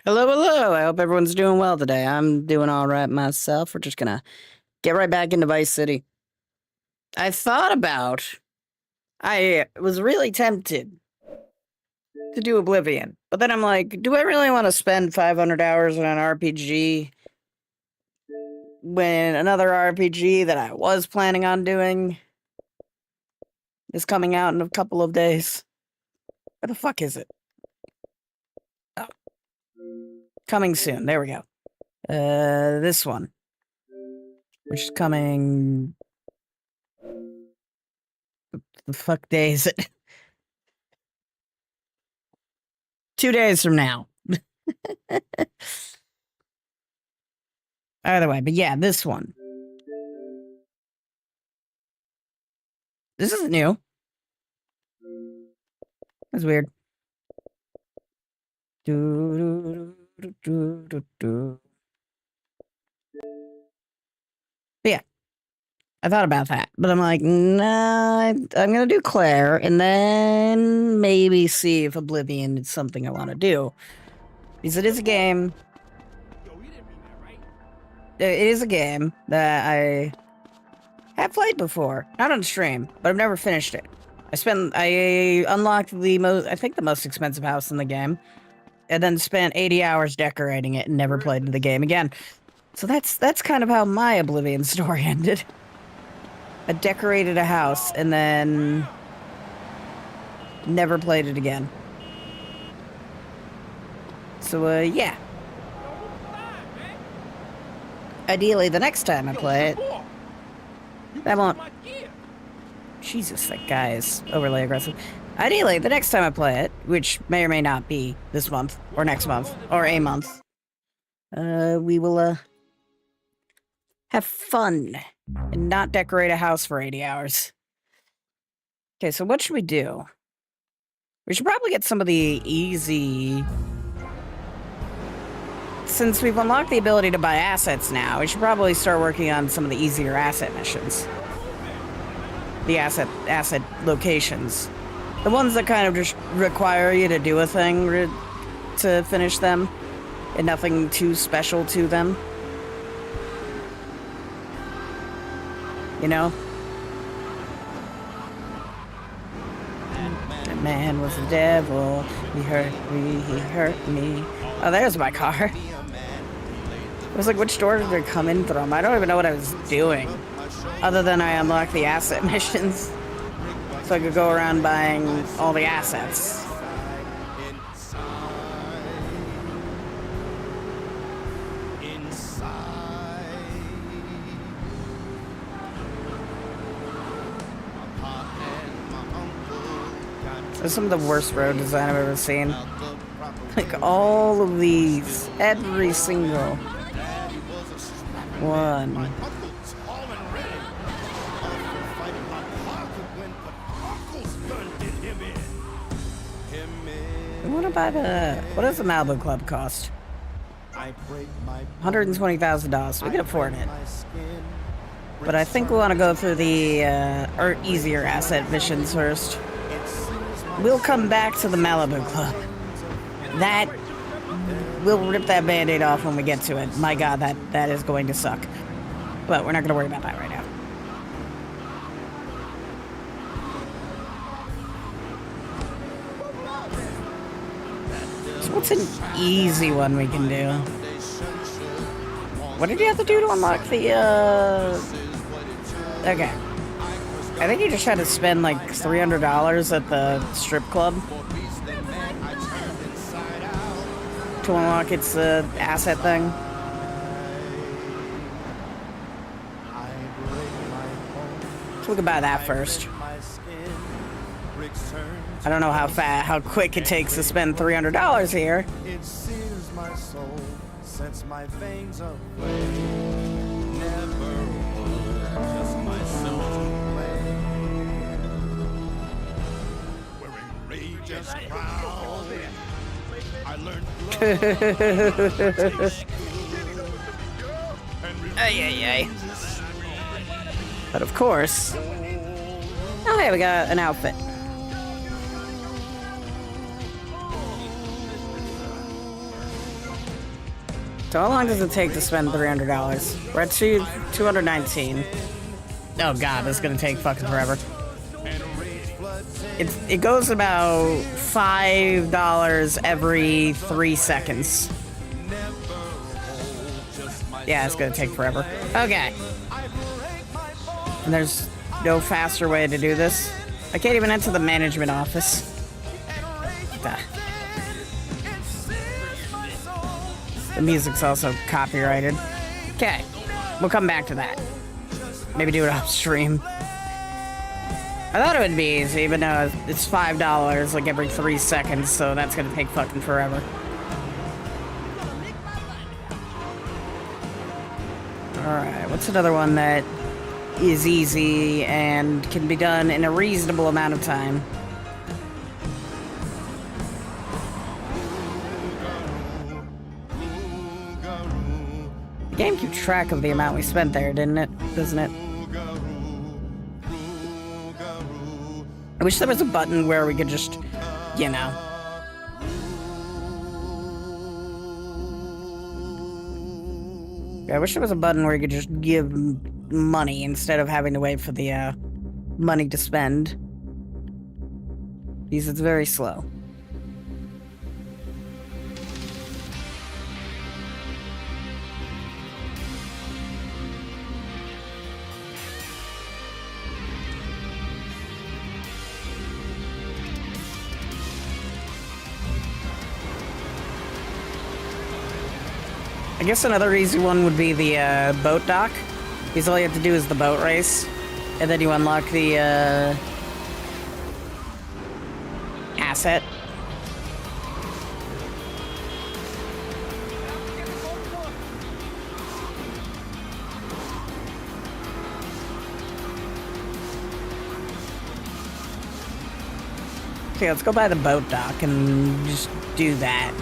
Hello, hello. I hope everyone's doing well today. I'm doing all right myself. We're just gonna get right back into Vice City. I was really tempted to do Oblivion, but then I'm like, do I really want to spend 500 hours on an RPG when another RPG that I was planning on doing is coming out in a couple of days? Where the fuck is it? Oh. Coming soon. There we go. This one. Which is coming... The fuck day is it? 2 days from now. Either way, but yeah, this one. This isn't new. That's weird. But yeah, I thought about that, but I'm like, nah, I'm gonna do Claire, and then maybe see if Oblivion is something I want to do. Because it is a game. It is a game that I have played before. Not on stream, but I've never finished it. I unlocked the most expensive house in the game, and then spent 80 hours decorating it and never played the game again. So that's kind of how my Oblivion story ended. I decorated a house and then never played it again. So, yeah. Ideally, the next time I play it, that won't... Jesus, that guy is overly aggressive. Ideally, the next time I play it, which may or may not be this month, or next month, or a month, we will, have fun and not decorate a house for 80 hours. Okay, so what should we do? We should probably get some of the easy... Since we've unlocked the ability to buy assets now, we should probably start working on some of the easier asset missions. The asset locations. The ones that kind of just require you to do a thing to finish them, and nothing too special to them. You know? That man was the devil. He hurt me. Oh, there's my car. I was like, which door did it come in from? I don't even know what I was doing. Other than I unlocked the asset missions. So I could go around buying all the assets. This is some of the worst road design I've ever seen. Like all of these, every single one. What does the Malibu Club cost? $120,000. We can afford it. But I think we want to go through the easier asset missions first. We'll come back to the Malibu Club. We'll rip that band-aid off when we get to it. My god, that is going to suck. But we're not going to worry about that right now. So what's an easy one we can do? What did you have to do to unlock the, Okay. I think you just had to spend like $300 at the strip club to unlock its asset thing. So we can buy that first. I don't know how quick it takes to spend $300 here. It sears my soul, sets my veins away. Never just myself away. Wearing rage as proud. I learned love. Ay, ay, ay. But of course... Oh, hey, we got an outfit. So how long does it take to spend $300? We're at 219. Oh god, this is gonna take fucking forever. It goes about $5 every 3 seconds. Yeah, it's gonna take forever. Okay. And there's no faster way to do this. I can't even enter the management office. The music's also copyrighted. Okay, we'll come back to that. Maybe do it off stream. I thought it would be easy, but no, it's $5 like every 3 seconds, so that's gonna take fucking forever. Alright, what's another one that is easy and can be done in a reasonable amount of time? The game keeps track of the amount we spent there, didn't it? Doesn't it? I wish there was a button where we could just, you know. I wish there was a button where you could just give money instead of having to wait for the money to spend. Because it's very slow. I guess another easy one would be the boat dock. Because all you have to do is the boat race. And then you unlock the asset. Okay, let's go by the boat dock and just do that.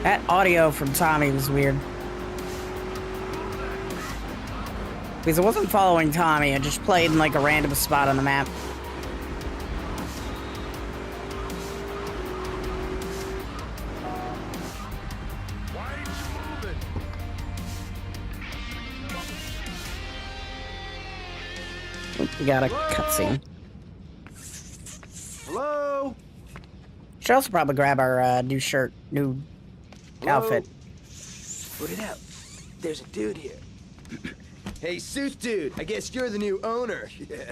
That audio from Tommy was weird. Because it wasn't following Tommy, it just played in like a random spot on the map. We got a cutscene. Hello? Should also probably grab our new shirt, new outfit. Put it out. There's a dude here. Hey, suit dude, I guess you're the new owner. Yeah.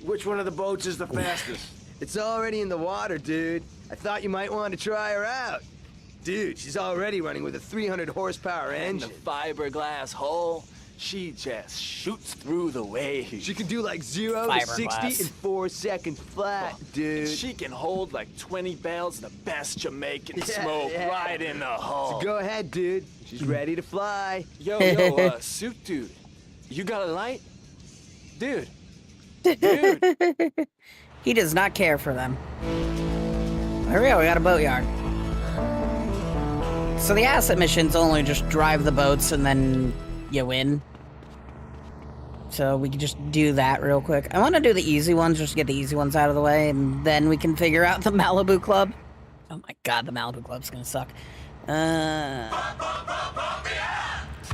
Which one of the boats is the fastest? It's already in the water, dude. I thought you might want to try her out. Dude, she's already running with a 300 horsepower engine. And the fiberglass hull, she just shoots through the waves. She can do like 0 to 60 in 4 seconds flat, dude. She can hold like 20 bales of the best Jamaican smoke right in the hull. So go ahead, dude. She's ready to fly. Yo, suit dude. You got a light? Dude. He does not care for them. There we go, we got a boatyard. So the asset missions only just drive the boats and then you win. So we can just do that real quick. I want to do the easy ones, just to get the easy ones out of the way, and then we can figure out the Malibu Club. Oh my god, the Malibu Club's gonna suck.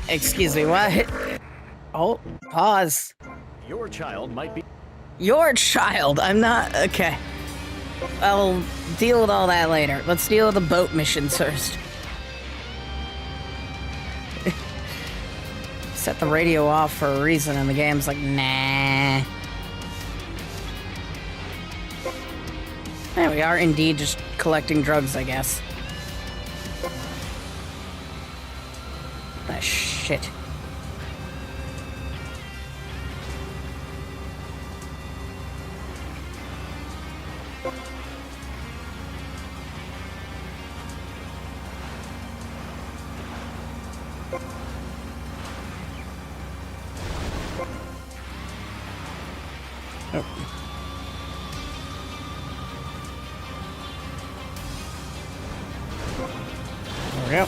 Excuse me, what? Oh, pause. Your child might be... Your child, I'm not... Okay. I'll deal with all that later. Let's deal with the boat missions first. Set the radio off for a reason, and the game's like, nah. There we are, indeed, just collecting drugs, I guess. Ah, shit. Oh. There we go.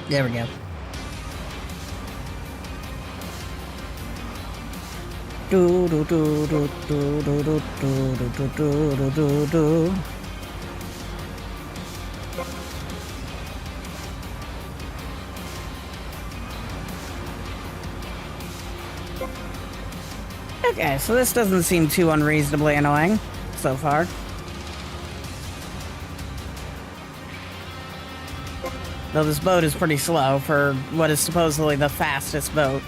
There we go. Do do do do do do do do do do do do do. Okay, so this doesn't seem too unreasonably annoying so far. Though this boat is pretty slow for what is supposedly the fastest boat.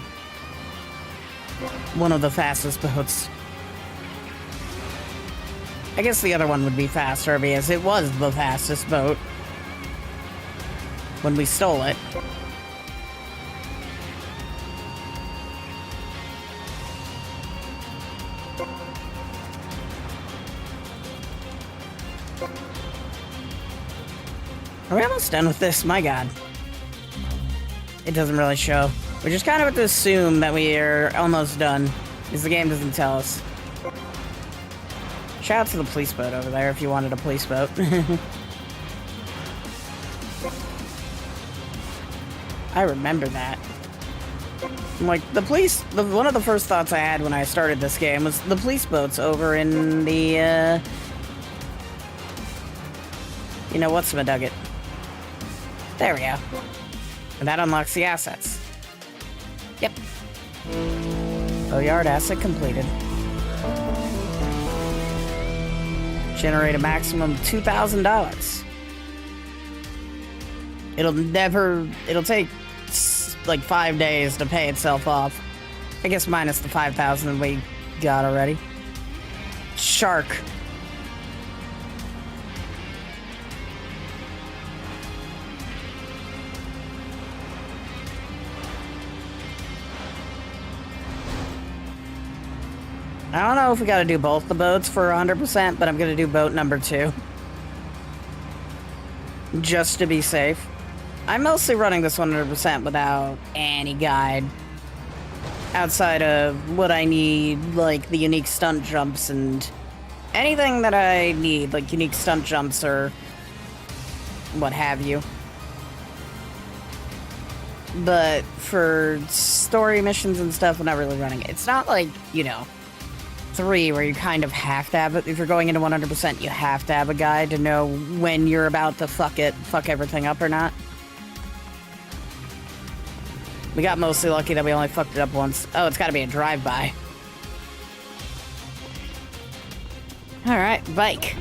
One of the fastest boats. I guess the other one would be faster because it was the fastest boat when we stole it. Are we almost done with this? My god. It doesn't really show. We just kind of have to assume that we are almost done, because the game doesn't tell us. Shout out to the police boat over there if you wanted a police boat. I remember that. Like, the police... one of the first thoughts I had when I started this game was the police boats over in the, you know, what's-my-dugget. There we go. And that unlocks the assets. Yep. Boatyard asset completed. Generate a maximum of $2,000. It'll take like 5 days to pay itself off. I guess minus the 5,000 we got already. Shark. I don't know if we gotta do both the boats for 100%, but I'm gonna do boat number 2. Just to be safe. I'm mostly running this 100% without any guide. Outside of what I need, like the unique stunt jumps and anything that I need, like unique stunt jumps or what have you. But for story missions and stuff, I'm not really running it. It's not like, you know, 3 where you kind of have to have it. If you're going into 100%, you have to have a guide to know when you're about to fuck everything up or not. We got mostly lucky that we only fucked it up once. Oh, it's gotta be a drive-by. Alright, bike.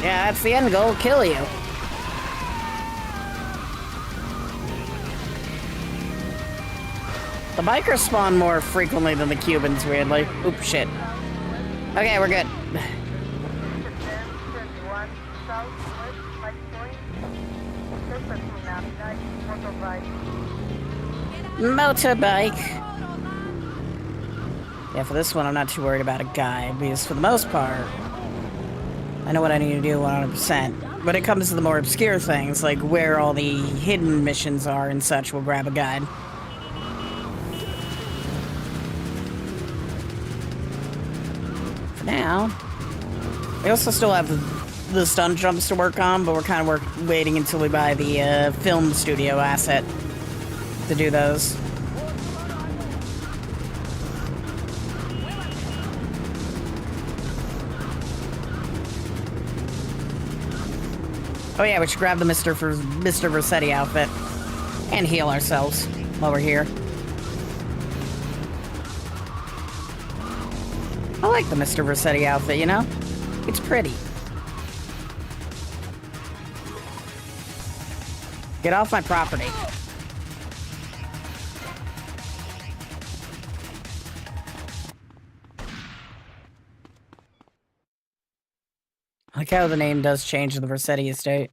Yeah, that's the end goal, kill you. The bikers spawn more frequently than the Cubans, weirdly. Oops, shit. Okay, we're good. Motorbike. Yeah, for this one, I'm not too worried about a guide, because for the most part, I know what I need to do 100%. When it comes to the more obscure things, like where all the hidden missions are and such, we'll grab a guide. For now, we also still have the stunt jumps to work on, but we're kind of waiting until we buy the film studio asset to do those. Oh yeah, we should grab the Mr. Versetti outfit. And heal ourselves while we're here. I like the Mr. Versetti outfit, you know? It's pretty. Get off my property. I like how the name does change to the Versetti estate.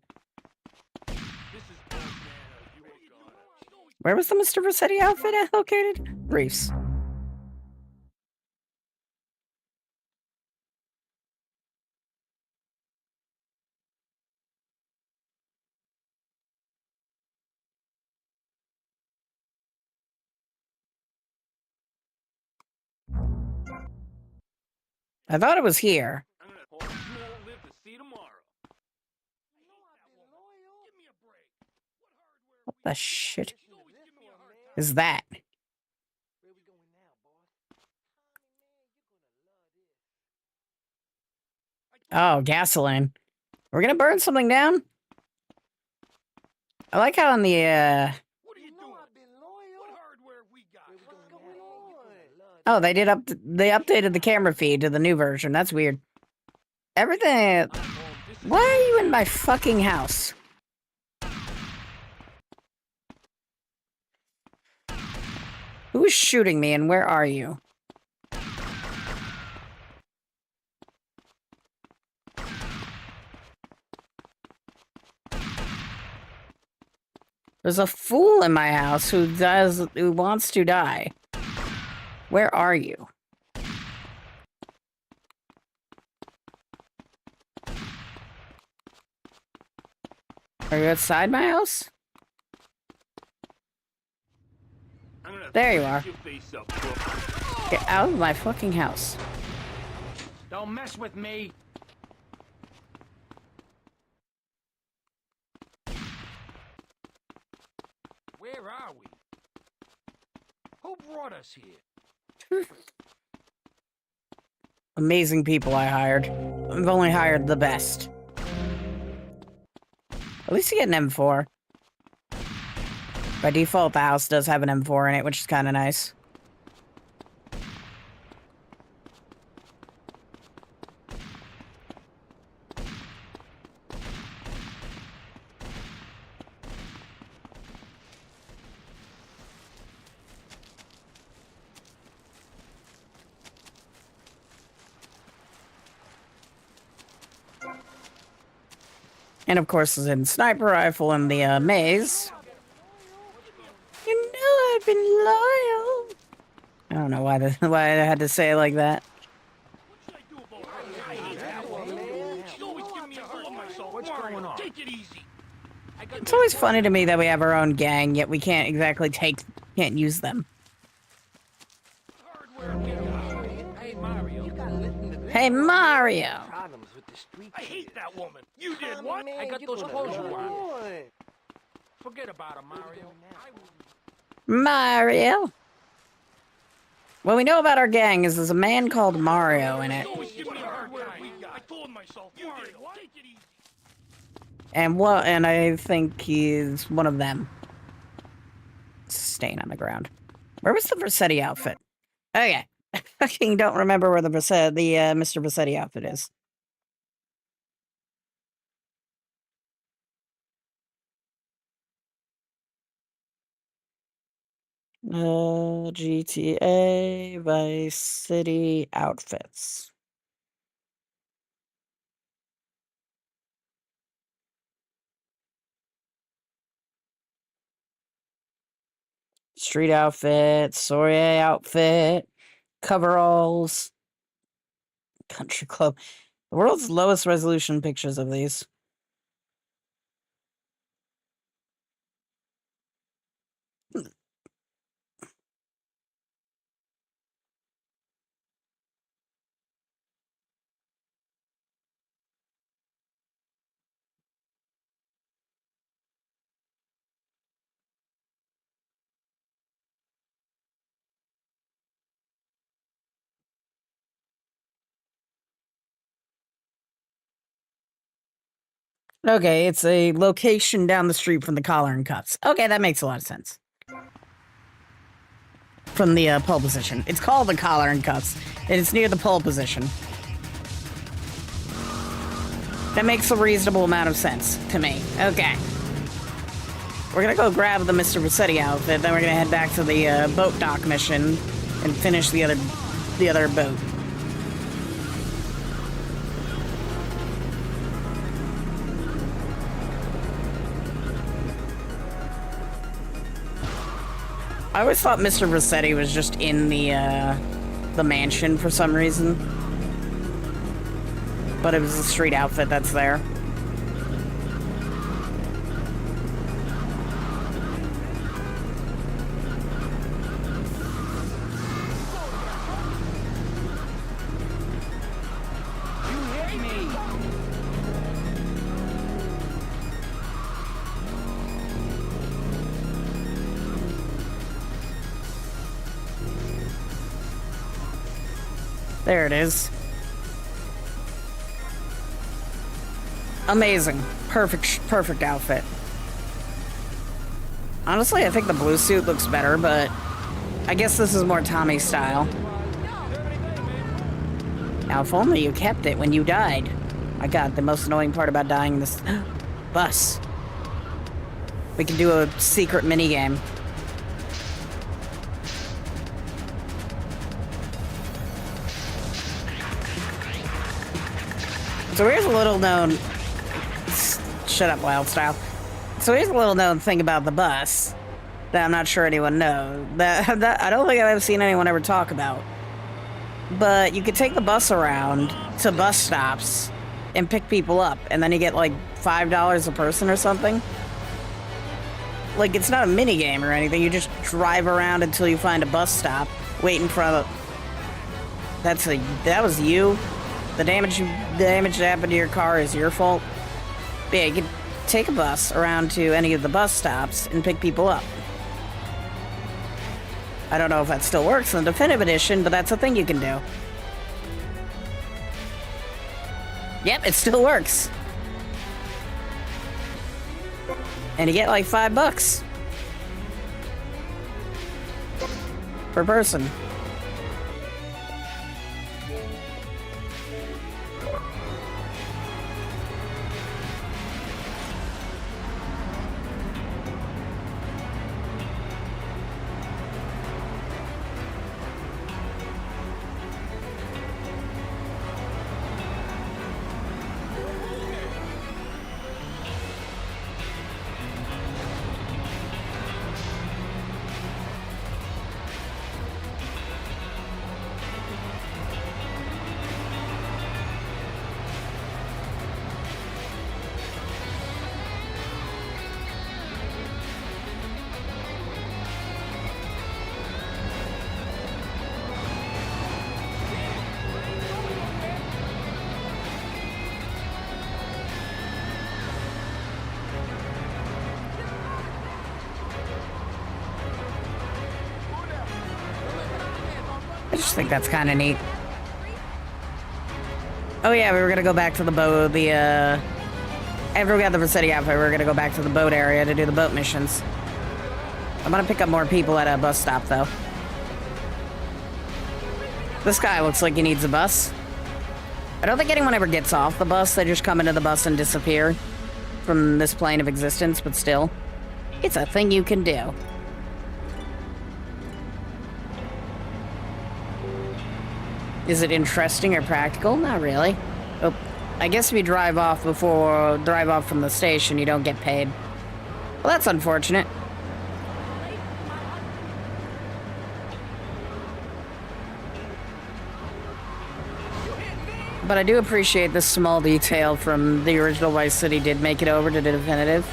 Where was the Mr. Versetti outfit located? Reefs. I thought it was here. What the shit is that? Oh, gasoline. We're gonna burn something down? I like how on the, Oh, they updated the camera feed to the new version. That's weird. Everything... Why are you in my fucking house? Who is shooting me and where are you? There's a fool in my house who wants to die. Where are you? Are you outside my house? There you are. Get out of my fucking house. Don't mess with me. Where are we? Who brought us here? Amazing people I hired. I've only hired the best. At least you get an M4. By default, the house does have an M4 in it, which is kind of nice. And of course, there's a sniper rifle in the maze. You know I've been loyal. I don't know why I had to say it like that. It's always funny to me that we have our own gang, yet we can't exactly can't use them. Hey, Mario! I hate that woman. You did what? I got those clothes you want. Forget about her, Mario. Mario! What we know about our gang is there's a man called Mario in it. And I think he's one of them. Stain on the ground. Where was the Versetti outfit? Okay. I fucking don't remember where the Mr. Versetti outfit is. GTA Vice City outfits. Street outfit, soiree outfit, coveralls, country club. The world's lowest resolution pictures of these. Okay, it's a location down the street from the collar and cuffs. Okay, that makes a lot of sense. From the pole position. It's called the collar and cuffs, and it's near the pole position. That makes a reasonable amount of sense to me. Okay. We're gonna go grab the Mr. Rossetti outfit, then we're gonna head back to the boat dock mission and finish the other boat. I always thought Mr. Rossetti was just in the mansion for some reason. But it was a street outfit that's there. There it is. Amazing. Perfect outfit. Honestly, I think the blue suit looks better, but I guess this is more Tommy style. Now, if only you kept it when you died. My god, the most annoying part about dying in this bus. We can do a secret minigame. So here's a little known... Shut up, Wild Style. So here's a little known thing about the bus that I'm not sure anyone knows. That I don't think I've ever seen anyone ever talk about. But you could take the bus around to bus stops and pick people up, and then you get like $5 a person or something. Like, it's not a mini game or anything. You just drive around until you find a bus stop, wait in front of... That was you? The damage that happened to your car is your fault? Yeah, you could take a bus around to any of the bus stops and pick people up. I don't know if that still works in the Definitive Edition, but that's a thing you can do. Yep, it still works. And you get like $5 per person. I just think that's kind of neat. Oh yeah, we were gonna go back to the boat, after we got the Rossetti outfit, we were gonna go back to the boat area to do the boat missions. I'm gonna pick up more people at a bus stop, though. This guy looks like he needs a bus. I don't think anyone ever gets off the bus, they just come into the bus and disappear from this plane of existence, but still. It's a thing you can do. Is it interesting or practical? Not really. Oh, I guess if you drive off from the station, you don't get paid. Well, that's unfortunate. But I do appreciate this small detail from the original Vice City did make it over to the definitive.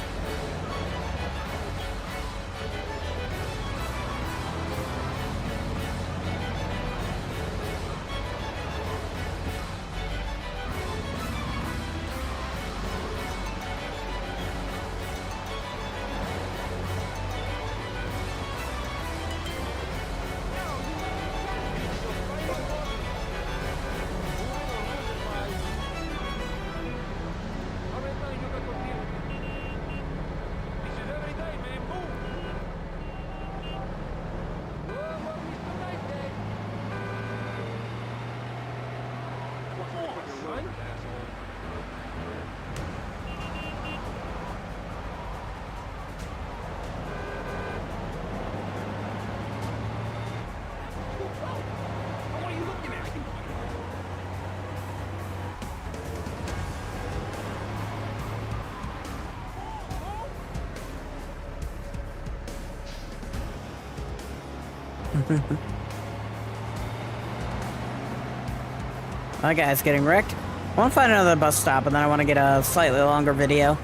That guy's getting wrecked. I want to find another bus stop, and then I want to get a slightly longer video.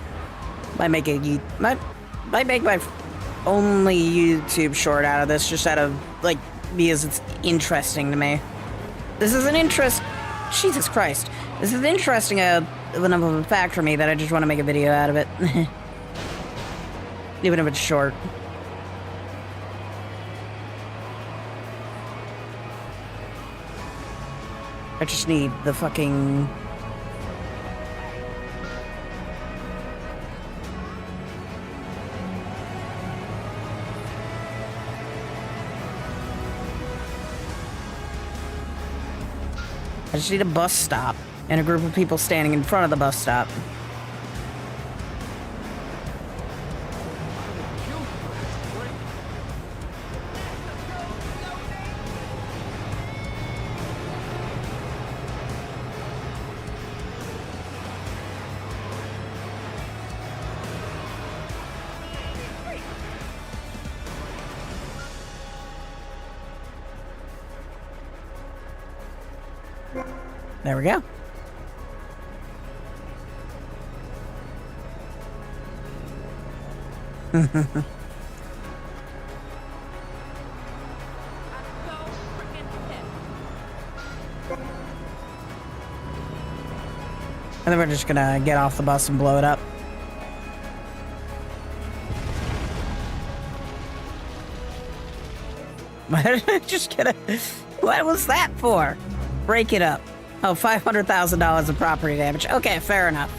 Might make my only YouTube short out of this, just out of, like, because it's interesting to me. This is an Jesus Christ. This is interesting enough of a fact for me that I just want to make a video out of it. Even if it's short. I just need the fucking... I just need a bus stop and a group of people standing in front of the bus stop. There we go. And then we're just gonna get off the bus and blow it up. Just gonna... What was that for? Break it up. Oh, $500,000 of property damage. Okay, fair enough.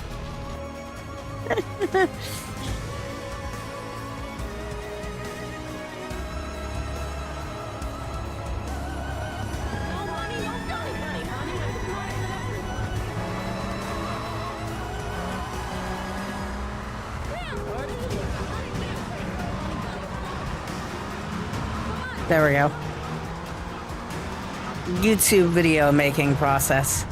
There we go. YouTube video making process.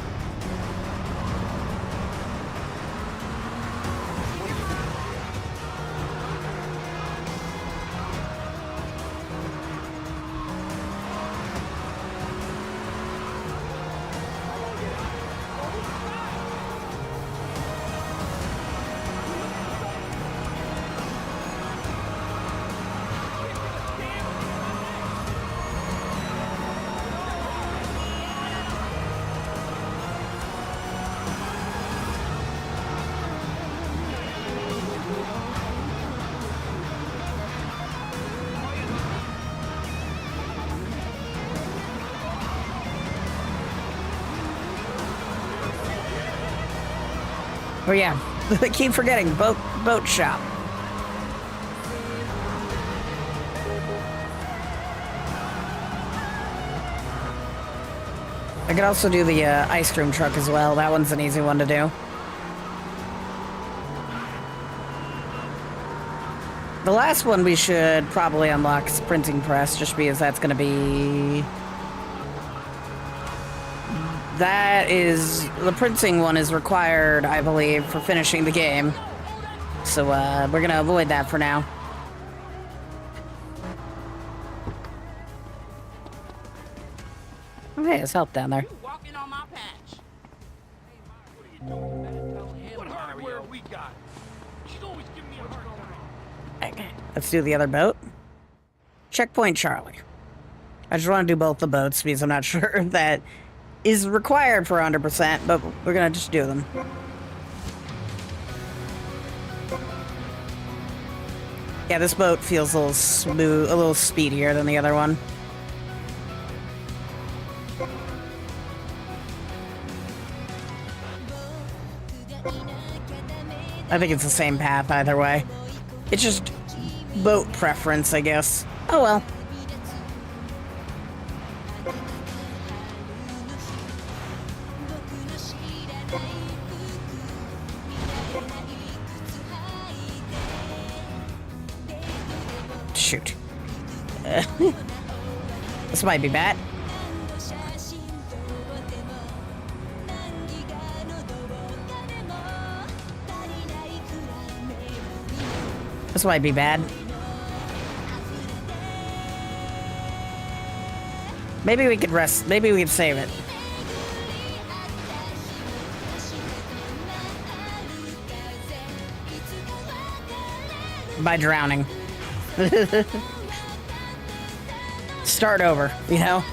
Oh yeah, I keep forgetting, boat shop. I could also do the ice cream truck as well. That one's an easy one to do. The last one we should probably unlock is printing press, just because that's going to be... That is... The printing one is required, I believe, for finishing the game. So, we're gonna avoid that for now. Okay, there's help down there. Walking on my patch. What hardware we got? She's always giving me a hard time. Okay, let's do the other boat. Checkpoint Charlie. I just want to do both the boats because I'm not sure if that is required for 100%, but we're gonna just do them. Yeah, this boat feels a little smooth, a little speedier than the other one. I think it's the same path either way. It's just boat preference, I guess. Oh well. Shoot. This might be bad. This might be bad. Maybe we could rest. Maybe we could save it. By drowning. Start over, you know?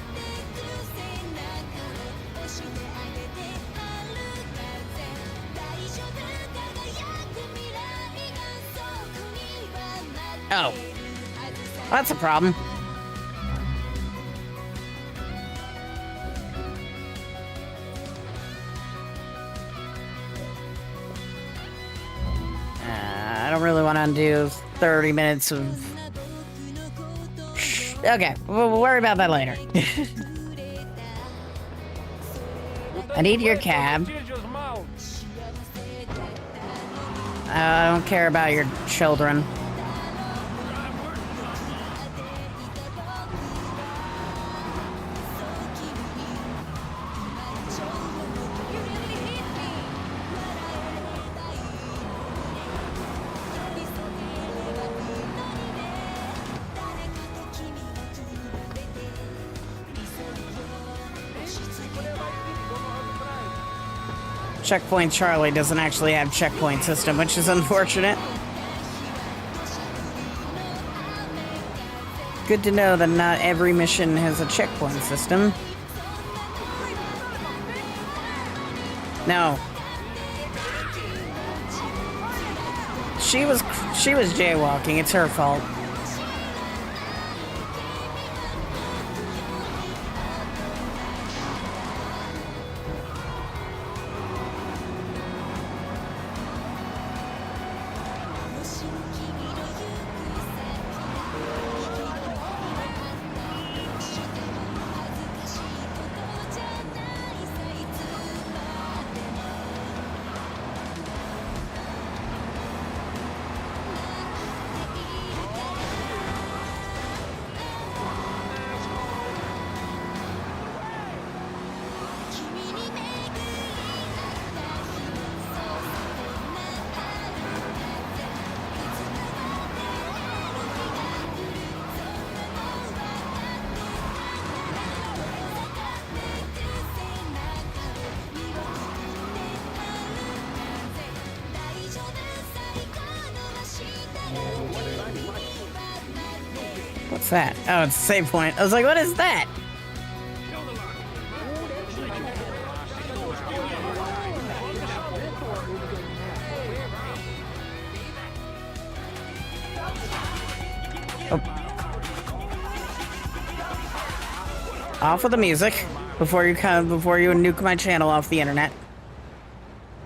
Oh. That's a problem. I don't really want to undo 30 minutes of... Okay, we'll worry about that later. I need your cab. I don't care about your children. Checkpoint Charlie doesn't actually have checkpoint system, which is unfortunate. Good to know that not every mission has a checkpoint system. No. She was jaywalking. It's her fault. What's that? Oh, it's a save point. I was like, what is that? Oh. Off with the music before you nuke my channel off the internet.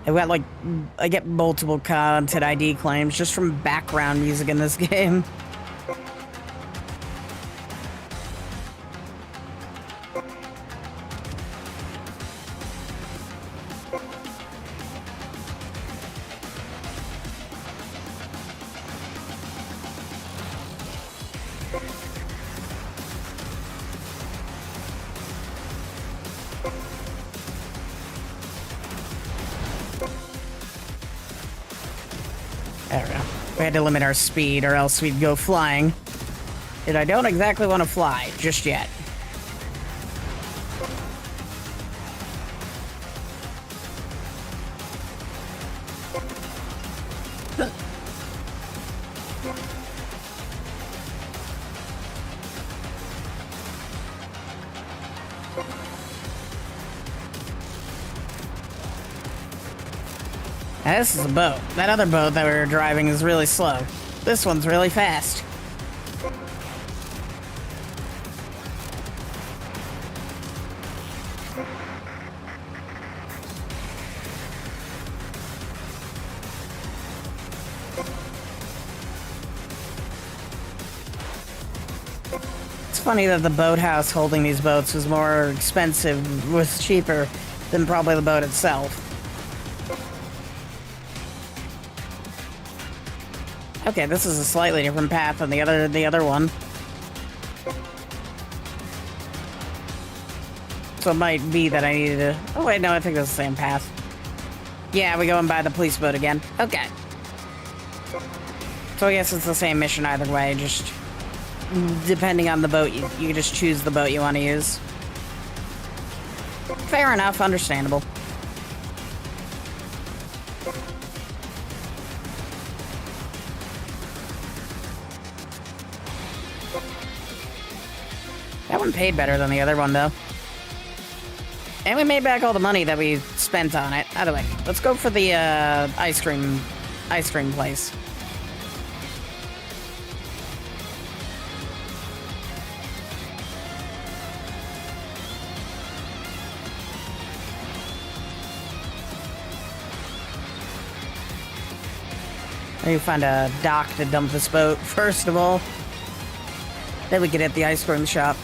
I get multiple content ID claims just from background music in this game. There we go. We had to limit our speed or else we'd go flying. And I don't exactly want to fly just yet. Now, this is a boat. That other boat that we were driving is really slow. This one's really fast. It's funny that the boathouse holding these boats was more expensive, was cheaper than probably the boat itself. Okay, this is a slightly different path than the other one. So it might be that I needed to... Oh wait, no, I think that's the same path. Yeah, we go and buy the police boat again. Okay. So I guess it's the same mission either way, just... Depending on the boat, you just choose the boat you want to use. Fair enough, understandable. That one paid better than the other one, though. And we made back all the money that we spent on it. By the way, let's go for the ice cream place. Maybe find a dock to dump this boat, first of all. Then we could hit the ice cream shop.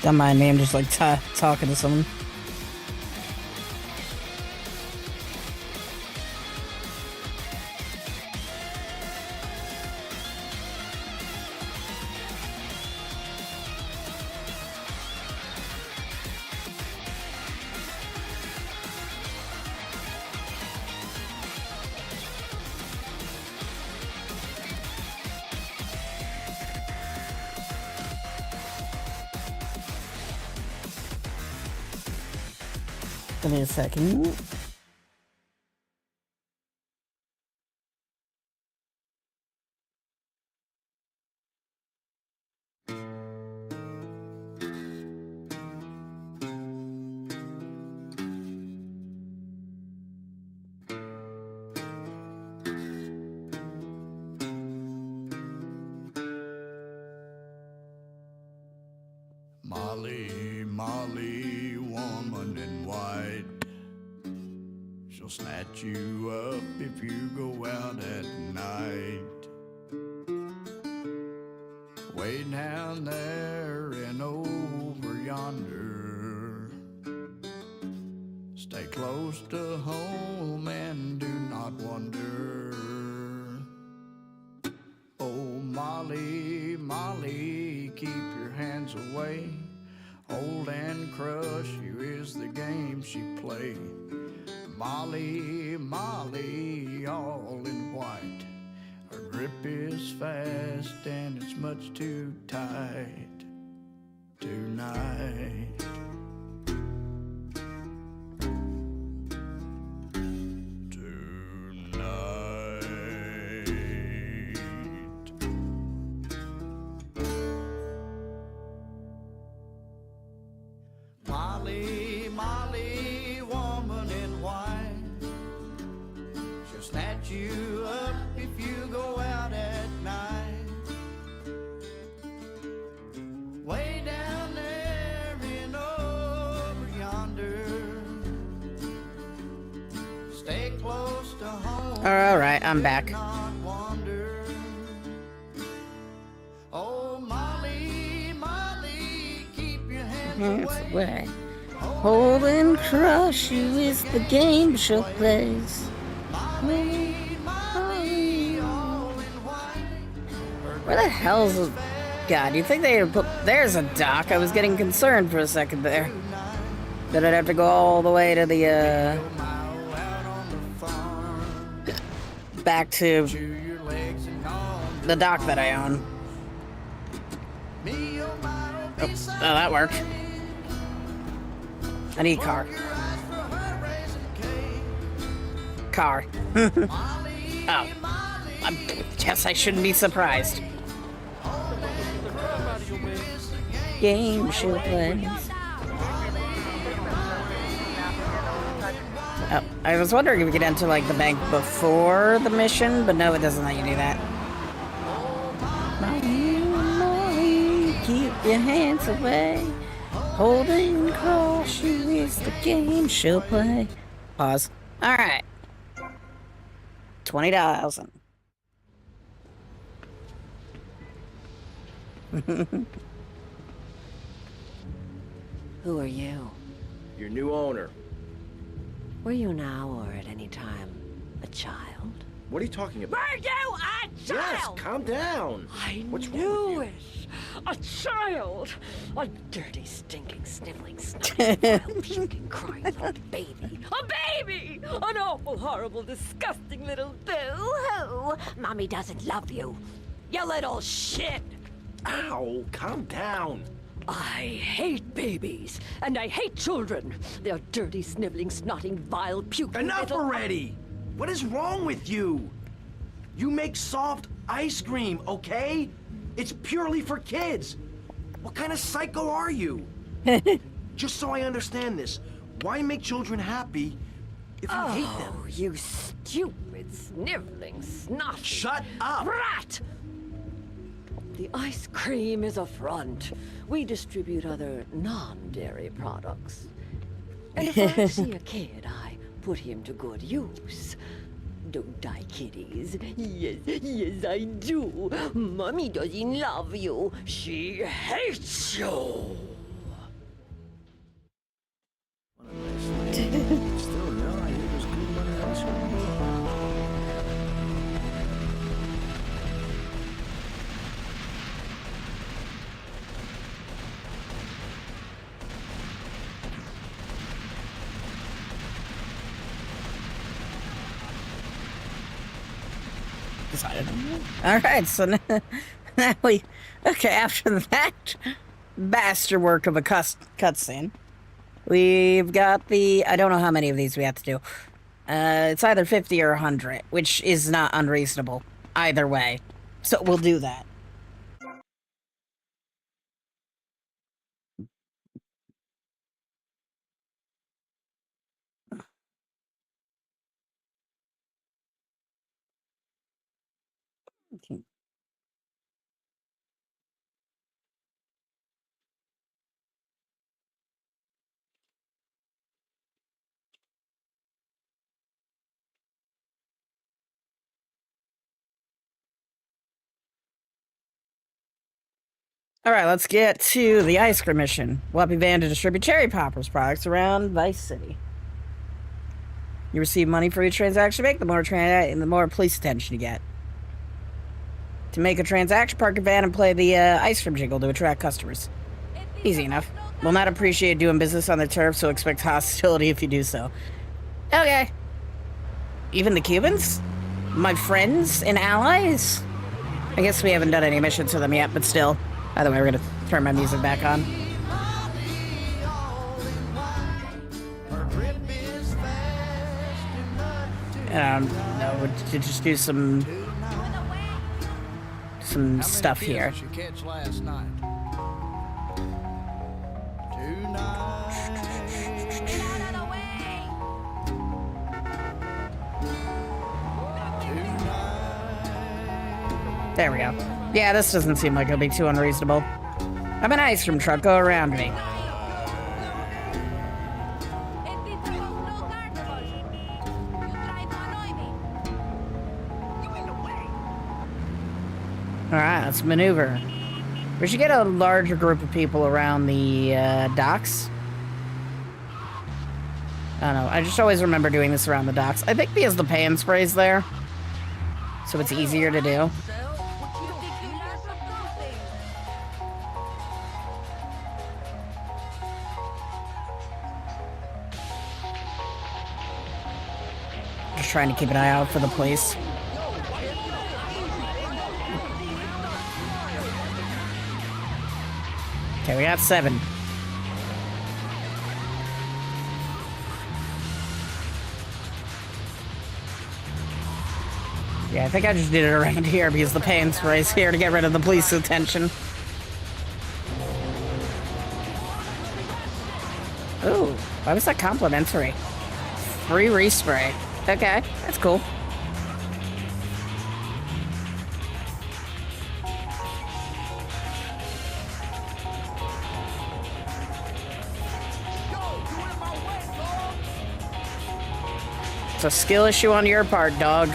Don't mind me, I'm just like talking to someone. Give me a second. Molly, Molly, woman in white, she'll snatch you up if you go out at night. Way down there and over yonder, stay close to home and do not wander. Oh, Molly, Molly, keep your hands away. Hold and crush you is the game she played. Molly, Molly, all in white. Her grip is fast and it's much too tight tonight. Molly, Molly, woman in white, she'll snatch you up if you go out at night. Way down there and over yonder, stay close to home. All right, I'm back. Oh, Molly, Molly, keep your hands away. Hold and crush you is the game she'll play. Molly, Molly, all in Where the hell's... God, you think they would put... There's a dock. I was getting concerned for a second there. That I'd have to go all the way to the, back to the dock that I own. Oh, that worked. I need a car. Car. Oh. I guess I shouldn't be surprised. Game show play. Oh, I was wondering if we could enter, like, the bank before the mission, but no, it doesn't let you do that. Molly, keep your hands away. Holding cross you is the game she'll play. Pause. Alright. 20,000. Who are you? Your new owner. Were you now or at any time a child? What are you talking about? Were you a child? Yes, calm down. What's wrong with you? A child! A dirty, stinking, sniveling, snotty, vile, puking, crying little baby. A baby! An awful, horrible, disgusting little boo-hoo! Mommy doesn't love you. You little shit! Ow, calm down. I hate babies, and I hate children. They're dirty, sniveling, snotting, vile, puking Enough little... already! What is wrong with you? You make soft ice cream, okay? It's purely for kids. What kind of psycho are you? Just so I understand this, why make children happy if you hate them? Oh, you stupid, sniveling, snotty... Shut up! Brat! The ice cream is a front. We distribute other non-dairy products. And if I see a kid, I put him to good use. Don't I, kiddies? Yes, yes, I do. Mommy doesn't love you. She hates you. Still, no, I hear there's good money in ice cream. Alright, so now we... Okay, after that masterwork of a cutscene, we've got the... I don't know how many of these we have to do. It's either 50 or 100, which is not unreasonable. Either way. So we'll do that. Okay. Alright, let's get to the ice cream mission. Whoppy Van to distribute Cherry Poppers products around Vice City. You receive money for each transaction you make, the more police attention you get. To make a transaction, park your van and play the ice cream jingle to attract customers. Easy enough. Will not appreciate doing business on their turf, so expect hostility if you do so. Okay. Even the Cubans? My friends and allies? I guess we haven't done any missions for them yet, but still. By the way, we're gonna turn my music back on. No, to just do some stuff here. There we go. Yeah, this doesn't seem like it'll be too unreasonable. I'm an ice cream truck. Go around me. Alright, let's maneuver. We should get a larger group of people around the docks. I don't know. I just always remember doing this around the docks. I think because the pan spray's there, so it's easier to do. trying to keep an eye out for the police. Okay, we got 7. Yeah, I think I just did it around here because the pain spray's here to get rid of the police attention. Ooh, why was that complimentary? Free respray. Okay, that's cool. It's a skill issue on your part, dog.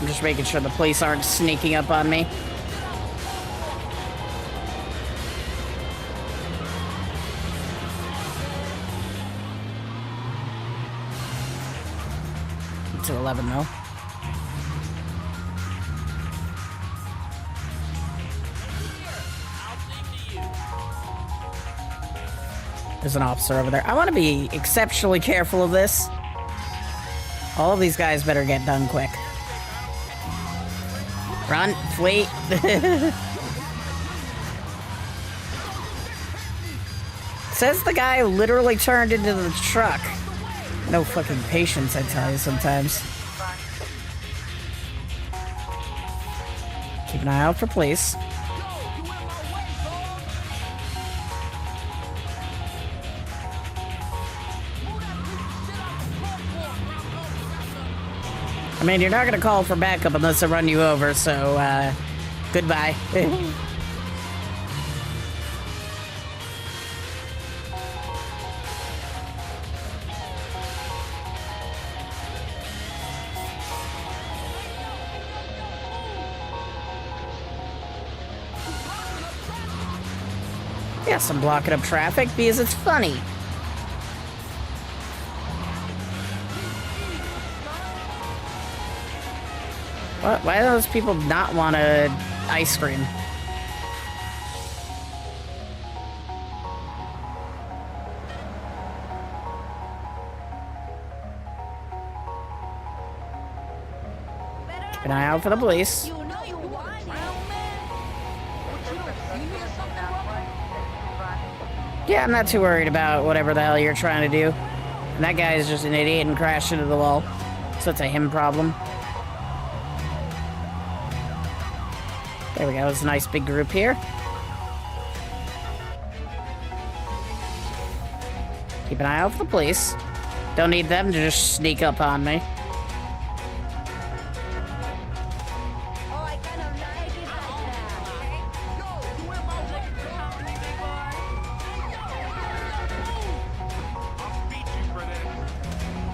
I'm just making sure the police aren't sneaking up on me. To 11 though. There's an officer over there. I want to be exceptionally careful of this. All of these guys better get done quick. Run, flee. Says the guy literally turned into the truck. No fucking patience, I tell you sometimes. Keep an eye out for police. I mean, you're not gonna call for backup unless I run you over, so, goodbye. Yes, I'm blocking up traffic because it's funny. What? Why do those people not want a ice cream? Keep an eye out for the police. Yeah, I'm not too worried about whatever the hell you're trying to do. And that guy is just an idiot and crashed into the wall. So it's a him problem. There we go, it's a nice big group here. Keep an eye out for the police. Don't need them to just sneak up on me.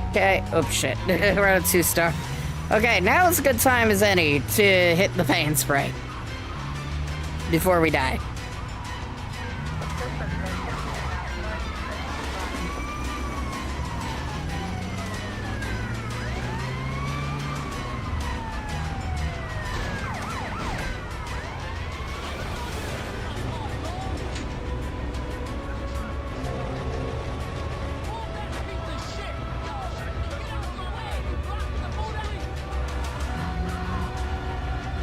Okay, oh shit, we're at a 2-star. Okay, now is a good time as any to hit the paint spray. Before we die.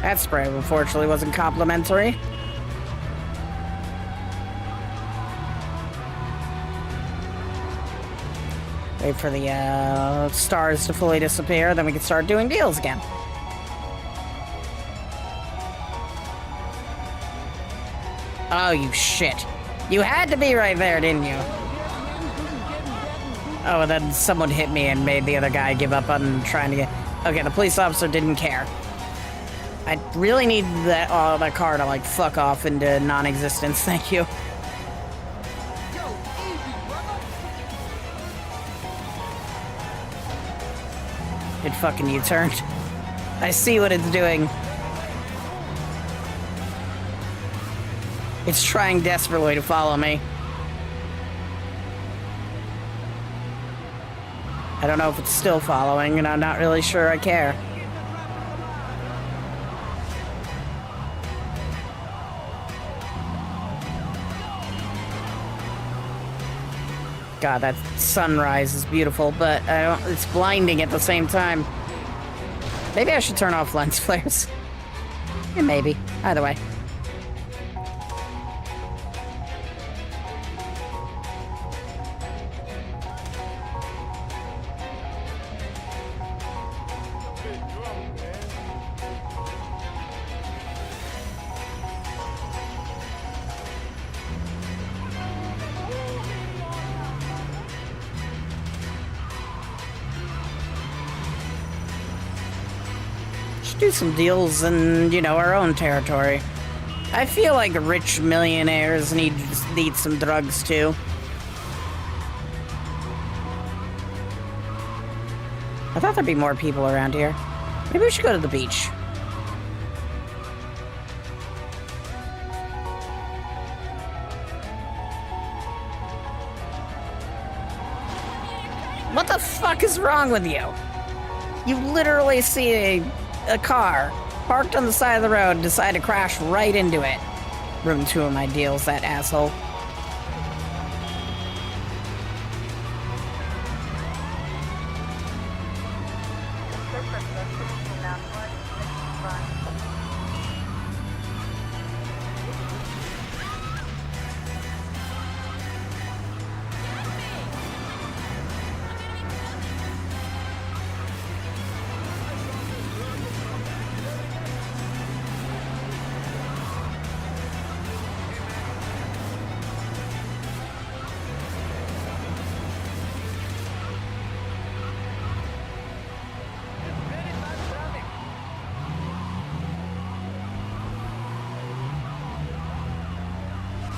That spray, unfortunately, wasn't complimentary. Wait for the stars to fully disappear, then we can start doing deals again. Oh, you shit. You had to be right there, didn't you? Oh, and then someone hit me and made the other guy give up on trying to get... Okay, the police officer didn't care. I really need that car to, like, fuck off into non-existence. Thank you. It fucking U-turned. I see what it's doing. It's trying desperately to follow me. I don't know if it's still following, and I'm not really sure I care. God, that sunrise is beautiful, but it's blinding at the same time. Maybe I should turn off lens flares. Yeah, maybe. Either way. Do some deals in, you know, our own territory. I feel like rich millionaires need some drugs too. I thought there'd be more people around here. Maybe we should go to the beach. What the fuck is wrong with you? You literally see a car parked on the side of the road and decide to crash right into it. Ruined 2 of my deals, that asshole.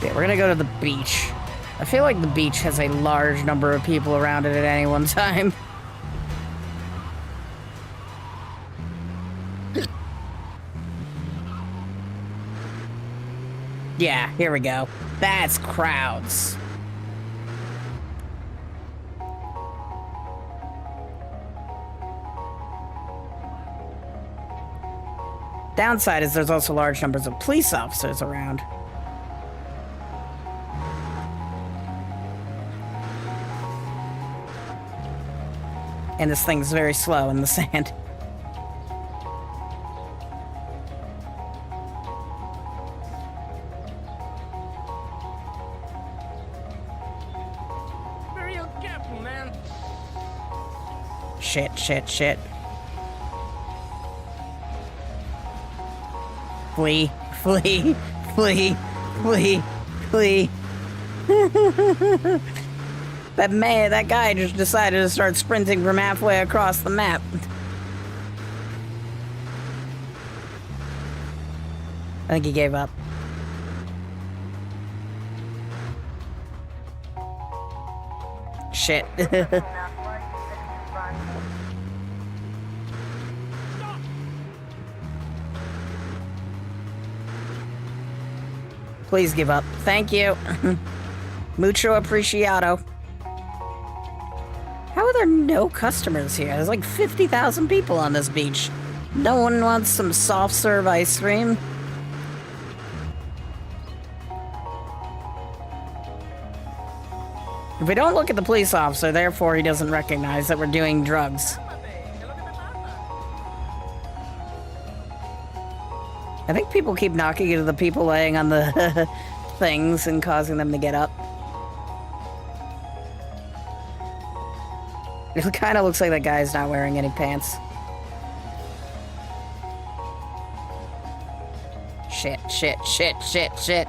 Yeah, we're gonna go to the beach. I feel like the beach has a large number of people around it at any one time. Yeah, here we go. That's crowds. Downside is there's also large numbers of police officers around. And this thing's very slow in the sand. Very careful, man. Shit, shit, shit. Flee, flee, flee, flee, flee. That guy just decided to start sprinting from halfway across the map. I think he gave up. Shit. Please give up. Thank you. Mucho apreciado. How are there no customers here? There's like 50,000 people on this beach. No one wants some soft serve ice cream? If we don't look at the police officer, therefore he doesn't recognize that we're doing drugs. I think people keep knocking into the people laying on the things and causing them to get up. It kind of looks like that guy's not wearing any pants. Shit, shit, shit, shit, shit.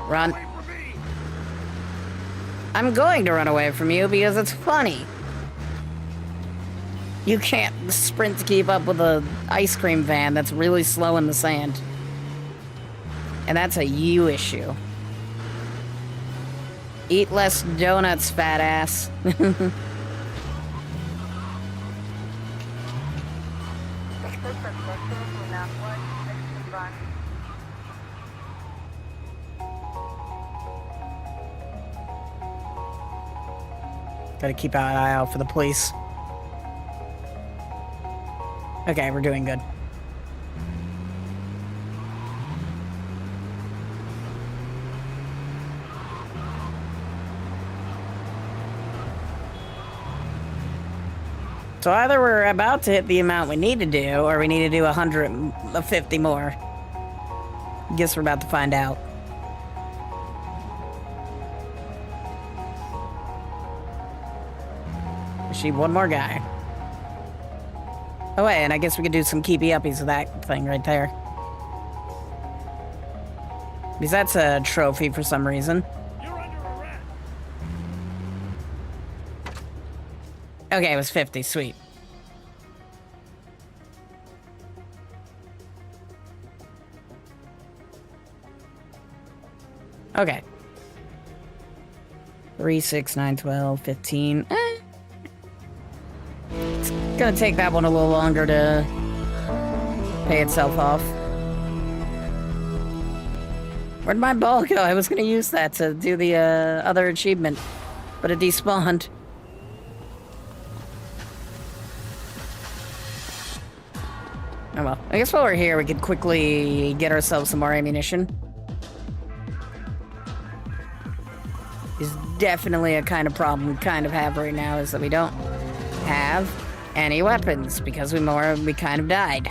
Run. I'm going to run away from you because it's funny. You can't sprint to keep up with an ice cream van that's really slow in the sand. And that's a you issue. Eat less donuts, fat ass. Gotta keep an eye out for the police. Okay, we're doing good. So either we're about to hit the amount we need to do, or we need to do 150 more. Guess we're about to find out. She one more guy. Oh wait, and I guess we could do some keepy uppies with that thing right there. Because that's a trophy for some reason. You're under arrest. Okay, it was 50, sweet. Okay. 3, 6, 9, 12, 15. It's gonna take that one a little longer to pay itself off. Where'd my ball go? I was gonna use that to do the other achievement, but it despawned. Oh well. I guess while we're here, we could quickly get ourselves some more ammunition. Is definitely a kind of problem we kind of have right now, is that we don't have any weapons because we kind of died.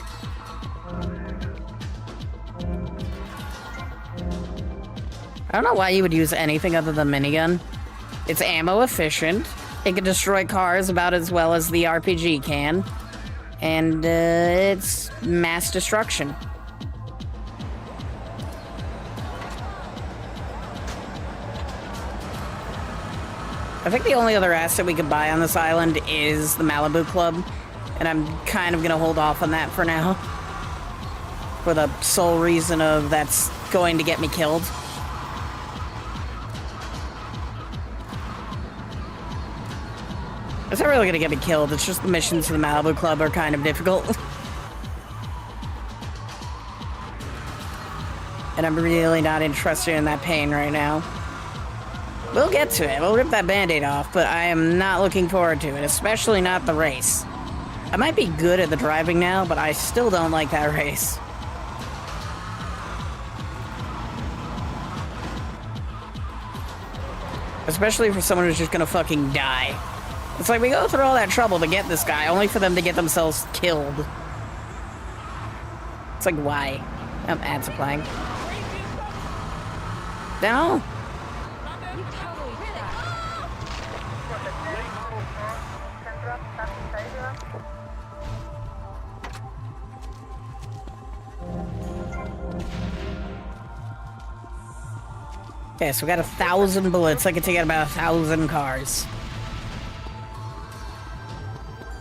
I don't know why you would use anything other than minigun. It's ammo efficient. It can destroy cars about as well as the RPG can. And it's mass destruction. I think the only other asset we could buy on this island is the Malibu Club, and I'm kind of gonna hold off on that for now. For the sole reason of that's going to get me killed. It's not really gonna get me killed, it's just the missions for the Malibu Club are kind of difficult. And I'm really not interested in that pain right now. We'll get to it. We'll rip that band-aid off, but I am not looking forward to it, especially not the race. I might be good at the driving now, but I still don't like that race. Especially for someone who's just gonna fucking die. It's like we go through all that trouble to get this guy, only for them to get themselves killed. It's like, why? Ad supplying. No. Okay, so we got 1,000 bullets. I could take out about 1,000 cars.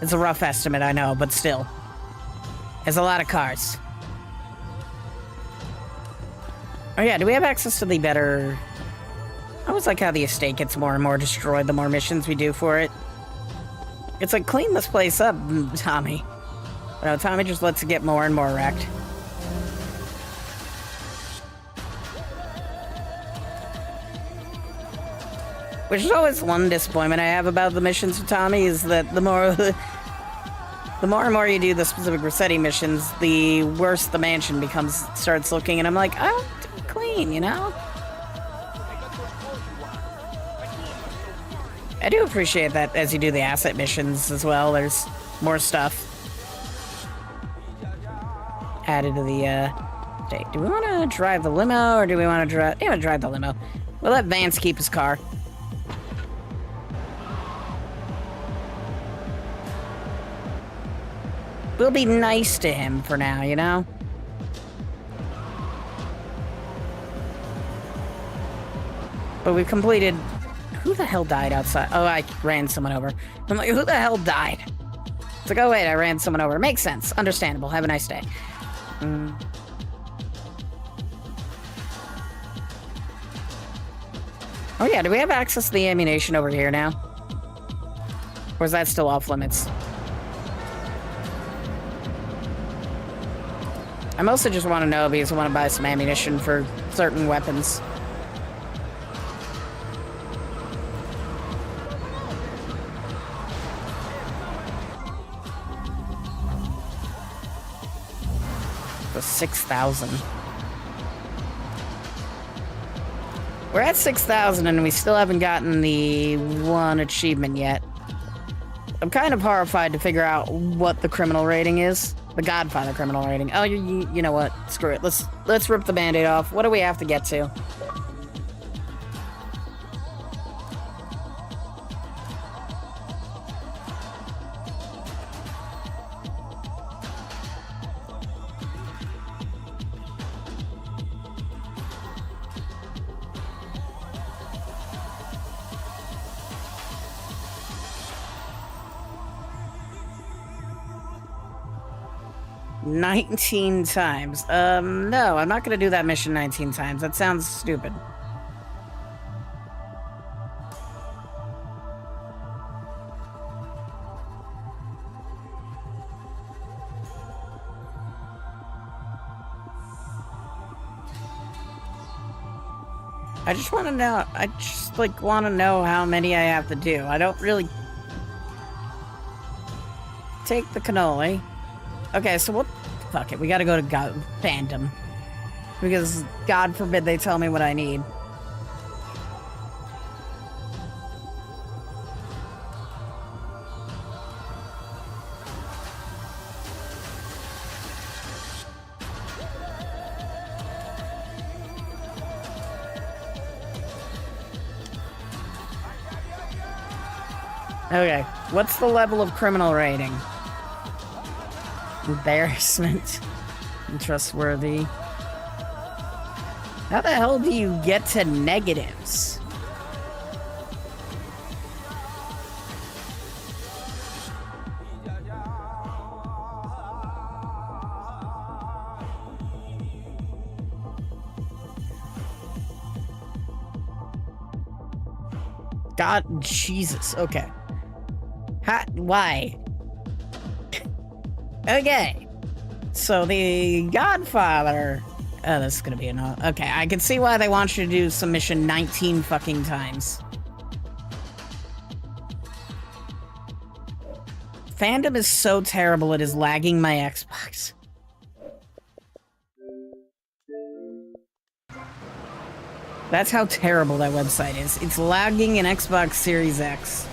It's a rough estimate, I know, but still. It's a lot of cars. Oh yeah, do we have access to the better... I always like how the estate gets more and more destroyed the more missions we do for it. It's like, clean this place up, Tommy. But no, Tommy just lets it get more and more wrecked. Which is always one disappointment I have about the missions with Tommy, is that the more and more you do the specific Rossetti missions, the worse the mansion starts looking, and I'm like, I want to be clean, you know? I do appreciate that as you do the asset missions as well, there's more stuff added to the, day. Do we want to drive the limo, or do we want to drive the limo? We'll let Vance keep his car. We'll be nice to him for now, you know? But we've completed... Who the hell died outside? Oh, I ran someone over. I'm like, who the hell died? It's like, oh wait, I ran someone over. Makes sense. Understandable. Have a nice day. Oh yeah, do we have access to the ammunition over here now? Or is that still off limits? I mostly just want to know because I want to buy some ammunition for certain weapons. The 6,000. We're at 6,000 and we still haven't gotten the one achievement yet. I'm kind of horrified to figure out what the criminal rating is. The Godfather criminal rating. Oh, you know what? Screw it. Let's rip the Band-Aid off. What do we have to get to? $19 times. No, I'm not gonna do that mission 19 times. That sounds stupid. I just want to know. I just like want to know how many I have to do. I don't really take the cannoli. Okay, so what? Fuck it. We gotta go to fandom because God forbid they tell me what I need. Okay, what's the level of criminal rating? Embarrassment. Untrustworthy. How the hell do you get to negatives? God, Jesus, okay. Why? Okay. So the Godfather... Oh, this is gonna be enough. Okay, I can see why they want you to do submission 19 fucking times. Fandom is so terrible it is lagging my Xbox. That's how terrible that website is. It's lagging an Xbox Series X.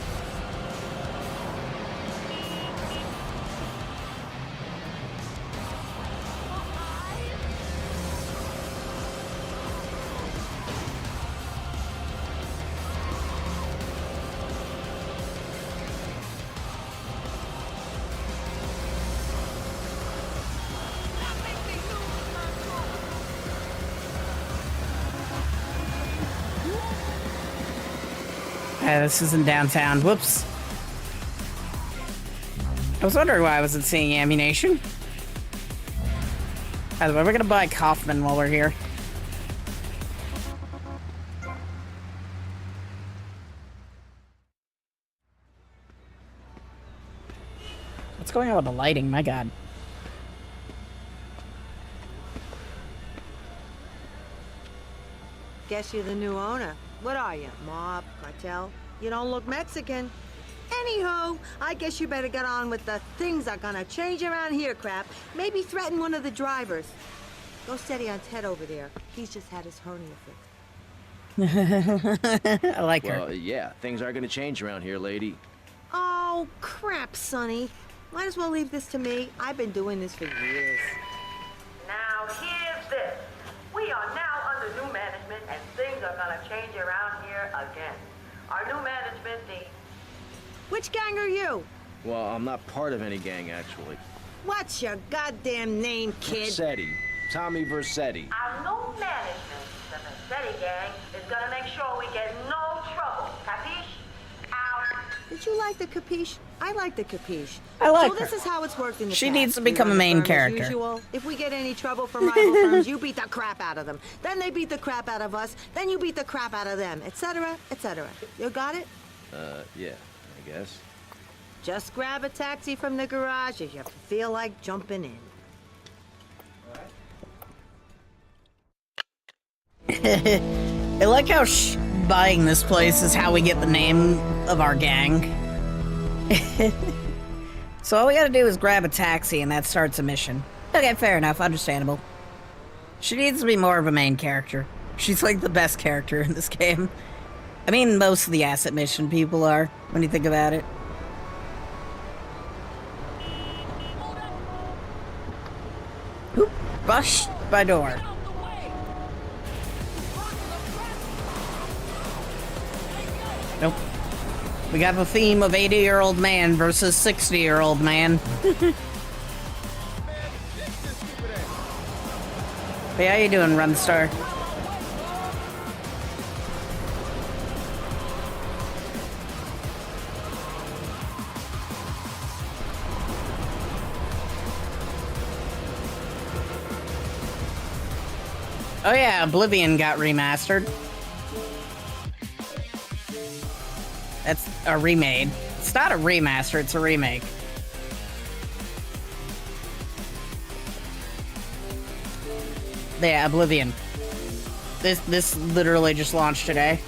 This isn't downtown. Whoops. I was wondering why I wasn't seeing ammunition. By the way, we're gonna buy Kaufman while we're here. What's going on with the lighting? My God. Guess you're the new owner. What are you, mob, cartel? You don't look Mexican. Anyhow, I guess you better get on with the things are gonna change around here crap. Maybe threaten one of the drivers. Go steady on Ted over there. He's just had his hernia fixed. I like her. Well, yeah, things are gonna change around here, lady. Oh, crap, Sonny. Might as well leave this to me. I've been doing this for years. Now, here's this. We are now under new management, and things are gonna change around here again. Our new management, Which gang are you? Well, I'm not part of any gang, actually. What's your goddamn name, kid? Versetti. Tommy Versetti. our new management, the Massetti gang, is gonna make sure we get no trouble. Capiche? Out. Did you like the capiche? I like the capiche. I like So this her. is how it's worked in the She past. needs to We become run a the main firm as character. usual. If we get any trouble from rival firms, you beat the crap out of them. Then they beat the crap out of us. Then you beat the crap out of them, etc., etc. You got it? Yeah, I guess. Just grab a taxi from the garage if you feel like jumping in. I like how buying this place is how we get the name of our gang. So all we gotta do is grab a taxi and that starts a mission. Okay, fair enough, understandable. She needs to be more of a main character. She's like the best character in this game. I mean, most of the asset mission people are, when you think about it. Rush my door. Nope. We got the theme of 80-year-old man versus 60-year-old man. Hey, how you doing, Runstar? Oh yeah, Oblivion got remastered. That's a remade. It's not a remaster, it's a remake. Yeah, Oblivion. This literally just launched today.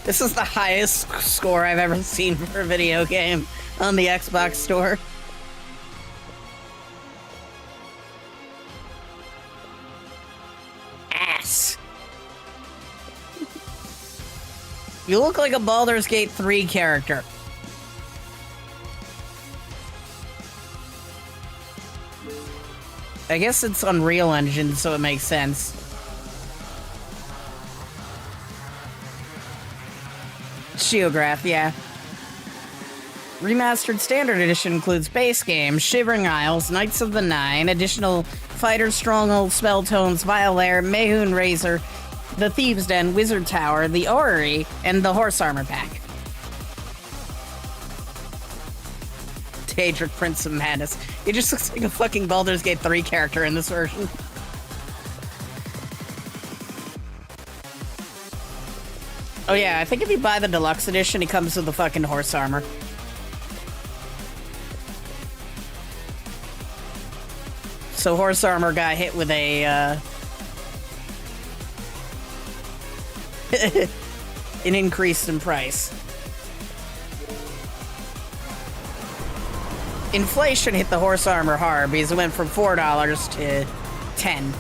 This is the highest score I've ever seen for a video game on the Xbox store. Ass. You look like a Baldur's Gate 3 character. I guess it's Unreal Engine, so it makes sense. Geograph, yeah. Remastered Standard Edition includes base game, Shivering Isles, Knights of the Nine, additional Fighter Stronghold, Spelltones, Vile Air, Mayhoon Razor, the Thieves' Den, Wizard Tower, the Orrery, and the Horse Armor Pack. Daedric, Prince of Madness. He just looks like a fucking Baldur's Gate 3 character in this version. Oh yeah, I think if you buy the deluxe edition, he comes with the fucking horse armor. So horse armor got hit with a, an increase in price. Inflation hit the horse armor hard because it went from $4 to $10.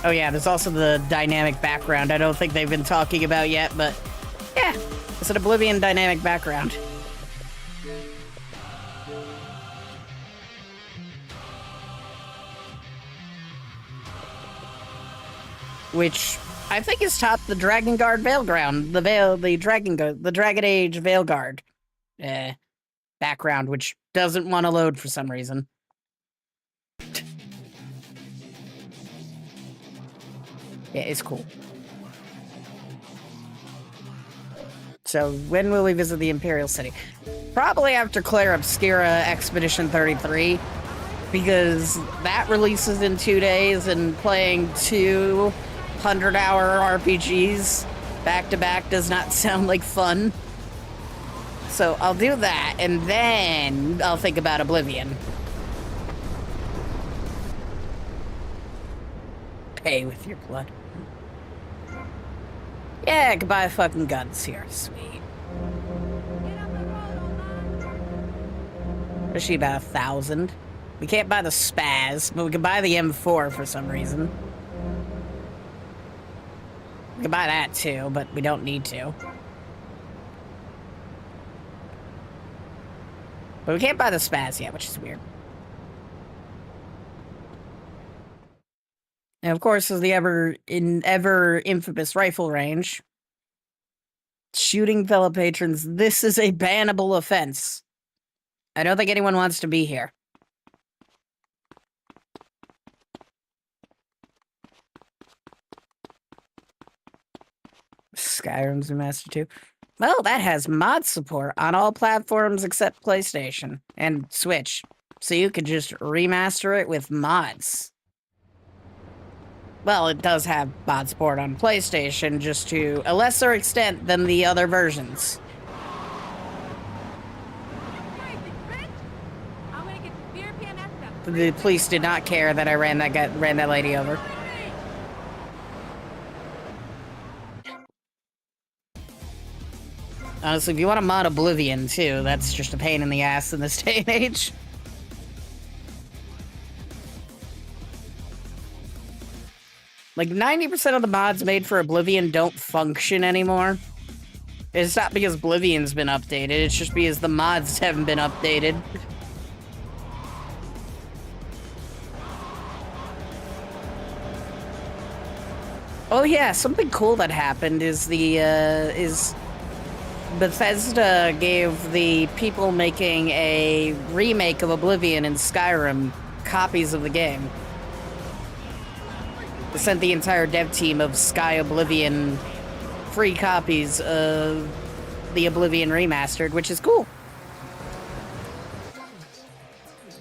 Oh yeah, there's also the dynamic background I don't think they've been talking about yet, but yeah, it's an Oblivion dynamic background. Which I think is topped the Dragon Guard Veilground, the Dragon Age Veilguard background, which doesn't want to load for some reason. Yeah, it's cool. So, when will we visit the Imperial City? Probably after Claire Obscura Expedition 33, because that releases in 2 days, and playing 2 100-hour RPGs back-to-back does not sound like fun. So I'll do that, and then I'll think about Oblivion. Pay with your blood. Yeah, I can buy fucking guns here. Sweet. What is she, about 1,000? We can't buy the Spaz, but we can buy the M4 for some reason. We can buy that too, but we don't need to. But we can't buy the Spaz yet, which is weird. And of course, there's the ever infamous rifle range. Shooting fellow patrons, this is a bannable offense. I don't think anyone wants to be here. Skyrim's Remaster 2. Well, that has mod support on all platforms except PlayStation and Switch. So you could just remaster it with mods. Well, it does have mod support on PlayStation, just to a lesser extent than the other versions. The police did not care that I ran that lady over. Honestly, if you want to mod Oblivion, too, that's just a pain in the ass in this day and age. Like 90% of the mods made for Oblivion don't function anymore. It's not because Oblivion's been updated, it's just because the mods haven't been updated. Oh yeah, something cool that happened is Bethesda gave the people making a remake of Oblivion and Skyrim copies of the game. They sent the entire dev team of Sky Oblivion free copies of the Oblivion Remastered, which is cool.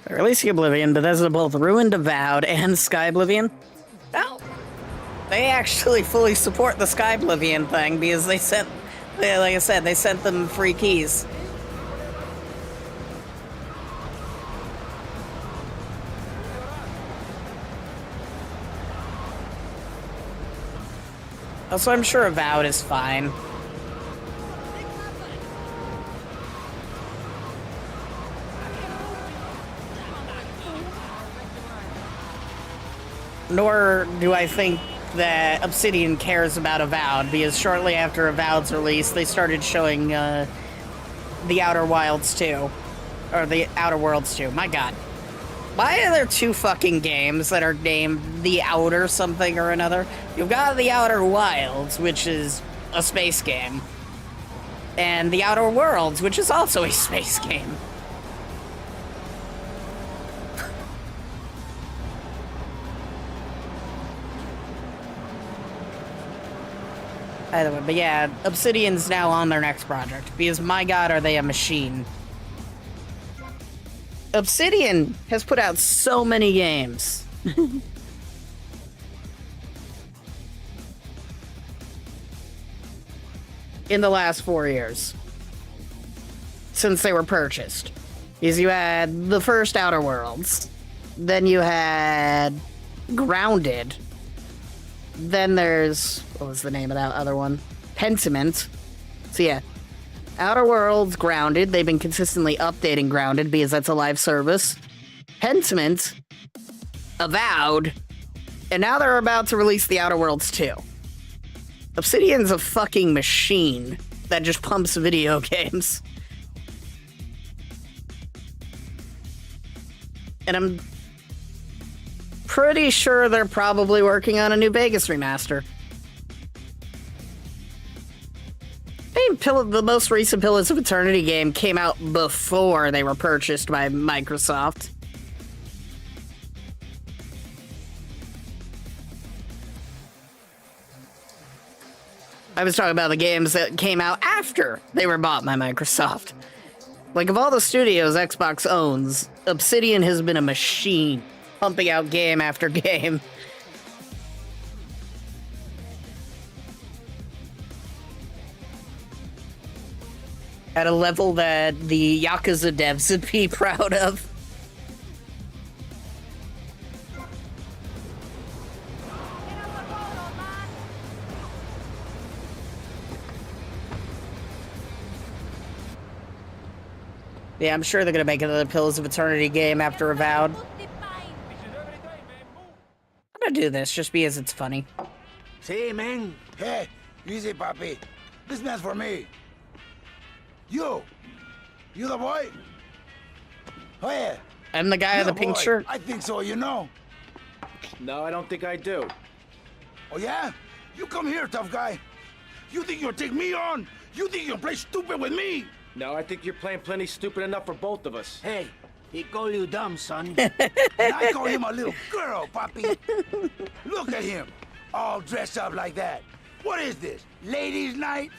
By releasing Oblivion, Bethesda both ruined Avowed and Sky Oblivion. Well, they actually fully support the Sky Oblivion thing because they sent, like I said, they sent them free keys. Also, I'm sure Avowed is fine. Nor do I think that Obsidian cares about Avowed, because shortly after Avowed's release, they started showing the Outer Wilds 2. Or the Outer Worlds 2. My god. Why are there two fucking games that are named The Outer something or another? You've got The Outer Wilds, which is a space game. And The Outer Worlds, which is also a space game. Either way, but yeah, Obsidian's now on their next project, because my god, are they a machine. Obsidian has put out so many games. In the last 4 years. Since they were purchased. Because you had the first Outer Worlds. Then you had Grounded. Then there's... what was the name of that other one? Pentiment. So yeah. Outer Worlds, Grounded. They've been consistently updating Grounded because that's a live service. Pentiment. Avowed. And now they're about to release the Outer Worlds 2. Obsidian's a fucking machine that just pumps video games. And I'm pretty sure they're probably working on a new Vegas remaster. The most recent Pillars of Eternity game came out before they were purchased by Microsoft. I was talking about the games that came out after they were bought by Microsoft. Like, of all the studios Xbox owns, Obsidian has been a machine, pumping out game after game. At a level that the Yakuza devs would be proud of. Yeah, I'm sure they're gonna make another Pillars of Eternity game after Avowed. I'm gonna do this just because it's funny. See, man. Hey, easy, papi. This man's for me. You the boy? Oh yeah. I'm the guy in the pink shirt. I think so, you know. No, I don't think I do. Oh yeah? You come here, tough guy. You think you'll take me on? You think you'll play stupid with me? No, I think you're playing plenty stupid enough for both of us. Hey, he call you dumb, son. And I call him a little girl, papi. Look at him, all dressed up like that. What is this, ladies' night?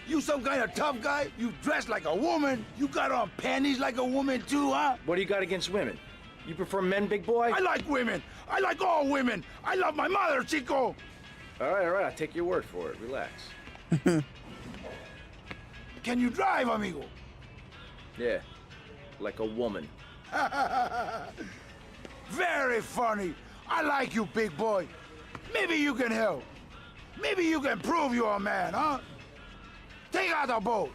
You some kind of tough guy? You dress like a woman? You got on panties like a woman too, huh? What do you got against women? You prefer men, big boy? I like women. I like all women. I love my mother, Chico. All right, I'll take your word for it. Relax. Can you drive, amigo? Yeah, like a woman. Very funny. I like you, big boy. Maybe you can help. Maybe you can prove you're a man, huh? Take out the boat.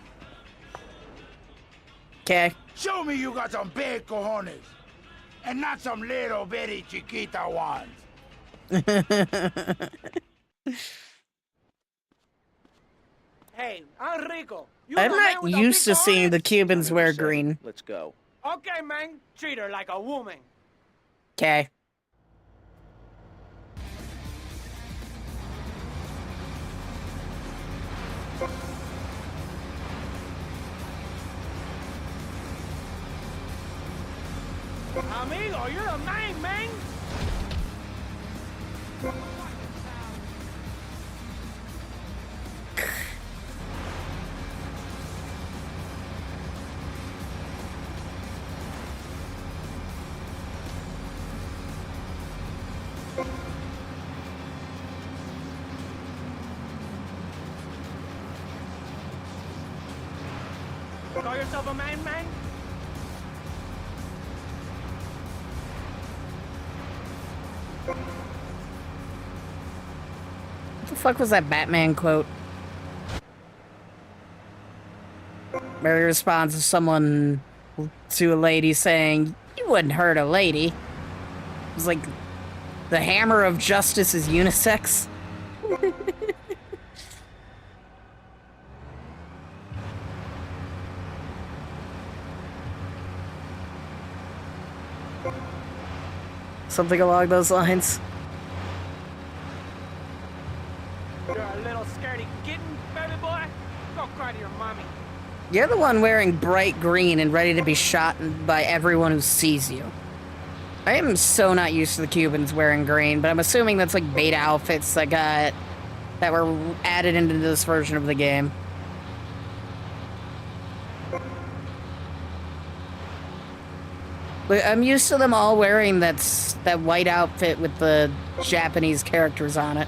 Okay. Show me you got some big cojones. And not some little bitty chiquita ones. Hey, Enrico. I'm not used to seeing the Cubans wear green. Let's go. Okay, man. Treat her like a woman. Okay. Amigo, you're the man, man. Call yourself a man, man? What the fuck was that Batman quote? Where he responds to someone, to a lady saying, "You wouldn't hurt a lady." It was like, the hammer of justice is unisex. Something along those lines. You're a little scaredy kitten, baby boy. Go cry to your mommy. You're the one wearing bright green and ready to be shot by everyone who sees you. I am so not used to the Cubans wearing green, but I'm assuming that's like beta outfits that were added into this version of the game. But I'm used to them all wearing that white outfit with the Japanese characters on it.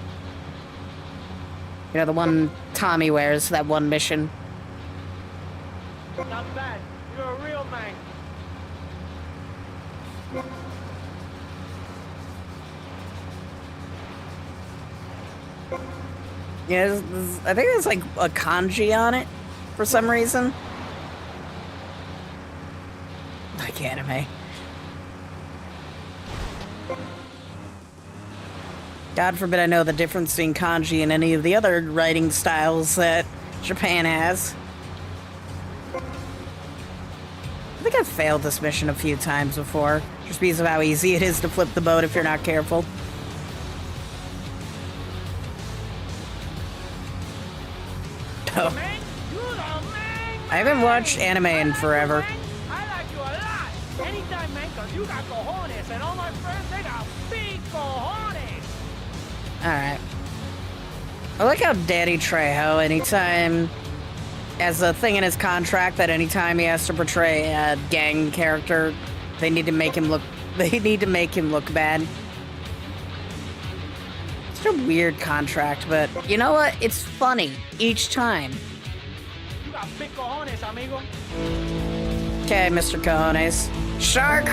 You know, the one Tommy wears, that one mission. Not bad. You're a real man. Yeah, I think there's like a kanji on it for some reason. Like anime. God forbid I know the difference between kanji and any of the other writing styles that Japan has. I think I've failed this mission a few times before, just because of how easy it is to flip the boat if you're not careful. Oh. I haven't watched anime in forever. I like you a lot. Anytime, man, because you got cojones, and all my friends, they got big cojones. Alright. I like how Danny Trejo, anytime, as a thing in his contract, that anytime he has to portray a gang character, they need to make him look bad. It's a weird contract, but you know what? It's funny each time. You got big cojones, amigo. Okay, Mr. Cojones. Shark!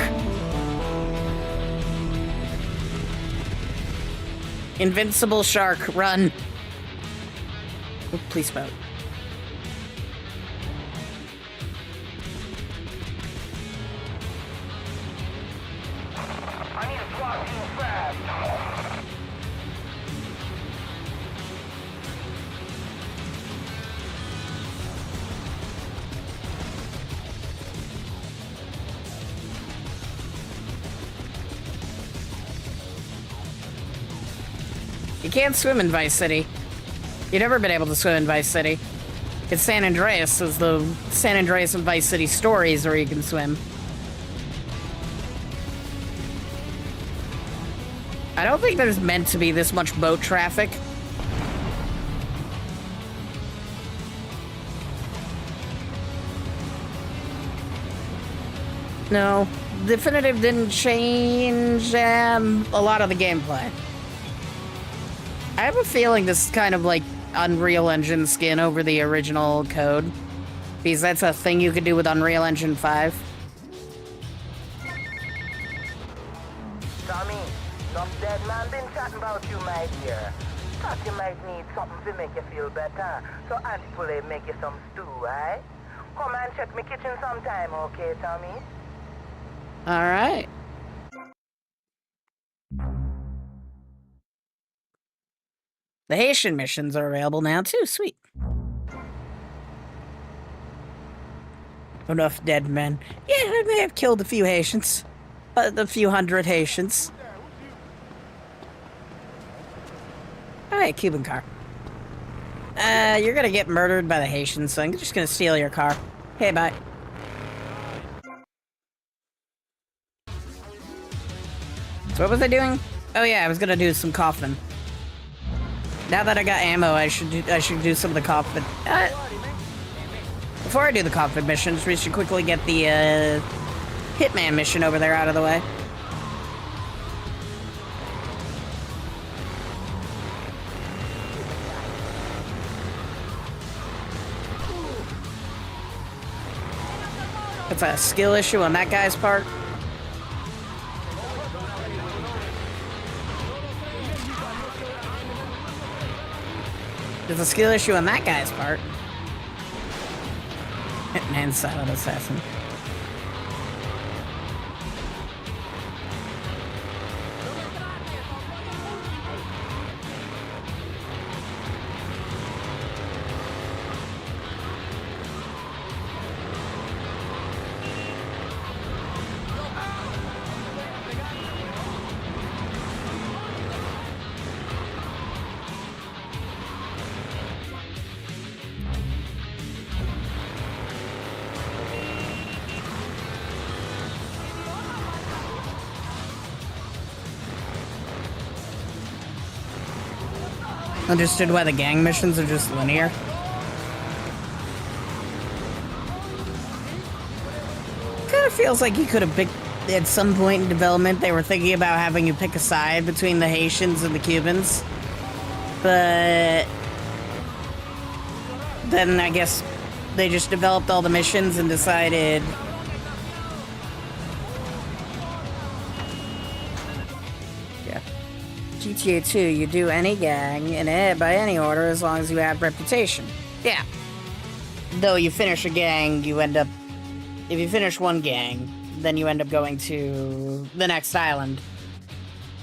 Invincible shark, run. Oh, please boat. I need a SWAT team fast. You can't swim in Vice City. You've never been able to swim in Vice City. It's San Andreas, is the San Andreas and Vice City stories where you can swim. I don't think there's meant to be this much boat traffic. No, Definitive didn't change a lot of the gameplay. I have a feeling this is kind of like Unreal Engine skin over the original code, because that's a thing you could do with Unreal Engine 5. Tommy, some dead man been chatting about you, my dear. Thought you might need something to make you feel better. So Auntie Pulley make you some stew, eh? Come and check me kitchen sometime, okay, Tommy? All right. The Haitian missions are available now, too. Sweet. Enough dead men. Yeah, I may have killed a few Haitians. A few hundred Haitians. Alright, Cuban car. You're gonna get murdered by the Haitians, so I'm just gonna steal your car. Hey, bye. So what was I doing? Oh yeah, I was gonna do some coffin. Now that I got ammo, I should do some of the coffin. Before I do the coffin missions, we should quickly get the Hitman mission over there out of the way. It's a skill issue on that guy's part. There's a skill issue on that guy's part. Hitman silent assassin. Understood why the gang missions are just linear. Kind of feels like you could have picked, at some point in development, they were thinking about having you pick a side between the Haitians and the Cubans. But then I guess they just developed all the missions and decided GTA 2, you do any gang in it by any order as long as you have reputation. Yeah. Though you finish a gang, you end up... If you finish one gang, then you end up going to the next island.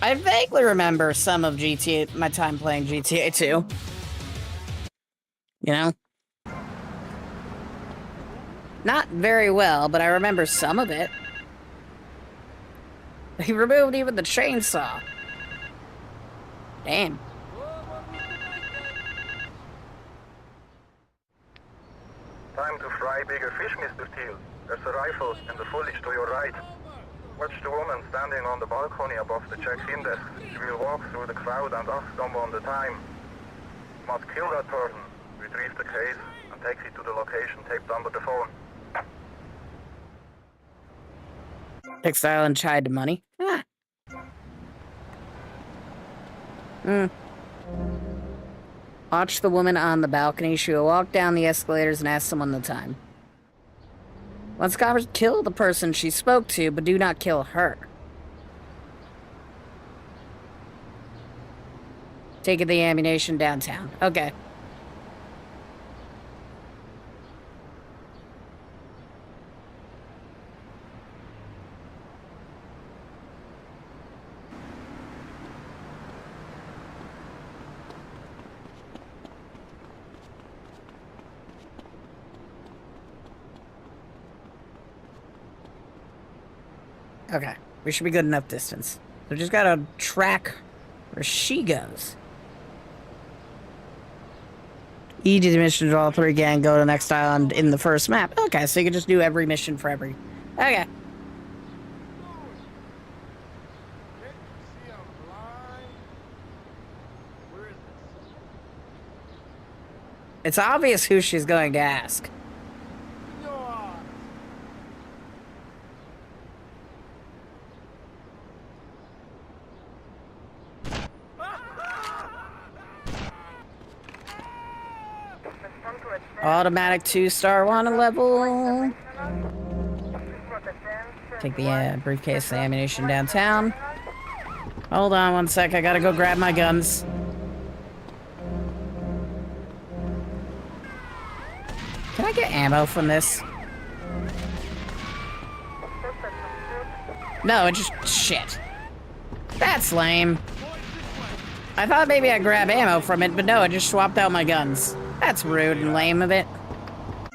I vaguely remember some of my time playing GTA 2. You know? Not very well, but I remember some of it. He removed even the chainsaw. Damn. Time to fry bigger fish, Mr. Teal. There's a rifle and the foliage to your right. Watch the woman standing on the balcony above the check-in desk. She will walk through the crowd and ask someone the time. You must kill that person, retrieve the case, and take it to the location taped under the phone. Textile and chide to money. Ah. Watch the woman on the balcony. She will walk down the escalators and ask someone the time. Once covered, kill the person she spoke to, but do not kill her. Take the ammunition downtown. Okay. Okay, we should be good enough distance. So just gotta track where she goes. E did the mission to all three gang, go to the next island in the first map. Okay, so you can just do every mission for every... Okay. It's obvious who she's going to ask. Automatic 2-star wanted level. Take the briefcase, the ammunition downtown. Hold on one sec, I gotta go grab my guns. Can I get ammo from this? No, it just... shit. That's lame. I thought maybe I'd grab ammo from it, but no, I just swapped out my guns. That's rude and lame of it.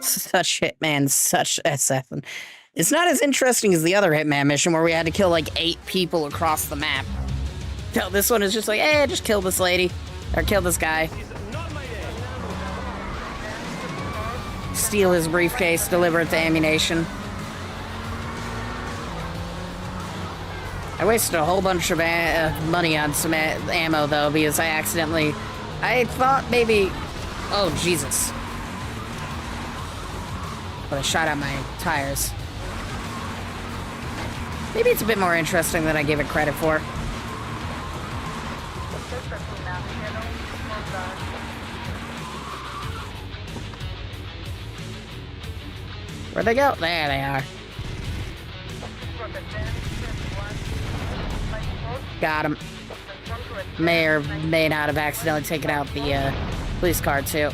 Such Hitman, such SF. And it's not as interesting as the other Hitman mission where we had to kill like 8 people across the map. No, this one is just like, hey, just kill this lady. Or kill this guy. Steal his briefcase, deliver it to ammunition. I wasted a whole bunch of money on some ammo, though, because I thought maybe... Oh, Jesus. But I shot out my tires. Maybe it's a bit more interesting than I give it credit for. Where'd they go? There they are. Got him. May or may not have accidentally taken out the police car, too.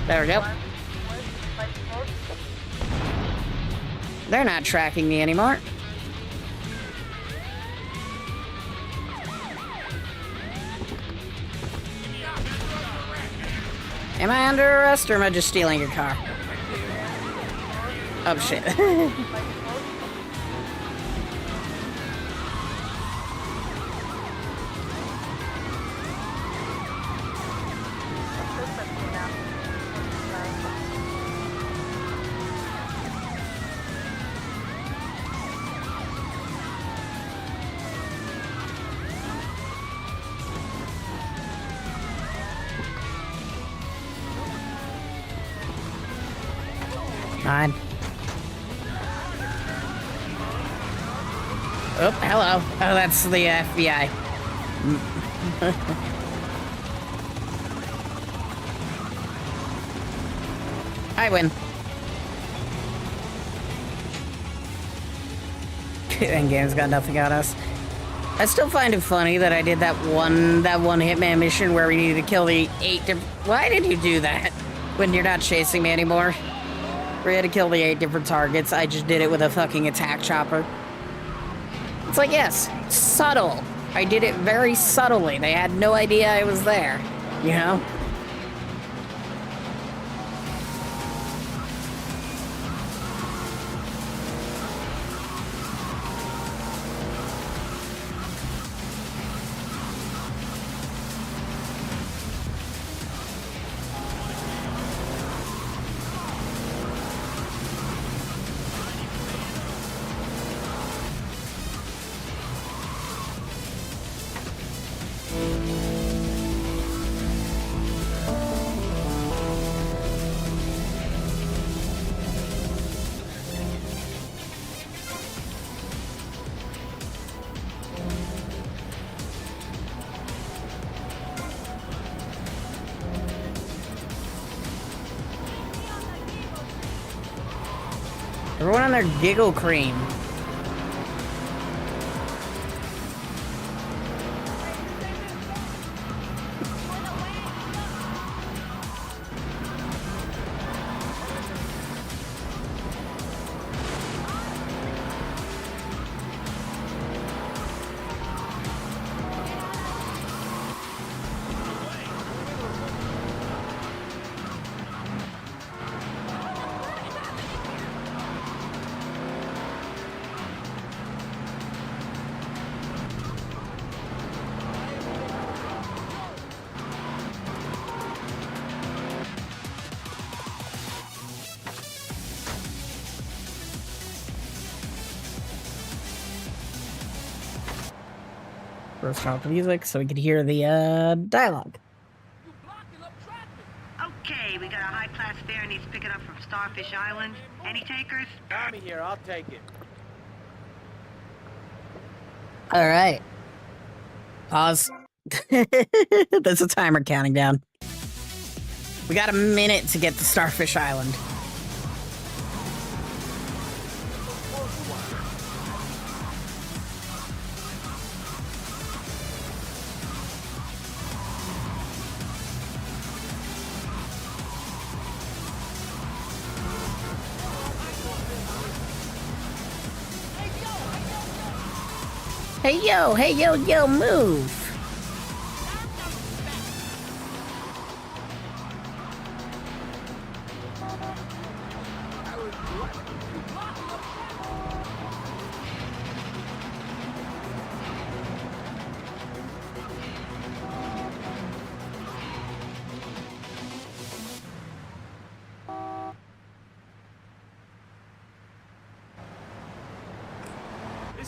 There we go. They're not tracking me anymore. Am I under arrest or am I just stealing your car? Oh, shit. Fine. Oh, hello. Oh, that's the FBI. I win. Endgame's got nothing on us. I still find it funny that I did that one Hitman mission where we needed to kill the 8 different... Why did you do that when you're not chasing me anymore? We had to kill the 8 different targets. I just did it with a fucking attack chopper. It's like, yes, subtle. I did it very subtly. They had no idea I was there, you know? Everyone on their giggle cream. First off the music so we could hear the dialogue. Okay, we got a high-class fare needs picking up from Starfish Island. Any takers? Tommy here, I'll take it. All right. Pause. There's a timer counting down. We got a minute to get to Starfish Island. Hey yo, yo, move.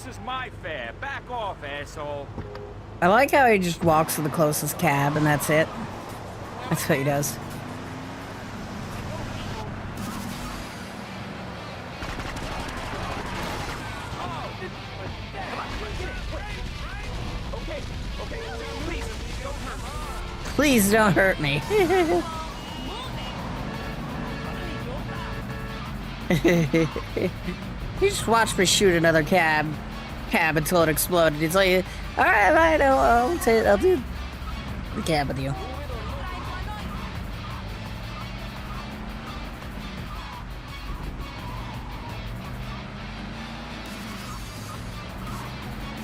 This is my fare. Back off, asshole. I like how he just walks to the closest cab and that's it. That's what he does. Please don't hurt me. You just watched me shoot another cab until it exploded. He's like, all right, I'll do the cab with you.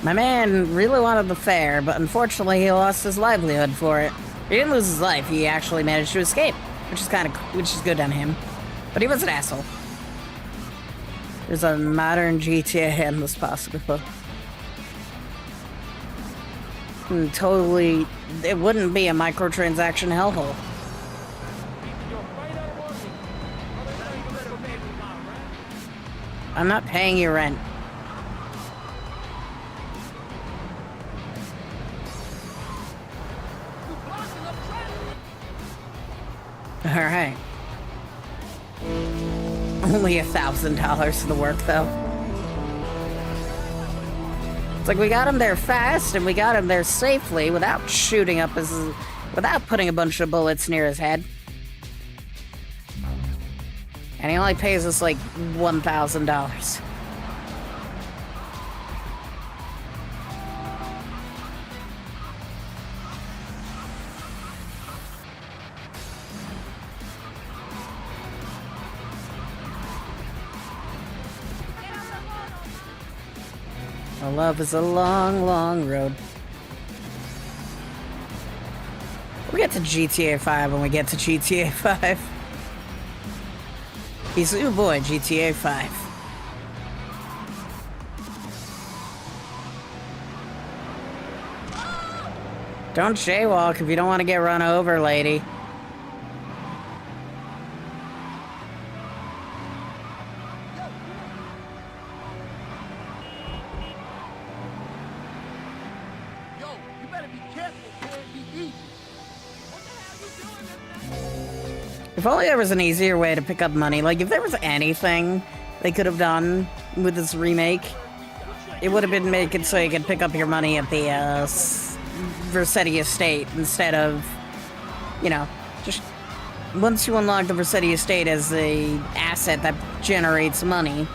My man really wanted the fare, but unfortunately he lost his livelihood for it. He didn't lose his life, he actually managed to escape, which is good on him. But he was an asshole. There's a modern GTA endless possible. Totally, it wouldn't be a microtransaction hellhole. I'm not paying you rent. All right. Only $1,000 for the work, though. It's like we got him there fast, and we got him there safely without shooting up without putting a bunch of bullets near his head. And he only pays us like $1,000. Love is a long, long road. We'll get to GTA 5 when we get to GTA 5. He's, oh boy, GTA 5. Don't jaywalk if you don't want to get run over, lady. If only there was an easier way to pick up money. Like, if there was anything they could have done with this remake, it would have been make it so you could pick up your money at the Vercetti estate instead of, you know, just once you unlock the Vercetti estate as the asset that generates money,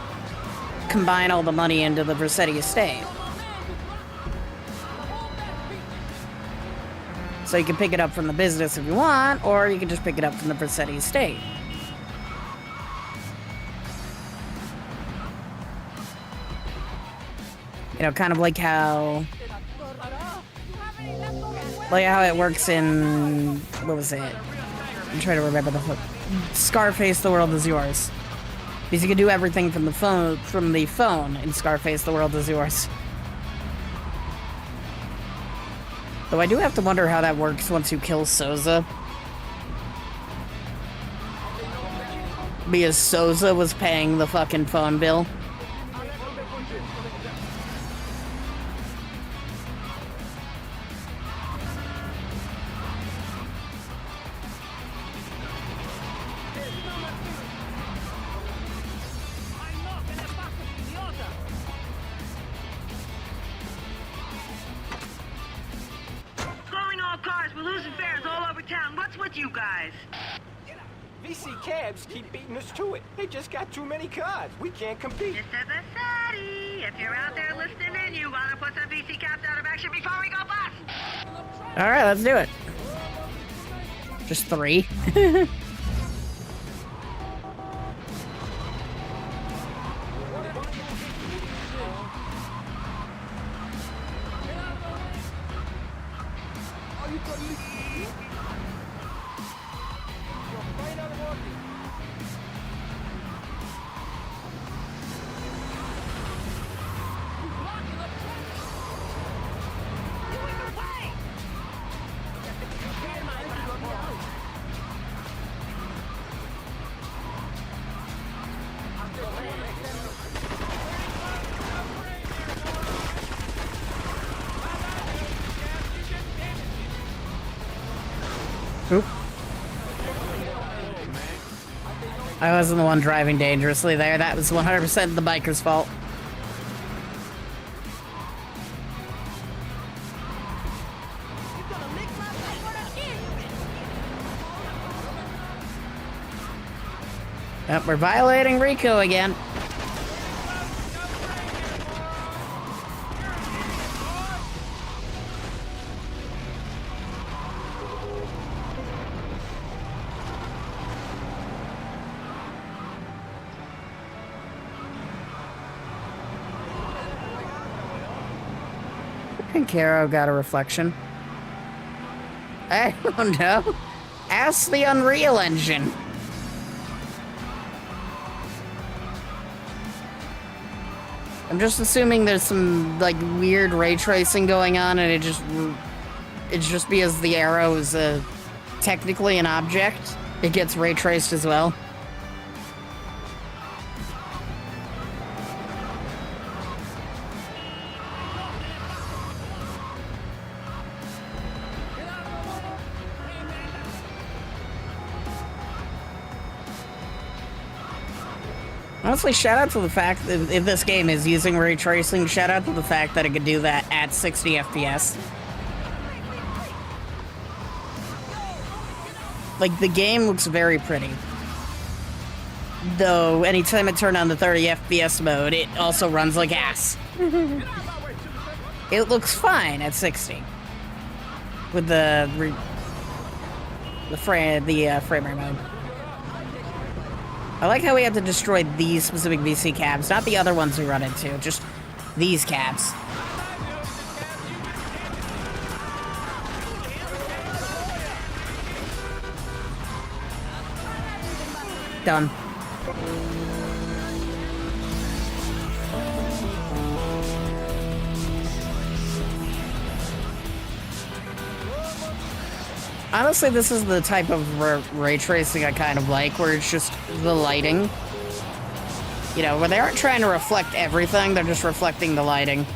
combine all the money into the Vercetti estate. So you can pick it up from the business if you want, or you can just pick it up from the Vercetti estate. You know, kind of like how it works in, what was it? I'm trying to remember Scarface, The World Is Yours. Because you can do everything from the phone in Scarface, The World Is Yours. Though I do have to wonder how that works once you kill Souza. Because Souza was paying the fucking phone bill. Cabs keep beating us to it. They just got too many cars. We can't compete. Mr. Vercetti, if you're out there listening in, you want to put some VC cabs out of action before we go bust. All right, let's do it. Just 3. Oop. I wasn't the one driving dangerously there. That was 100% the biker's fault. Yep, we're violating Rico again. Caro got a reflection. I don't know. Ask the Unreal Engine. I'm just assuming there's some like weird ray tracing going on, and it's just because the arrow is technically an object, it gets ray traced as well. Honestly, shout out to the fact that if this game is using ray tracing, shout out to the fact that it could do that at 60 FPS. Like, the game looks very pretty. Though, anytime I turn on the 30 FPS mode, it also runs like ass. It looks fine at 60. With the frame rate mode. I like how we have to destroy these specific VC cabs, not the other ones we run into, just these cabs. Done. Honestly, this is the type of ray tracing I kind of like, where it's just the lighting. You know, where they aren't trying to reflect everything, they're just reflecting the lighting.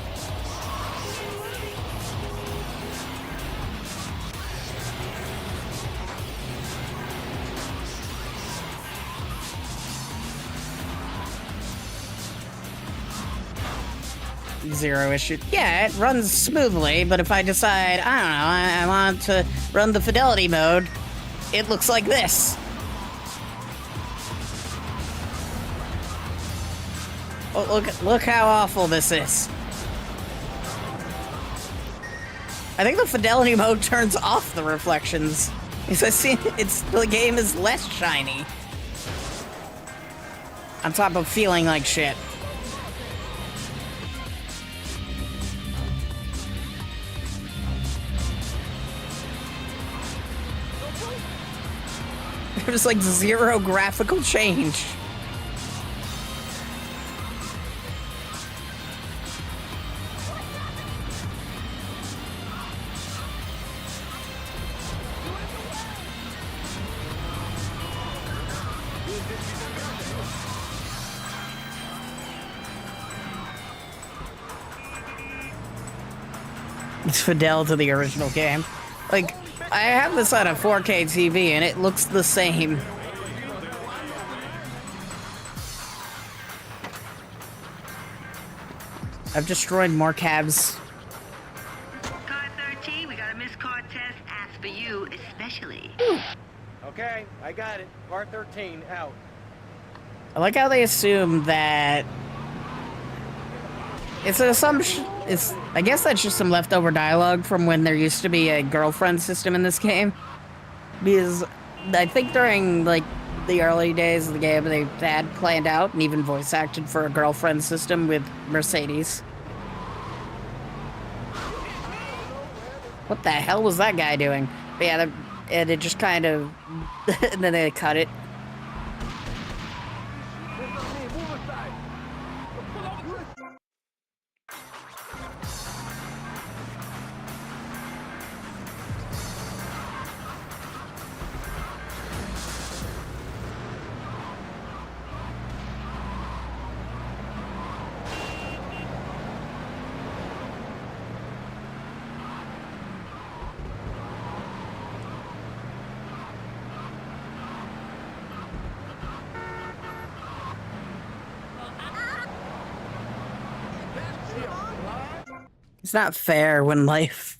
Zero issue. Yeah, it runs smoothly, but if I decide, I don't know, I want to run the fidelity mode, it looks like this. Oh, look how awful this is. I think the fidelity mode turns off the reflections. Because I see the game is less shiny. On top of feeling like shit. There's like zero graphical change. It's fidel to the original game. Like, I have this on a 4K TV and it looks the same. I've destroyed more cabs. Car 13, we got a missed car test asked for you especially. Okay, I got it. Car 13, out. I like how they assume that it's an assumption. I guess that's just some leftover dialogue from when there used to be a girlfriend system in this game. Because I think during like the early days of the game, they had planned out and even voice acted for a girlfriend system with Mercedes. What the hell was that guy doing? But yeah, and it just kind of, and then they cut it. It's not fair when life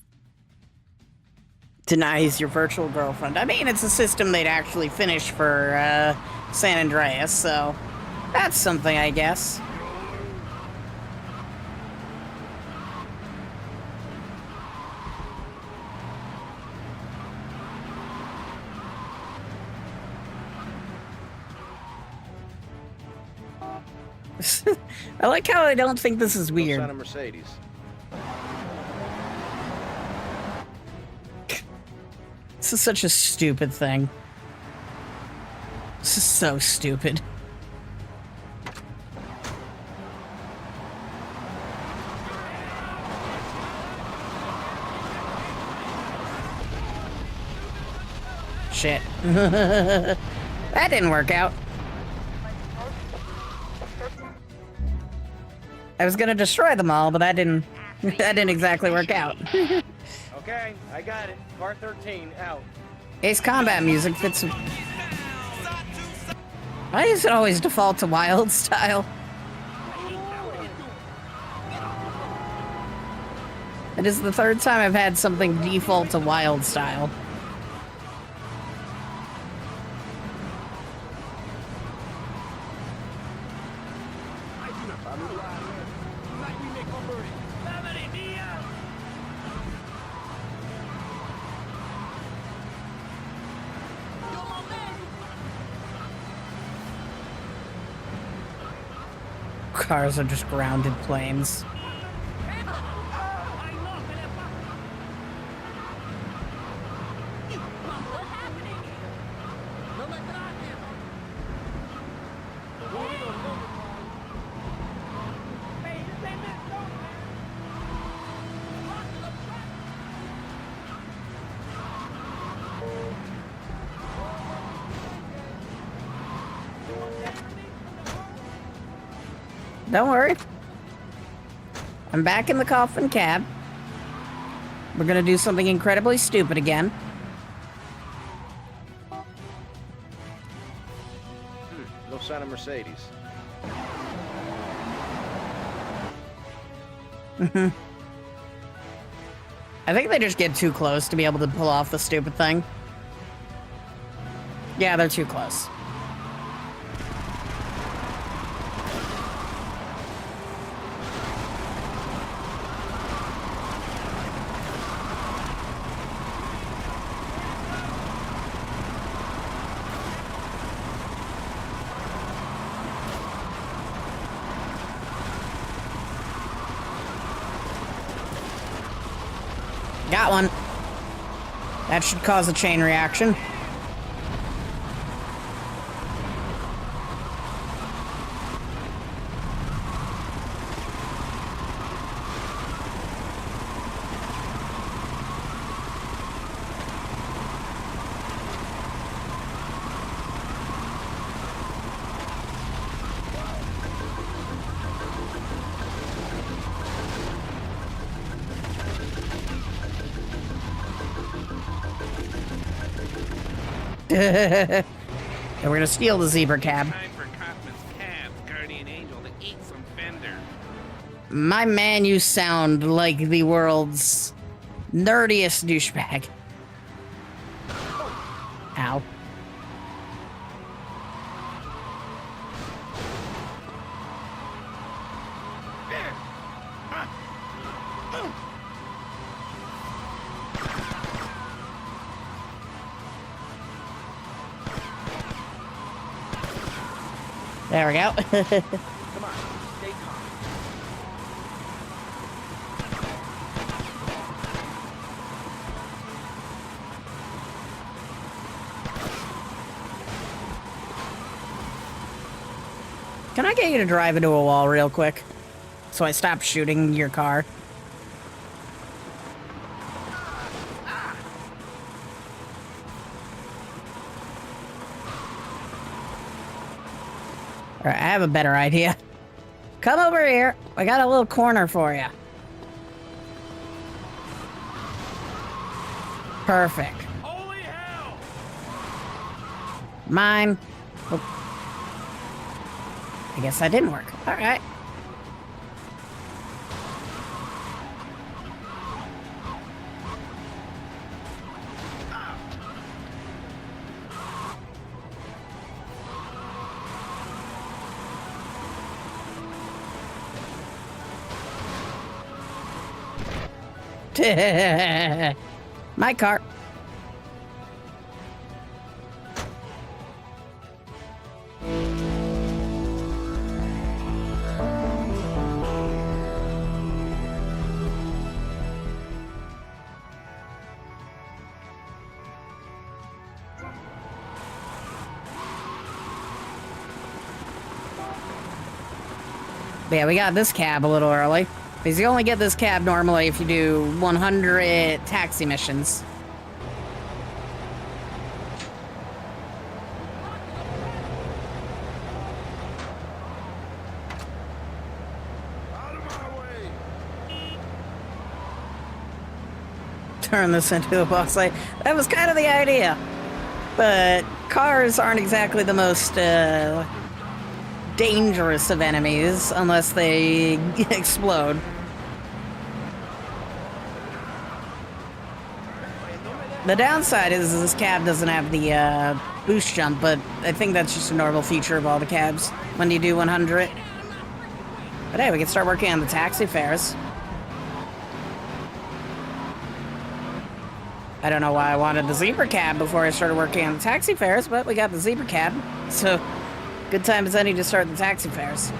denies your virtual girlfriend. I mean, it's a system they'd actually finish for San Andreas, so that's something, I guess. I like how I don't think this is weird. Son of Mercedes. This is such a stupid thing. This is so stupid. Shit. That didn't work out. I was gonna destroy them all, but that didn't exactly work out. Okay, I got it. Car 13, out. Ace combat music fits. Why does it always default to wild style? It is the third time I've had something default to wild style. Cars are just grounded planes. Don't worry. I'm back in the coffin cab. We're gonna do something incredibly stupid again. No sign of Mercedes. I think they just get too close to be able to pull off the stupid thing. Yeah, they're too close. Got one. That should cause a chain reaction. And we're gonna steal the zebra cab. Time for Kaufman's cab, guardian angel, to eat some fender. My man, you sound like the world's nerdiest douchebag. Ow. There we go. Come on, stay calm. Can I get you to drive into a wall real quick? So I stop shooting your car. Alright, I have a better idea. Come over here. I got a little corner for you. Perfect. Holy hell! Mine. Oh. I guess that didn't work. Alright. My car. But yeah, we got this cab a little early. Because you only get this cab normally if you do 100 taxi missions. Turn this into a boss fight. That was kind of the idea. But cars aren't exactly the most dangerous of enemies unless they explode. The downside is this cab doesn't have the boost jump, but I think that's just a normal feature of all the cabs when you do 100. But hey, we can start working on the taxi fares. I don't know why I wanted the zebra cab before I started working on the taxi fares, but we got the zebra cab, so good time as any to start the taxi fares.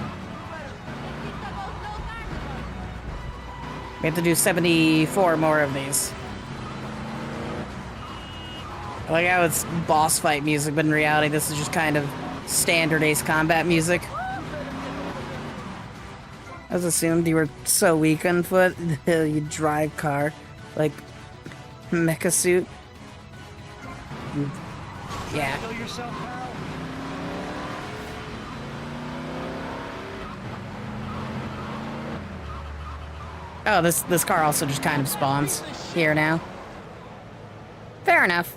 We have to do 74 more of these. I like how it's boss fight music, but in reality this is just kind of standard Ace Combat music. I was assumed you were so weak on foot, you drive car, like mecha suit. Yeah. Oh, this car also just kind of spawns here now. Fair enough.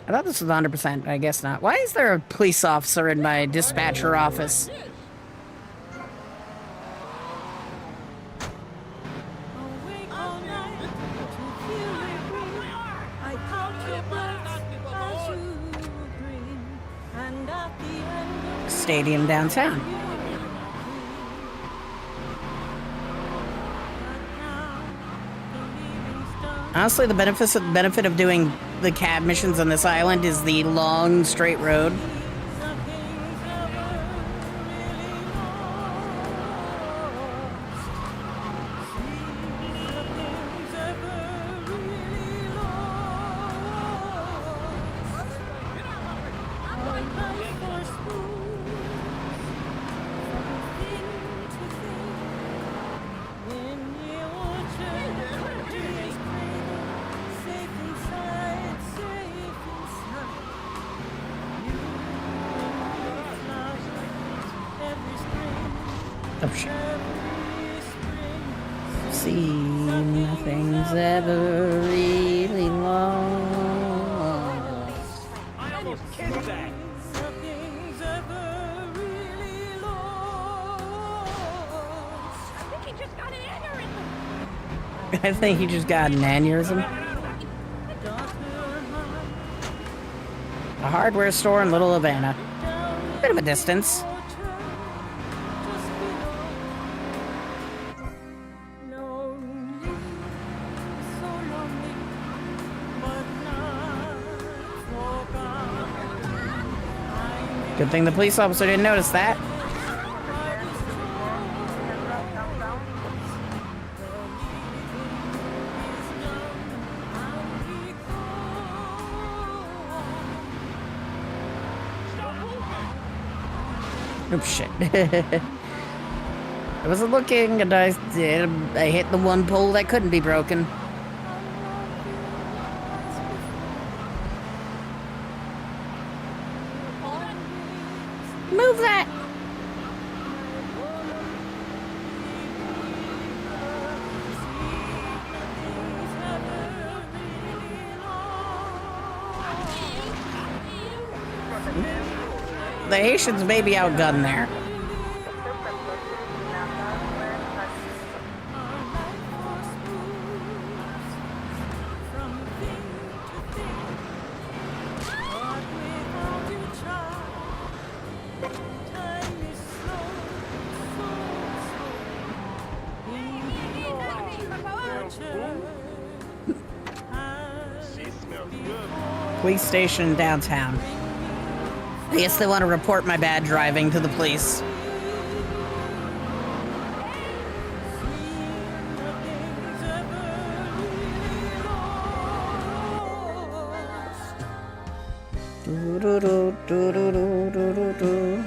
I thought this was 100%, I guess not. Why is there a police officer in my dispatcher office? Stadium downtown. Honestly, the benefit of doing the cab missions on this island is the long, straight road. Oh shit. See, nothing's ever really lost. I almost kissed that. I think he just got an aneurysm. A hardware store in Little Havana. Bit of a distance. Good thing the police officer didn't notice that. Oh shit. I wasn't looking and I hit the one pole that couldn't be broken. Move that! The Haitians may be outgunned there. Police station downtown. I guess they want to report my bad driving to the police. Do-do-do-do-do-do-do-do.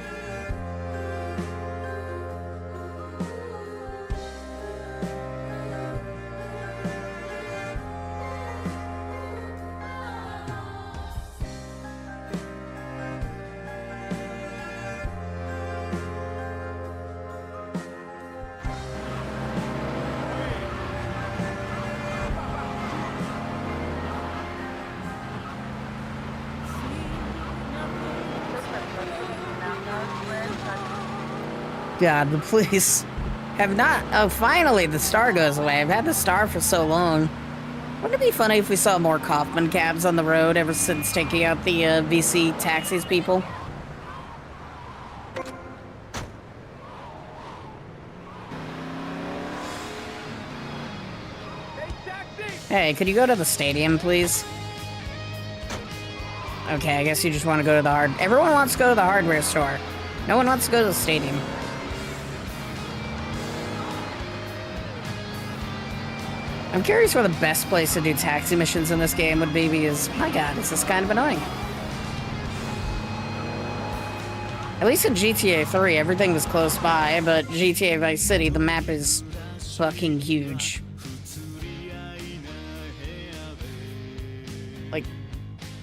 God, the police have not... Oh, finally, the star goes away. I've had the star for so long. Wouldn't it be funny if we saw more Kaufman cabs on the road ever since taking out the VC taxis people? Hey, could you go to the stadium, please? Okay, I guess you just want to go to the Everyone wants to go to the hardware store. No one wants to go to the stadium. I'm curious where the best place to do taxi missions in this game would be because, my god, this is kind of annoying. At least in GTA 3, everything was close by, but GTA Vice City, the map is fucking huge. Like,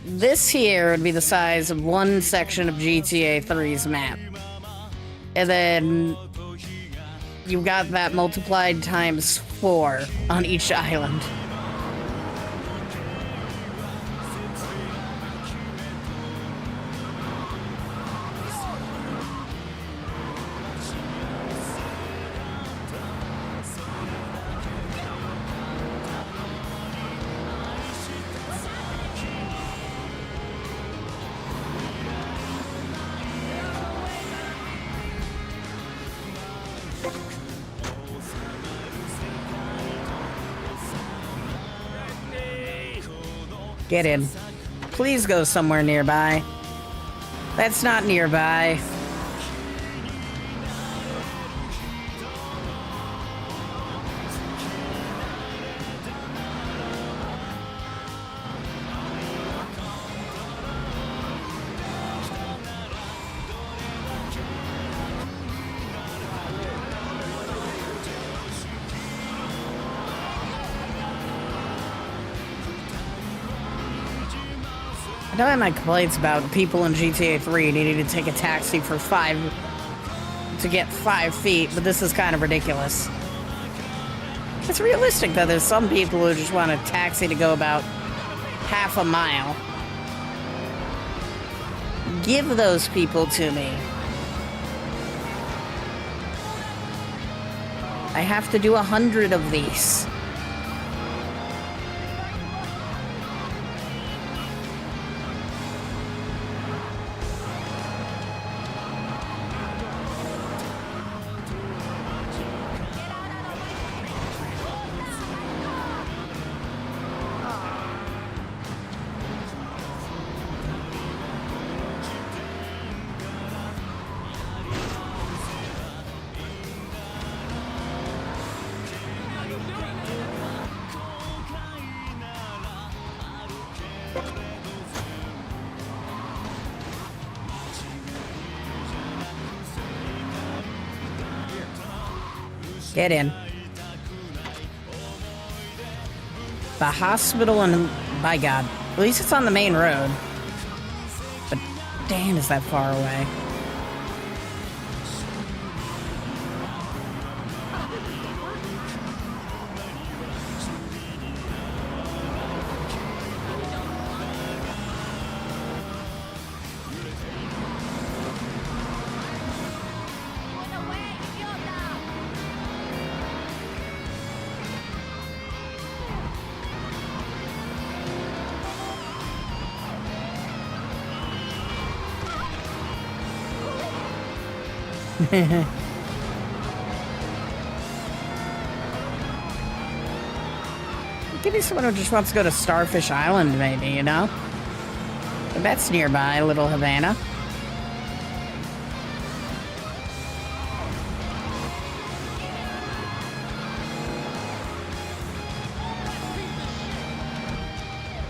this here would be the size of one section of GTA 3's map. And then you got that multiplied times 4 on each island. Get in. Please go somewhere nearby. That's not nearby. I know I have my complaints about people in GTA 3 needing to take a taxi for to get 5 feet, but this is kind of ridiculous. It's realistic that there's some people who just want a taxi to go about half a mile. Give those people to me. I have to do 100 of these. Get in. The hospital and... By God. At least it's on the main road. But damn, is that far away. could be someone who just wants to go to Starfish Island, maybe, you know? But that's nearby, Little Havana.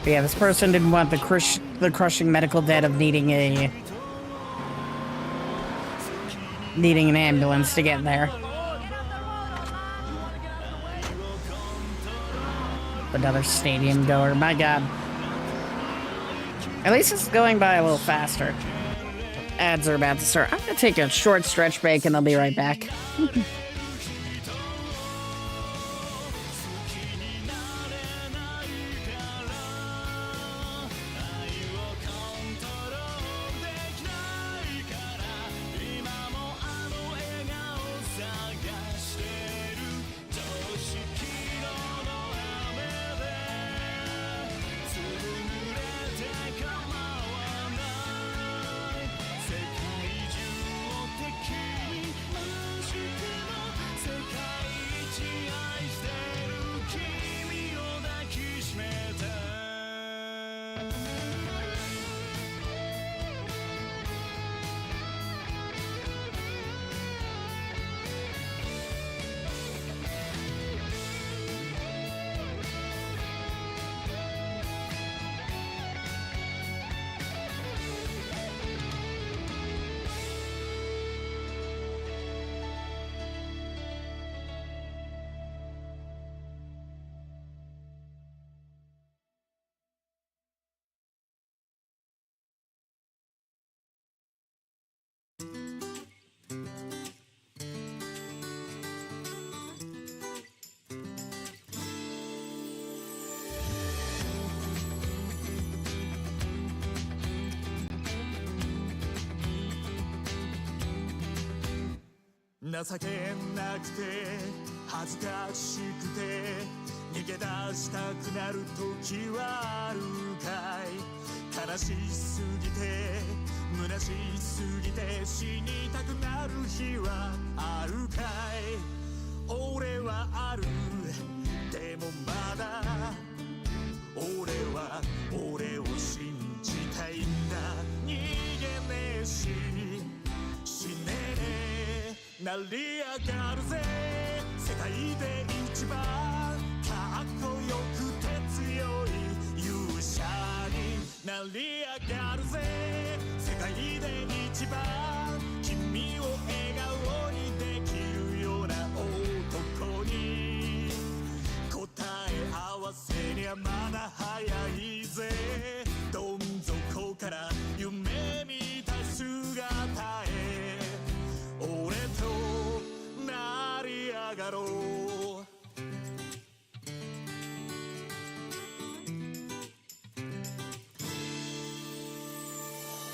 But yeah, this person didn't want the crushing medical debt of needing an ambulance to get there. Another stadium goer, my god. At least it's going by a little faster. Ads are about to start. I'm gonna take a short stretch break and I'll be right back.情けなくて恥ずかしくて逃げ出したくなる時はあるかい悲しすぎて虚しすぎて死にたくなる日はあるかい俺はあるでもまだ俺は俺を信じたいんだ逃げねえし死ねえ成り上がるぜ世界で一番かっこよくて強い勇者になり上がるぜ世界で一番君を笑顔にできるような男に答え合わせにゃまだ早いぜどん底から夢見た姿へ俺と成り上がろう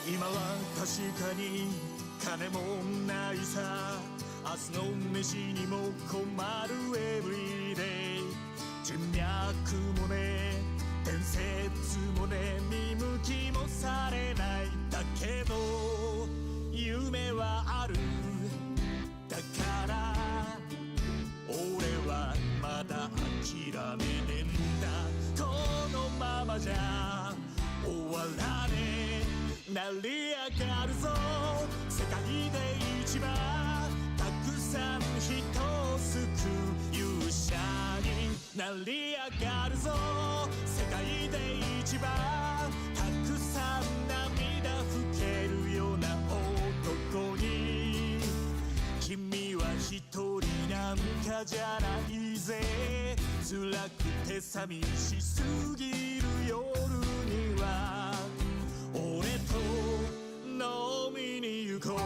今は確かに金もないさ明日の飯にも困るエブリデイ人脈もね伝説もね見向きもされないだけど夢はあるだから俺はまだ諦めねえんだこのままじゃ終わらねえ成り上がるぞ世界で一番たくさん人を救う勇者になり上がるぞ世界で一番たくさん涙拭けるような男に君は一人なんかじゃないぜ辛くて寂しすぎる夜には俺と飲みに行こう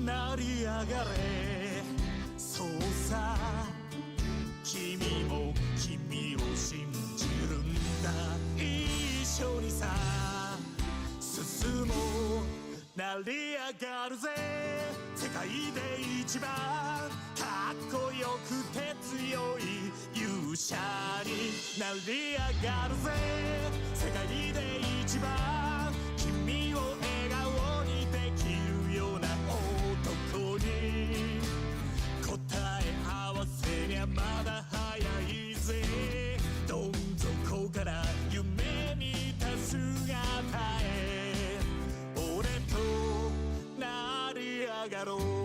成り上がれそうさ君も君を信じるんだ一緒にさ進もう成り上がるぜ世界で一番かっこよくて強い勇勇者になり上がるぜ世界で一番君を笑顔にできるような男に答え合わせにゃまだ早いぜどん底から夢見た姿へ俺と成り上がろう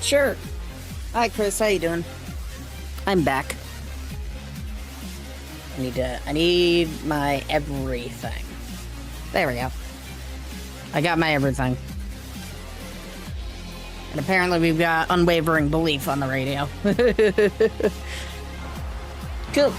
Sure. Hi, Chris. How you doing? I'm back. I need my everything. There we go. I got my everything. And apparently we've got unwavering belief on the radio. Cool.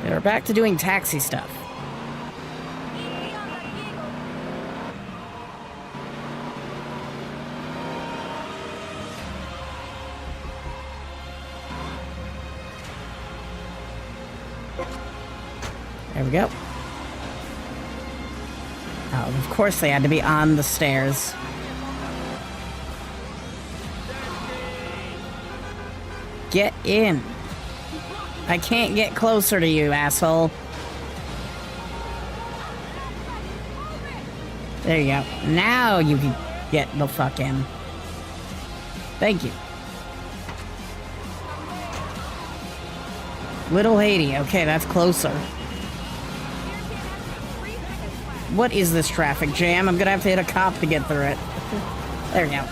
We're back to doing taxi stuff. There we go. Oh, of course they had to be on the stairs. Get in. I can't get closer to you, asshole. There you go. Now you can get the fuck in. Thank you. Little Haiti. Okay, that's closer. What is this traffic jam? I'm gonna have to hit a cop to get through it. There we go.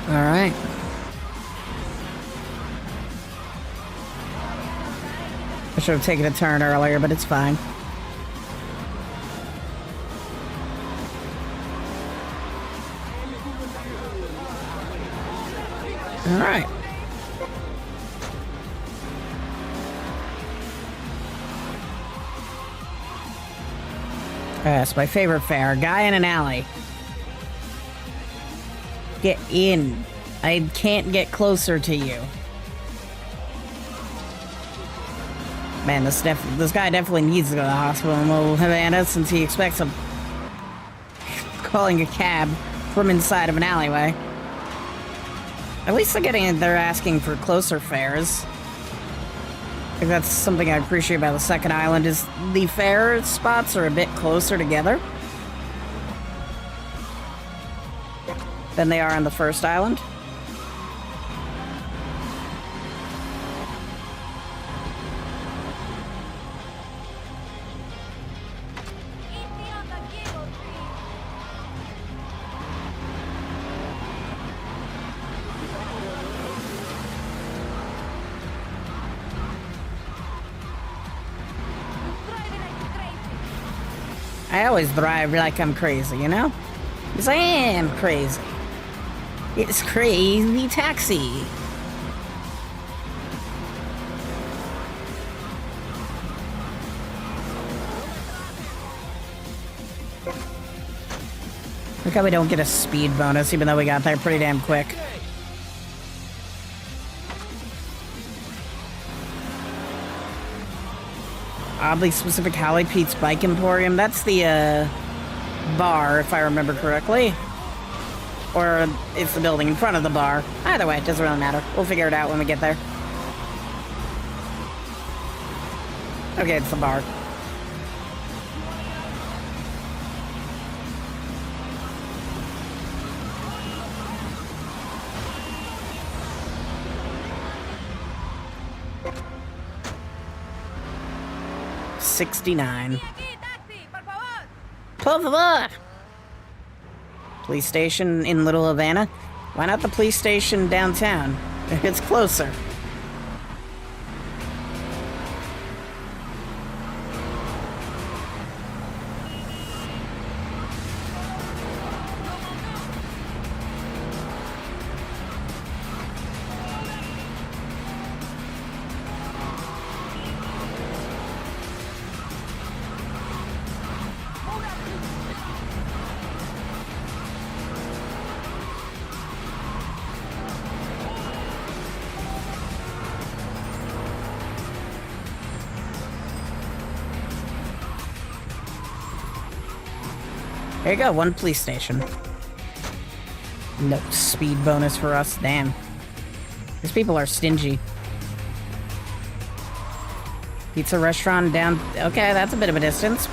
Alright. I should have taken a turn earlier, but it's fine. Alright. That's my favorite fare. Guy in an alley. Get in. I can't get closer to you. Man, this guy definitely needs to go to the hospital in Little Havana since he expects him calling a cab from inside of an alleyway. At least they're asking for closer fares. I think that's something I appreciate about the second island is the fare spots are a bit closer together than they are on the first island. I always drive like I'm crazy, you know? Because I am crazy. It's crazy taxi. Look how we don't get a speed bonus, even though we got there pretty damn quick. Oddly specific Holly Pete's Bike Emporium. That's the bar, if I remember correctly. Or it's the building in front of the bar. Either way, it doesn't really matter. We'll figure it out when we get there. Okay, it's the bar. 69. Por favor! Police station in Little Havana? Why not the police station downtown? It's closer. There you go, one police station. No speed bonus for us, damn. These people are stingy. Pizza restaurant down... Okay, that's a bit of a distance.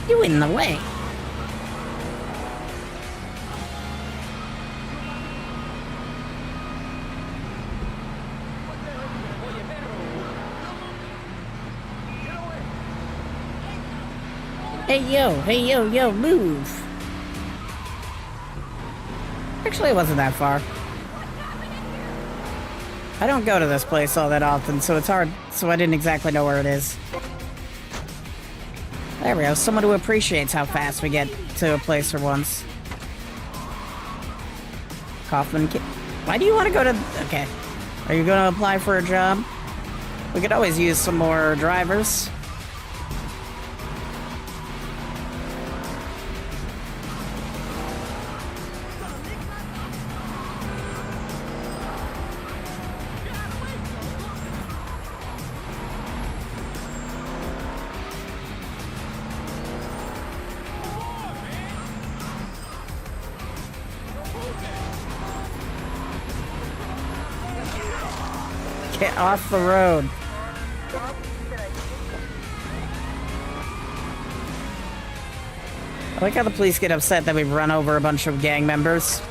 You in the way. Hey yo, move. Actually, it wasn't that far. I don't go to this place all that often, so it's hard, so I didn't exactly know where it is. There we go, someone who appreciates how fast we get to a place for once. Kaufman, why do you want to go to... Okay. Are you going to apply for a job? We could always use some more drivers. Get off the road. I like how the police get upset that we've run over a bunch of gang members.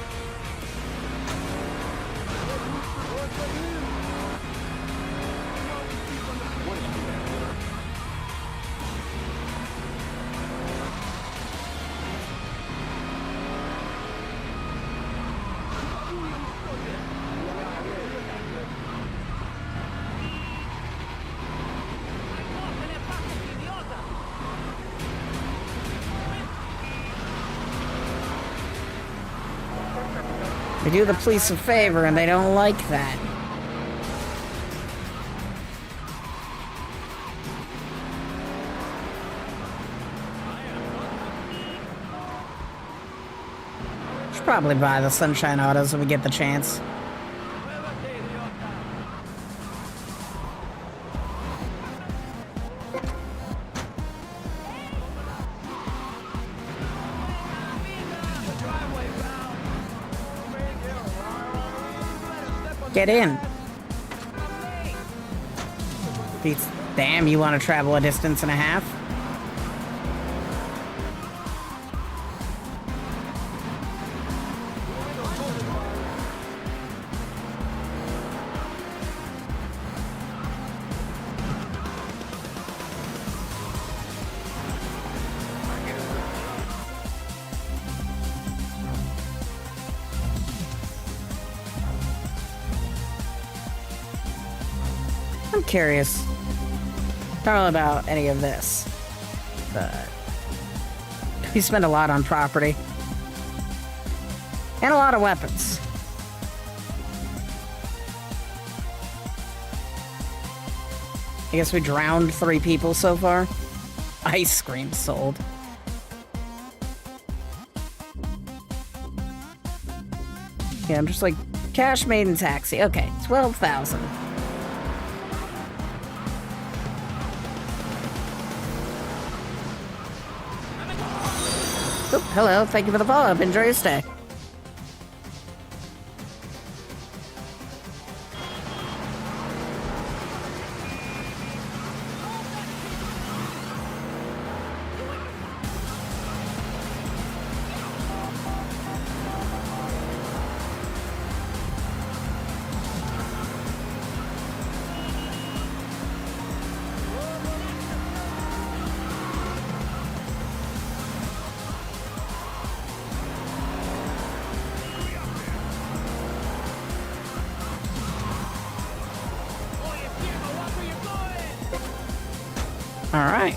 We do the police a favor and they don't like that. Should probably buy the Sunshine Autos when we get the chance. Get in. Damn, you want to travel a distance and a half? I'm curious. Not really about any of this, but we spend a lot on property and a lot of weapons. I guess we drowned 3 people so far. Ice cream sold. Yeah, I'm just like, cash made in taxi. Okay, 12,000. Oh, hello, thank you for the follow-up. Enjoy your stay. Alright.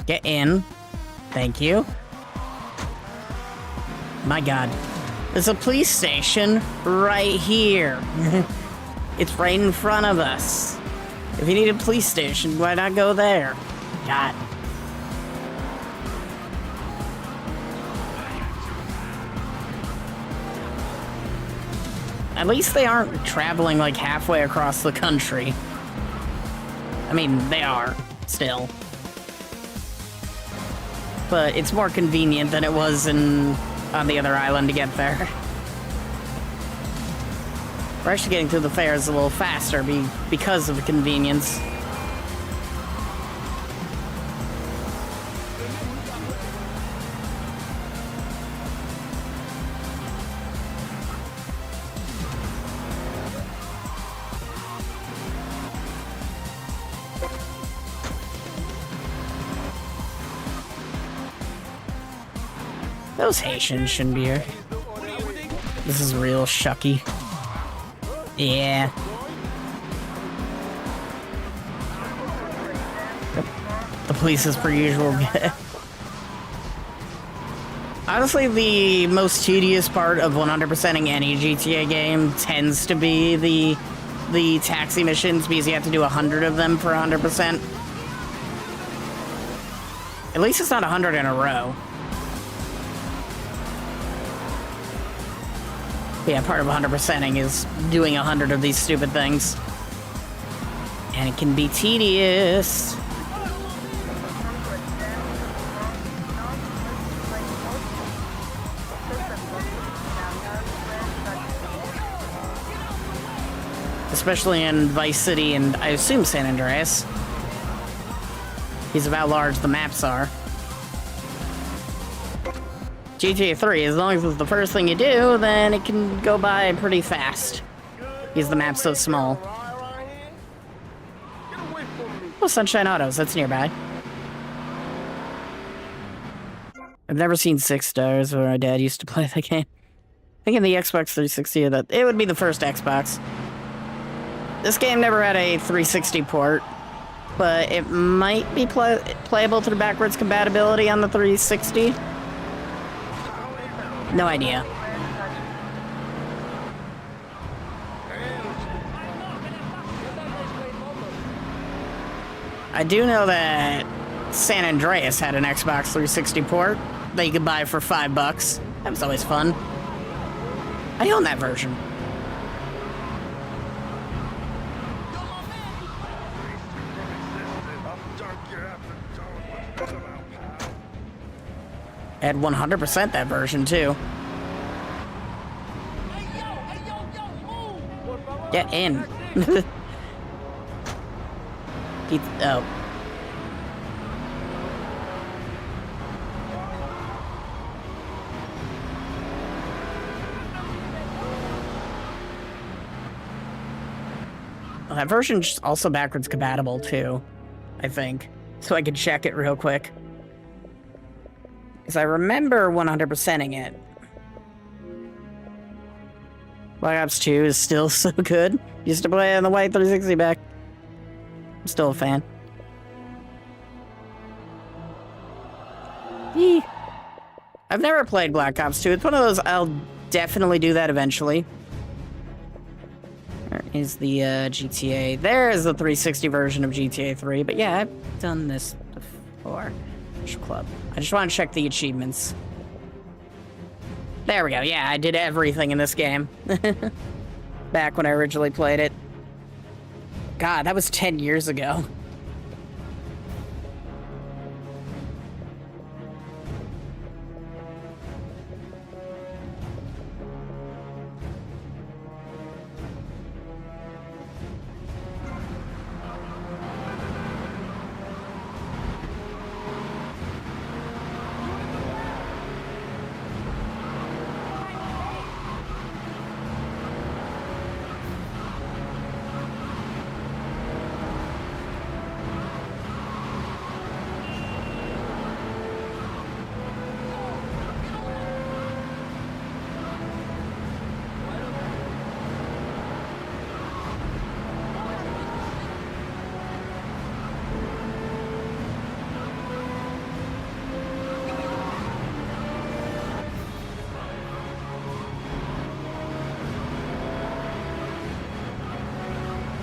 Get in. Thank you. My god. There's a police station right here. It's right in front of us. If you need a police station, why not go there? God. At least they aren't traveling like halfway across the country. I mean, they are, still. But it's more convenient than it was on the other island to get there. We're actually getting through the fairs a little faster because of the convenience. Those Haitians shouldn't be here. This is real shucky. Yeah. The police as per usual. Honestly, the most tedious part of 100%ing any GTA game tends to be the taxi missions, because you have to do 100 of them for 100%. At least it's not 100 in a row. Yeah, part of 100%ing is doing 100 of these stupid things. And it can be tedious. Especially in Vice City and, I assume, San Andreas. Because of how large the maps are. GTA 3, as long as it's the first thing you do, then it can go by pretty fast. Because the map's so small. Oh, Sunshine Autos, that's nearby. I've never seen 6 Stars where my dad used to play that game. I think in the Xbox 360, it would be the first Xbox. This game never had a 360 port, but it might be playable through backwards compatibility on the 360. No idea. I do know that San Andreas had an Xbox 360 port that you could buy for $5. That was always fun. I own that version. I had 100% that version, too. Get in. Oh. Well, that version's also backwards compatible, too, I think. So I could check it real quick. Because I remember 100%ing it. Black Ops 2 is still so good. Used to play it on the white 360 back. I'm still a fan. Yee. I've never played Black Ops 2. It's one of those, I'll definitely do that eventually. There is the GTA. There is the 360 version of GTA 3. But yeah, I've done this before. Club. I just want to check the achievements. There we go. Yeah, I did everything in this game. Back when I originally played it. God, that was 10 years ago.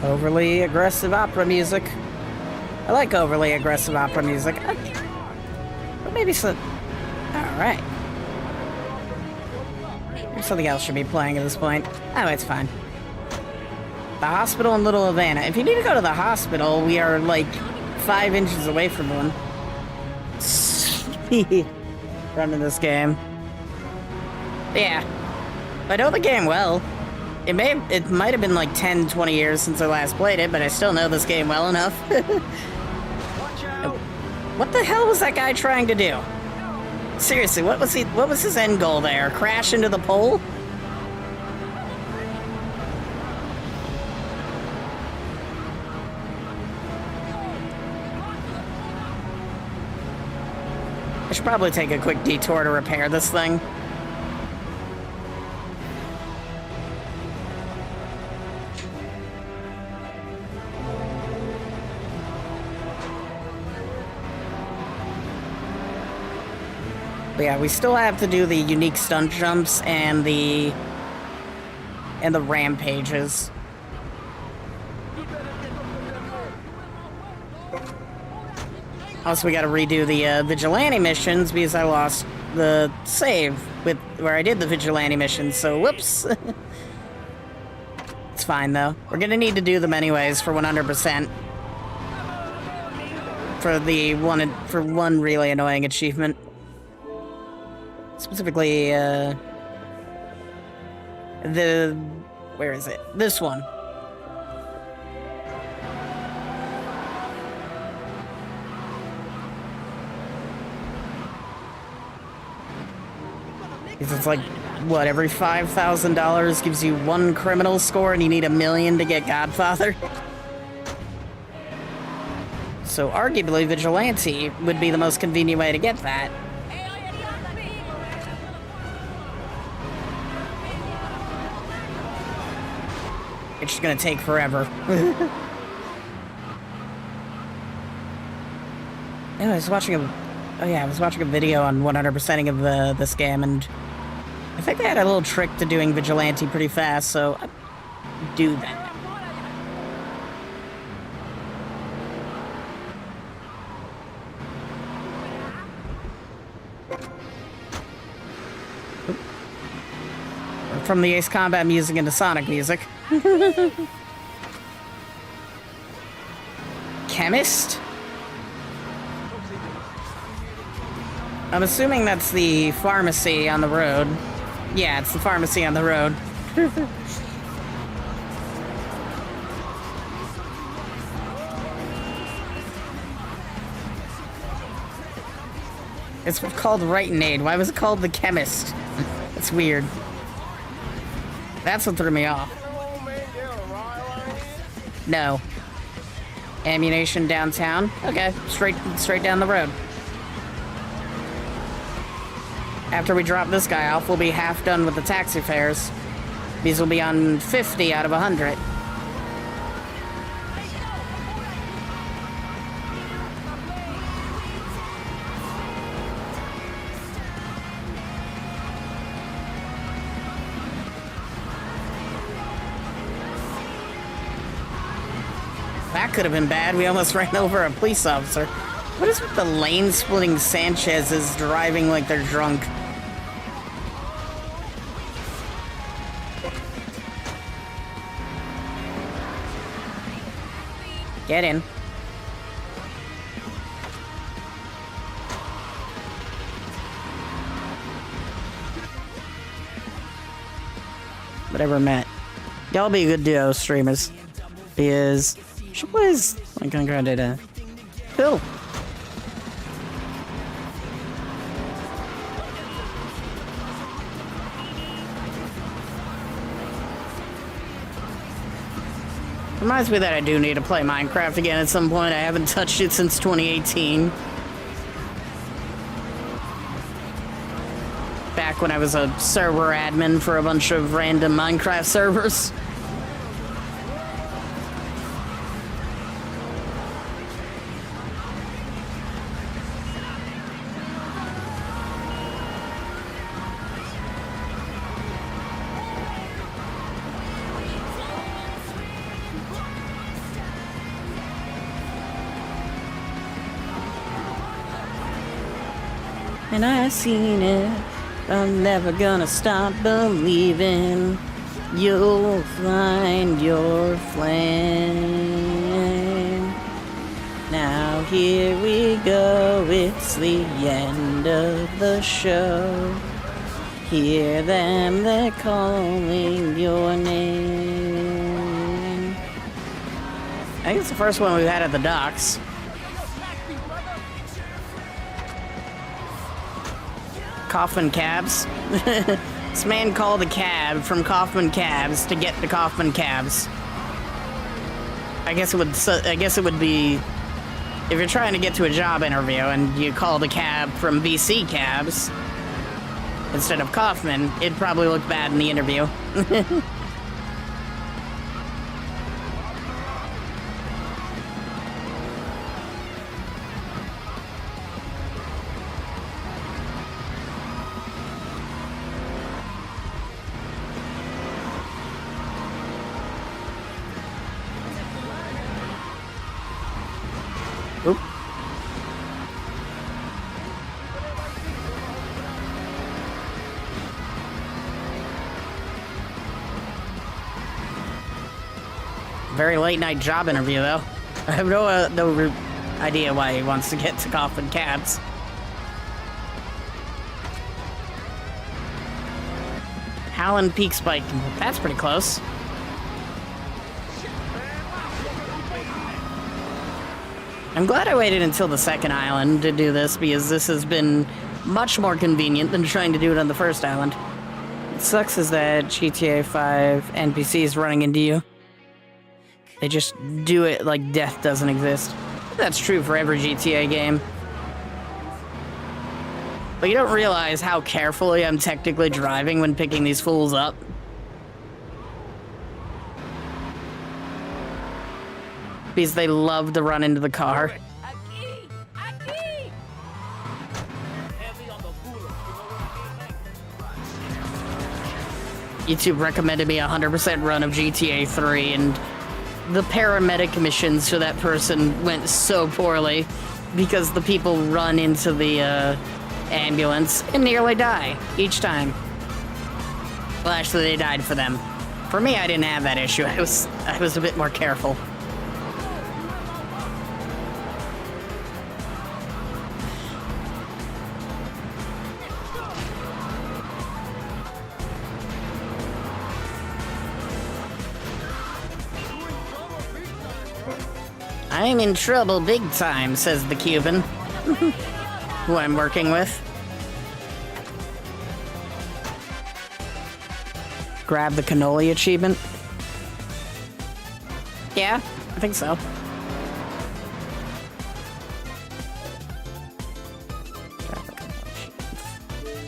Overly aggressive opera music. I like overly aggressive opera music. But maybe some... Alright. Maybe something else should be playing at this point. Oh, it's fine. The hospital in Little Havana. If you need to go to the hospital, we are like 5 inches away from one. Running this game. Yeah. I know the game well. It might have been like 10, 20 years since I last played it, but I still know this game well enough. What the hell was that guy trying to do? Seriously, what was his end goal there? Crash into the pole? I should probably take a quick detour to repair this thing. But yeah, we still have to do the unique stunt jumps and the rampages. Also, we gotta redo the vigilante missions because I lost the save with where I did the vigilante missions, so whoops. It's fine though. We're gonna need to do them anyways for 100%. For one really annoying achievement. Specifically, where is it? This one. Because it's like, what, every $5,000 gives you 1 criminal score and you need $1 million to get Godfather? So arguably, Vigilante would be the most convenient way to get that. It's just gonna take forever. I was watching a video on 100%ing of this game, and I think they had a little trick to doing Vigilante pretty fast, so I'd do that. From the Ace Combat music into Sonic music. Chemist? I'm assuming that's the pharmacy on the road. Yeah, it's the pharmacy on the road. It's called Rite Aid. Why was it called the Chemist? That's weird. That's what threw me off. No. Ammunition downtown? Okay, straight down the road. After we drop this guy off, we'll be half done with the taxi fares. These will be on 50 out of 100. That could have been bad. We almost ran over a police officer. What is with the lane-splitting Sanchez's driving like they're drunk? Get in. Whatever, Matt. Y'all be good duo streamers. Because she plays like Concordata. Phil. Reminds me that I do need to play Minecraft again at some point. I haven't touched it since 2018. Back when I was a server admin for a bunch of random Minecraft servers. and I seen it. I'm never gonna stop believing you'll find your flame. Now here we go, it's the end of the show. Hear them, they're calling your name. I think it's the first one we've had at the docks. Kaufman Cabs. This man called a cab from Kaufman Cabs to get to Kaufman Cabs. I guess it would be if you're trying to get to a job interview and you called a cab from BC Cabs instead of Kaufman, it'd probably look bad in the interview. Oop. Very late night job interview, though. I have no idea why he wants to get to Kaufman Cabs. Howland Peak Spike. That's pretty close. I'm glad I waited until the second island to do this, because this has been much more convenient than trying to do it on the first island. What sucks is that GTA 5 NPCs running into you. They just do it like death doesn't exist. That's true for every GTA game. But you don't realize how carefully I'm technically driving when picking these fools up. Because they love to run into the car. YouTube recommended me a 100% run of GTA 3, and the paramedic missions for that person went so poorly because the people run into the ambulance and nearly die each time. Well, actually, they died for them. For me, I didn't have that issue. I was a bit more careful. I'm in trouble big time, says the Cuban, who I'm working with. Grab the cannoli achievement. Yeah, I think so.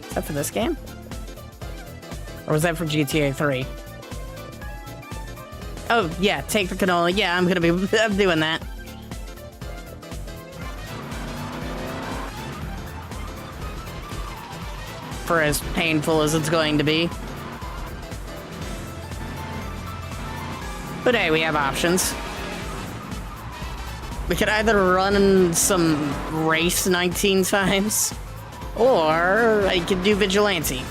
Is that for this game? Or was that for GTA 3? Oh, yeah, take the cannoli. Yeah, I'm doing that. For as painful as it's going to be. But hey, we have options. We could either run some race 19 times, or I could do vigilante.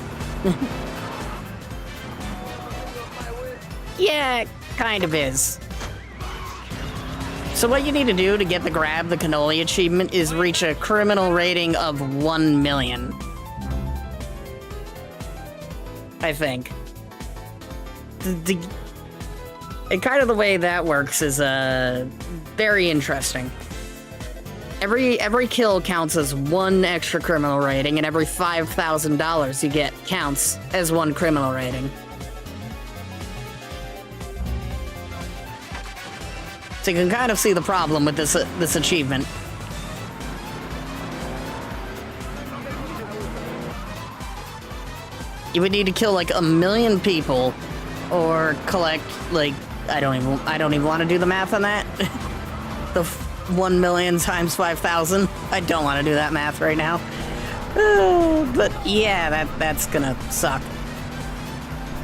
Yeah, kind of is. So what you need to do to get the grab the cannoli achievement is reach a criminal rating of 1 million. I think. And kind of the way that works is very interesting. Every kill counts as 1 extra criminal rating, and every $5,000 you get counts as 1 criminal rating. So you can kind of see the problem with this achievement. You would need to kill like 1 million people, or collect like I don't even want to do the math on that. The 1 million times 5,000. I don't want to do that math right now. But yeah, that's gonna suck.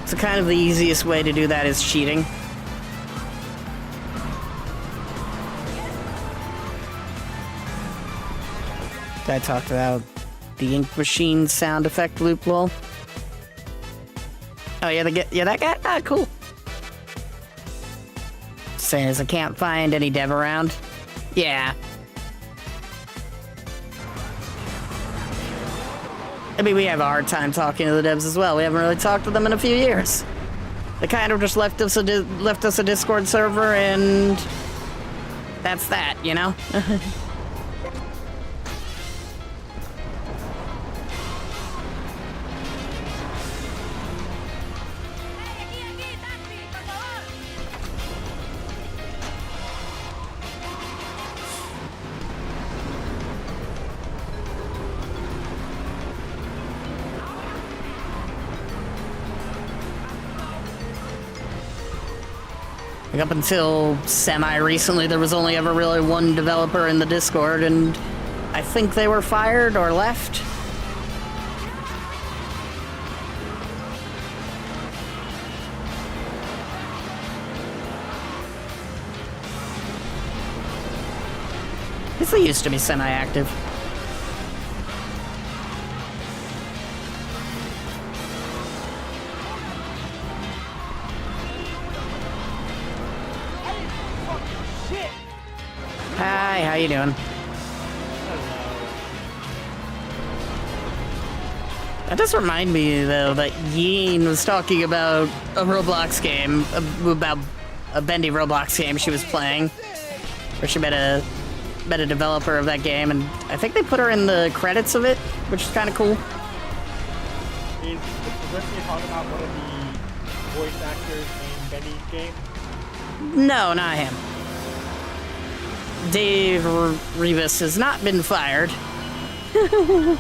So kind of the easiest way to do that is cheating. Did I talk to that? The ink machine sound effect loop, lol. Oh, yeah, that guy? Ah, cool. Says I can't find any dev around. Yeah. I mean, we have a hard time talking to the devs as well. We haven't really talked to them in a few years. They kind of just left us a Discord server, and that's that, you know? Like up until semi-recently, there was only ever really one developer in the Discord, and I think they were fired or left. I guess they used to be semi-active. Hi, how you doing? That does remind me, though, that Yeen was talking about a Roblox game, about a bendy Roblox game she was playing, where she met a developer of that game, and I think they put her in the credits of it, which is kind of cool. Is the person you're talking about one of the voice actors in Bendy's game? No, not him. Dave Rivas has not been fired. I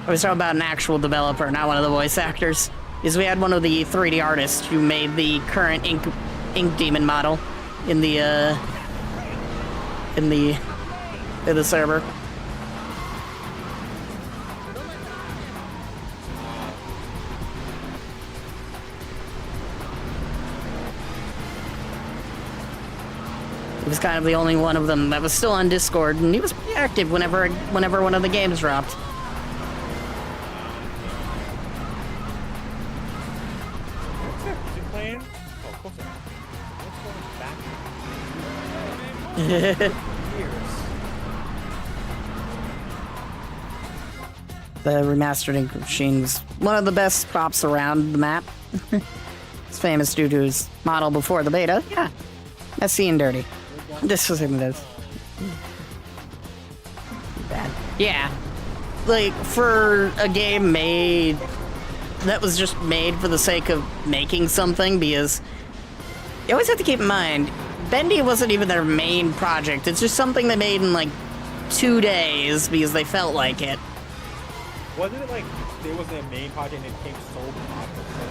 was talking about an actual developer, not one of the voice actors. Because we had one of the 3D artists who made the current Ink Demon model in the server. He was kind of the only one of them that was still on Discord, and he was pretty active whenever one of the games dropped. Is he playing? Oh, close enough. The remastered ink machine was one of the best props around the map. It's famous due to his model before the beta. Yeah, messy and dirty. This was him, this. Bad. Yeah. Like, for a game that was just made for the sake of making something, because you always have to keep in mind, Bendy wasn't even their main project. It's just something they made in, like, 2 days because they felt like it. Wasn't it like there wasn't a main project and it came so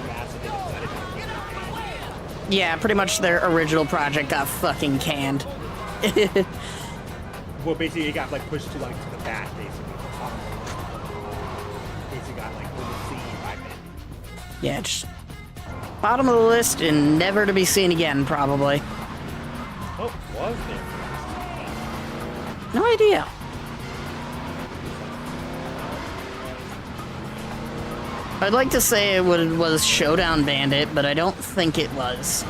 fast that they decided to... Yeah, pretty much their original project got fucking canned. Well, basically it got like pushed to the back, basically. Basically got like overseen by men. Yeah, just bottom of the list and never to be seen again, probably. Oh, was there? No idea. I'd like to say it was Showdown Bandit, but I don't think it was.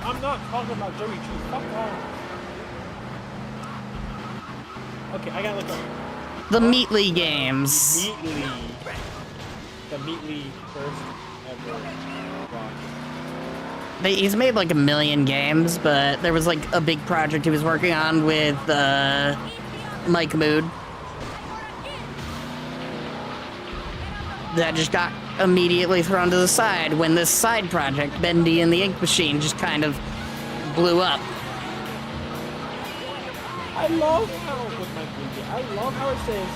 I'm not talking about Joey Cheese. Fuck off. Okay, I gotta look up. The Meatly games. The Meatly first ever rock. He's made like 1 million games, but there was like a big project he was working on with Mike Mood that just got immediately thrown to the side when this side project, Bendy and the Ink Machine, just kind of blew up. I love how it says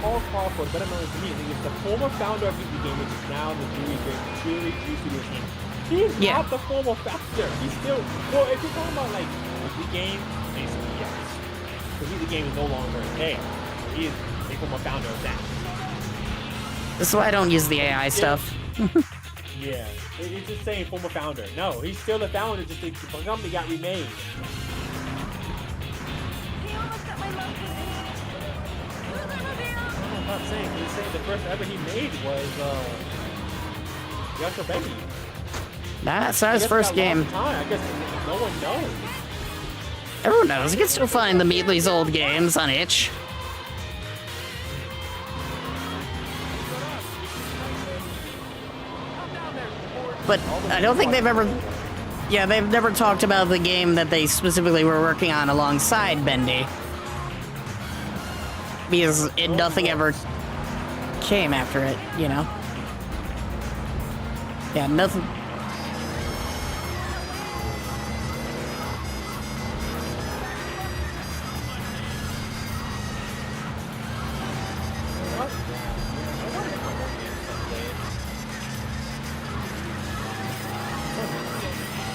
Paul Crawford, better known as Meatly, is the former founder of Meatly Game, which is now the Jury Studios Inc. He's not the former founder. He's still, well, if you're talking about like Meatly Game, basically yes. Because Meatly Game is no longer there. He is a former founder of that. This is why I don't use the AI stuff. Yeah, it's just saying former founder. No, he's still the founder, just the company got remade. I'm not saying. He's saying the first ever he made was Yasha Becky. That's not his first game. I guess no one knows. Everyone knows. You can still find the Meatly's old games on itch. But I don't think they've ever... Yeah, they've never talked about the game that they specifically were working on alongside Bendy. Because nothing ever came after it, you know? Yeah, nothing...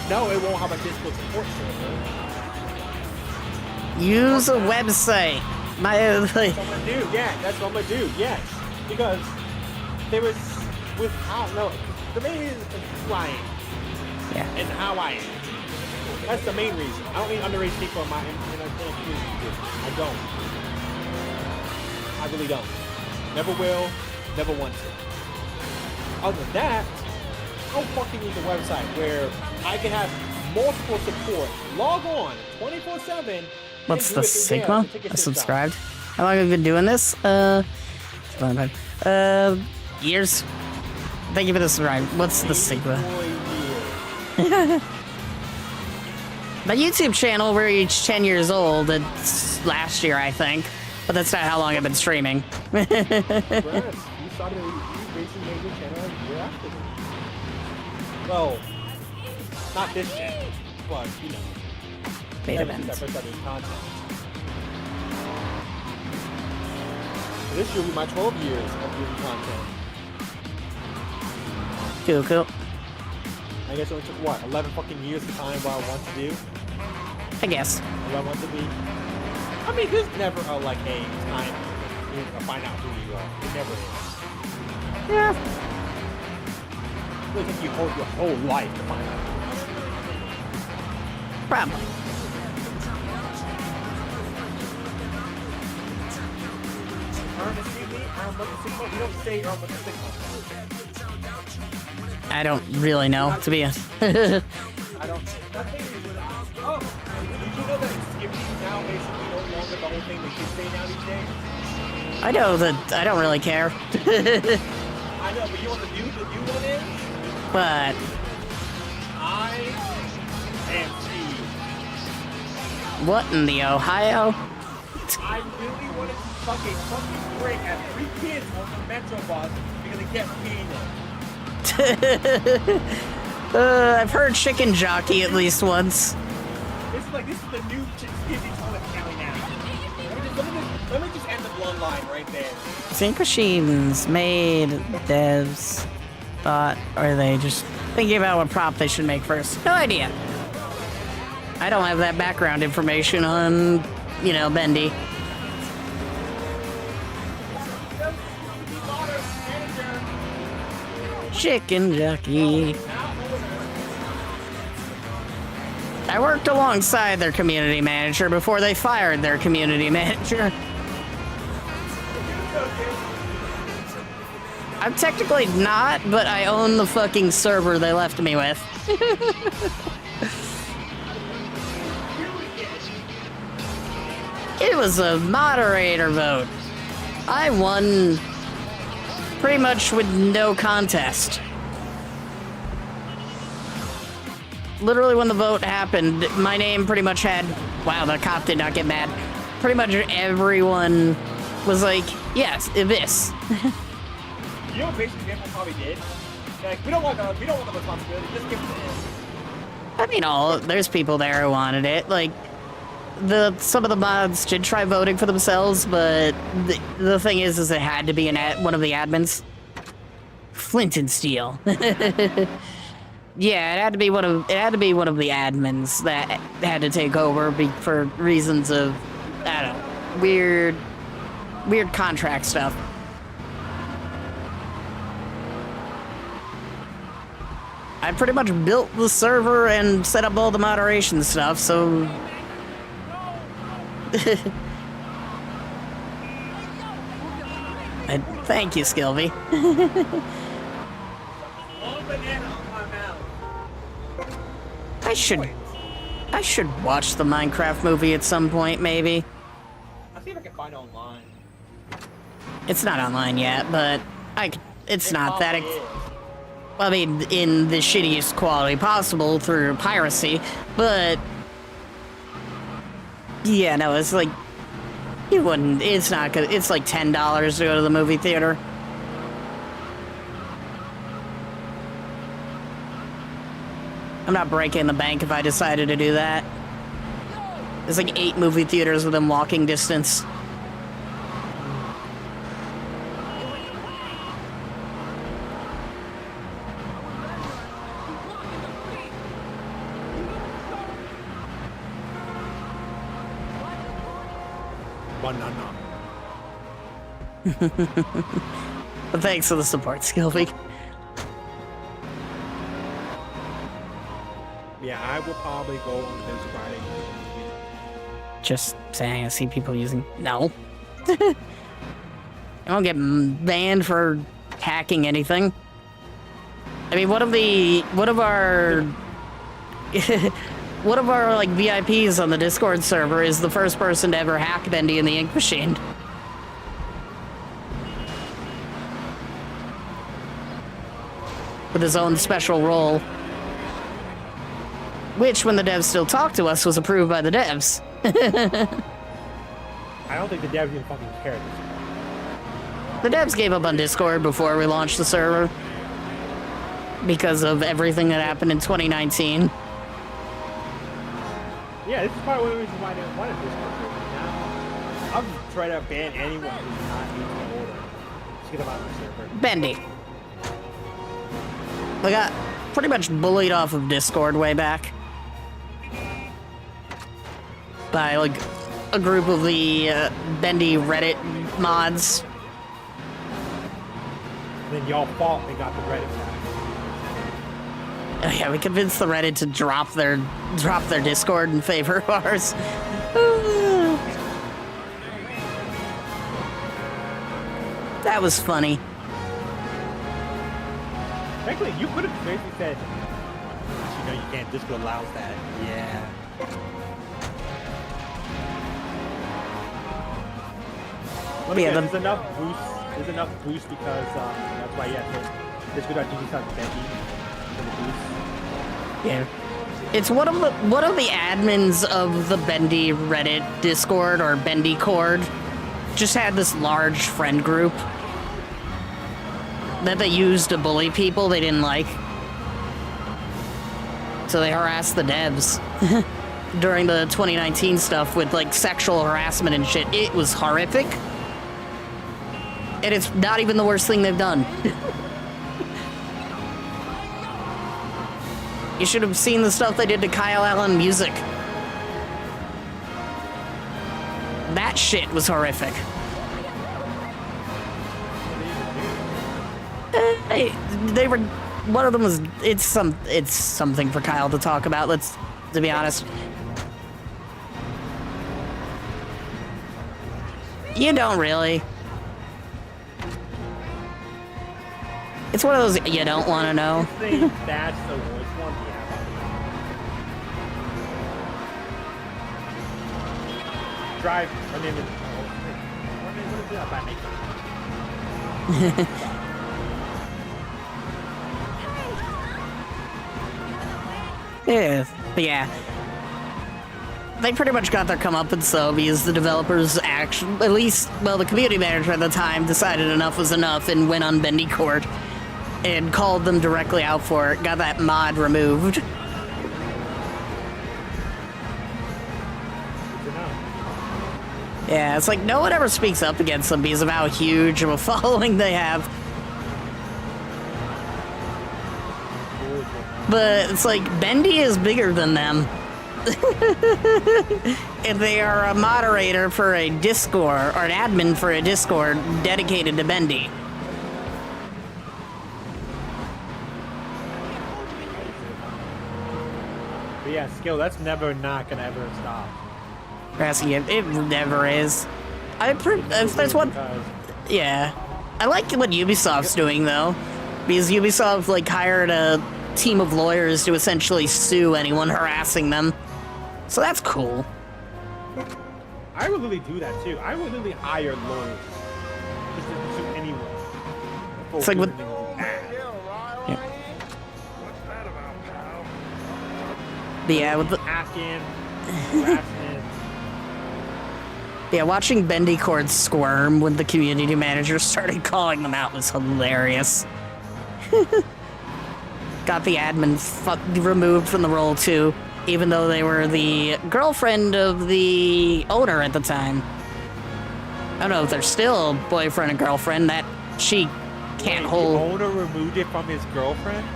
No, it won't have a Discord support server. Use a website. That's what I'm gonna do. Yeah, that's what I'm gonna do. Yes, because there was with how the main reason is who I am. Yeah. And how I am. That's the main reason. I don't need underage people in my community. I don't. I really don't. Never will. Never want to. Other than that, I'll fucking use a website where I can have multiple support. Log on 24/7. What's the Sigma? I subscribed. How long have you been doing this? Years. Thank you for the subscribe. What's the Sigma? My YouTube channel, we're each 10 years old. It's last year, I think. But that's not how long I've been streaming. You started you basically made your channel a year after me. Well, not this channel, but you know. Beta event. This year will be my 12 years of doing content. Cool. I guess it only took, what, 11 fucking years to find what I want to do? I guess. What I want to be? I mean, there's never a, like, a time to find out who you are. It never is. Yeah. It will take you your whole life to find out. Probably. I don't really know, to be honest. I don't. Oh, did you know that skipping now basically no longer the whole thing that kids say now these days? I know that I don't really care. I know, but you know what the new one is? But IMT. What in the Ohio? I really wanted to fucking break at 3 kids on the Metro bus because they kept peeing them. I've heard chicken jockey at least once. It's like this is the new Skippy toilet county now. Let me just end the bloodline right there. Sync machines made devs thought, or are they just thinking about what prop they should make first? No idea. I don't have that background information on, you know, Bendy. Chicken jockey. I worked alongside their community manager before they fired their community manager. I'm technically not, but I own the fucking server they left me with. It was a moderator vote. I won pretty much with no contest. Literally when the vote happened, my name pretty much had... Wow, the cop did not get mad. Pretty much everyone was like, yes, Evis. You know what basically people probably did? Like, we don't want the responsibility, just give it to him. I mean, there's people there who wanted it. Like, some of the mods did try voting for themselves, but the thing is it had to be one of the admins. Flint and Steel. Yeah, it had to be one of the admins that had to take over for reasons of, I don't know, weird contract stuff. I pretty much built the server and set up all the moderation stuff, so... Thank you, Skilby. I should watch the Minecraft movie at some point, maybe. I'll see if I can find it online. It's not online yet, but it's not that... I mean, in the shittiest quality possible through piracy, but... Yeah, no, it's like... You wouldn't... It's not good. It's like $10 to go to the movie theater. I'm not breaking the bank if I decided to do that. There's like 8 movie theaters within walking distance. Banana. But thanks for the support, Skilby. Yeah, I will probably go on this Friday. Just saying, I see people using... No. I don't get banned for hacking anything. I mean, one of our like VIPs on the Discord server is the first person to ever hack Bendy in the Ink Machine. With his own special role. Which, when the devs still talked to us, was approved by the devs. I don't think the devs even fucking care. The devs gave up on Discord before we launched the server. Because of everything that happened in 2019. Yeah, this is part of the reason why they wanted Discord. Now, I'm just trying to ban anyone who's not using the order. Just get them out of the server. Bendy. I got pretty much bullied off of Discord way back. By, like, a group of the Bendy Reddit mods. Then y'all fought and got the Reddit back. Yeah, we convinced the Reddit to drop their Discord in favor of ours. That was funny. Frankly, you could have basically said, you know, you can't. Discord allows that. Yeah. Well, yeah, there's enough boost. There's enough boost because that's why Discord.gg/Bendy for the boost. Yeah. It's one of the admins of the Bendy Reddit Discord or Bendy Cord just had this large friend group that they used to bully people they didn't like. So they harassed the devs during the 2019 stuff with like sexual harassment and shit. It was horrific. And it's not even the worst thing they've done. You should have seen the stuff they did to Kyle Allen Music. That shit was horrific. They were... One of them was... It's something for Kyle to talk about, to be honest. You don't really. It's one of those you don't want to know. I think that's the worst one. Yeah. Drive. Her name is... What is it? By Maker. Yeah, but yeah. They pretty much got their comeuppance though, because the developers actually, at least, well, the community manager at the time decided enough was enough and went on Bendy Court and called them directly out for it, got that mod removed. Yeah, it's like no one ever speaks up against them because of how huge of a following they have. But it's like, Bendy is bigger than them. If they are a moderator for a Discord, or an admin for a Discord dedicated to Bendy. yeah, skill. That's never not gonna ever stop. Harassing it never is. If there's one. Yeah, I like what Ubisoft's doing though, because Ubisoft like hired a team of lawyers to essentially sue anyone harassing them. So that's cool. I would literally do that too. I would literally hire lawyers just to sue anyone. It's like with. Yeah, with the hacking, harassment. Yeah, watching Bendicord squirm when the community manager started calling them out was hilarious. Got the admin removed from the role too, even though they were the girlfriend of the owner at the time. I don't know if they're still boyfriend and girlfriend. That she can't hold. The owner removed it from his girlfriend?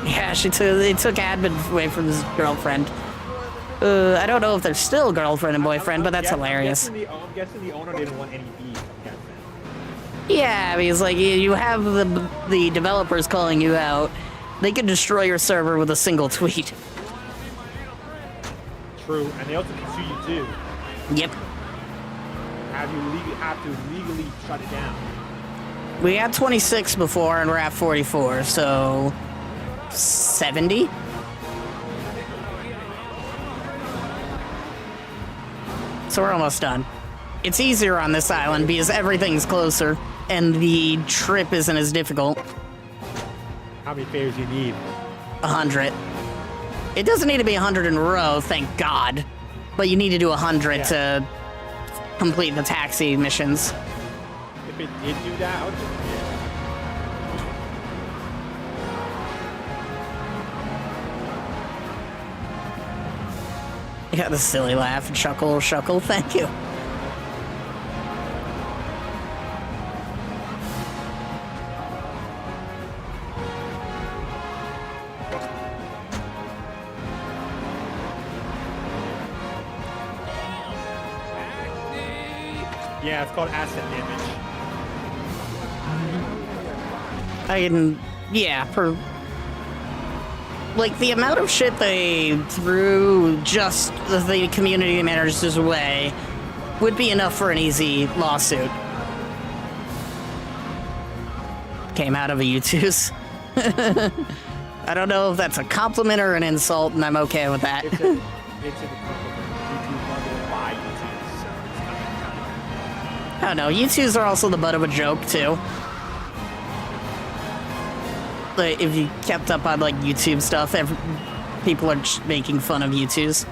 Yeah, they took admin away from his girlfriend. I don't know if they're still girlfriend and boyfriend, but that's hilarious. I'm guessing the owner didn't want any beef, I'm guessing. Yeah, because like you have the developers calling you out, they could destroy your server with a single tweet. True, and they also can sue you too. Yep. Have to legally shut it down. We had 26 before, and we're at 44, so 70. So we're almost done. It's easier on this island because everything's closer, and the trip isn't as difficult. How many fares you need? 100. It doesn't need to be 100 in a row, thank God. But you need to do 100 to complete the taxi missions. If it did do that, I would just... You got the silly laugh, chuckle, thank you. Yeah, it's called asset damage. Like, the amount of shit they threw just the community managers' way would be enough for an easy lawsuit. Came out of a U2's. I don't know if that's a compliment or an insult, and I'm okay with that. It's a compliment. YouTube funded by U2's, so it's I don't know, U2's are also the butt of a joke, too. Like, if you kept up on, like, YouTube stuff, people are just making fun of U2's.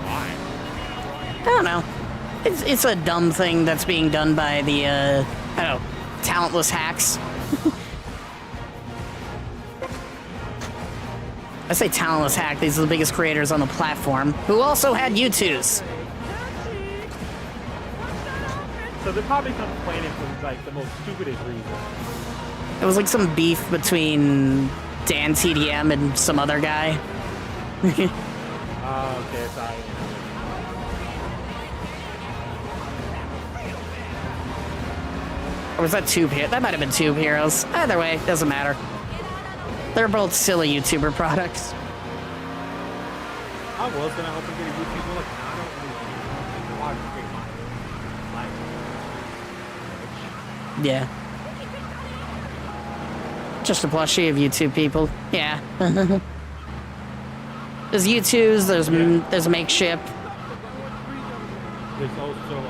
Why? I don't know. It's a dumb thing that's being done by the, I don't know, talentless hacks. I say talentless hack, these are the biggest creators on the platform, who also had U2's. So they're probably complaining for, like, the most stupidest reason. It was like some beef between Dan TDM and some other guy. Okay, sorry. Or was that Tube Heroes? That might have been Tube Heroes. Either way, doesn't matter. They're both silly YouTuber products. I was gonna hope to get a YouTube, like, I don't really watch great. Yeah. Just a plushie of YouTube people. Yeah. There's U2's, there's Makeship. There's also,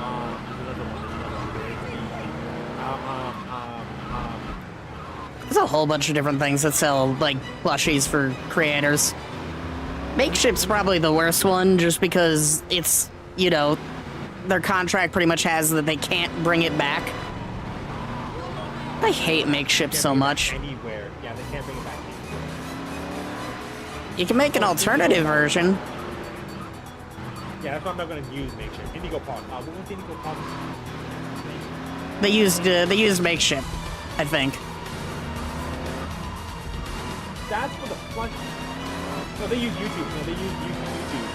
There's a whole bunch of different things that sell, like, plushies for creators. Makeship's probably the worst one, just because it's, you know, their contract pretty much has that they can't bring it back. I hate Makeship so much. Anywhere. Yeah, they can't bring it back anywhere. You can make an alternative version. Yeah, that's why I'm not gonna use Makeship. Indigo Pod. What was Indigo Pod? They used Makeship, I think. That's for the flush. No, they use YouTube. No, they use YouTube.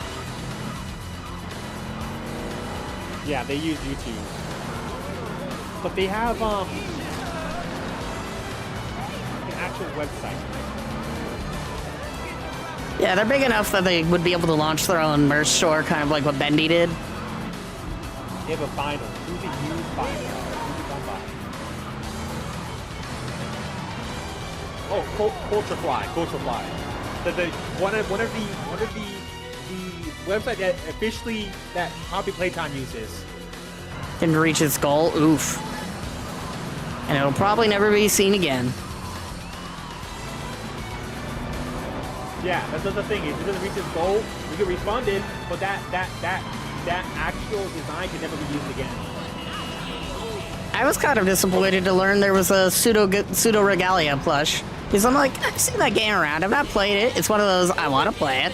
Yeah, they use YouTube. But they have an actual website. Yeah, they're big enough that they would be able to launch their own merch store, kind of like what Bendy did. They have a vinyl. Who's a used vinyl? Oh, Culture Fly. One of the website that officially that Poppy Playtime uses. Didn't reach its goal. Oof. And it'll probably never be seen again. Yeah, that's the thing. If it doesn't reach its goal, we can refund it, but that actual design can never be used again. I was kind of disappointed to learn there was a pseudo regalia plush. Because I'm like, I've seen that game around. I've not played it. It's one of those, I want to play it.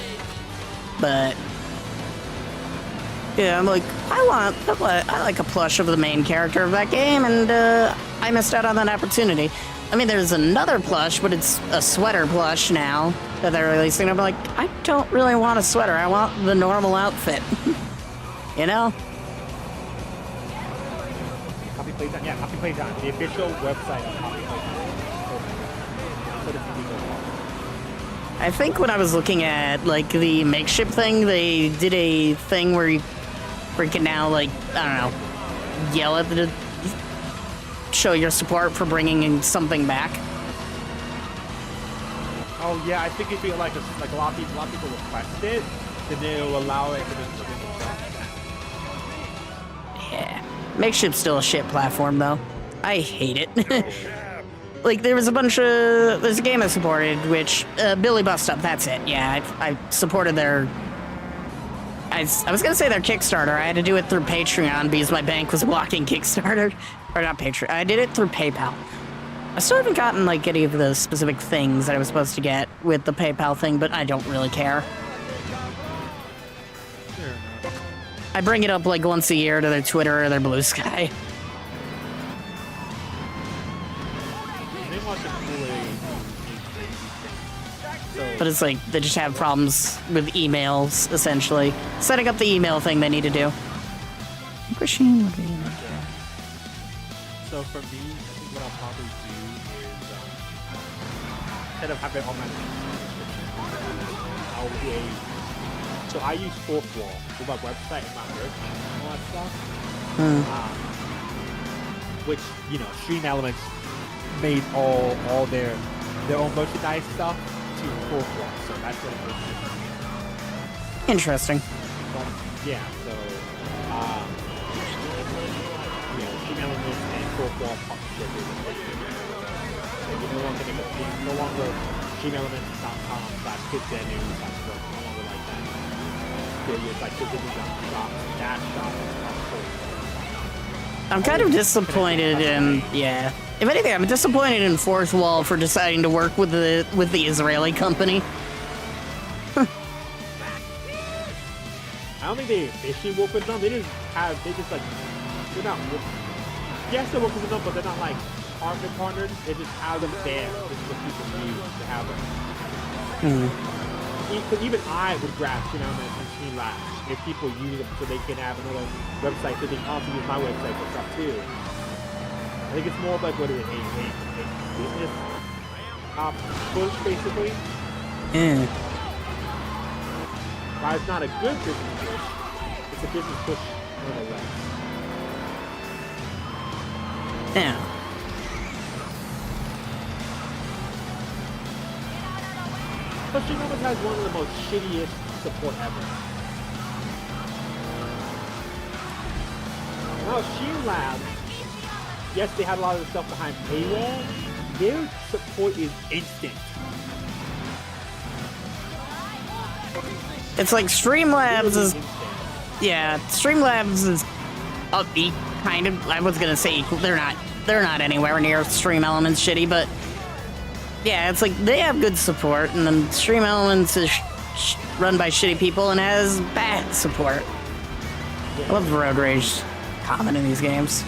But, yeah, I'm like, I like a plush of the main character of that game, and I missed out on that opportunity. I mean, there's another plush, but it's a sweater plush now that they're releasing. I'm like, I don't really want a sweater. I want the normal outfit. You know? Poppy Playtime, yeah, Poppy Playtime, the official website of Poppy Playtime. I think when I was looking at, like, the makeshift thing, they did a thing where you can now, like, I don't know, yell at the... show your support for bringing something back. Oh yeah, I think if you like a lot of people request it, then they'll allow it to be. Yeah, makeshift's still a shit platform though. I hate it. Like there's a game I supported, which Billy Bust Up. That's it. Yeah, I supported their. I was gonna say their Kickstarter. I had to do it through Patreon because my bank was blocking Kickstarter. Or not Patreon. I did it through PayPal. I still haven't gotten like any of the specific things that I was supposed to get with the PayPal thing, but I don't really care. I bring it up like once a year to their Twitter or their Blue Sky. But it's like they just have problems with emails, essentially. Setting up the email thing they need to do. Machine would be in there. So for me, I think what I'll probably do is instead of having all my I'll do so I use Fourth Wall for my website and my merch and all that stuff. Which, you know, Stream Elements made all their own merchandise stuff to Fourth Wall, so that's what it is. Interesting. Yeah, so Stream Elements and Fourth Wall partnership is no longer streamelements.com/kidsandnews/book, no longer like that. It's like kidsandnews.shop. I'm kind of disappointed in, yeah. If anything, I'm disappointed in Fourth Wall for deciding to work with the Israeli company. I don't think they officially work with them. They just like, they're not, yes, they're working with them, but they're not like partners. They just have them there just for people use to have them. Because even I would grab, you know, and Team Labs if people use them so they can have another website so they can also use my website for stuff too. I think it's more of like, what is it, a business push, basically. But it's not a good business push. It's a business push nonetheless. Yeah. But Stream Elements has one of the most shittiest support ever. Now, Stream Labs, yes, they had a lot of the stuff behind paywall. Their support is instant. It's like Streamlabs is, yeah, Streamlabs is upbeat, kind of. I was gonna say they're not anywhere near Stream Elements shitty, but yeah, it's like they have good support, and then Stream Elements is run by shitty people and has bad support. I love the road rage comment in these games.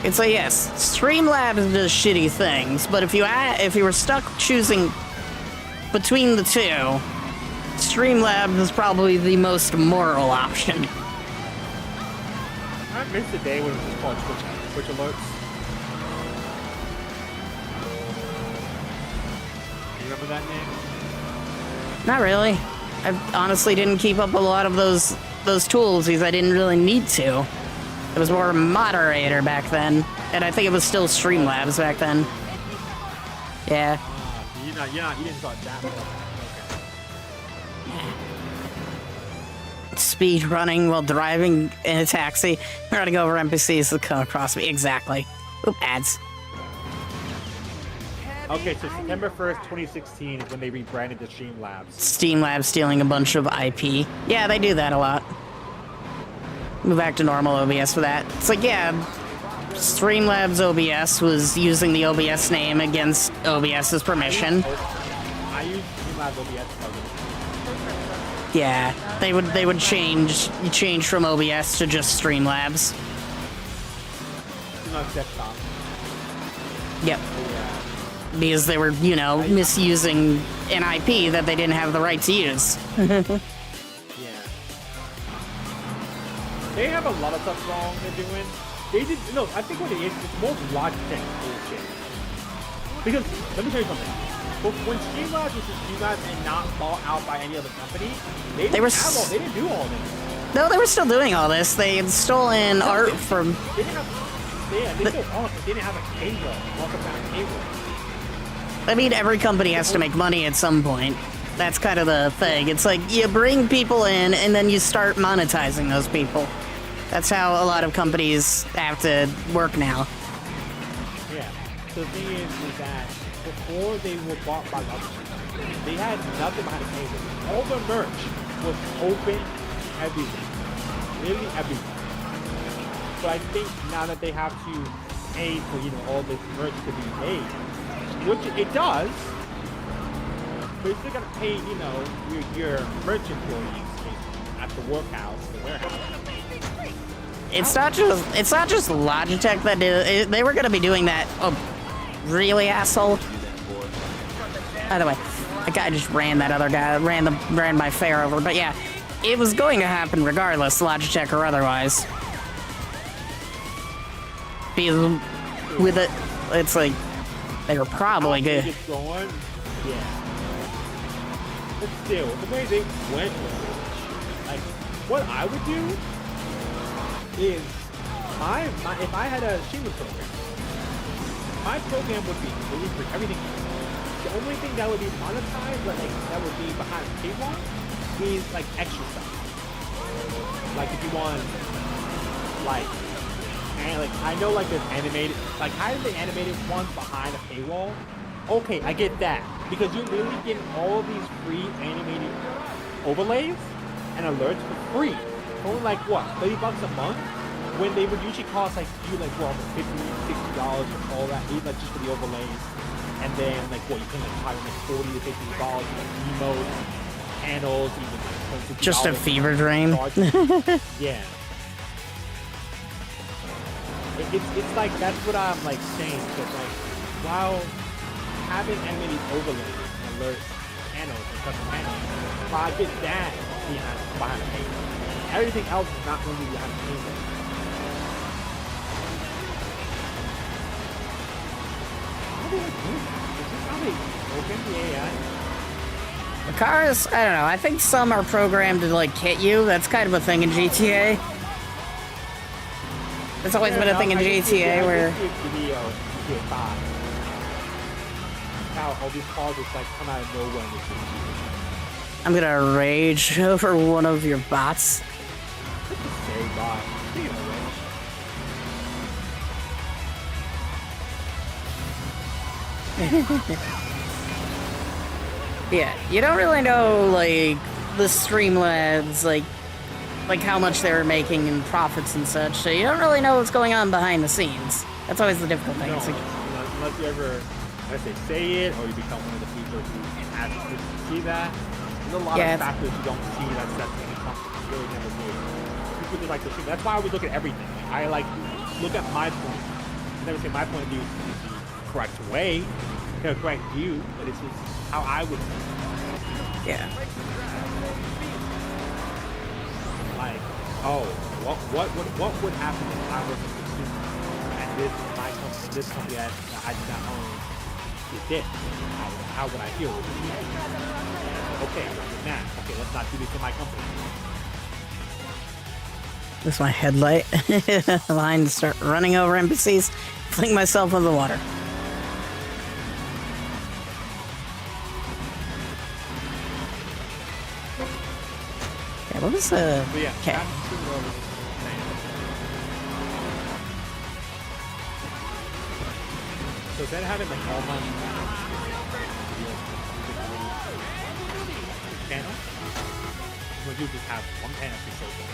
It's like, yes, Streamlabs does shitty things, but if you were stuck choosing between the two, Streamlabs is probably the most moral option. I missed the day when it was called Twitch Alerts. You remember that name? Not really. I honestly didn't keep up a lot of those tools because I didn't really need to. It was more moderator back then, and I think it was still Streamlabs back then. Yeah. You didn't start that far. Okay. Speed running while driving in a taxi. We're gonna go over NPCs that come across me. Exactly. Oop, ads. Okay, so September 1st, 2016 is when they rebranded to Streamlabs. Streamlabs stealing a bunch of IP. Yeah, they do that a lot. Move back to normal OBS for that. It's like, yeah, Streamlabs OBS was using the OBS name against OBS's permission. I use Streamlabs OBS. Yeah, they would change from OBS to just Streamlabs. Desktop. Yep. Because they were, you know, misusing an IP that they didn't have the right to use. Yeah. They have a lot of stuff wrong they're doing. I think what it is, it's more Logitech bullshit. Because, let me tell you something. When Streamlabs was just Streamlabs and not bought out by any other company, they didn't do all this. No, they were still doing all this. They had stolen art from... They didn't have... They still are, but they didn't have a paywall. Welcome back paywall. I mean, every company has to make money at some point. That's kind of the thing. It's like, you bring people in, and then you start monetizing those people. That's how a lot of companies have to work now. Yeah. The thing is that before they were bought by others, they had nothing behind the paywall. All the merch was open everything. Really everything. But I think now that they have to pay for, you know, all this merch to be made, which it does, but you're still gonna pay, you know, your merch employees at the workhouse, the warehouse. It's not just Logitech that they were gonna be doing that. Oh, really, asshole? By the way, that guy just ran that other guy, ran my fare over. But yeah, it was going to happen regardless, Logitech or otherwise. Because with it, it's like they were probably good. Yeah. But still, the way they went with it, like, what I would do is, if I had a streaming program, my program would be really free, everything. The only thing that would be monetized, like, that would be behind the paywall, is, like, extra stuff. Like, if you want, like, and like I know like there's animated, like hiding the animated ones behind a paywall. Okay, I get that because you're literally getting all of these free animated overlays and alerts for free. Only like what, $30 a month? When they would usually cost like you like well $50, $60 for all that, even like just for the overlays. And then like what you pay like probably like $40 to $50 for like emotes, panels, even like $20, just a fever dream. Yeah. It's like that's what I'm like saying, because like while having animated overlays, alerts, panels, and custom panels, if I get that behind the paywall, everything else is not going to be behind the paywall. How do they do that? Is this how they open the AI? The cars, I don't know. I think some are programmed to like hit you. That's kind of a thing in GTA. It's always been a thing in GTA where... How all these cars just like come out of nowhere in this game. I'm gonna rage over one of your bots. Very bot. Speaking of rage. Yeah, you don't really know like the Streamlabs, like how much they were making in profits and such, so you don't really know what's going on behind the scenes. That's always the difficult thing. No, unless you ever, let's say it, or you become one of the people who has to see that. There's a lot of factors you don't see that's going to come. You really never do. People just like to see. That's why I always look at everything. I like look at my point. I never say my point of view is the correct way, the correct view, but it's just how I would see it. Yeah. Like, oh, what would happen if I was a consumer and this company that I did not own did this. How would I feel with this? Okay, I'm doing that. Okay, let's not do this in my company. This is my headlight. Line to start running over NPCs, fling myself in the water. Yeah, what was the... So yeah, okay. So instead of having like all my channel, what you just have one panel for social.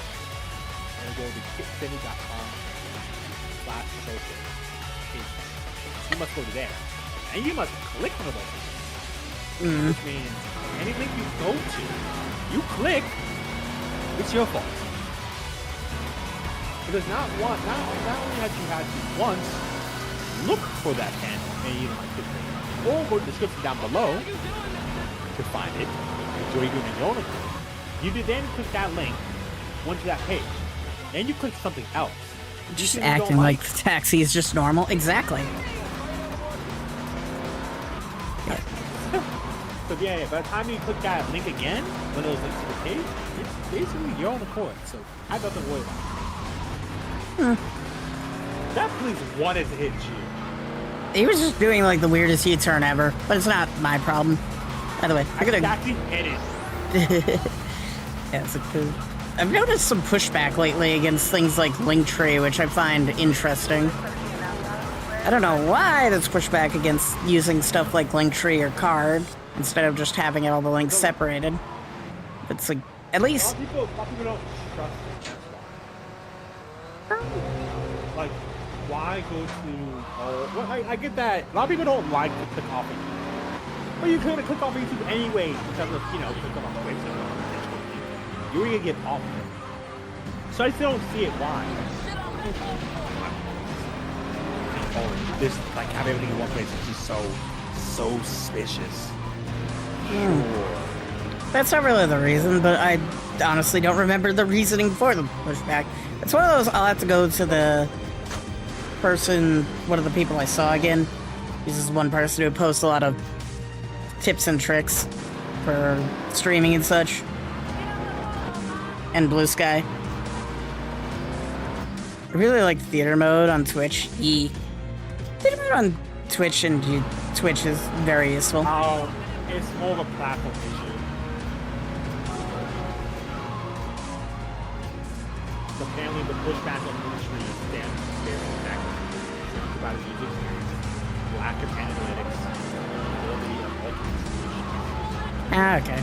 And go to kitcini.com/social. You must go to there. And you must click on the button. Which means any link you go to, you click, it's your fault. Because not only have you had to once look for that panel and you don't like it, or go to the description down below to find it, enjoy doing it your own account. You did then click that link, went to that page, then you click something else. Just acting like the taxi is just normal. Exactly. Yeah. So yeah, by the time you click that link again, when those links to the page, it's basically your own accord. So I have nothing to worry about. That police wanted to hit you. He was just doing like the weirdest U-turn ever, but it's not my problem. By the way, I'm gonna... Taxi hit it. Yeah, it's a cool... I've noticed some pushback lately against things like Linktree, which I find interesting. I don't know why there's pushback against using stuff like Linktree or Card instead of just having all the links separated. It's like, at least... A lot of people don't trust it, that's why. Like, why go to... well, I get that. A lot of people don't like to click off YouTube. But you could click off YouTube anyway because of, click on the website. You're gonna get off of it. So I still don't see it why. Oh, this, like, having everything in one place is just so suspicious. Sure. That's not really the reason, but I honestly don't remember the reasoning for the pushback. It's one of those, I'll have to go to the person, one of the people I saw again. This is one person who posts a lot of tips and tricks for streaming and such. And Blue Sky. I really like theater mode on Twitch. Theater mode on Twitch and Twitch is very useful. It's more of a platform issue. Apparently the pushback on Linktree is very effective. It's about a user experience, lack of analytics, ability of ultimate solutions. Okay.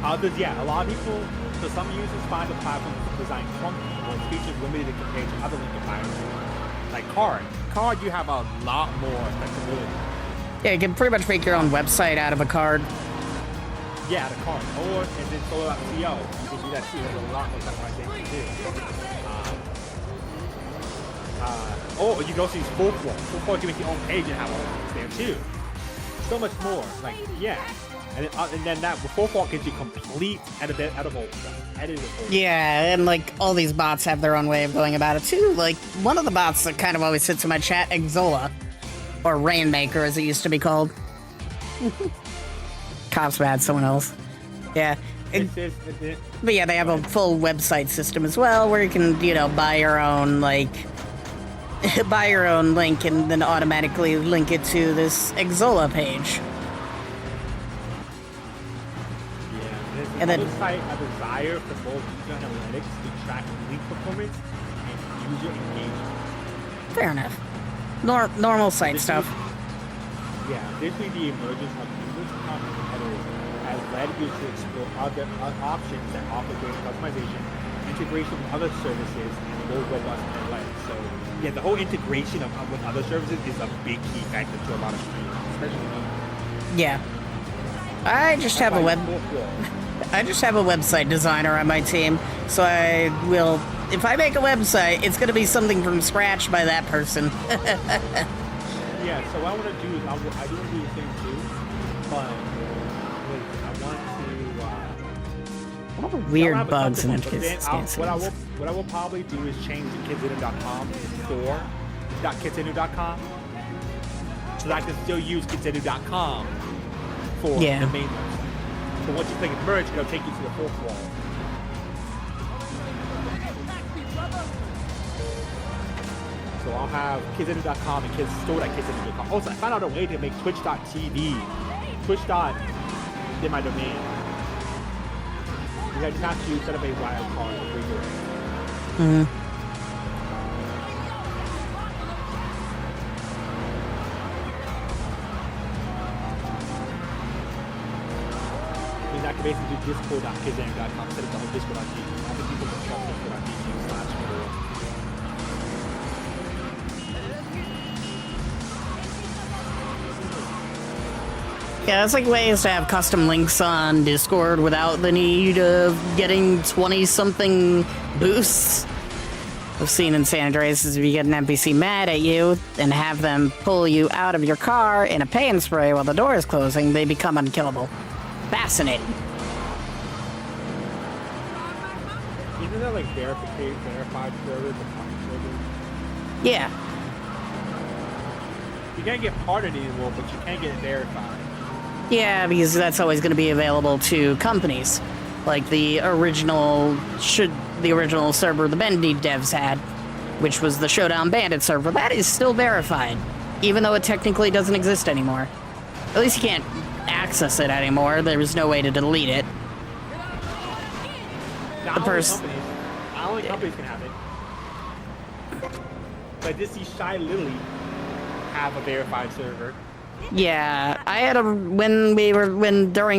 Others, yeah, a lot of people, so some users find the platform design clunky or its features limited compared to other link environments. Like Card, you have a lot more flexibility. Yeah, you can pretty much make your own website out of a card. Yeah, the Card. Or, and then solo.co. You can do that too. There's a lot more customization too. Or you can also use Full Form. Full Form, you can make your own page and have all of there too. So much more. Like, yeah. And then that Full Form gives you complete editable. Yeah, and like all these bots have their own way of going about it too. Like one of the bots that kind of always sits in my chat, Exola, or Rainmaker as it used to be called. Cops bad, someone else. Yeah. But yeah, they have a full website system as well where you can, buy your own buy your own link and then automatically link it to this Exola page. And then site a desire for both user analytics to track link performance and user engagement. Fair enough. Normal site stuff. Additionally, the emergence of numerous common competitors has led users to explore other options that offer greater customization, integration with other services, and more robust analytics. So, yeah, the whole integration with other services is a big key factor to a lot of streamers, especially me. Yeah. I just have a website designer on my team, so I will, if I make a website, it's going to be something from scratch by that person. Yeah, so what I want to do is I do want to do the same too, but I want to weird bugs in this. What I will probably do is change the kidsinner.com store .kitsanu.com, so that I can still use kitsanu.com for the main website. But once you click merge, it'll take you to the fourth wall. So I'll have kitsanu.com and kids stored at kitsanu.com. Also, I found out a way to make twitch.tv. Twitch. In my domain. You just have to set up a wild card to bring your I mean, I can basically do discord.kitsanu.com, set up the whole discord.tv. All the people can shop discord.tv/Twitter. Yeah, it's like ways to have custom links on Discord without the need of getting 20-something boosts. I've seen in San Andreas is if you get an NPC mad at you and have them pull you out of your car in a pain spray while the door is closing, they become unkillable. Fascinating. Isn't that like verified servers and partner servers? Yeah. You can't get partnered anymore, but you can get it verified. Yeah, because that's always going to be available to companies, like the original server the Bendy devs had, which was the Showdown Bandit server. That is still verified, even though it technically doesn't exist anymore. At least you can't access it anymore. There was no way to delete it. Not only companies can have it. But I did see Shy Lily have a verified server. Yeah, I had during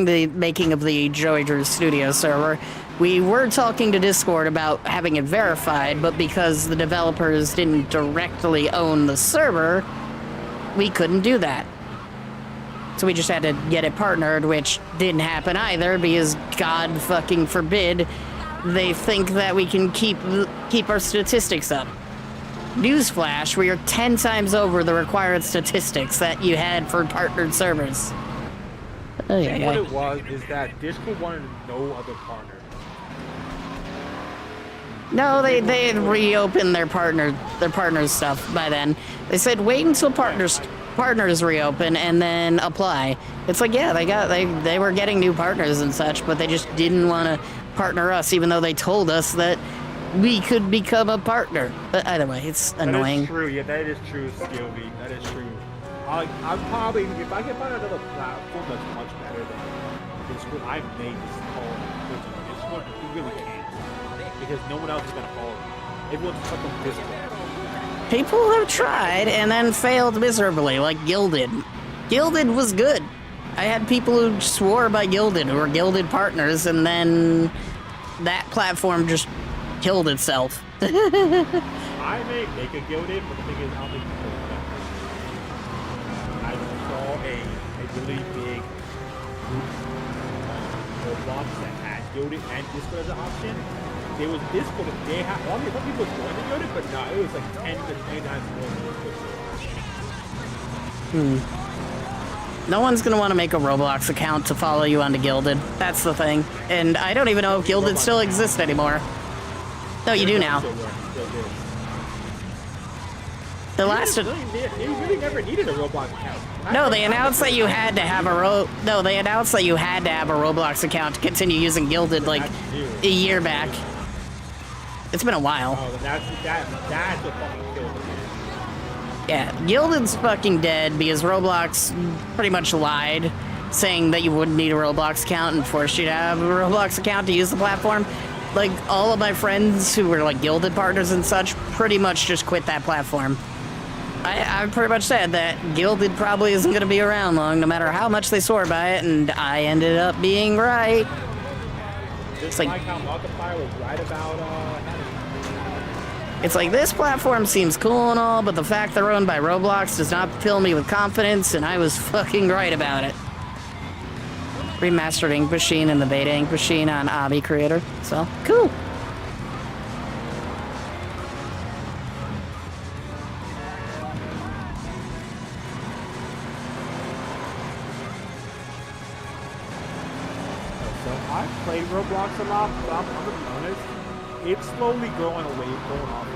the making of the Joey Drew Studio server, we were talking to Discord about having it verified, but because the developers didn't directly own the server, we couldn't do that. So we just had to get it partnered, which didn't happen either, because God fucking forbid they think that we can keep our statistics up. Newsflash, we are 10 times over the required statistics that you had for partnered servers. What it was is that Discord wanted no other partner. No, they had reopened their partners stuff by then. They said wait until partners reopen and then apply. It's like, yeah, they were getting new partners and such, but they just didn't want to partner us, even though they told us that we could become a partner. But either way, it's annoying. That is true. Yeah, that is true, Skilby. That is true. I'm probably, if I can find another platform that's much better than Discord, I may just call it Discord. You really can't, because no one else is gonna follow you. Everyone's stuck on Discord. People have tried and then failed miserably, like Gilded. Gilded was good. I had people who swore by Gilded, who were Gilded partners, and then that platform just killed itself. I may make a Gilded, but the thing is, I'll make it kill that. I saw a really big group of blocks that had Gilded and Discord as an option. There was Discord, they had all the people going to Gilded, but no, it was like 10 to 20 times more than Discord. No one's gonna want to make a Roblox account to follow you onto Gilded. That's the thing. And I don't even know if Gilded still exists anymore. No, you do now. The last they really never needed a Roblox account. No, they announced that you had to have a Roblox account to continue using Gilded like a year back. It's been a while. Oh, that's what fucking killed it. Yeah, Gilded's fucking dead because Roblox pretty much lied, saying that you wouldn't need a Roblox account and forced you to have a Roblox account to use the platform. Like, all of my friends who were like Gilded partners and such pretty much just quit that platform. I pretty much said that Gilded probably isn't going to be around long, no matter how much they swore by it, and I ended up being right. It's like how Markiplier was right about It's like, this platform seems cool and all, but the fact they're owned by Roblox does not fill me with confidence, and I was fucking right about it. Remastered Ink Machine and the beta Ink Machine on Obby Creator, so cool. So I played Roblox a lot, but I'm gonna be honest, it's slowly going off.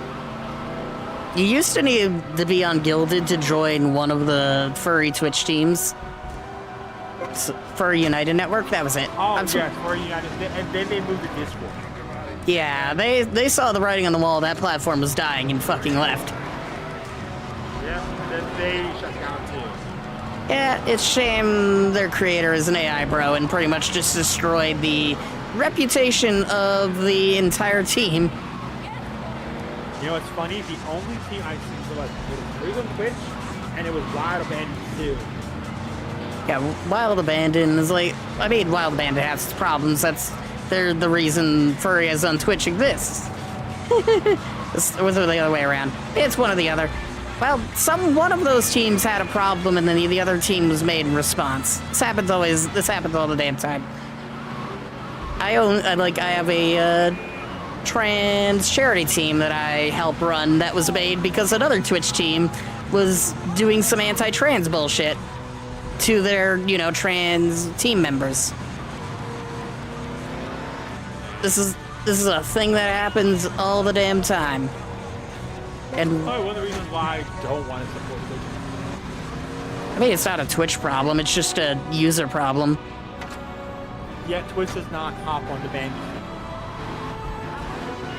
You used to need to be on Gilded to join one of the Furry Twitch teams. Furry United Network, that was it. Oh, yeah, Furry United, and then they moved to Discord. Yeah, they saw the writing on the wall, that platform was dying and fucking left. Yeah, then they shut down too. Yeah, it's a shame their creator is an AI bro and pretty much just destroyed the reputation of the entire team. You know what's funny? The only team I've seen so like was on Twitch, and it was Wild Abandoned too. Yeah, Wild Abandon is like, I mean, Wild Abandon has its problems. They're the reason Furry as on Twitch exists. Or the other way around. It's one or the other. Well, one of those teams had a problem, and then the other team was made in response. This happens all the damn time. I have a trans charity team that I help run that was made because another Twitch team was doing some anti-trans bullshit to their, trans team members. This is a thing that happens all the damn time. And one of the reasons why I don't want to support Twitch. I mean, it's not a Twitch problem, it's just a user problem. Yet Twitch does not hop on the bandwagon.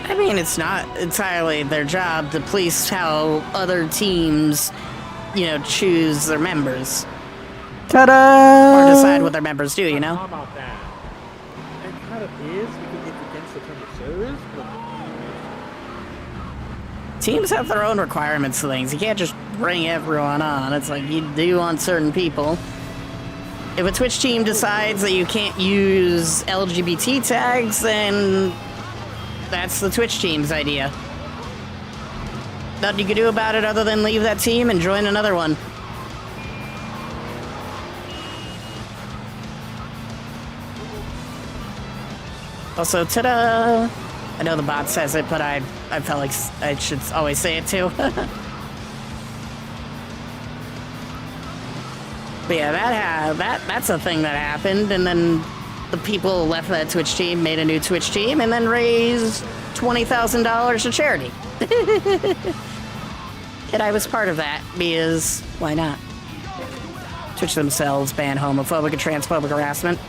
I mean, it's not entirely their job to police how other teams, choose their members. Ta-da! Or decide what their members do, How about that? It kind of is because it's against the terms of service. Teams have their own requirements for things. You can't just bring everyone on. It's like you do on certain people. If a Twitch team decides that you can't use LGBT tags, then that's the Twitch team's idea. Nothing you can do about it other than leave that team and join another one. Also, ta-da! I know the bot says it, but I felt like I should always say it too. But yeah, that's a thing that happened, and then the people left that Twitch team, made a new Twitch team, and then raised $20,000 to charity. And I was part of that, because why not? Twitch themselves ban homophobic and transphobic harassment.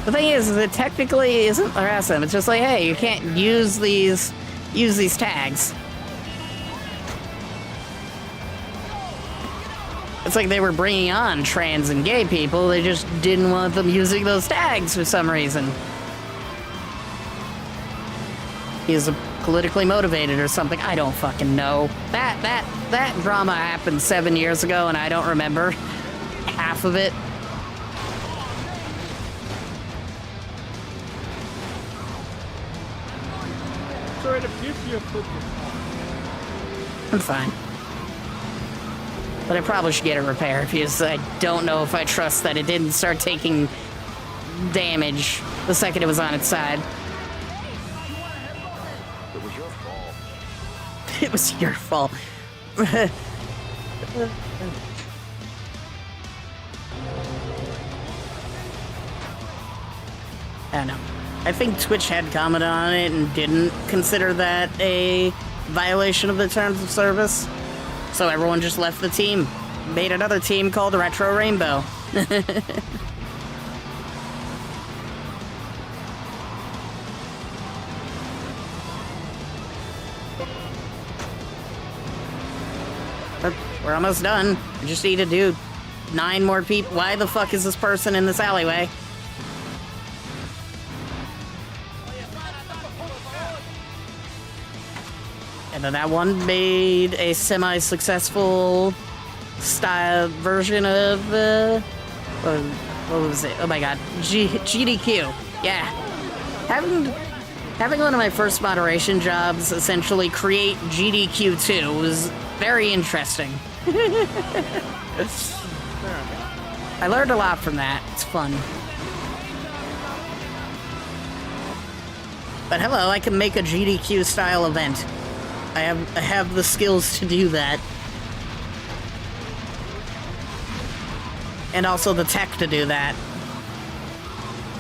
The thing is, it technically isn't harassment. It's just like, hey, you can't use these tags. It's like they were bringing on trans and gay people. They just didn't want them using those tags for some reason. He's politically motivated or something. I don't fucking know. That drama happened 7 years ago, and I don't remember half of it. Sorry to give you a flip. I'm fine. But I probably should get it repaired because I don't know if I trust that it didn't start taking damage the second it was on its side. It was your fault. It was your fault. I don't know. I think Twitch had commented on it and didn't consider that a violation of the terms of service. So everyone just left the team. Made another team called Retro Rainbow. But we're almost done. We just need to do 9 more people. Why the fuck is this person in this alleyway? And then that one made a semi-successful style version of, what was it? Oh my god, GDQ. Yeah. Having one of my first moderation jobs essentially create GDQ2 was very interesting. I learned a lot from that. It's fun. But hello, I can make a GDQ style event. I have the skills to do that. And also the tech to do that.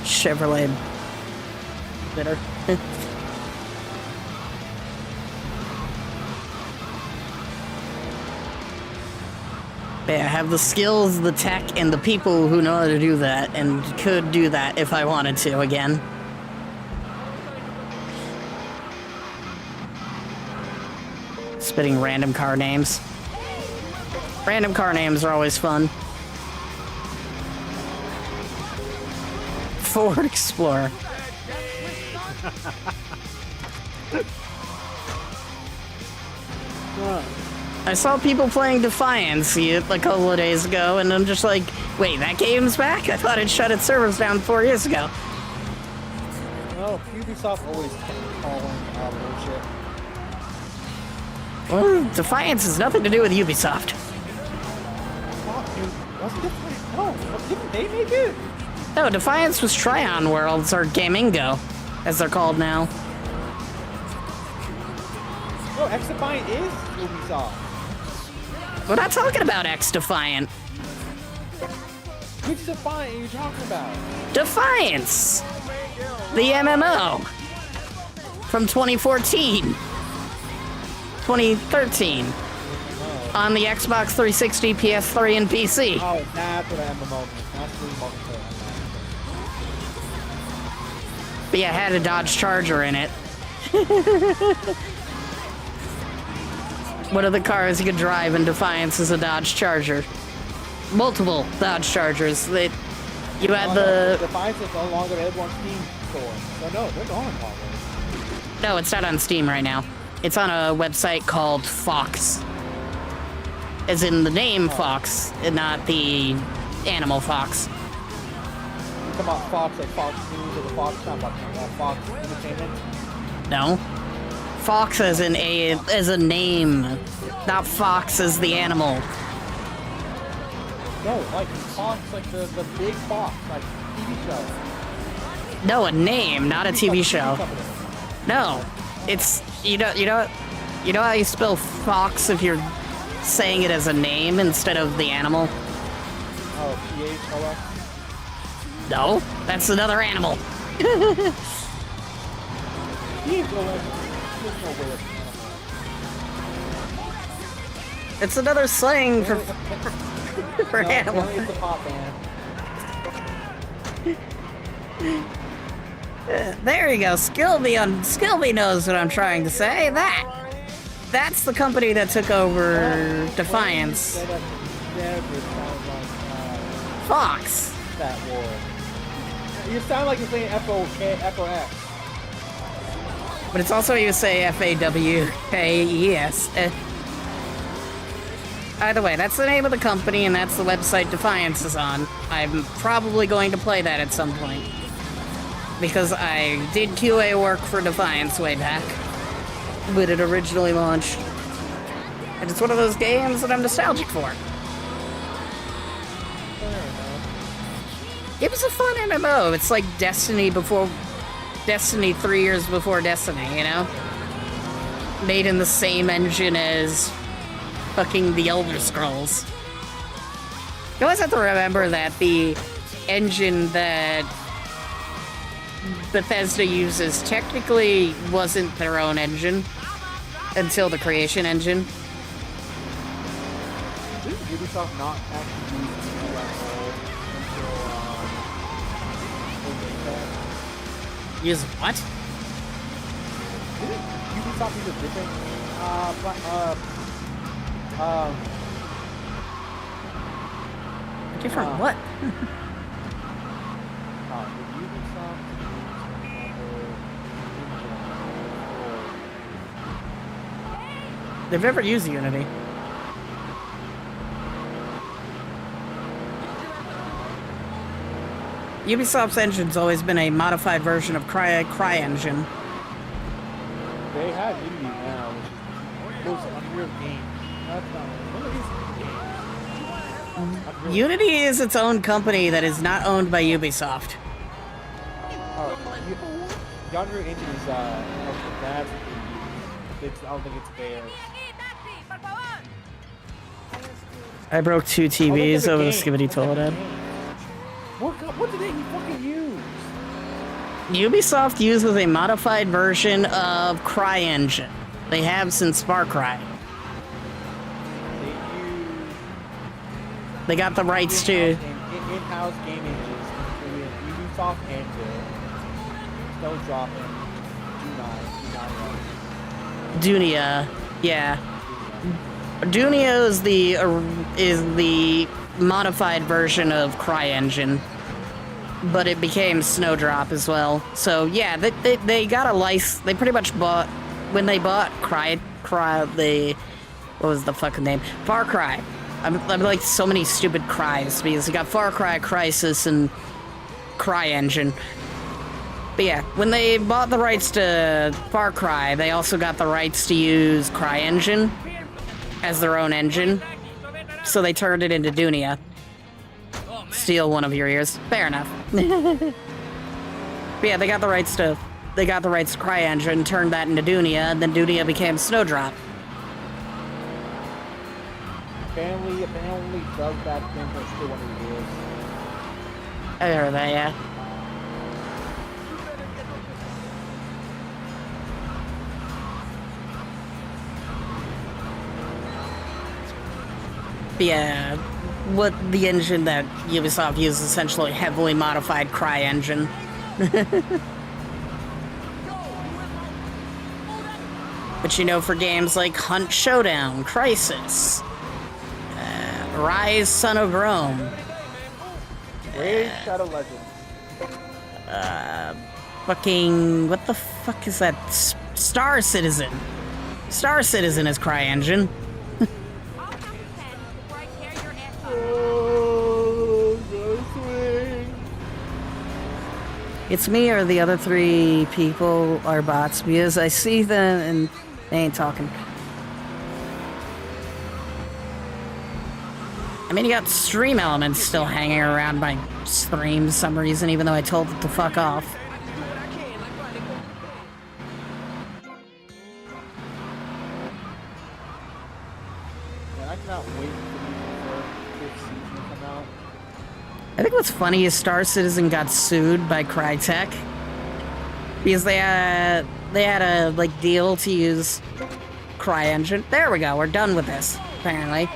Chevrolet. Bitter. But I have the skills, the tech, and the people who know how to do that, and could do that if I wanted to again. Spitting random car names. Random car names are always fun. Ford Explorer. I saw people playing Defiance a couple of days ago, and I'm just like, wait, that game's back? I thought it shut its servers down 4 years ago. No, Ubisoft always calling bullshit. Well, Defiance has nothing to do with Ubisoft. Didn't they make it? No, Defiance was Tryon Worlds, or Gamingo, as they're called now. No, X-Defiant is Ubisoft. We're not talking about X-Defiant. Which Defiant are you talking about? Defiance! The MMO! From 2014. 2013. On the Xbox 360, PS3, and PC. Oh, that's what an MMO means. That's the multiplayer. But yeah, it had a Dodge Charger in it. One of the cars you could drive in Defiance is a Dodge Charger. Multiple Dodge Chargers. You had the... Defiance is no longer available on Steam store. So no, they're gone already. No, it's not on Steam right now. It's on a website called Fox. As in the name Fox, and not the animal Fox. You talking about Fox, like Fox News or the Fox, not Fox, Fox Entertainment? No. Fox as in as a name, not Fox as the animal. No, like Fox, like the big Fox, like TV show. No, a name, not a TV show. No, it's you know how you spell Fox if you're saying it as a name instead of the animal. Oh, PH. No, that's another animal. It's another slang for No, animal. It's a pop band. There you go. Skilby knows what I'm trying to say. That's the company that took over Defiance. Fox. That war. You sound like you're saying F-O-X. But it's also you say F-A-W-K-E-S. Either way, that's the name of the company, and that's the website Defiance is on. I'm probably going to play that at some point. Because I did QA work for Defiance way back when it originally launched. And it's one of those games that I'm nostalgic for. It was a fun MMO. It's like Destiny 3 years before Destiny, you know? Made in the same engine as fucking the Elder Scrolls. You always have to remember that the engine that Bethesda uses technically wasn't their own engine until the Creation Engine. Didn't Ubisoft not actually use until Use what? Didn't Ubisoft use a different different what? They've never used Unity. Ubisoft's engine's always been a modified version of CryEngine. They have Unity now, which is most Unreal game. That's not one of these Unity is its own company that is not owned by Ubisoft. The Unreal Engine is that's I don't think it's theirs. I broke 2 TVs over the Skibbity Toilet. What did they fucking use? Ubisoft uses a modified version of CryEngine. They have since Far Cry. They got the rights to... In-house game engines, including Ubisoft and Still dropping Dunia, yeah. Dunia is the modified version of CryEngine, but it became Snowdrop as well. So yeah, they got a license. They pretty much bought when they bought what was the fucking name? Far Cry. I'm like so many stupid cries because you got Far Cry, Crysis, and CryEngine. But yeah, when they bought the rights to Far Cry, they also got the rights to use CryEngine as their own engine. So they turned it into Dunia. Steal one of your ears. Fair enough. But yeah, they got the rights to CryEngine, turned that into Dunia, and then Dunia became Snowdrop. Apparently does that thing for still one of your ears. I heard that, yeah. Yeah, what the engine that Ubisoft uses essentially heavily modified CryEngine. But you know, for games like Hunt Showdown, Crysis, Rise Son of Rome, Raid Shadow Legends, fucking, what the fuck is that? Star Citizen. Star Citizen is CryEngine. It's me or the other 3 people are bots because I see them and they ain't talking. I mean, you got Stream Elements still hanging around my stream for some reason, even though I told it to fuck off. Man, I cannot wait for the 5th season to come out. I think what's funny is Star Citizen got sued by Crytek because they had a like deal to use CryEngine. There we go. We're done with this. Apparently,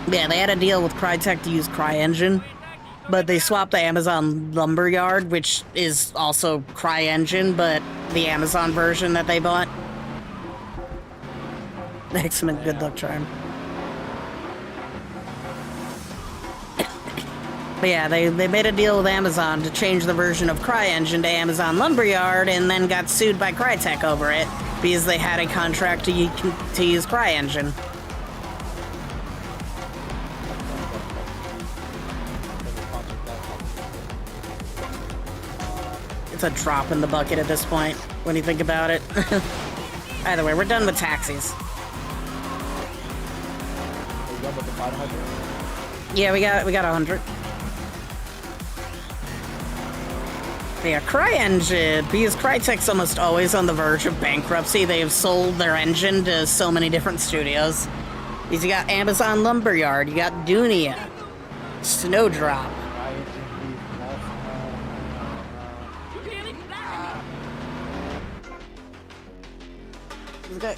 yeah, they had a deal with Crytek to use CryEngine, but they swapped the Amazon Lumberyard, which is also CryEngine, but the Amazon version that they bought. Excellent. Good luck charm. But yeah, they made a deal with Amazon to change the version of CryEngine to Amazon Lumberyard and then got sued by Crytek over it because they had a contract to use CryEngine. It's a drop in the bucket at this point when you think about it. Either way, we're done with taxis. Are you done with the 500? Yeah, we got 100. Yeah, CryEngine, because Crytek's almost always on the verge of bankruptcy. They have sold their engine to so many different studios. Because you got Amazon Lumberyard, you got Dunia, Snowdrop.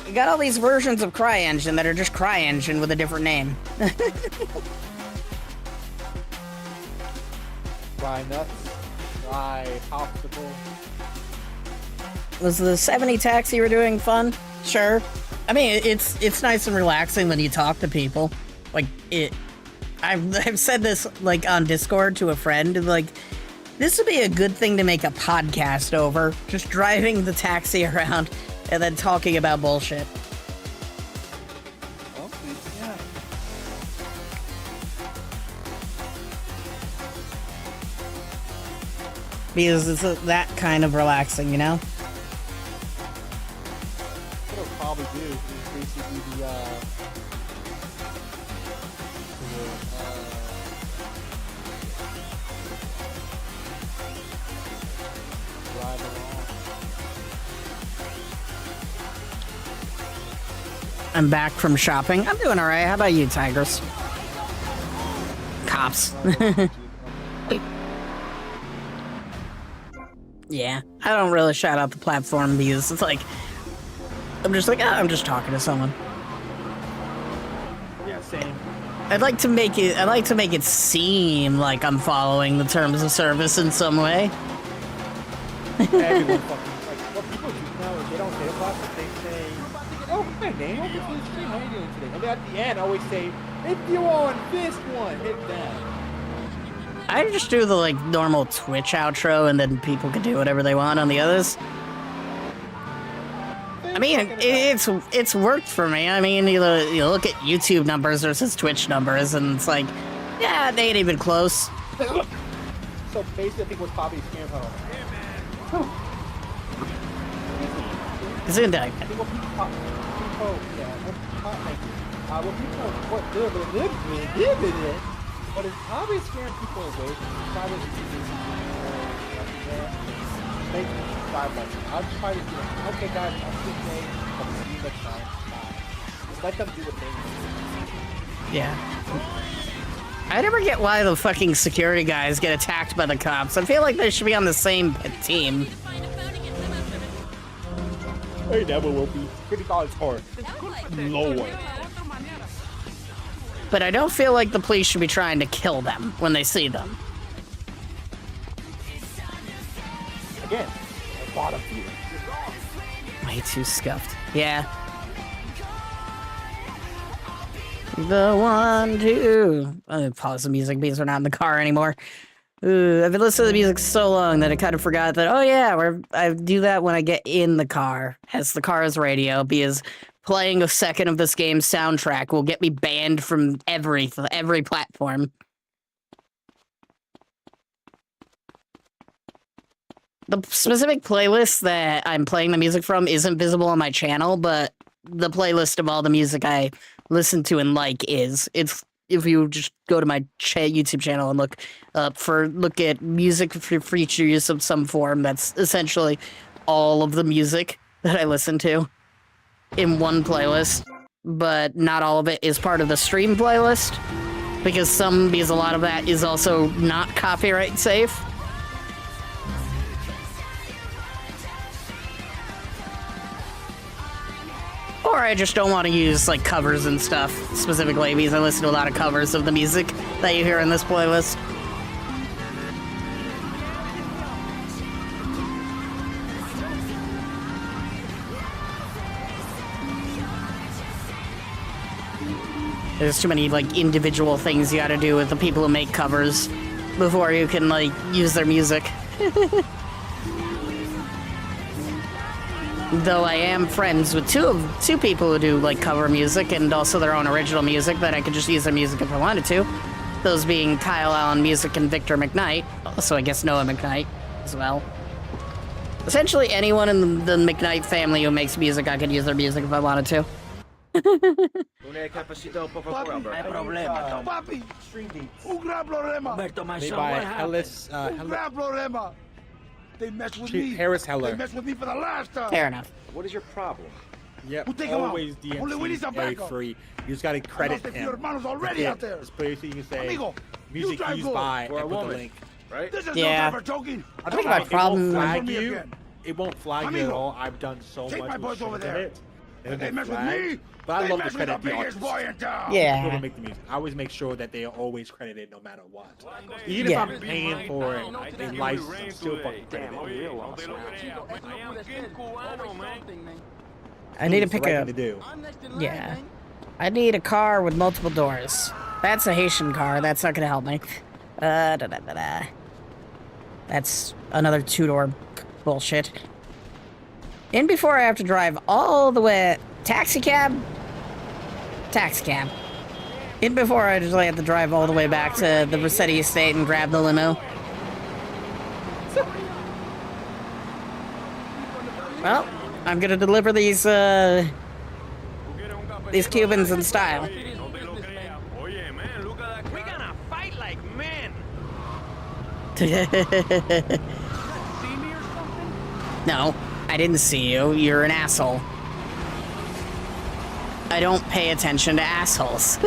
You got all these versions of CryEngine that are just CryEngine with a different name. Cry nuts. Popsicle. Was the 70 taxi we're doing fun? Sure. I mean, it's nice and relaxing when you talk to people. Like I've said this like on Discord to a friend. Like, this would be a good thing to make a podcast over. Just driving the taxi around and then talking about bullshit. Yeah. Because it's that kind of relaxing, you know? What it'll probably do is basically drive along. I'm back from shopping. I'm doing alright. How about you, Tigers? Cops. Yeah, I don't really shout out the platform because it's like, I'm just like, I'm just talking to someone. Yeah, same. I'd like to make it seem like I'm following the terms of service in some way. Everyone fucking, like, what people do now is they don't say a lot, but they say, oh, hi, Daniel, welcome to the stream, how are you doing today? And then at the end, I always say, if you on this one, hit that. I just do the, like, normal Twitch outro, and then people can do whatever they want on the others. I mean, it's worked for me. I mean, you look at YouTube numbers versus Twitch numbers, and it's like, yeah, they ain't even close. So basically, I think what's probably scam home. Gesundheit. I think what people, what is probably scaring people away from probably I'll try to do it. Okay, guys, I'm today. I'll see you next time. Just let them do what they do. Yeah. I never get why the fucking security guys get attacked by the cops. I feel like they should be on the same team. They never will be. Security guards are lower. But I don't feel like the police should be trying to kill them when they see them. Again, a lot of fear. Way too scuffed. Yeah. The one, two. I'm gonna pause the music because we're not in the car anymore. Ooh, I've been listening to the music so long that I kind of forgot that, oh yeah, I do that when I get in the car, as the car's radio, because playing a second of this game's soundtrack will get me banned from every platform. The specific playlist that I'm playing the music from isn't visible on my channel, but the playlist of all the music I listen to and like is. It's if you just go to my YouTube channel and look at music for features of some form, that's essentially all of the music that I listen to in one playlist, but not all of it is part of the stream playlist because a lot of that is also not copyright safe. Or I just don't want to use, like, covers and stuff, specifically, because I listen to a lot of covers of the music that you hear in this playlist. There's too many, like, individual things you gotta do with the people who make covers before you can, like, use their music. Though I am friends with two people who do, like, cover music and also their own original music that I could just use their music if I wanted to. Those being Kyle Allen Music and Victor McKnight. Also, I guess Noah McKnight as well. Essentially, anyone in the McKnight family who makes music, I could use their music if I wanted to. Made by Ellis, They mess with me. Harris Heller. They mess with me for the last time. Fair enough. What is your problem? Yep, We'll take always him out. Only we need some DMC, backup. Free. You just gotta credit him. Hermanos already out there. It's basically you can say, Amigo, music you used by, for a and put the woman, link. Right? This is Yeah. no time for joking. I think my problem... It won't flag you at all. I've done so Take much my boys over there. it. And They mess with flagged. me. But I They love to mess with credit the the biggest artists. boy in town. Yeah. People make the music. I always make sure that they are always credited no matter what. Even Yeah. if I'm paying for it, a license, I'm still fucking credited. I need to pick It's the right a... thing to do. Yeah. I need a car with multiple doors. That's a Haitian car. That's not gonna help me. That's another two-door bullshit. In before I have to drive all the way... Taxi cab? Taxi cab. In before I just have to drive all the way back to the Rossetti estate and grab the limo. Well, I'm gonna deliver these Cubans in style. We're gonna fight like men. No, I didn't see you. You're an asshole. I don't pay attention to assholes.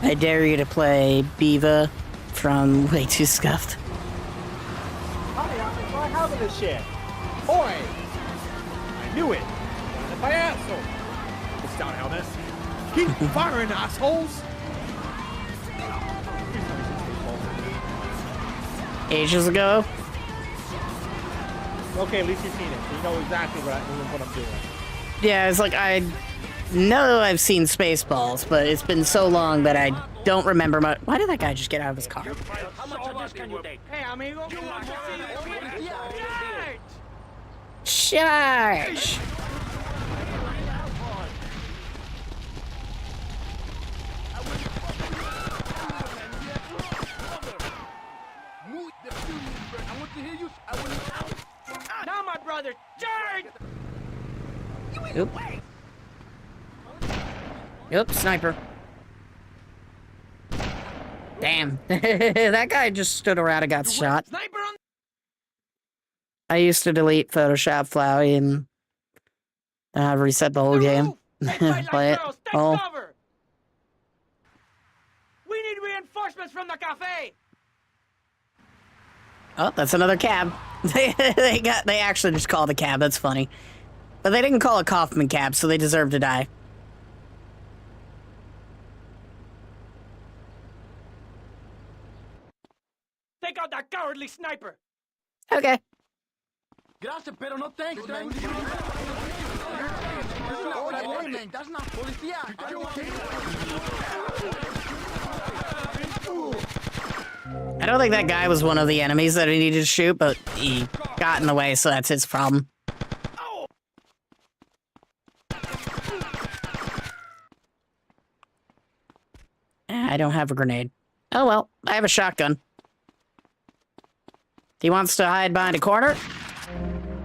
I dare you to play Biva from Way Too Scuffed. Why having this shit? Boy! I knew it! By asshole! It's down, Helmet. Keep firing, assholes! ages ago. Okay, at least you've seen it. So you know exactly what I'm doing. Yeah, it's like I know I've seen Spaceballs, but it's been so long that I don't remember much. Why did that guy just get out of his car? How much of this can you take? Hey, amigo. Charge! Now, my brother, charge! Oop. Oop, sniper. Damn. That guy just stood around and got shot. I used to delete Photoshop Flowey and reset the whole game. Play it. Oh. We need reinforcements from the cafe. Oh, that's another cab. They actually just called a cab. That's funny. But they didn't call a Kaufman cab, so they deserve to die. Take out that cowardly sniper. Okay. Gracias, pero no thanks, man. That's not policía. I don't think that guy was one of the enemies that he needed to shoot, but he got in the way, so that's his problem. I don't have a grenade. Oh well, I have a shotgun. He wants to hide behind a corner?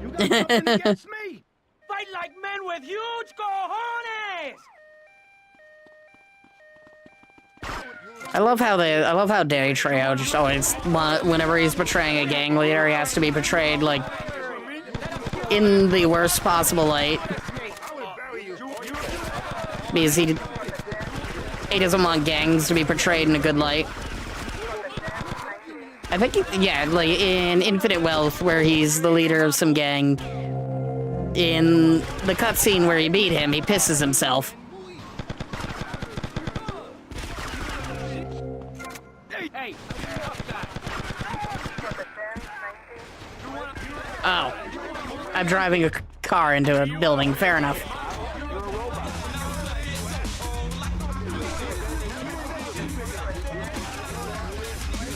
You got nothing against me. Fight like men with huge cojones. I love how Danny Trejo just always, whenever he's portraying a gang leader, he has to be portrayed, like, in the worst possible light. Because he doesn't want gangs to be portrayed in a good light. I think, yeah, like, in Infinite Wealth, where he's the leader of some gang, in the cutscene where he beat him, he pisses himself. Oh. I'm driving a car into a building. Fair enough.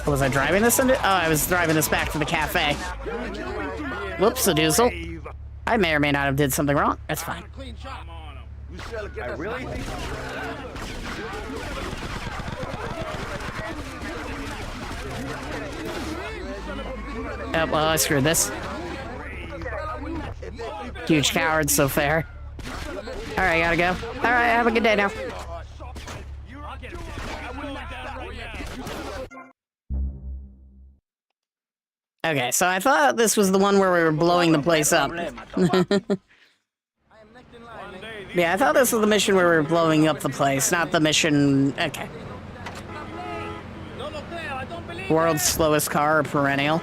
Was I driving this into? Oh, I was driving this back to the cafe. Whoops, a doozle. I may or may not have did something wrong. That's fine. I really think. Oh, well, I screwed this. Huge coward, so fair. Alright, gotta go. Alright, have a good day now. Okay, so I thought this was the one where we were blowing the place up. Yeah, I thought this was the mission where we were blowing up the place, not the mission... Okay. World's slowest car, perennial.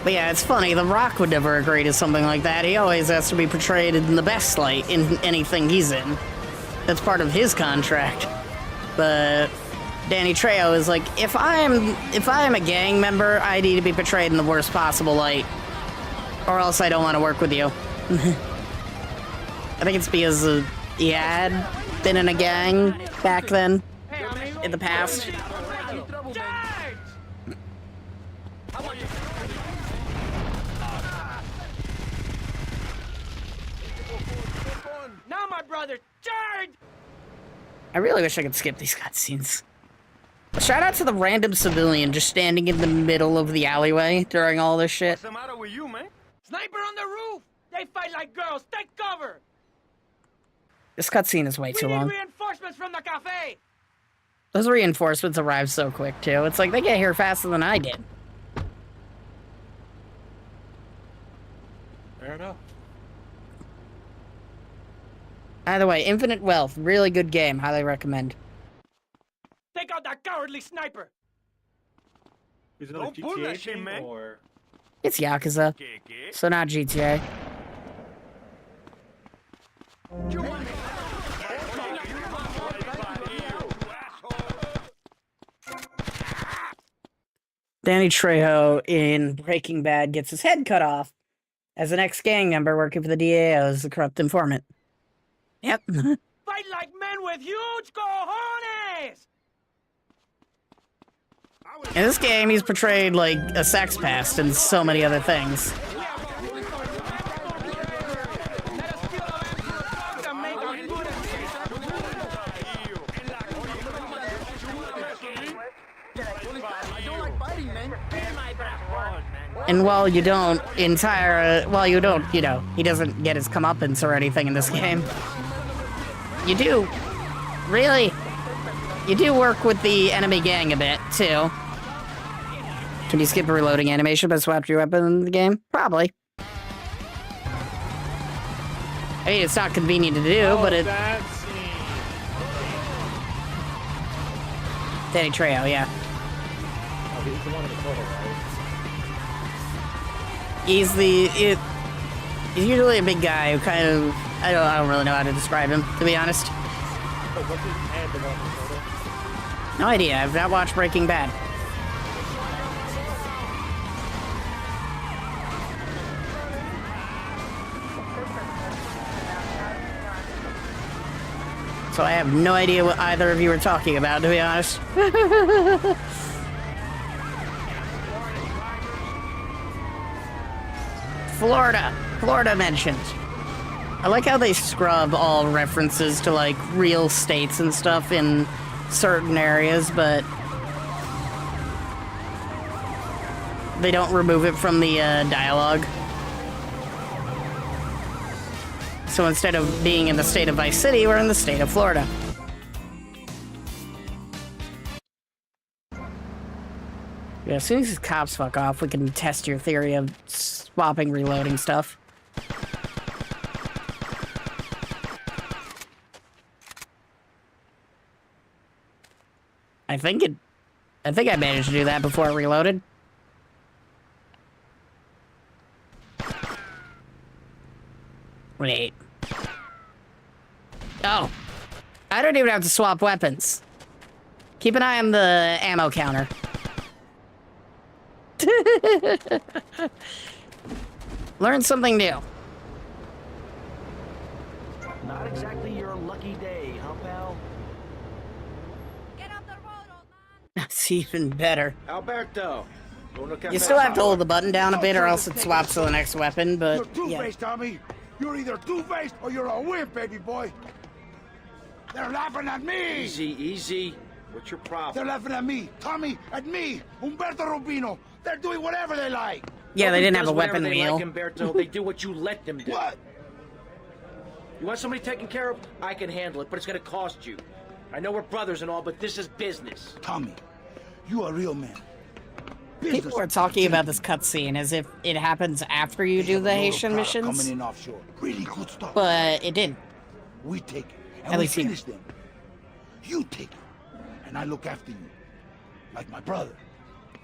But yeah, it's funny, The Rock would never agree to something like that. He always has to be portrayed in the best light in anything he's in. That's part of his contract. But Danny Trejo is like, if I am a gang member, I need to be portrayed in the worst possible light. Or else I don't want to work with you. I think it's because he had been in a gang back then, in the past. Now, my brother, charge! I really wish I could skip these cutscenes. Shout out to the random civilian just standing in the middle of the alleyway during all this shit. What's the matter with you, man? Sniper on the roof! They fight like girls! Take cover! This cutscene is way too long. Reinforcements from the cafe! Those reinforcements arrive so quick, too. It's like they get here faster than I did. Fair enough. Either way, Infinite Wealth, really good game. Highly recommend. Take out that cowardly sniper! Is it another Don't pull GTA that shit, thing, man. or? It's Yakuza, so not GTA. Danny Trejo in Breaking Bad gets his head cut off as an ex-gang member working for the DAO as a corrupt informant. Yep. Fight like men with huge cojones! In this game, he's portrayed like a sex pest and so many other things. And while you don't, he doesn't get his comeuppance or anything in this game. You do, really, you do work with the enemy gang a bit, too. Can you skip a reloading animation but swap your weapon in the game? Probably. I mean, it's not convenient to do, but it... Danny Trejo, yeah. Oh, he's the one in the photo, right? He's usually a big guy who kind of... I don't really know how to describe him, to be honest. Oh, what's his head, the one in the photo? No idea. I've not watched Breaking Bad. So I have no idea what either of you were talking about, to be honest. Florida mentioned. I like how they scrub all references to, like, real states and stuff in certain areas, but they don't remove it from the dialogue. So instead of being in the state of Vice City, we're in the state of Florida. Yeah, as soon as these cops fuck off, we can test your theory of swapping, reloading stuff. I think I managed to do that before I reloaded. Wait. Oh. I don't even have to swap weapons. Keep an eye on the ammo counter. Learn something new. Not exactly your lucky day, huh, pal? That's even better. Alberto. You still have to hold the button down a bit or else it swaps to the next weapon, but You're yeah. two-faced, Tommy. You're either two-faced or you're a wimp, baby boy. They're laughing at me. Easy, easy. What's your problem? They're laughing at me, Tommy, at me, Humberto Rubino. They're doing whatever they like. Yeah, they Nobody didn't have does a weapon whatever they wheel. like, Humberto. They do what you let them do. What? You want somebody taken care of? I can handle it, but it's gonna cost you. I know we're brothers and all, but this is business. Tommy, you a real man. People are talking about this cutscene as if it happens after you do the Haitian missions, Coming in offshore. Really good stuff. but it didn't. We take it, and At we least here. finish them. You take it, and I look after you. Like my brother.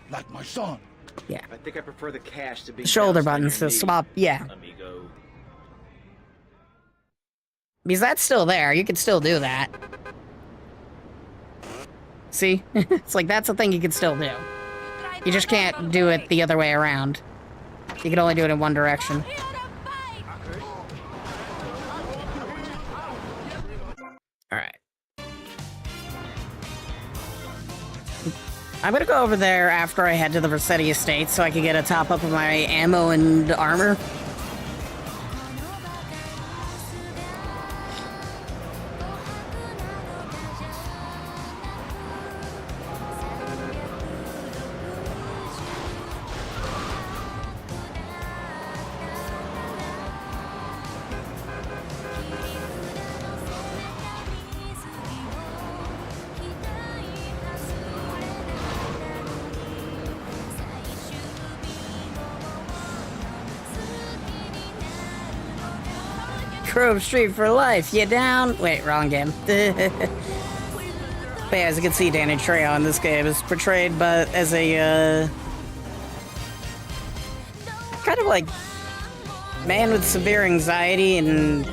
Like my son. Yeah. I think I prefer the cash to be Shoulder bounced on buttons your to knee, swap, yeah. amigo. Because that's still there. You can still do that. See? It's like, that's a thing you can still do. You just can't do it the other way around. You can only do it in one direction. Alright. I'm gonna go over there after I head to the Vercetti Estate so I can get a top up of my ammo and armor. Grove Street for life. You down? Wait, wrong game. But yeah, as you can see, Danny Trejo in this game is portrayed as a kind of like man with severe anxiety and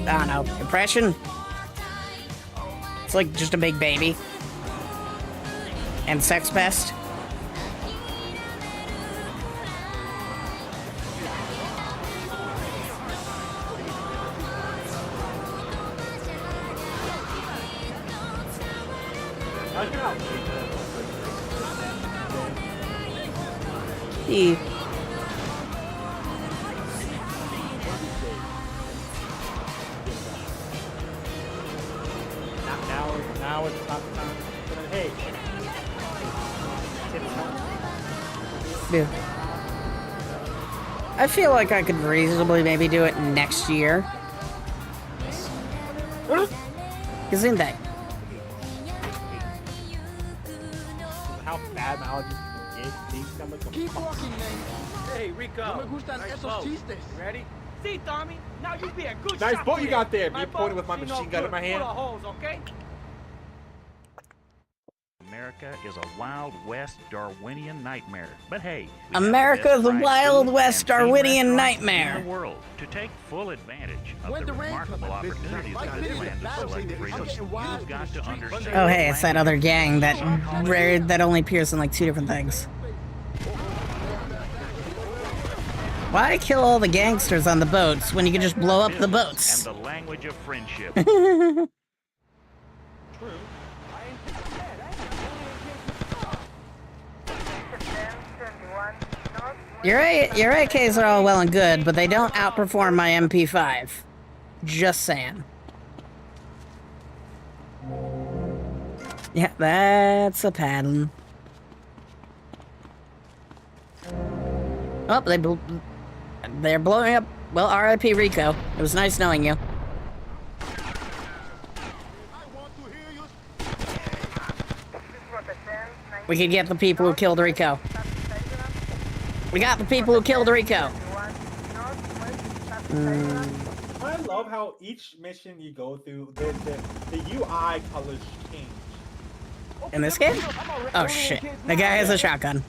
I don't know, depression. It's like just a big baby and sex pest. He now it's top time. Hey. Yeah. I feel like I could reasonably maybe do it next year. Isn't that? How bad knowledge is Keep walking, man. Hey, Rico. No me gustan esos chistes. Ready? See, Tommy. Now you be a good nice shot boat you player. got there. My Me pointing with my boat, machine no gun in good. my hand. Full of holes, okay? America is a Wild West Darwinian nightmare. But hey, America is a Wild West Darwinian nightmare. In the world to take full advantage of the remarkable opportunities that this land of select freedom. You've got to understand. Oh hey, it's that other gang that only appears in like 2 different things. Why kill all the gangsters on the boats when you can just blow up the boats? And the language of friendship. Your AKs are all well and good, but they don't outperform my MP5. Just saying. Yeah, that's a pattern. Oh, they're blowing up. Well, RIP Rico. It was nice knowing you. We could get the people who killed Rico. We got the people who killed Rico. I love how each mission you go through, the UI colors change. In this game? Oh shit. The guy has a shotgun.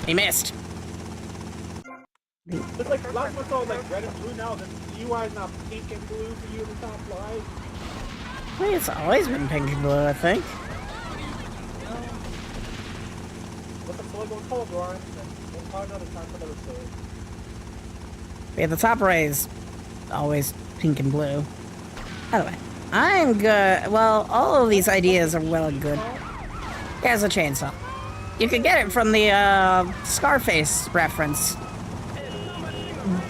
He missed. It's like last one saw like red and blue now, the UI is now pink and blue for you in the top right. Wait, it's always been pink and blue, I think. What's the color going color drawing? We'll try another time for another story. Yeah, the top array is always pink and blue. By the way, I'm good. Well, all of these ideas are well and good. Here's a chainsaw. You can get it from the Scarface reference.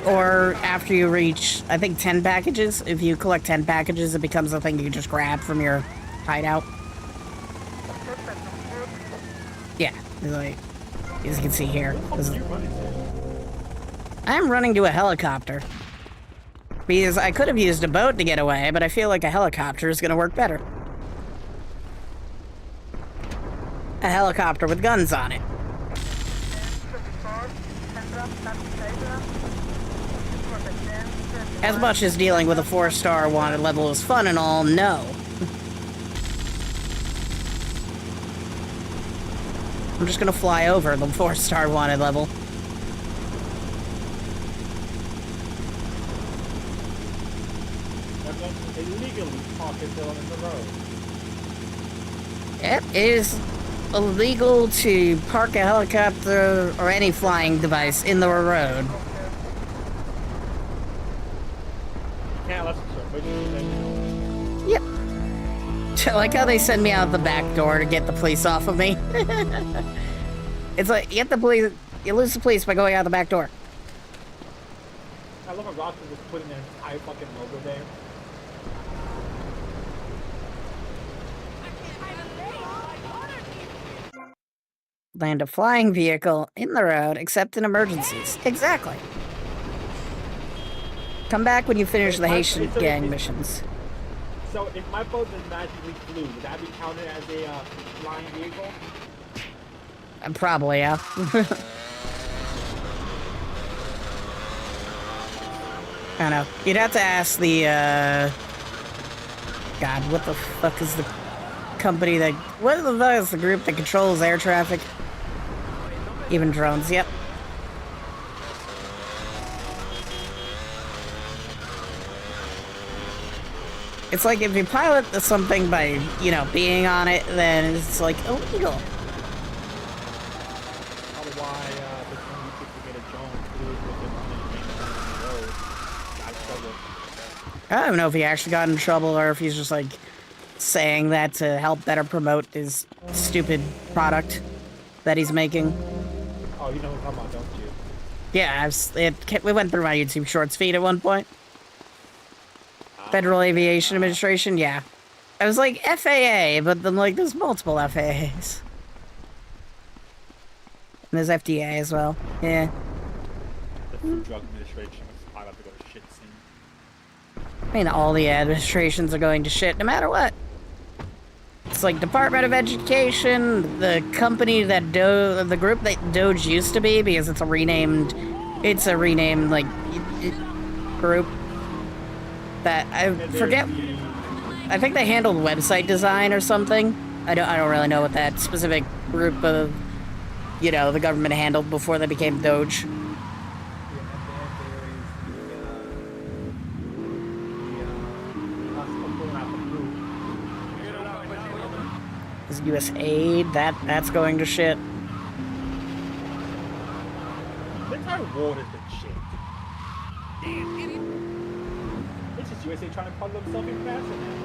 Or after you reach, I think, 10 packages. If you collect 10 packages, it becomes a thing you can just grab from your hideout. Yeah, like, as you can see here. I'm running to a helicopter. Because I could have used a boat to get away, but I feel like a helicopter is going to work better. A helicopter with guns on it. As much as dealing with a 4-star wanted level is fun and all, no. I'm just gonna fly over the 4-star wanted level. Illegally parking on the road. It is illegal to park a helicopter or any flying device in the road. Can't let Yep. I like how they send me out the back door to get the police off of me. It's like, you get the police, you lose the police by going out the back door. I love how Rockstar was putting their entire fucking logo there. Land a flying vehicle in the road, except in emergencies. Exactly. Come back when you finish the Haitian gang missions. So if my boat is magically blue, would that be counted as a flying vehicle? Probably, yeah. I don't know. You'd have to ask the, God, what the fuck is the company that... What the fuck is the group that controls air traffic? Even drones, yep. It's like if you pilot something by, you know, being on it, then it's like illegal. I don't know if he actually got in trouble or if he's just like saying that to help better promote his stupid product that he's making. Oh, you know what I'm talking about, don't you? Yeah, we went through my YouTube Shorts feed at one point. Federal Aviation Administration, yeah. I was like, FAA, but then like there's multiple FAAs. And there's FDA as well, yeah. The Food Drug Administration was about to go to shit soon. I mean, all the administrations are going to shit no matter what. It's like Department of Education, the company that the group that Doge used to be, because it's a renamed like group that I forget. I think they handled website design or something. I don't really know what that specific group of, you know, the government handled before they became Doge. Is US aid, that's going to shit. The entire war has been shit. Damn idiot. It's just USA trying to puddle themselves in faster now.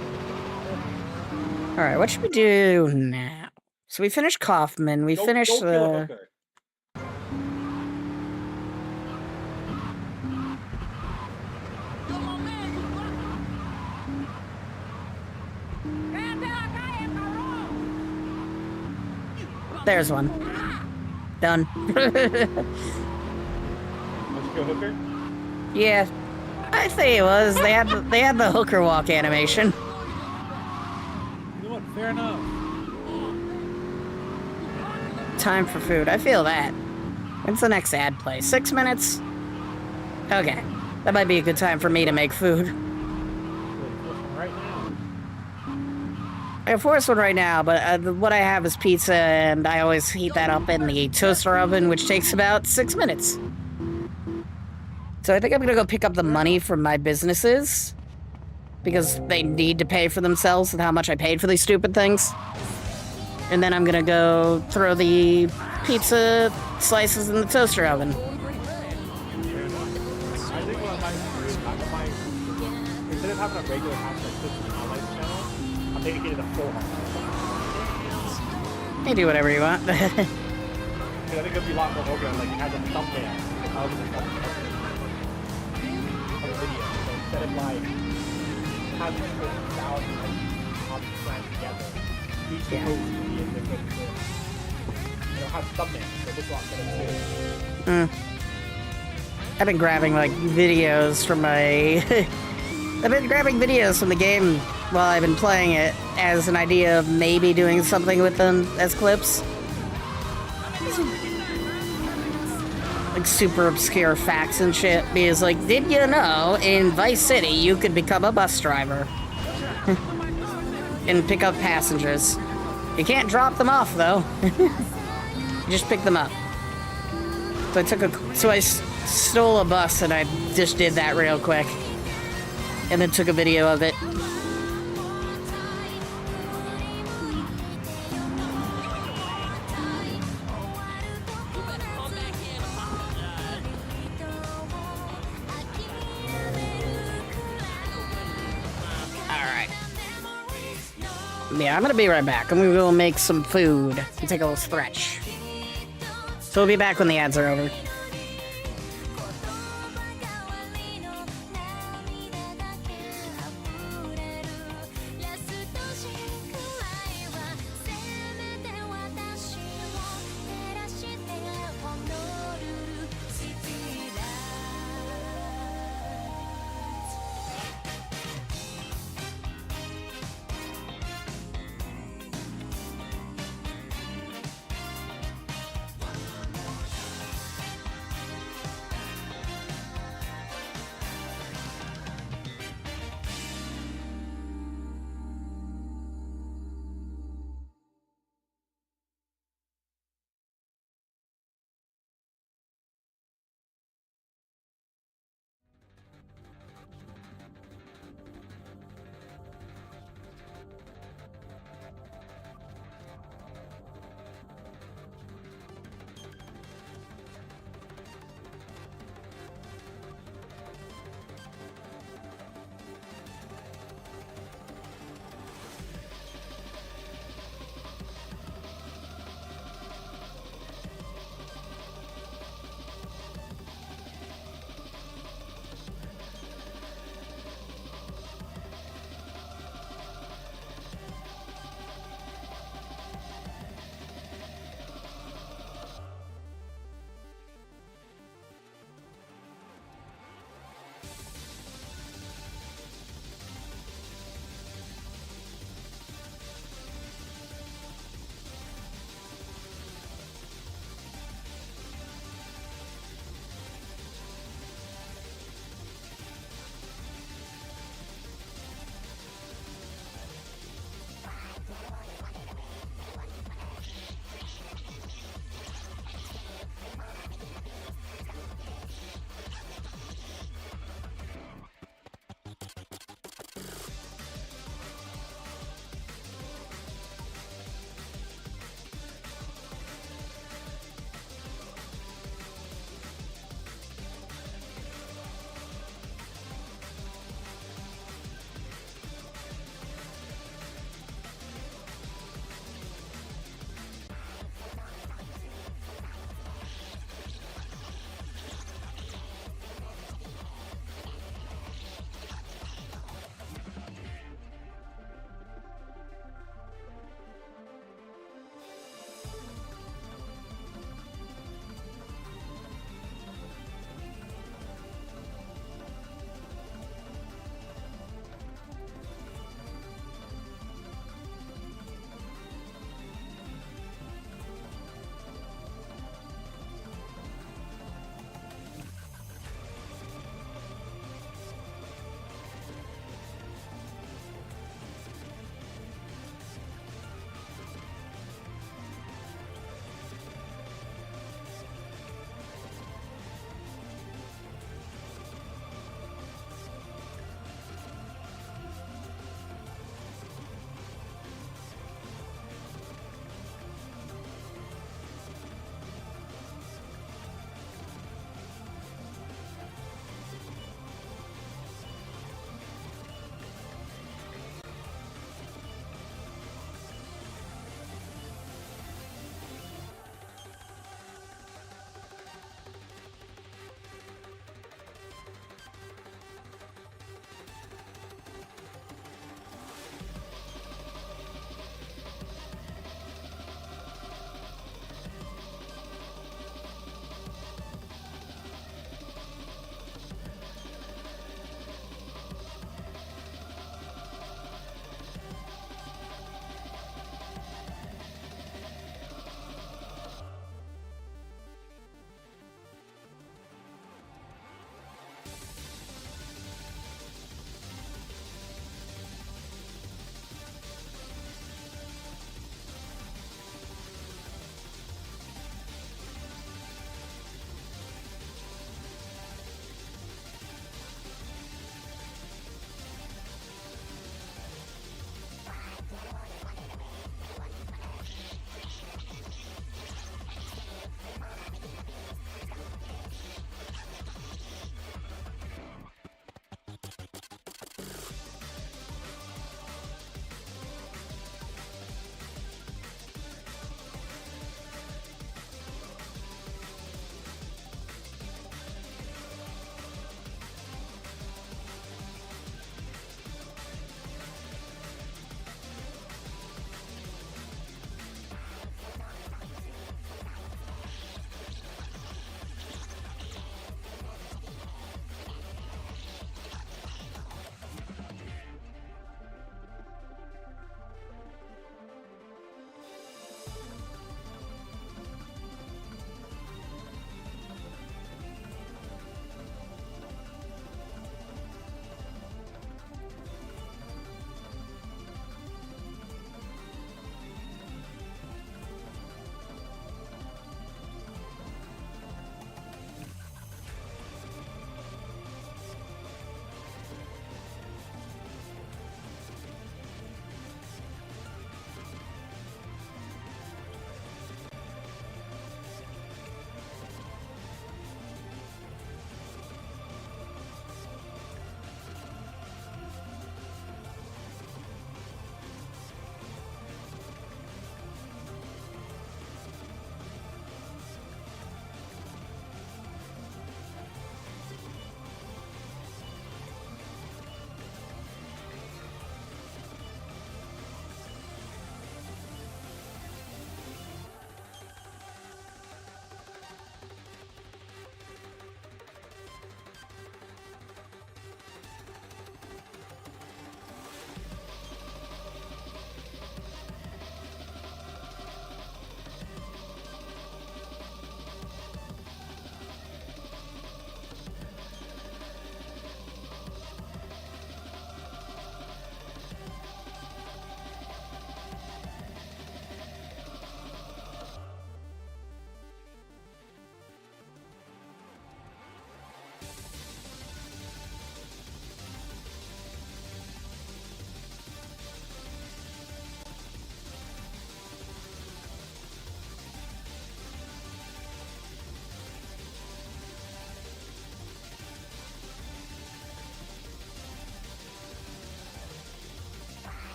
Alright, what should we do now? So we finished Kaufman, we finished the... There's one. Done. Hooker? Yeah. I think it was. They had the hooker walk animation. You know what? Fair enough. Time for food. I feel that. When's the next ad play? 6 minutes? Okay. That might be a good time for me to make food. I can force one right now, but what I have is pizza, and I always heat that up in the toaster oven, which takes about 6 minutes. So I think I'm gonna go pick up the money from my businesses, because they need to pay for themselves with how much I paid for these stupid things. And then I'm gonna go throw the pizza slices in the toaster oven. I think what I might do is instead of having a regular Pansexual highlights channel, I'm dedicated to full You do whatever you want. Because I think it'd be a lot more organized, like it has a thumbnail. Of a video. So instead of like having 50,000 copies planned together, each post will be in different, have thumbnails. So this one's gonna be I've been grabbing like videos from my I've been grabbing videos from the game while I've been playing it as an idea of maybe doing something with them as clips. Like super obscure facts and shit, because like, did you know in Vice City you could become a bus driver and pick up passengers? You can't drop them off though. You just pick them up. So I stole a bus and I just did that real quick, and then took a video of it. Yeah, I'm gonna be right back. I'm gonna go make some food and take a little stretch. So we'll be back when the ads are over.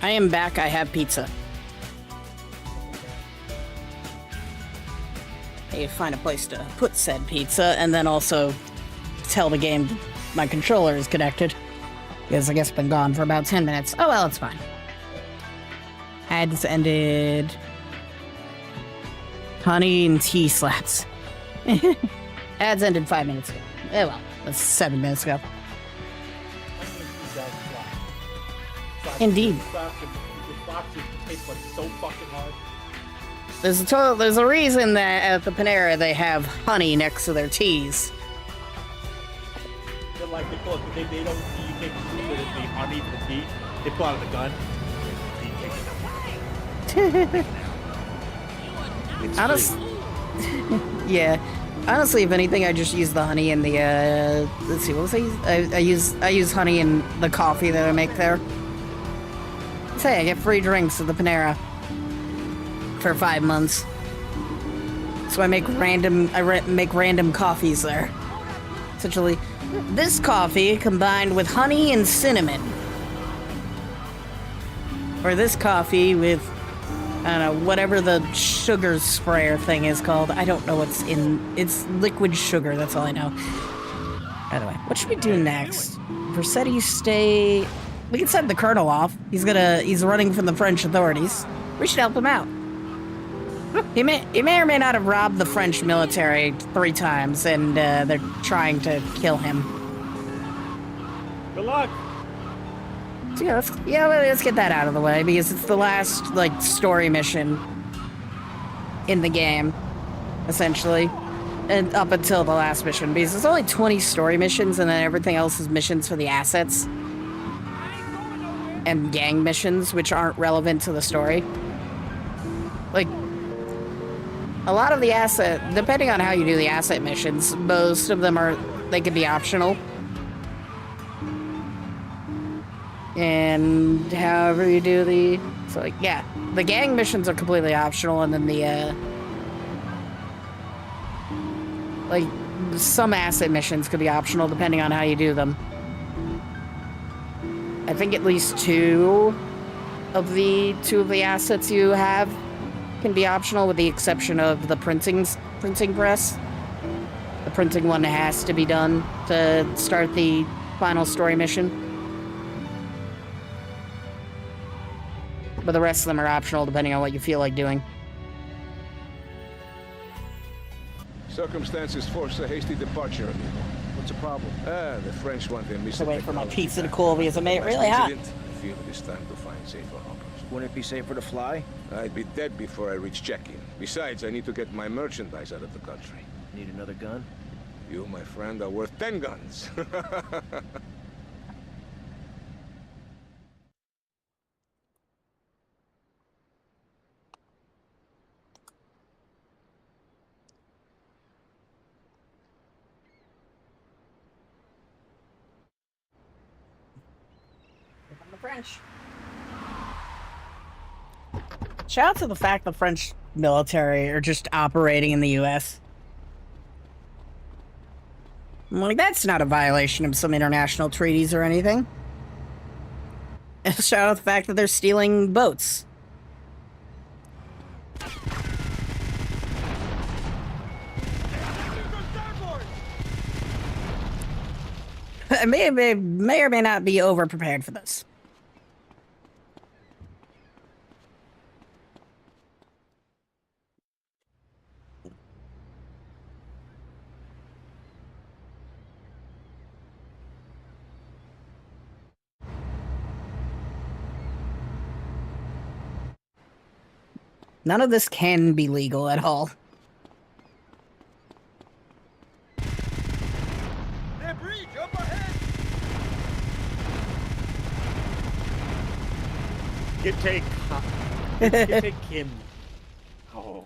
I am back. I have pizza. I find a place to put said pizza, and then also tell the game my controller is connected. Because I guess I've been gone for about 10 minutes. Oh well, it's fine. Ads ended. Honey and tea slaps. Ads ended 5 minutes ago. Oh well, that's 7 minutes ago. Indeed. There's a reason that at the Panera they have honey next to their teas. They're like, they don't, you can't consume it as the honey for the tea. They pull out the gun. Yeah. Honestly, if anything, I just use the honey in the, let's see, what was I use honey in the coffee that I make there. Say, I get free drinks at the Panera for 5 months. So I make random coffees there. Essentially, this coffee combined with honey and cinnamon. Or this coffee with, I don't know, whatever the sugar sprayer thing is called. I don't know what's in, it's liquid sugar, that's all I know. By the way, what should we do next? Vercetti stay, we can send the colonel off. He's running from the French authorities. We should help him out. He may or may not have robbed the French military 3 times, and they're trying to kill him. Good luck. So let's get that out of the way, because it's the last, like, story mission in the game, essentially. And up until the last mission, because there's only 20 story missions, and then everything else is missions for the assets. And gang missions, which aren't relevant to the story. Like, a lot of the asset, depending on how you do the asset missions, most of them they can be optional. And however you do the gang missions are completely optional, and then like, some asset missions could be optional depending on how you do them. I think at least two of the assets you have can be optional, with the exception of the printing press. The printing one has to be done to start the final story mission. But the rest of them are optional depending on what you feel like doing. Circumstances force a hasty departure, amigo. What's the problem? The French want their missile. Wait for my pizza to cool because I made it really hot. I feel it is time to find safer hoppers. Wouldn't it be safer to fly? I'd be dead before I reach check-in. Besides, I need to get my merchandise out of the country. Need another gun? You, my friend, are worth 10 guns. French. Shout out to the fact the French military are just operating in the U.S. I'm like, that's not a violation of some international treaties or anything. Shout out the fact that they're stealing boats. I may or may not be over-prepared for this. None of this can be legal at all. Get take him. Oh.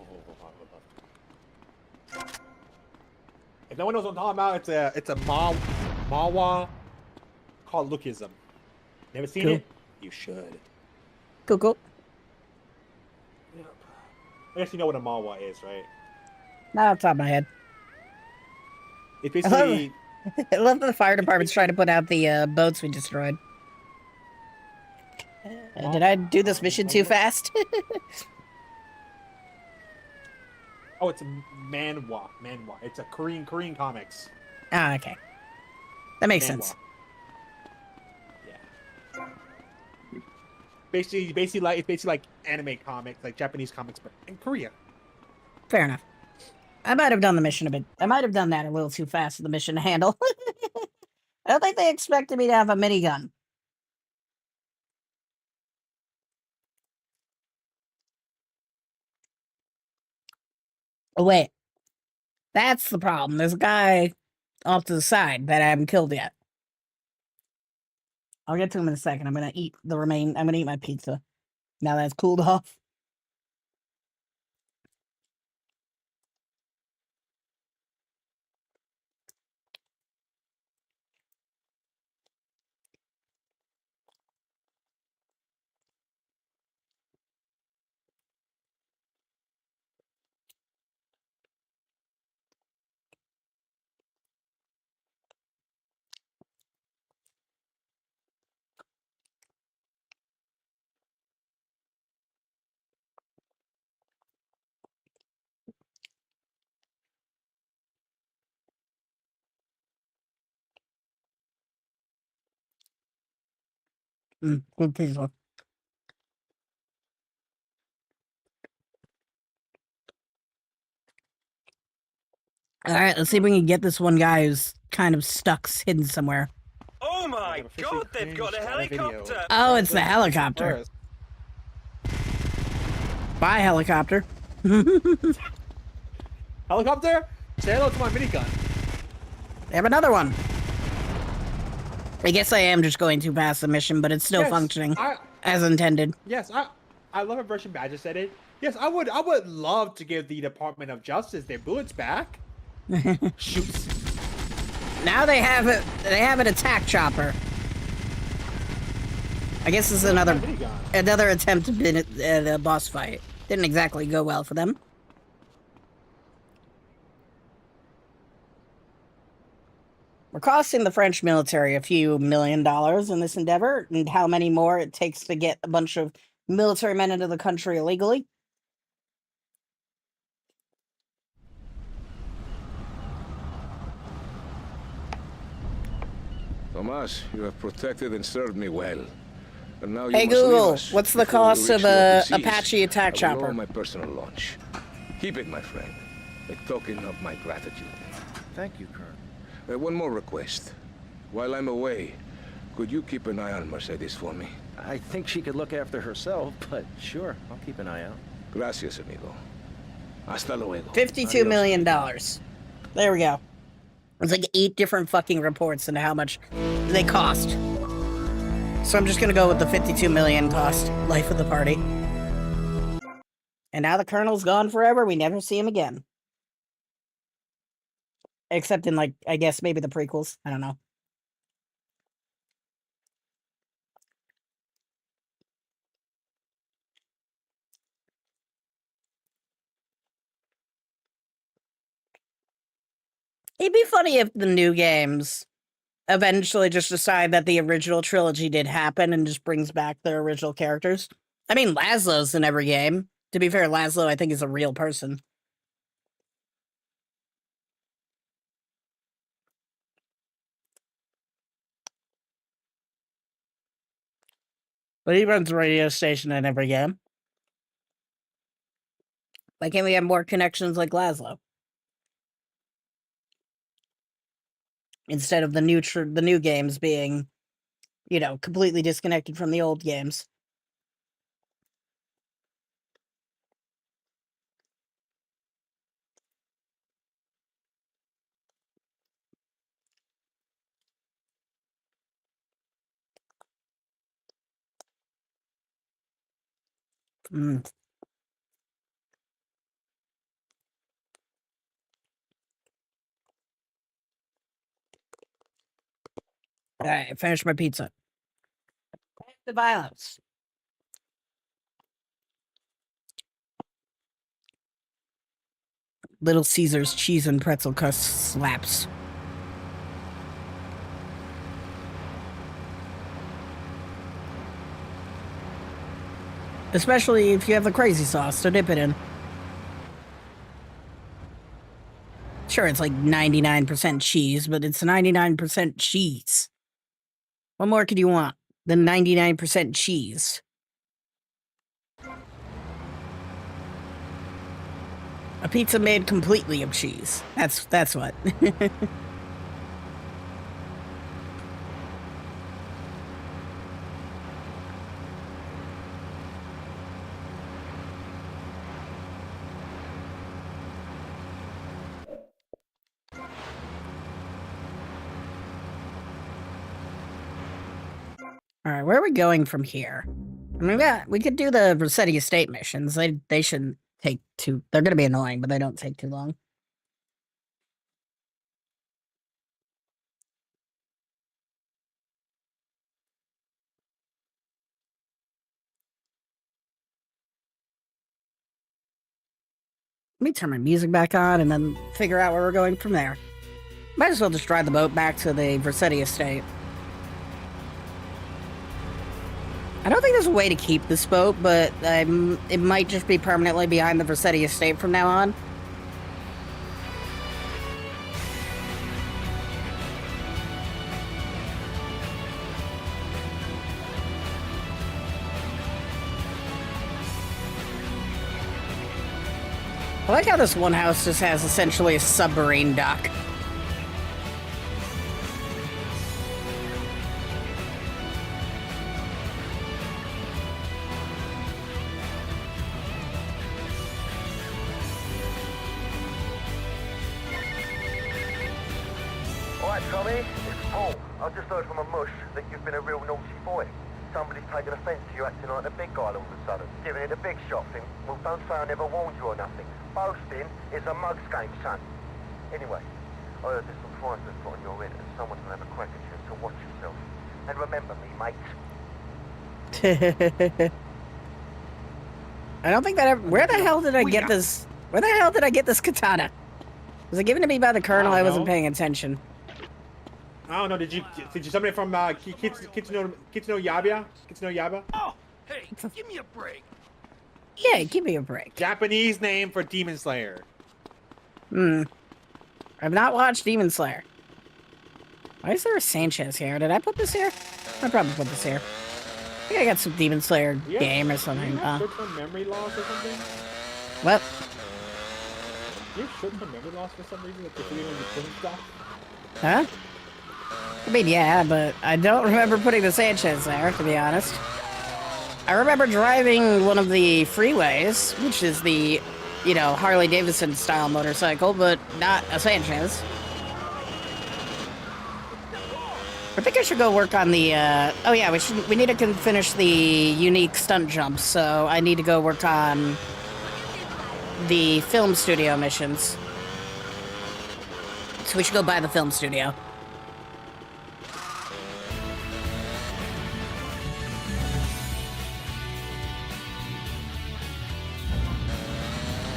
If no one knows what I'm talking about, it's a Mawa called Lookism. Never seen it? You should. Cool. Yep. I guess you know what a Mawa is, right? Not off the top of my head. It's basically... I love that the fire department's trying to put out the boats we destroyed. Did I do this mission too fast? Oh, it's a manhwa. It's a Korean comics. Ah, okay. That makes sense. Yeah. Basically like anime comics, like Japanese comics, but in Korea. Fair enough. I might have done the mission a bit. I might have done that a little too fast for the mission to handle. I don't think they expected me to have a minigun. Oh, wait. That's the problem. There's a guy off to the side that I haven't killed yet. I'll get to him in a second. I'm gonna eat I'm gonna eat my pizza. Now that it's cooled off. Good pizza. All right, let's see if we can get this one guy who's kind of stuck, hidden somewhere. Oh my god, they've got a helicopter! Oh, it's the helicopter. Bye, helicopter. Helicopter? Say hello to my minigun. They have another one. I guess I am just going too fast the mission, but it's still functioning as intended. Yes, I love a version Badger said it. Yes, I would love to give the Department of Justice their bullets back. Shoots. Now they have an attack chopper. I guess this is another attempt to win the boss fight. Didn't exactly go well for them. We're costing the French military a few $1 million in this endeavor, and how many more it takes to get a bunch of military men into the country illegally. Tomas, you have protected and served me well. And now you Hey must leave Google, us what's the before we cost reach of the a open seas. Apache attack I will chopper? lower my personal launch. Keep it, my friend. A token of my gratitude. Thank you, Colonel. One more request. While I'm away, could you keep an eye on Mercedes for me? I think she could look after herself, but sure, I'll keep an eye out. Gracias, amigo. Hasta luego. $52 million. There we go. It's like 8 different fucking reports into how much they cost. So I'm just gonna go with the 52 million cost life of the party. And now the Colonel's gone forever. We never see him again. Except in, like, I guess maybe the prequels. I don't know. It'd be funny if the new games eventually just decide that the original trilogy did happen and just brings back their original characters. I mean, Laszlo's in every game. To be fair, Laszlo, I think, is a real person. But he runs a radio station in every game. Why can't we have more connections like Laszlo? Instead of the new games being, you know, completely disconnected from the old games. Mm. All right, I finished my pizza. Back to violence. Little Caesar's cheese and pretzel crust slaps. Especially if you have the crazy sauce to dip it in. Sure, it's like 99% cheese, but it's 99% cheese. What more could you want than 99% cheese? A pizza made completely of cheese. That's what. All right, where are we going from here? I mean, yeah, we could do the Rossetti Estate missions. They shouldn't take too... They're going to be annoying, but they don't take too long. Let me turn my music back on and then figure out where we're going from there. Might as well just drive the boat back to the Rossetti Estate. I don't think there's a way to keep this boat, but it might just be permanently behind the Rossetti Estate from now on. I like how this one house just has essentially a submarine dock. Alright, Tommy, it's Paul. I've just heard from a mush that you've been a real naughty boy. Somebody's taken offence to you acting like the big guy all of a sudden. Giving it a big shot thing. Well, don't say I never warned you or nothing. Boasting is a mug's game, son. Anyway, I heard there's some flies that's got on your head and someone's gonna have a crack at you, so watch yourself. And remember me, mate. I don't think that ever... Where the hell did I get this... Where the hell did I get this katana? Was it given to me by the colonel? I wasn't paying attention. I don't know. Did you summon it from Kitsuno Yaba? Kitsuno Yaba? Oh, hey, give me a break. Yeah, give me a break. Japanese name for Demon Slayer. I've not watched Demon Slayer. Why is there a Sanchez here? Did I put this here? I probably put this here. I think I got some Demon Slayer game or something. Short-term memory loss or something? What? You have short-term memory loss for some reason? Like you're forgetting your phone stuff? Huh? I mean, yeah, but I don't remember putting the Sanchez there, to be honest. I remember driving one of the freeways, which is the, you know, Harley-Davidson style motorcycle, but not a Sanchez. I think I should go work on the, oh yeah, we need to finish the unique stunt jumps, so I need to go work on the film studio missions. So we should go by the film studio.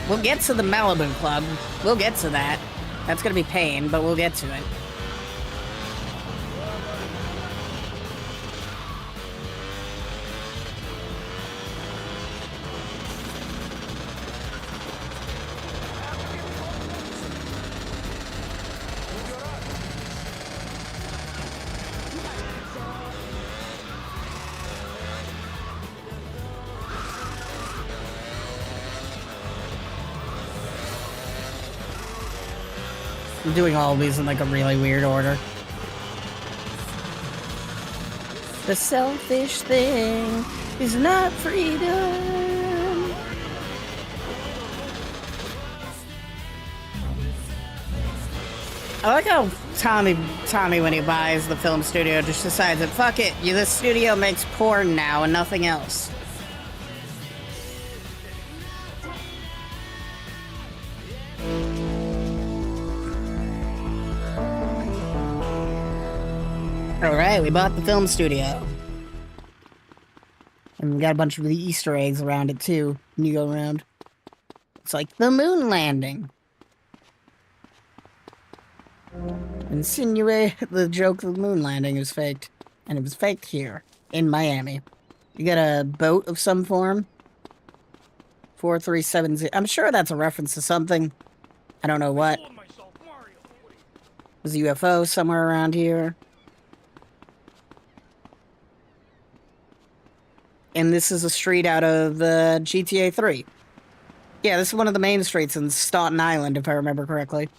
We'll get to the Malibu Club. We'll get to that. That's gonna be pain, but we'll get to it. I'm doing all of these in like a really weird order. The selfish thing is not freedom. I like how Tommy when he buys the film studio just decides that fuck it, this studio makes porn now and nothing else. Alright, we bought the film studio. And we got a bunch of the Easter eggs around it too, when you go around. It's like the moon landing. Insinuate the joke of the moon landing is faked. And it was faked here, in Miami. You got a boat of some form. 4370. I'm sure that's a reference to something. I don't know what. There's a UFO somewhere around here. And this is a street out of GTA 3. Yeah, this is one of the main streets in Staten Island, if I remember correctly.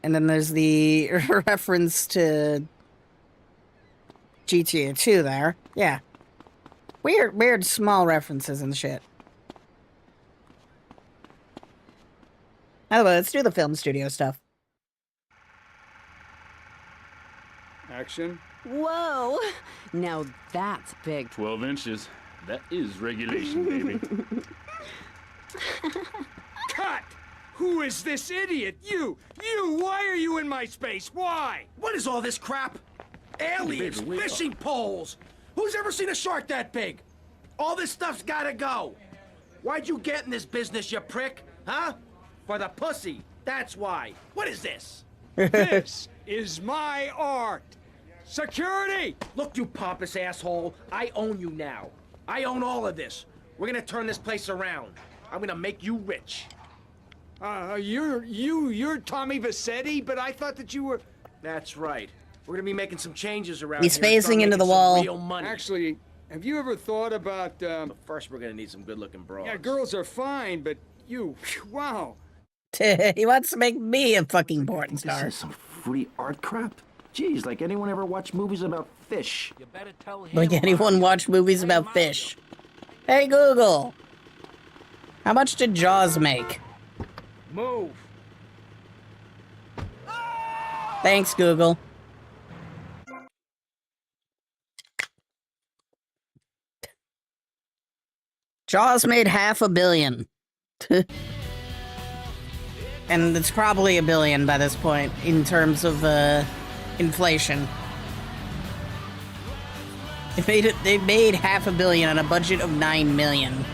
And then there's the reference to GTA 2 there. Yeah. Weird small references and shit. Anyway, let's do the film studio stuff. Action. Whoa! Now that's big. 12 inches. That is regulation, baby. Cut! Who is this idiot? You! Why are you in my space? Why? What is all this crap? Aliens, fishing poles. Who's ever seen a shark that big? All this stuff's gotta go. Why'd you get in this business, you prick? Huh? For the pussy. That's why. What is this? This is my art. Security! Look, you pompous asshole. I own you now. I own all of this. We're gonna turn this place around. I'm gonna make you rich. You're Tommy Vassetti, but I thought that you were... That's right. We're gonna be making some changes around He's here. phasing into the wall. Real money. Actually, have you ever thought about, But first, we're gonna need some good-looking broads. Yeah, girls are fine, but wow. He wants to make me a fucking porn star. This is some free art crap. Jeez, like anyone ever watch movies about fish? You better tell him. Like anyone watch movies about fish? Hey Google, how much did Jaws make? Move. Thanks, Google. Jaws made $500 million. And it's probably $1 billion by this point in terms of inflation. They made $500 million on a budget of $9 million.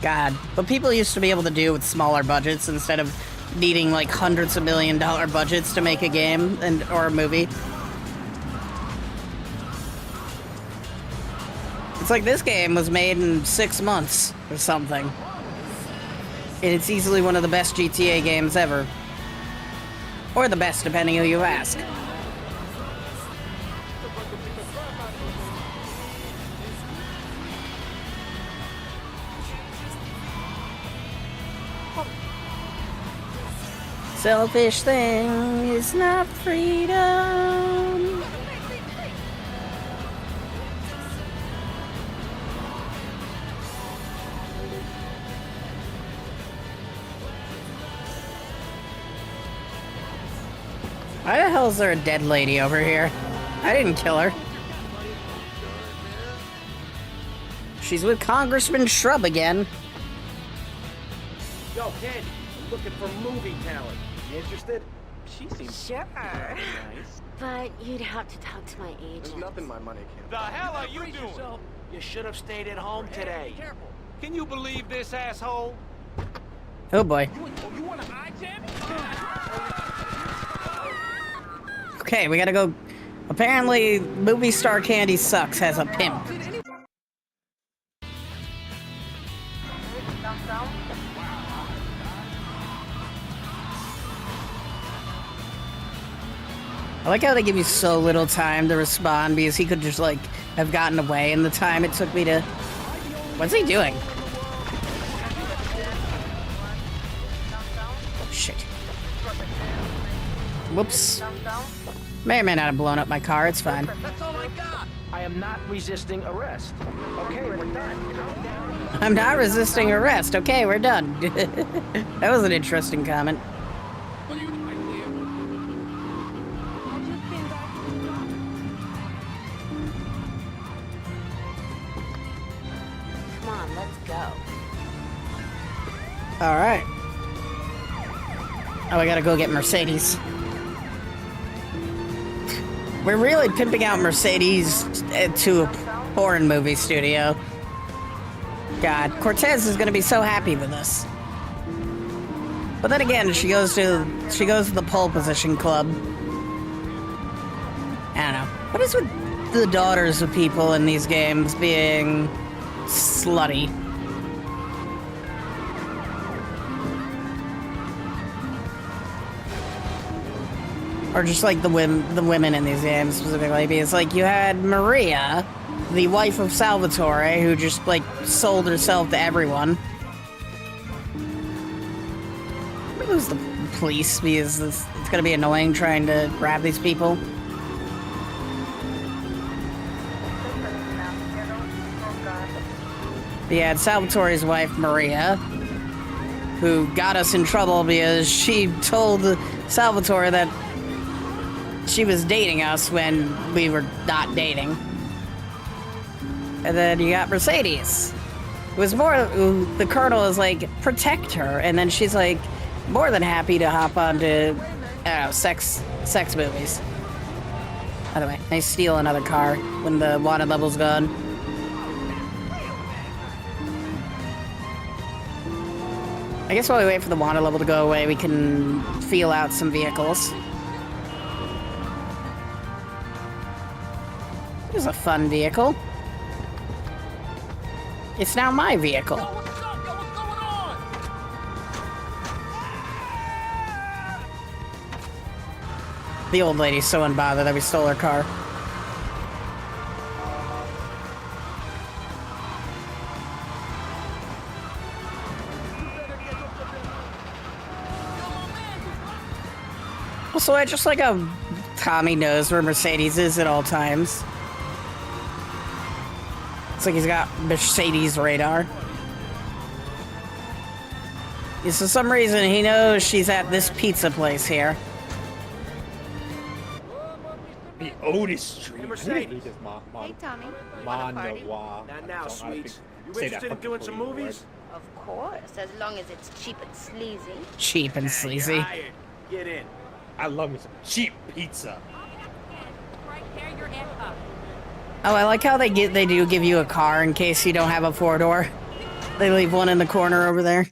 God, but people used to be able to do with smaller budgets instead of needing like hundreds of $1 million budgets to make a game or a movie. It's like this game was made in 6 months or something. And it's easily one of the best GTA games ever. Or the best, depending who you ask. Selfish thing is not freedom. Why the hell is there a dead lady over here? I didn't kill her. She's with Congressman Shrub again. Yo, Candy, I'm looking for movie talent. You interested? She seems Sure. nice. But you'd have to talk to my agent. There's nothing my money can't. The hell are you doing? You should have stayed at home today. Careful. Can you believe this asshole? Oh boy. You want to eye jam me? Okay, we gotta go. Apparently, movie star Candy Sucks has a pimp. I like how they give you so little time to respond because he could just, like, have gotten away in the time it took me to... What's he doing? Oh, shit. Whoops. May or may not have blown up my car, it's fine. That's all I got. I am not resisting arrest. Okay, we're done. Calm down. I'm not resisting arrest. Okay, we're done. That was an interesting comment. Come on, let's go. Alright. Oh, I gotta go get Mercedes. We're really pimping out Mercedes to a porn movie studio. God, Cortez is gonna be so happy with us. But then again, she goes to the pole position club. What is with the daughters of people in these games being slutty? Or just like the women in these games specifically, because like you had Maria, the wife of Salvatore, who just like sold herself to everyone. I'm gonna lose the police because it's gonna be annoying trying to grab these people. You had Salvatore's wife, Maria, who got us in trouble because she told Salvatore that she was dating us when we were not dating. And then you got Mercedes. It was more, the colonel is like, protect her. And then she's like, more than happy to hop onto, I don't know, sex movies. By the way, I steal another car when the wanted level's gone. I guess while we wait for the wanted level to go away, we can feel out some vehicles. This is a fun vehicle. It's now my vehicle. The old lady's so unbothered that we stole her car. Also, I just like how Tommy knows where Mercedes is at all times. It's like he's got Mercedes radar. Yeah, for some reason, he knows she's at this pizza place here. The Otis Street. Mercedes. Hey, Tommy. Manoir. Not now, sweets. You Say interested that in doing some fucking movies? Of course, as long as it's cheap and sleazy. Cheap and sleazy. You're hired. Get in. I love me some cheap pizza. Oh, I like how they do give you a car in case you don't have a 4-door. They leave one in the corner over there.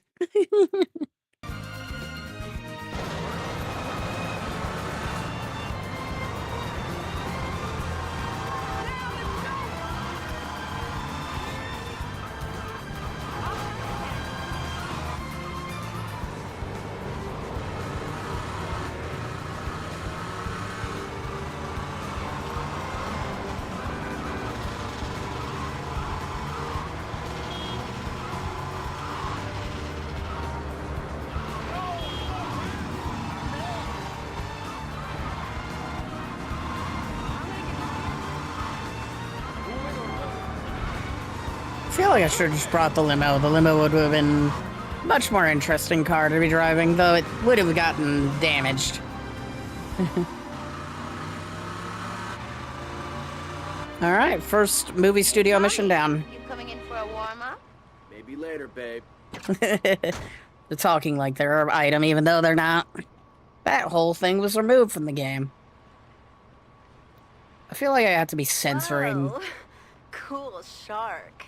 I feel like I should have just brought the limo. The limo would have been a much more interesting car to be driving, though it would have gotten damaged. All right, first movie studio mission down. You coming in for a warm-up? Maybe later, babe. They're talking like they're an item, even though they're not. That whole thing was removed from the game. I feel like I have to be censoring. Oh, cool shark.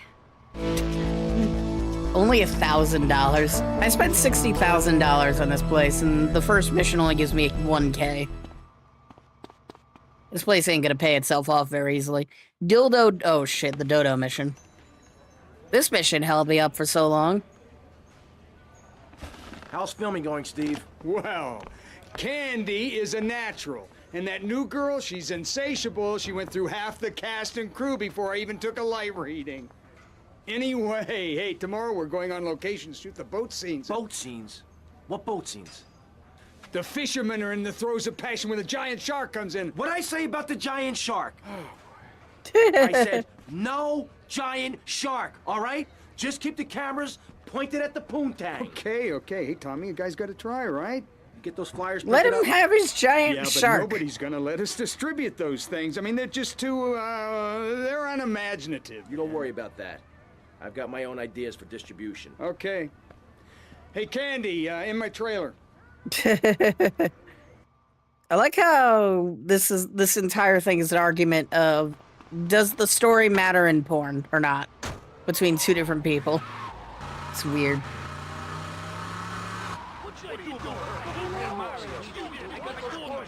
Only $1,000. I spent $60,000 on this place, and the first mission only gives me 1K. This place ain't gonna pay itself off very easily. Dildo... Oh shit, the Dodo mission. This mission held me up for so long. How's filming going, Steve? Well, Candy is a natural. And that new girl, she's insatiable. She went through half the cast and crew before I even took a light reading. Anyway, hey, tomorrow we're going on location to shoot the boat scenes. Boat scenes? What boat scenes? The fishermen are in the throes of passion when the giant shark comes in. What'd I say about the giant shark? I said, no giant shark, all right? Just keep the cameras pointed at the poontang. Okay. Hey, Tommy, you guys got to try, right? Get those flyers. Let him have his giant shark. But nobody's gonna let us distribute those things. I mean, they're just too, they're unimaginative. You don't worry about that. I've got my own ideas for distribution. Okay. Hey, Candy, in my trailer. I like how this entire thing is an argument of, does the story matter in porn or not? Between two different people. It's weird.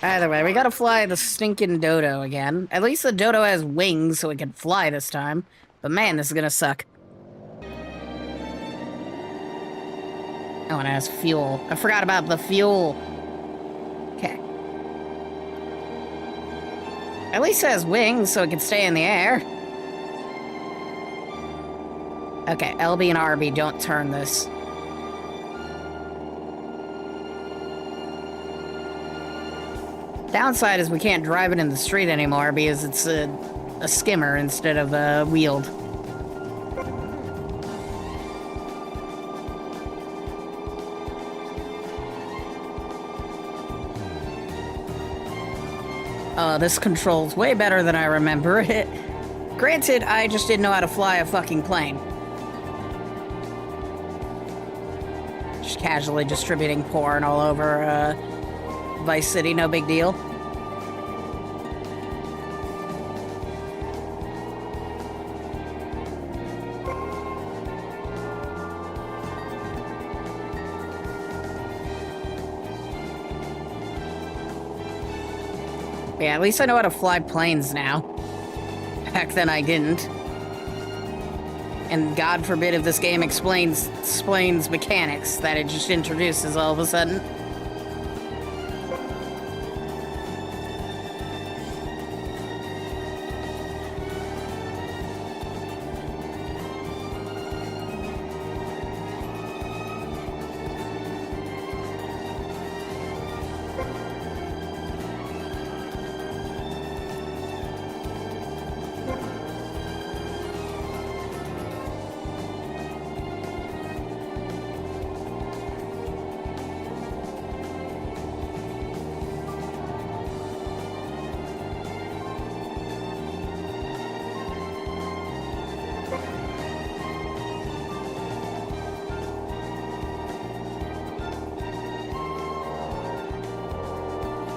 Either way, we gotta fly the stinking dodo again. At least the dodo has wings, so it can fly this time. But man, this is gonna suck. Oh, and it has fuel. I forgot about the fuel. Okay. At least it has wings, so it can stay in the air. Okay, LB and RB, don't turn this. Downside is we can't drive it in the street anymore because it's a skimmer instead of a wheeled. This controls way better than I remember it. Granted, I just didn't know how to fly a fucking plane. Just casually distributing porn all over, Vice City, no big deal. Yeah, at least I know how to fly planes now. Back then I didn't. And God forbid if this game explains mechanics that it just introduces all of a sudden.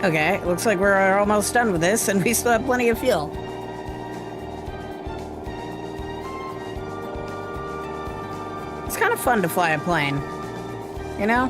Okay, looks like we're almost done with this, and we still have plenty of fuel. It's kind of fun to fly a plane, you know?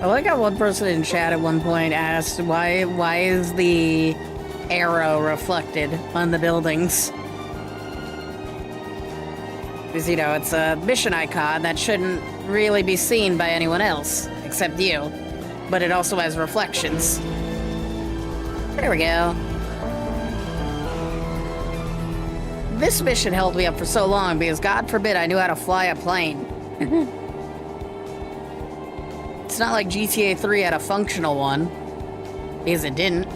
I like how one person in chat at one point asked, why is the arrow reflected on the buildings? Because, you know, it's a mission icon that shouldn't really be seen by anyone else, except you. But it also has reflections. There we go. This mission held me up for so long because, God forbid, I knew how to fly a plane. It's not like GTA 3 had a functional one, because it didn't.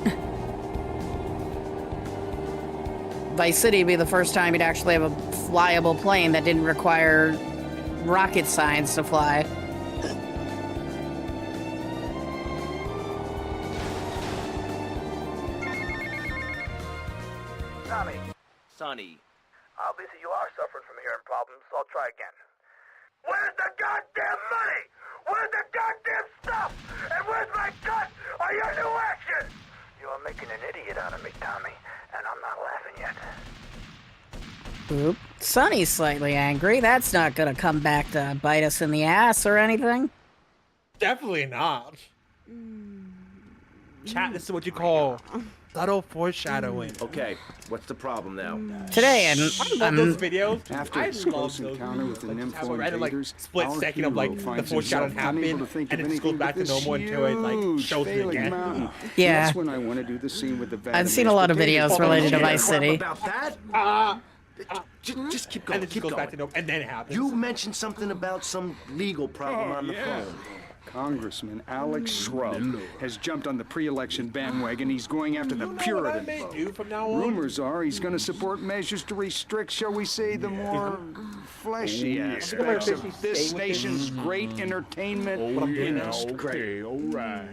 Vice City would be the first time you'd actually have a flyable plane that didn't require rocket science to fly. Tommy. Sonny. Obviously you are suffering from hearing problems, so I'll try again. Where's the goddamn money? Where's the goddamn stuff? And where's my cut or your new action? You're making an idiot out of me, Tommy, and I'm not laughing yet. Oop. Sonny's slightly angry. That's not gonna come back to bite us in the ass or anything. Definitely not. Chat, this is what you call subtle foreshadowing. Okay, what's the problem now? Today, I love those videos. After I its love close those encounter videos. with the Like, nympho have a random, invaders, split our second of like hero the finds foreshadowing himself unable happened, to think and of then it goes anything back but to this normal until it like huge shows it failing again. mountain. Yeah. That's when I want to do the scene with the van. I've seen a lot of videos related to Vice City. About that? Just keep going. And then it goes back to normal, and then it happens. You mentioned something about some legal problem on the phone. Congressman Alex Shrub has jumped on the pre-election bandwagon. He's going after the Puritan vote. From now on? Rumors are he's going to support measures to restrict, shall we say, the more fleshy aspects of this nation's great entertainment industry. Okay, all right.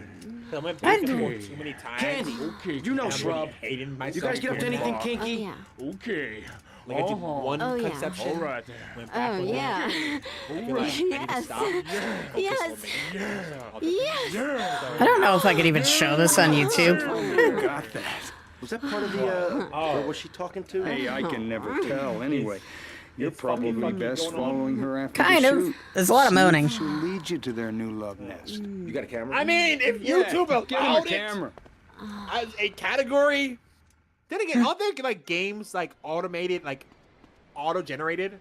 I went too many times. Candy, you know Shrub. You You guys get up to anything kinky? Oh, yeah. Okay. Like I did one Oh, yeah. conception. All right. Went back Oh, on it. yeah. I feel like I need to stop. Yes. I don't know if I could even show this on YouTube. You got that. Was that part of the, Oh. was she talking to? Hey, I can never tell. Anyway, you're It's fucking probably best going on. following her after Kind the of. shoot. There's a lot of See if moaning. She'll lead you to their new love nest. You got a camera? I mean, if YouTube Get him a allowed it camera. as a category, then again, aren't there like games like automated, like auto-generated?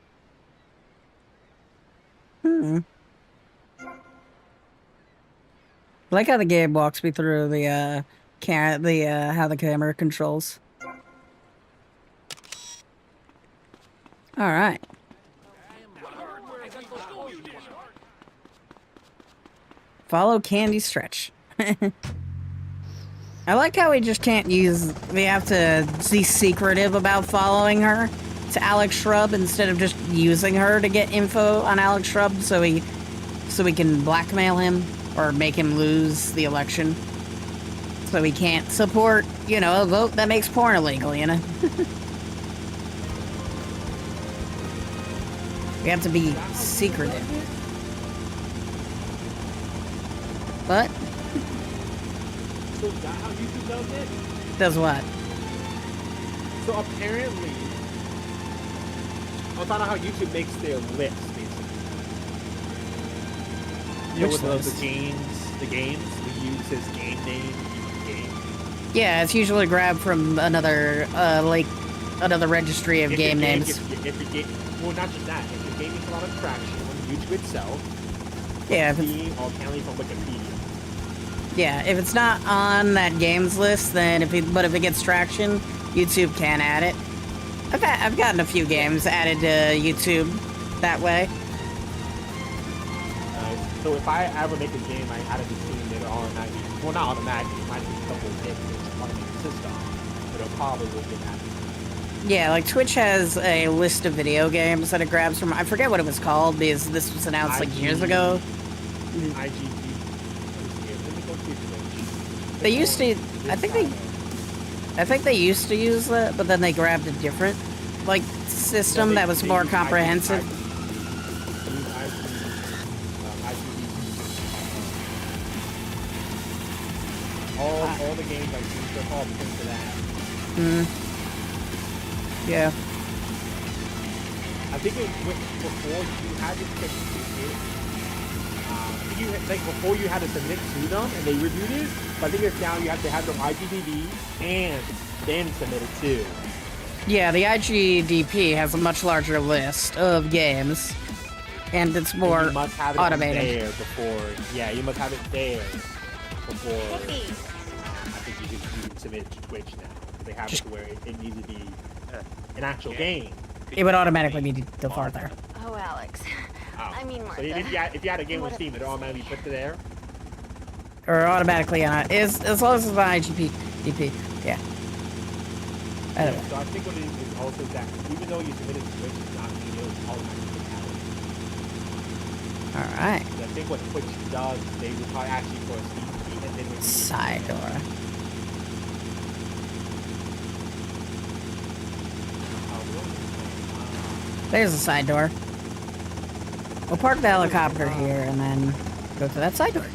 I like how the game walks me through the how the camera controls. All right. Follow Candy Stretch. I like how we just can't use. We have to be secretive about following her to Alex Shrub instead of just using her to get info on Alex Shrub, so we can blackmail him or make him lose the election. So we can't support, you know, a vote that makes porn illegal, you know? We have to be secretive. What? So is that how YouTube does it? Does what? So apparently, I found out how YouTube makes their list, basically. You know, Which with list? the games, we use his game name, game. Yeah, it's usually grabbed from another, another registry of If game your names. If your game, well, not just that. If your game gets a lot of traction on YouTube itself, Yeah, if it's, or apparently from Wikipedia. yeah, if it's not on that games list, then if it gets traction, YouTube can add it. I've gotten a few games added to YouTube that way. So if I ever make a game, I add it to Steam, it'll automatically, well, not automatically, it might take a couple of hits to automate the system, but it'll probably will get added. Yeah, like Twitch has a list of video games that it grabs from. I forget what it was called because this was announced like years ago. They used to. I think they used to use that, but then they grabbed a different like system that was more comprehensive. All the games I use, they're all linked to that. Yeah. I think before you had to check before you had to submit to them and they reviewed it, but I think it's now you have to have their IGDB and then submit it too. Yeah, the IGDP has a much larger list of games, and it's more And you must have it automated. there before. Yeah, you must have it there before. I think you can submit to Twitch now. They have it to where it needs to be an actual game. It would automatically be default there. Oh, Alex. I mean, Martha. So if you had a game with Steam, it automatically put it there. Or automatically on as long as it's on IGDP. Yeah. I don't know. So I think what it is also that even though you submitted to Twitch, it's not being able to automatically added. Alright. I think what Twitch does, they will probably ask you for a Steam key and then Side door. There's a side door. We'll park the helicopter here and then go to that side door.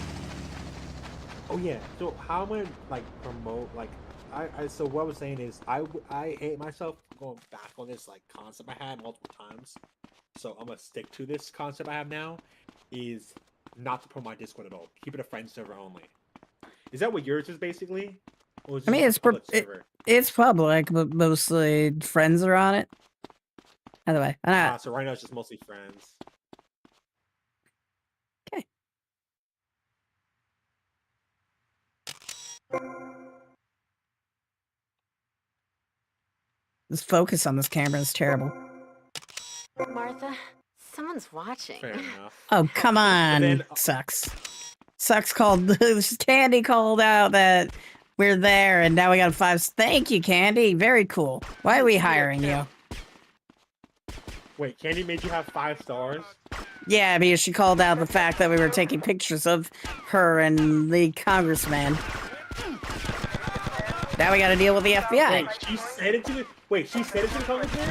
Oh yeah. So how am I like promote like so what I was saying is I hate myself going back on this like concept I had multiple times. So I'm gonna stick to this concept I have now is not to promote my Discord at all. Keep it a friend server only. Is that what yours is basically? Or is I mean, this a public server? it's public, but mostly friends are on it. Either way, So right now it's just mostly friends. Okay. This focus on this camera is terrible. Martha, someone's watching. Fair enough. Oh, come on. then- Sucks. Sucks called, Candy called out that we're there and now we got 5. Thank you, Candy. Very cool. Why are we hiring you? Wait, Candy made you have 5 stars? Yeah, because she called out the fact that we were taking pictures of her and the congressman. Now we gotta deal with the FBI. Wait, she said it to the congressman?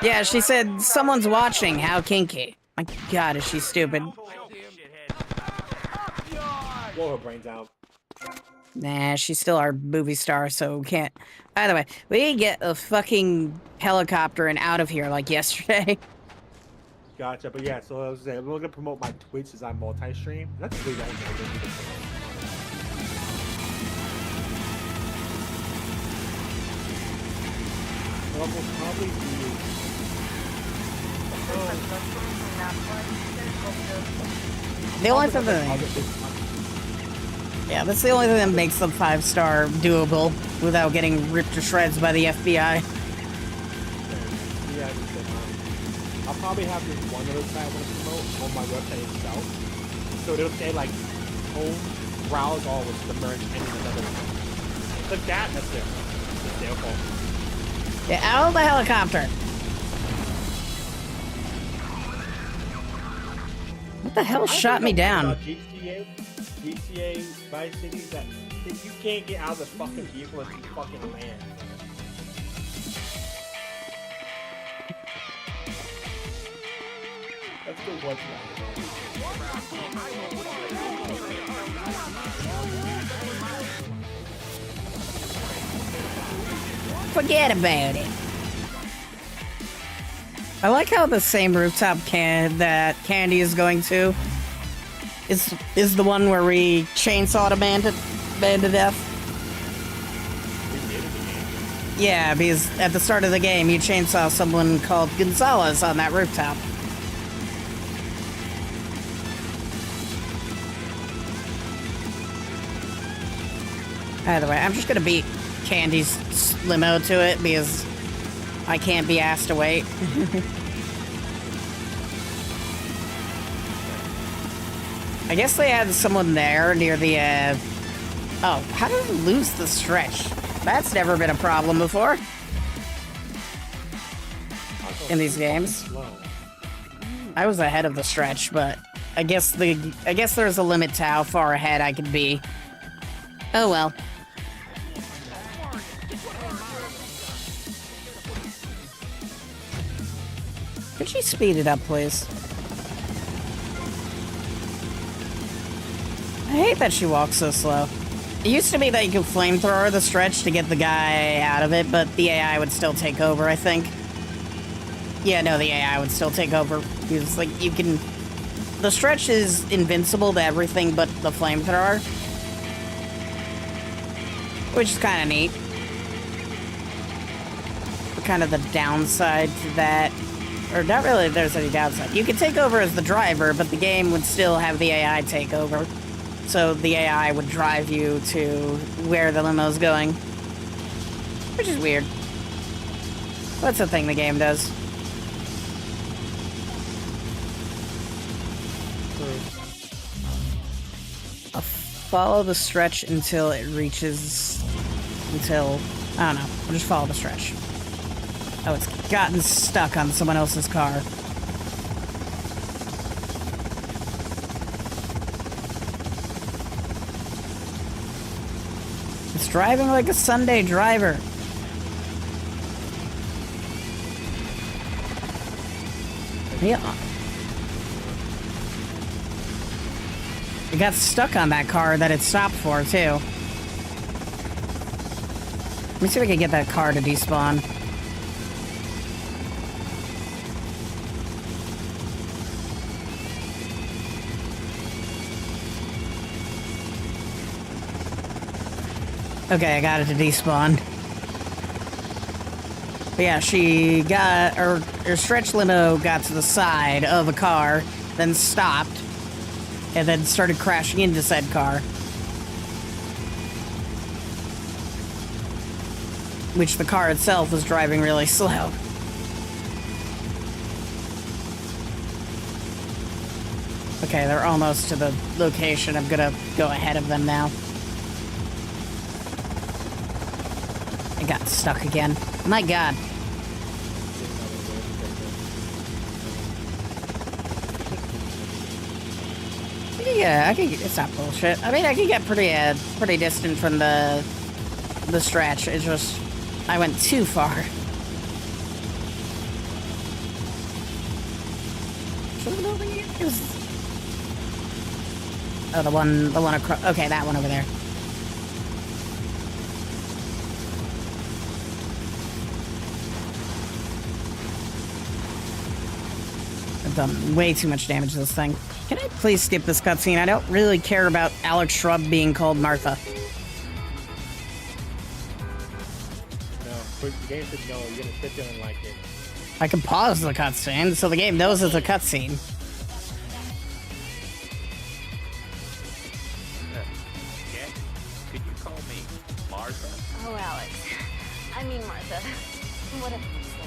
Yeah, she said, someone's watching, how kinky. My god, is she stupid. Blow her brains out. Nah, she's still our movie star, so can't. By the way, we didn't get a fucking helicopter and out of here like yesterday. Gotcha, but yeah, so I was saying, we're gonna promote my Twitch as I multi-stream. That's really the only thing I'm gonna do. Well, we'll probably The only thing that... Yeah, that's the only thing that makes the 5-star doable without getting ripped to shreds by the FBI. Yeah, I'll probably have this one other site I want to promote on my website itself. So it'll say like, home, browse all with the merch and another one. Click that, that's it. It's their fault. Get out of the helicopter! What the hell shot me down? GTA Vice City, that you can't get out of the fucking vehicle unless you fucking land. Let's go watch Forget about it. I like how the same rooftop that Candy is going to is the one where we chainsawed a man to death. Yeah, because at the start of the game, you chainsaw someone called Gonzalez on that rooftop. By the way, I'm just gonna beat Candy's limo to it because I can't be asked to wait. I guess they had someone there near the, Oh, how did I lose the stretch? That's never been a problem before. In these games. I was ahead of the stretch, but I guess there's a limit to how far ahead I could be. Oh well. Could you speed it up, please? I hate that she walks so slow. It used to be that you could flamethrower the stretch to get the guy out of it, but the AI would still take over, I think. Yeah, no, the AI would still take over. Because, like, you can... The stretch is invincible to everything but the flamethrower. Which is kind of neat. But kind of the downside to that... Or not really there's any downside. You could take over as the driver, but the game would still have the AI take over. So the AI would drive you to where the limo's going. Which is weird. That's a thing the game does. I'll follow the stretch until it reaches... I don't know. I'll just follow the stretch. Oh, it's gotten stuck on someone else's car. It's driving like a Sunday driver. Yeah. It got stuck on that car that it stopped for, too. Let me see if I can get that car to despawn. Okay, I got it to despawn. But yeah, she got... Her stretch limo got to the side of a car, then stopped, and then started crashing into said car. Which the car itself was driving really slow. Okay, they're almost to the location. I'm gonna go ahead of them now. I got stuck again. My god. Yeah, I can get, it's not bullshit. I mean, I can get pretty distant from the stretch. It's just, I went too far. Oh, the one across. Okay, that one over there. I've done way too much damage to this thing. Can I please skip this cutscene? I don't really care about Alex Shrub being called Martha. No, but the game said no. You're gonna sit there and like it. I can pause the cutscene, so the game knows it's a cutscene. Could you call me Martha? Oh, Alex. I mean, Martha. Whatever you say.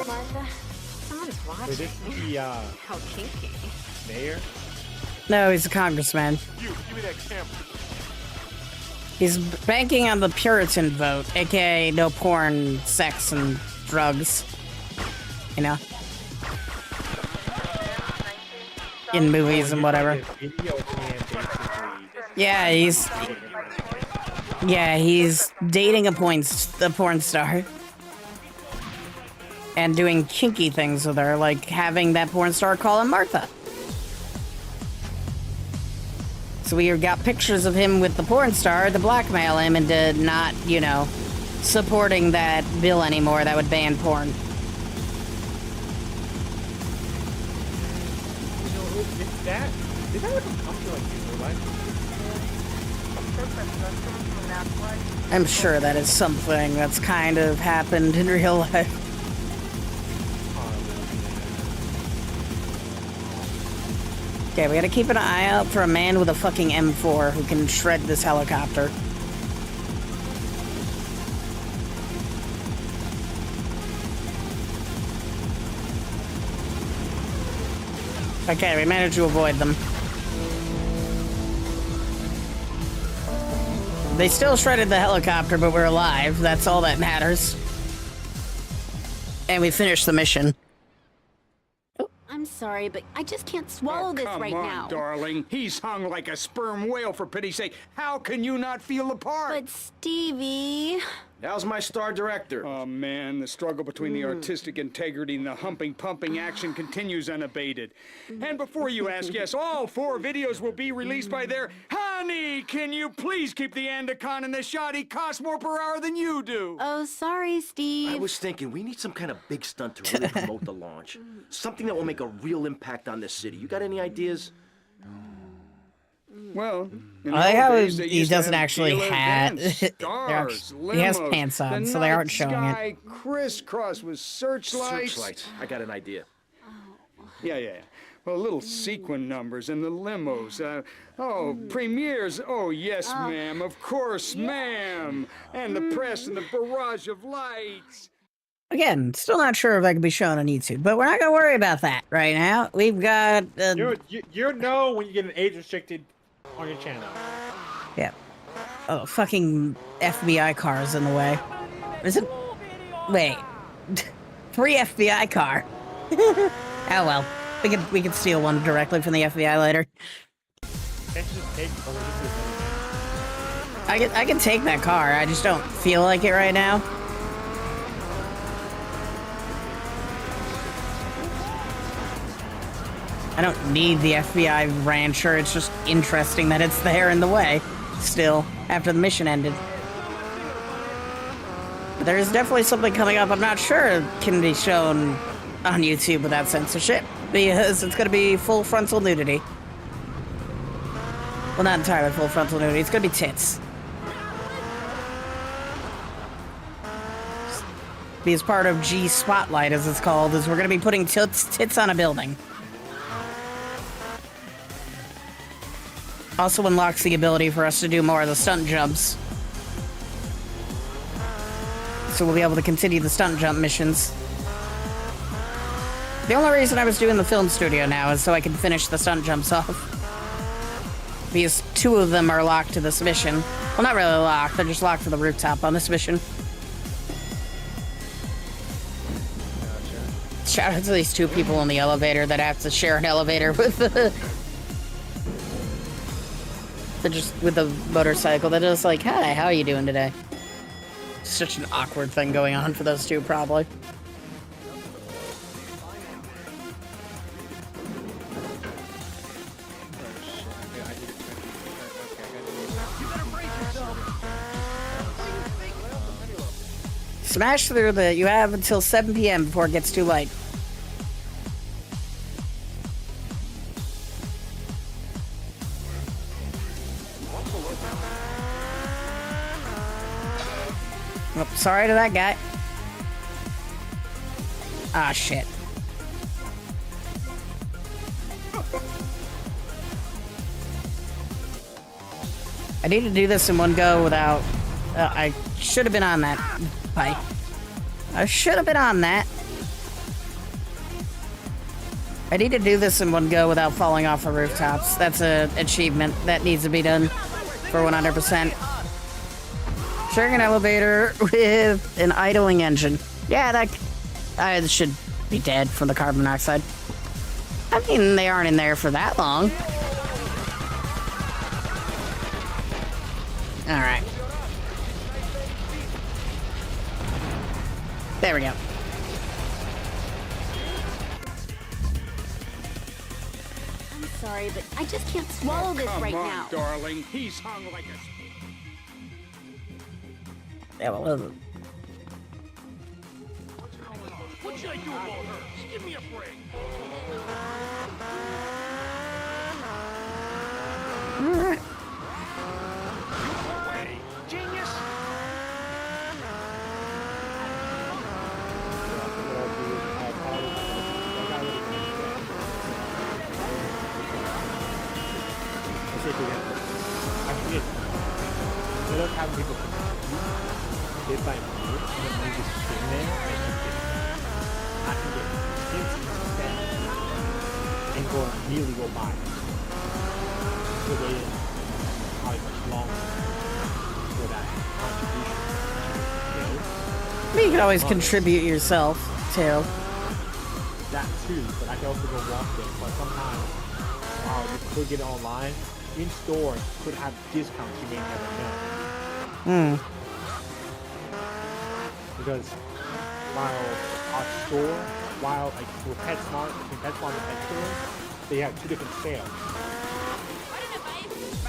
Martha, someone's watching. Wait, this is the, How kinky. mayor? No, he's a congressman. You, give me that camera. He's banking on the Puritan vote, aka no porn, sex, and drugs. You know? In movies and whatever. Yeah, he's dating a porn star. And doing kinky things with her, like having that porn star call him Martha. So we got pictures of him with the porn star to blackmail him into not, you know, supporting that bill anymore that would ban porn. You know, is that ever come to like in real life? I'm sure that is something that's kind of happened in real life. Okay, we gotta keep an eye out for a man with a fucking M4 who can shred this helicopter. Okay, we managed to avoid them. They still shredded the helicopter, but we're alive. That's all that matters. And we finished the mission. I'm sorry, but I just can't swallow this right now. Come on, darling. He's hung like a sperm whale, for pity's sake. How can you not feel the part? But Stevie... How's my star director? Oh, man, the struggle between the artistic integrity and the pumping action continues unabated. And before you ask, yes, all 4 videos will be released by their... Honey, can you please keep the Andacon in the shot? He costs more per hour than you do. Oh, sorry, Steve. I was thinking, we need some kind of big stunt to really promote the launch. Something that will make a real impact on this city. You got any ideas? Well, I like how he doesn't actually have... he has pants on, so they aren't showing it. Crisscross with searchlights. Searchlights. I got an idea. Yeah. Well, little sequin numbers and the limos. Premieres. Oh, yes, ma'am. Of course, ma'am. And the press and the barrage of lights. Again, still not sure if that can be shown on YouTube, but we're not gonna worry about that right now. We've got... You know when you get an age-restricted on your channel. Yeah. Oh, fucking FBI car is in the way. Is it? Wait. Free FBI car. Oh well. We can steal one directly from the FBI later. I can take that car. I just don't feel like it right now. I don't need the FBI rancher. It's just interesting that it's there in the way. Still, after the mission ended. But there is definitely something coming up. I'm not sure it can be shown on YouTube without censorship, because it's going to be full frontal nudity. Well, not entirely full frontal nudity. It's going to be tits. Be as part of G Spotlight, as it's called, is we're going to be putting tits on a building. Also unlocks the ability for us to do more of the stunt jumps. So we'll be able to continue the stunt jump missions. The only reason I was doing the film studio now is so I can finish the stunt jumps off. Because 2 of them are locked to this mission. Well, not really locked, they're just locked to the rooftop on this mission. Shout out to these 2 people in the elevator that have to share an elevator with the... They're just with the motorcycle. They're just like, hi, how are you doing today? Such an awkward thing going on for those 2, probably. Smash through the... You have until 7 p.m. before it gets too late. Oh, sorry to that guy. Ah, shit. I need to do this in one go without... I should have been on that bike. I should have been on that. I need to do this in one go without falling off the rooftops. That's an achievement that needs to be done for 100%. Sharing an elevator with an idling engine. Yeah, that should be dead from the carbon monoxide. I mean, they aren't in there for that long. All right. There we go. I'm sorry, but I just can't swallow this right now. Come on, darling. He's hung like a... Yeah, well, What should I do about her? Just give me a break. alright. Away, genius. Instead of having people bit by bit, and then they just sit there and you get I can get hints instead and go immediately go by. So they probably much longer for that contribution. I mean, you can always contribute yourself, too. That too, but I can also go walk there. But sometimes, wow, you could get it online. In store, could have discounts you may never know. Because while our store, like for PetSmart, between PetSmart and Pet Store, they have 2 different sales.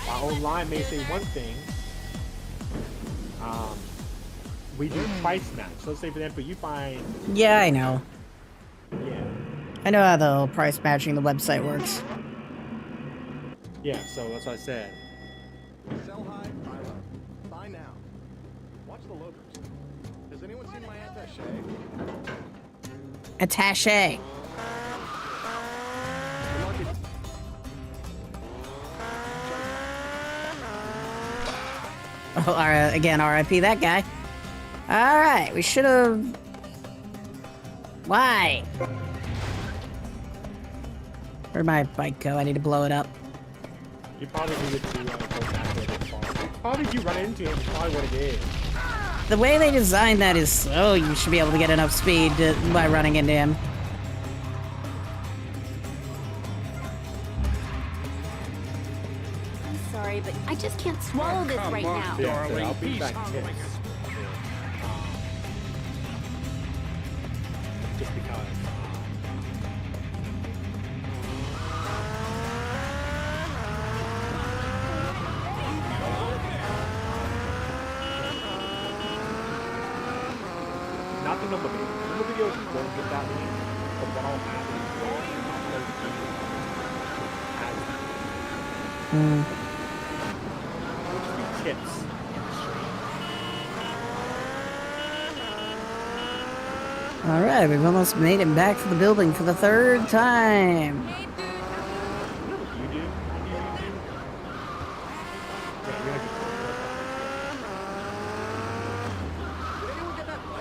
While online may say one thing, we do price match. So let's say for example, you find... Yeah, I know. Yeah. I know how the whole price matching the website works. Yeah, so that's what I said. Sell high, buy low. Buy now. Watch the logos. Has anyone seen my attaché? Attaché. Oh, again, RIP that guy. Alright, we should have... Why? Where'd my bike go? I need to blow it up. You probably needed to go back where they fall. Probably if you run into him, it's probably what it is. The way they designed that is so you should be able to get enough speed by running into him. I'm sorry, but I just can't swallow this right now. Darling, I'll be back just because. Not the number video. Number videos won't get that many, but what I'll have is tips in the stream. Alright, we've almost made it back to the building for the 3rd time. You do? Yeah, you're gonna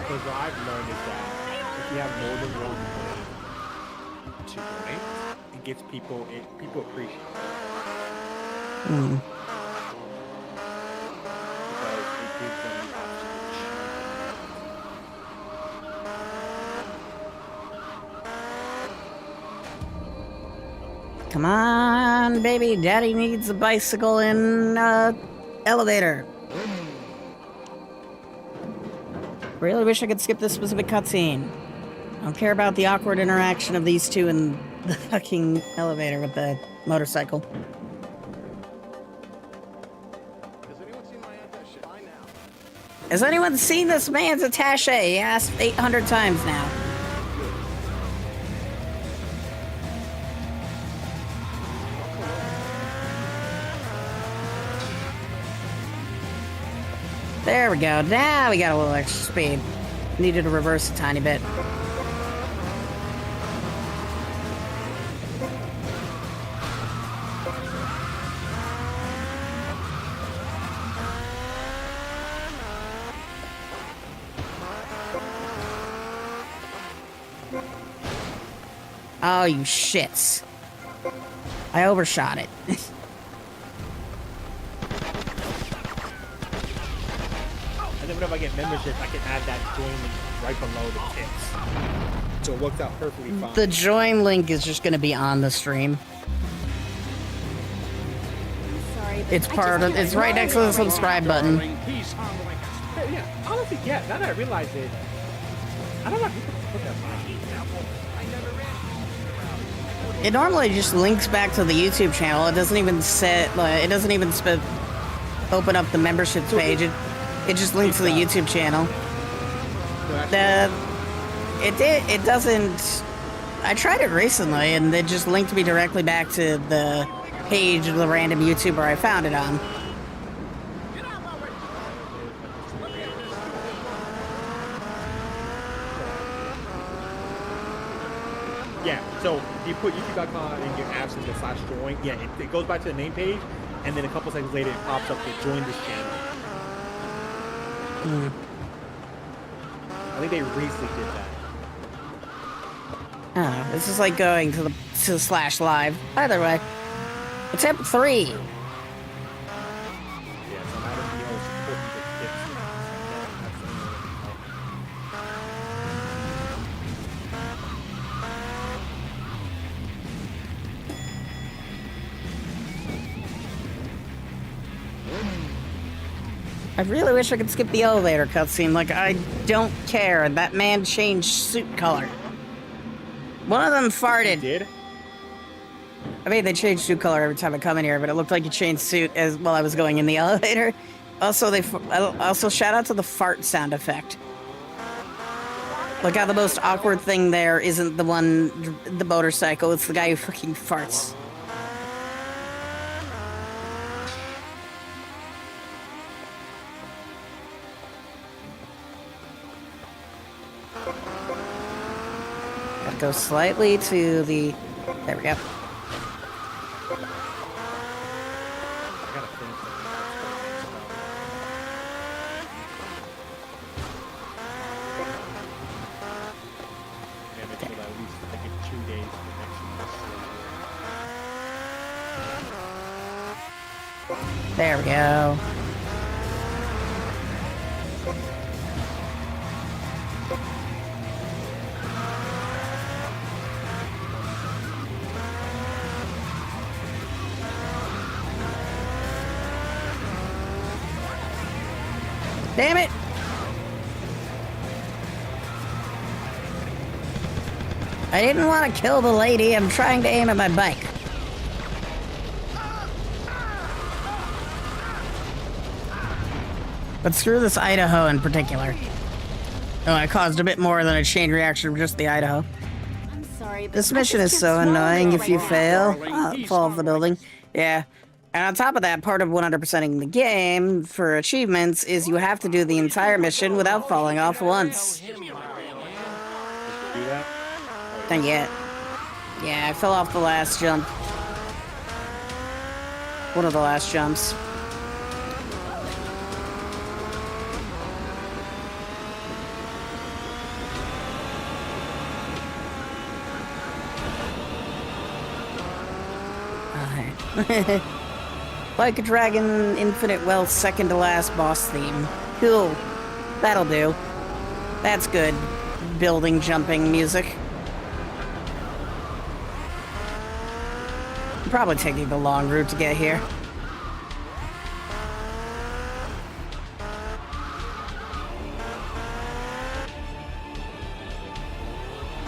Because what I've learned is that if you have more than one way to join, it gets people appreciate it. Hmm. Because it gives them the option to choose. Come on, baby. Daddy needs a bicycle in elevator. Really wish I could skip this specific cutscene. I don't care about the awkward interaction of these two in the fucking elevator with the motorcycle. Has anyone seen this man's attaché? He asked 800 times now. There we go. Now we got a little extra speed. Needed to reverse a tiny bit. Oh, you shits. I overshot it. And then whenever I get membership, I can add that join link right below the tips. So it works out perfectly fine. The join link is just going to be on the stream. Sorry, but It's part of. It's right next to the subscribe button. Yeah, honestly, yeah. Now that I realize it, I don't know if you can put that on. It normally just links back to the YouTube channel. It doesn't even set. Like, it doesn't even open up the memberships page. It just links to the YouTube channel. It doesn't. I tried it recently, and it just linked me directly back to the page of the random YouTuber I found it on. Yeah, so you put youtube.com and your apps into /join. Yeah, it goes back to the name page, and then a couple seconds later it pops up to join this channel. I think they recently did that. I don't know. This is like going to /live. Either way, attempt 3. Yeah, so now that the whole supporting the tips. I really wish I could skip the elevator cutscene. Like, I don't care. That man changed suit color. One of them farted. He did? I mean, they change suit color every time I come in here, but it looked like he changed suit as while I was going in the elevator. Also, shout out to the fart sound effect. Look how the most awkward thing there isn't the motorcycle. It's the guy who fucking farts. Gotta go slightly to the... There we go. There we go. Damn it! I didn't want to kill the lady. I'm trying to aim at my bike. But screw this Idaho in particular. Oh, I caused a bit more than a chain reaction from just the Idaho. I'm sorry, but This mission is so annoying if you fail. Fall off the building. Yeah. And on top of that, part of 100%ing the game for achievements is you have to do the entire mission without falling off once. Do that? Not yet. Yeah, I fell off the last jump. One of the last jumps. Like a Dragon Infinite Wealth second to last boss theme. Cool. That'll do. That's good. Building jumping music. I'm probably taking the long route to get here.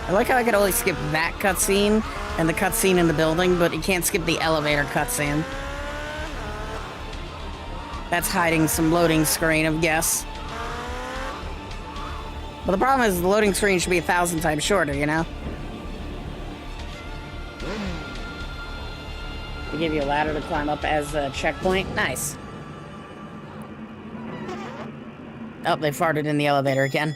I like how I could only skip that cutscene and the cutscene in the building, but you can't skip the elevator cutscene. That's hiding some loading screen, I guess. But the problem is the loading screen should be 1,000 times shorter, you know? They give you a ladder to climb up as a checkpoint. Nice. Oh, they farted in the elevator again.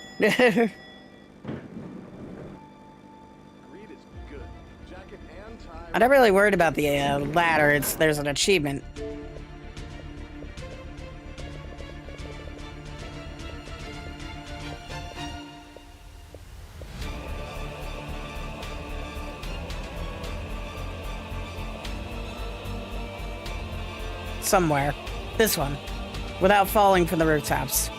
I'm not really worried about the ladder. There's an achievement. Somewhere. This one. Without falling from the rooftops.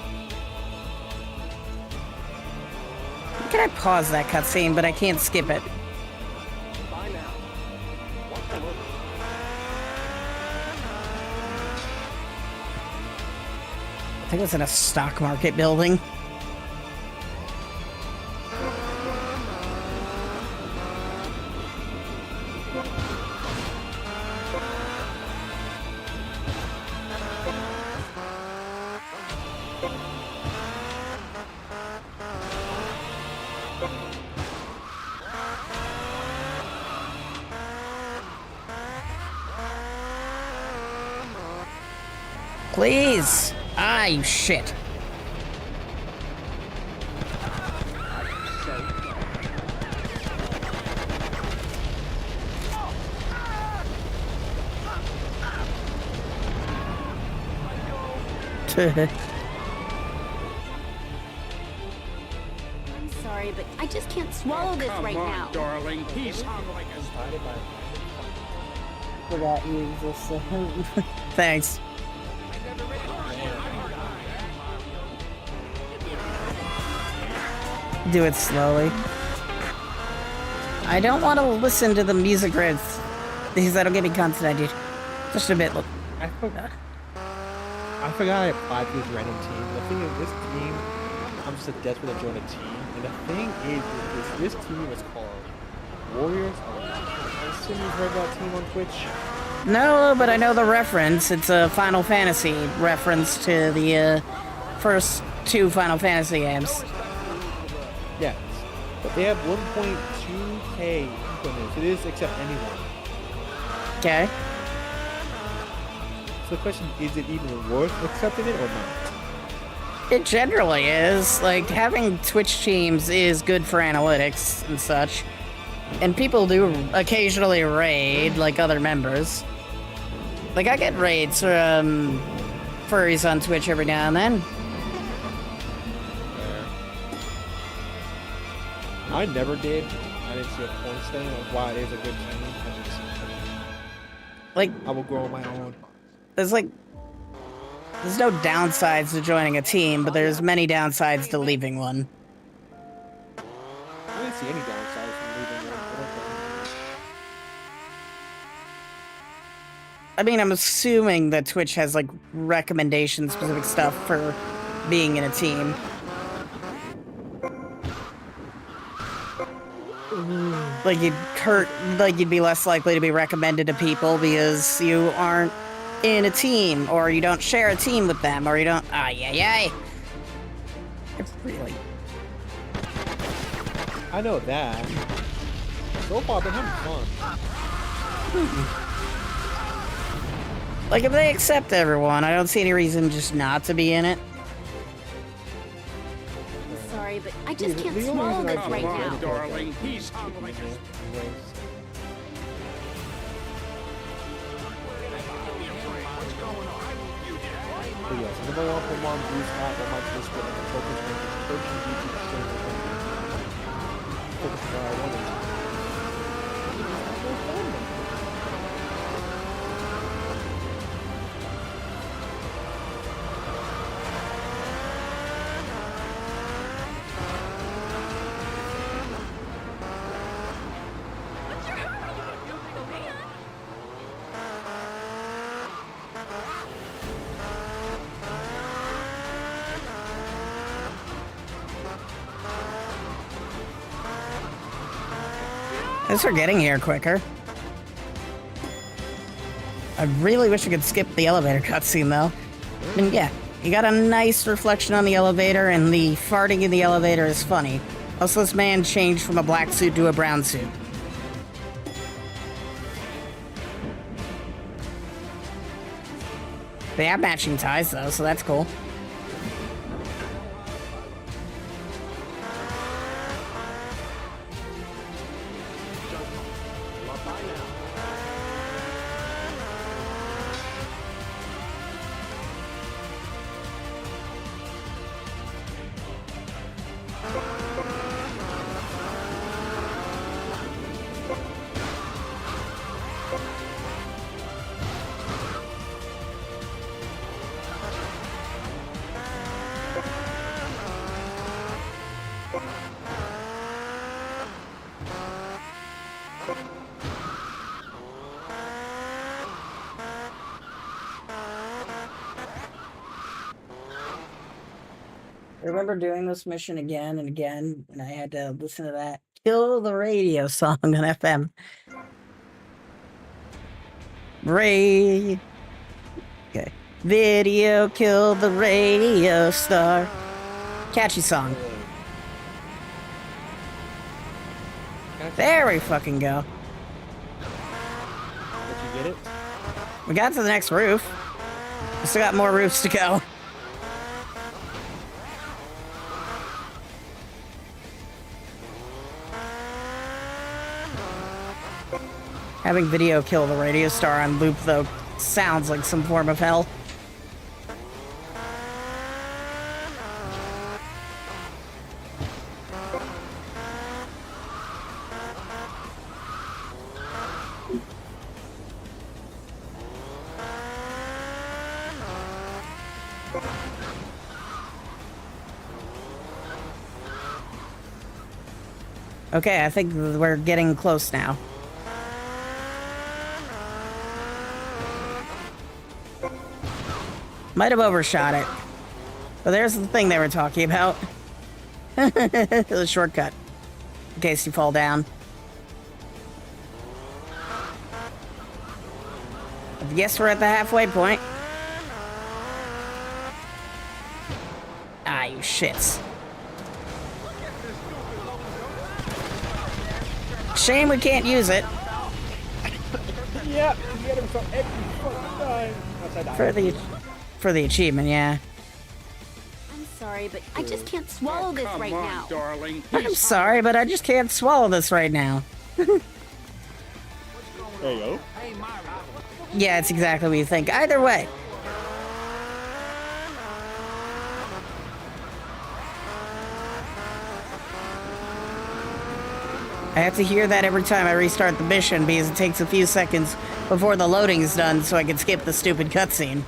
Can I pause that cutscene, but I can't skip it? I think it's in a stock market building. Please! Ah, you shit. I'm sorry, but I just can't swallow this right now. Darling, he's hung like a... Forgot you existed. Thanks. Do it slowly. I don't want to listen to the music riffs because that'll get me content, dude. Just a bit. Look. I forgot I applied to this random team. The thing is, this team, I'm just desperate to join a team. And the thing is this team is called Warriors. I assume you've heard that team on Twitch. No, but I know the reference. It's a Final Fantasy reference to the first two Final Fantasy games. Yes, but they have 1.2k implements. It is accept anyone. Okay. So the question, is it even worth accepting it or not? It generally is. Like, having Twitch teams is good for analytics and such. And people do occasionally raid, like other members. Like, I get raids from furries on Twitch every now and then. I never did. I didn't see a point thing of why it is a good team. Like, I will grow on my own. There's no downsides to joining a team, but there's many downsides to leaving one. I didn't see any downsides from leaving one. I mean, I'm assuming that Twitch has, like, recommendation-specific stuff for being in a team. Like, you'd be less likely to be recommended to people because you aren't in a team, or you don't share a team with them, or you don't... It's really... I know that. So far, I've been having fun. Like, if they accept everyone, I don't see any reason just not to be in it. I'm sorry, but I just can't swallow this right now. Darling, he's hung like a... But yes, number one for Mom Bruce Scott, one Mike Biscuit, and the focus on the Turkey YouTube channel. Focus on I wanted. Thanks for getting here quicker. I really wish I could skip the elevator cutscene, though. And yeah, you got a nice reflection on the elevator, and the farting in the elevator is funny. Also, this man changed from a black suit to a brown suit. They have matching ties, though, so that's cool. I remember doing this mission again and again, and I had to listen to that Kill the Radio song on FM. Ray. Okay. Video Kill the Radio Star. Catchy song. There we fucking go. Did you get it? We got to the next roof. We still got more roofs to go. Having video kill the radio star on loop, though, sounds like some form of hell. Okay, I think we're getting close now. Might have overshot it. But there's the thing they were talking about. The shortcut. In case you fall down. I guess we're at the halfway point. Ah, you shits. Shame we can't use it. Yeah, you get him so every fucking time. For the achievement, yeah. I'm sorry, but I just can't swallow this right now. Darling. I'm sorry, but I just can't swallow this right now. There you go. Yeah, it's exactly what you think. Either way. I have to hear that every time I restart the mission because it takes a few seconds before the loading is done so I can skip the stupid cutscene.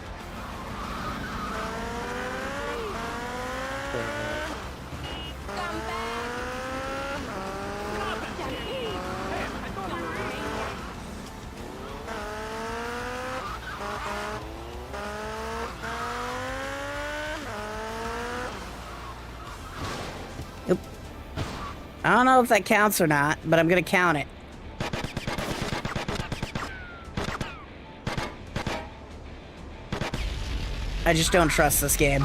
I don't know if that counts or not, but I'm gonna count it. I just don't trust this game.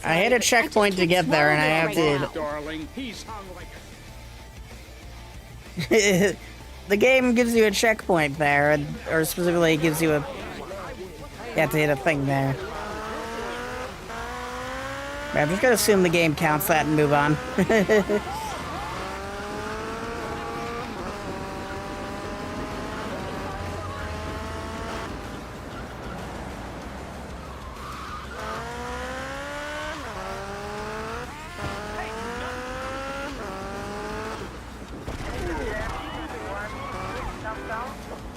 I hit a checkpoint to get there, and I have to... Darling, he's hung like a... The game gives you a checkpoint there, or specifically it gives you a... You have to hit a thing there. I'm just gonna assume the game counts that and move on.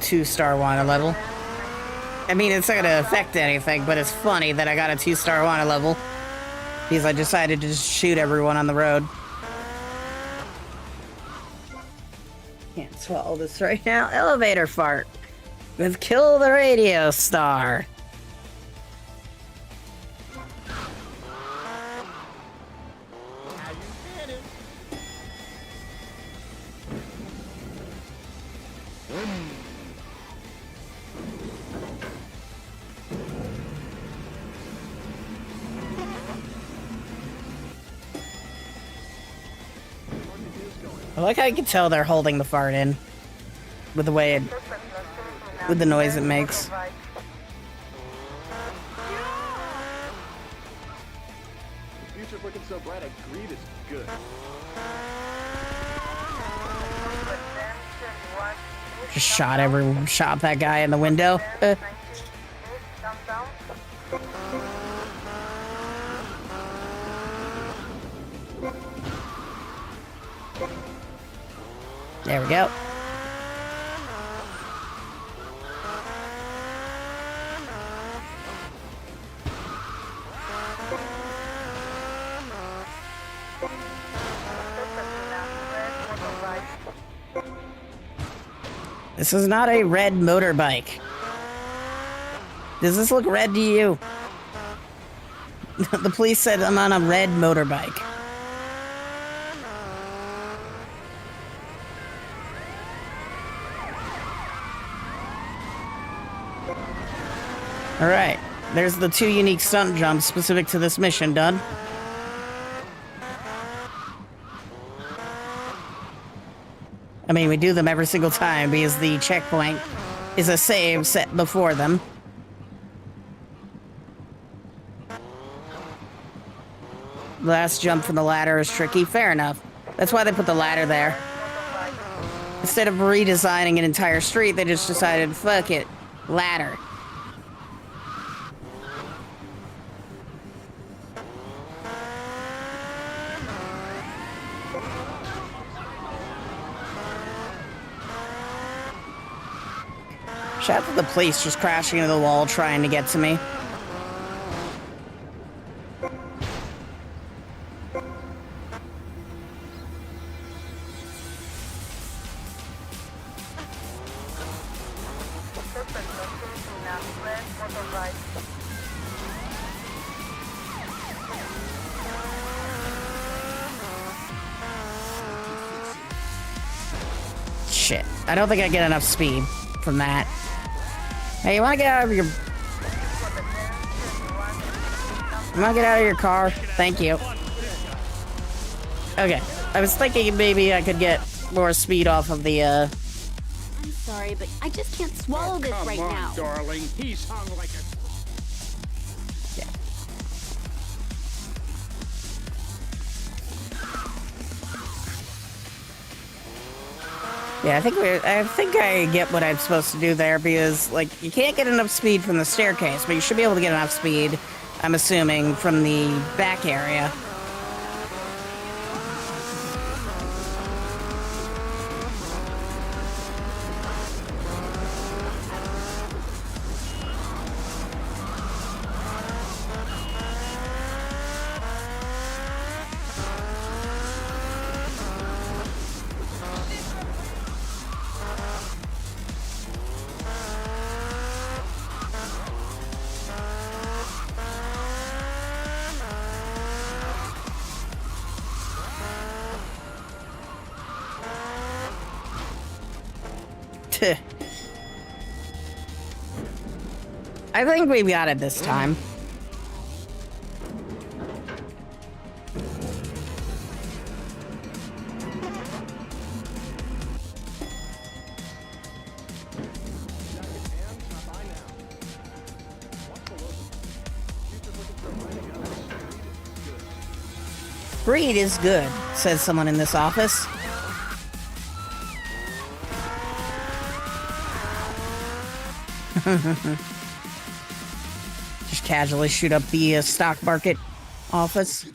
Two-star wanted level. I mean, it's not gonna affect anything, but it's funny that I got a 2-star wanted level because I decided to just shoot everyone on the road. Can't swallow this right now. Elevator fart with Kill the Radio Star. I like how you can tell they're holding the fart in. With the way it... with the noise it makes. The future's looking so bright, greed is good. Just shot that guy in the window. There we go. This is not a red motorbike. Does this look red to you? The police said I'm on a red motorbike. Alright, there's the 2 unique stunt jumps specific to this mission done. I mean, we do them every single time because the checkpoint is a save set before them. The last jump from the ladder is tricky. Fair enough. That's why they put the ladder there. Instead of redesigning an entire street, they just decided, fuck it, ladder. Shout out to the police just crashing into the wall trying to get to me. Shit. I don't think I get enough speed from that. Hey, you wanna get out of your... You wanna get out of your car? Thank you. Okay. I was thinking maybe I could get more speed off of the, I'm sorry, but I just can't swallow this right now. Come on, darling. He's hung like a... Yeah, I think I get what I'm supposed to do there because, like, you can't get enough speed from the staircase, but you should be able to get enough speed, I'm assuming, from the back area. I think we got it this time. Greed is good, says someone in this office. Just casually shoot up the stock market office.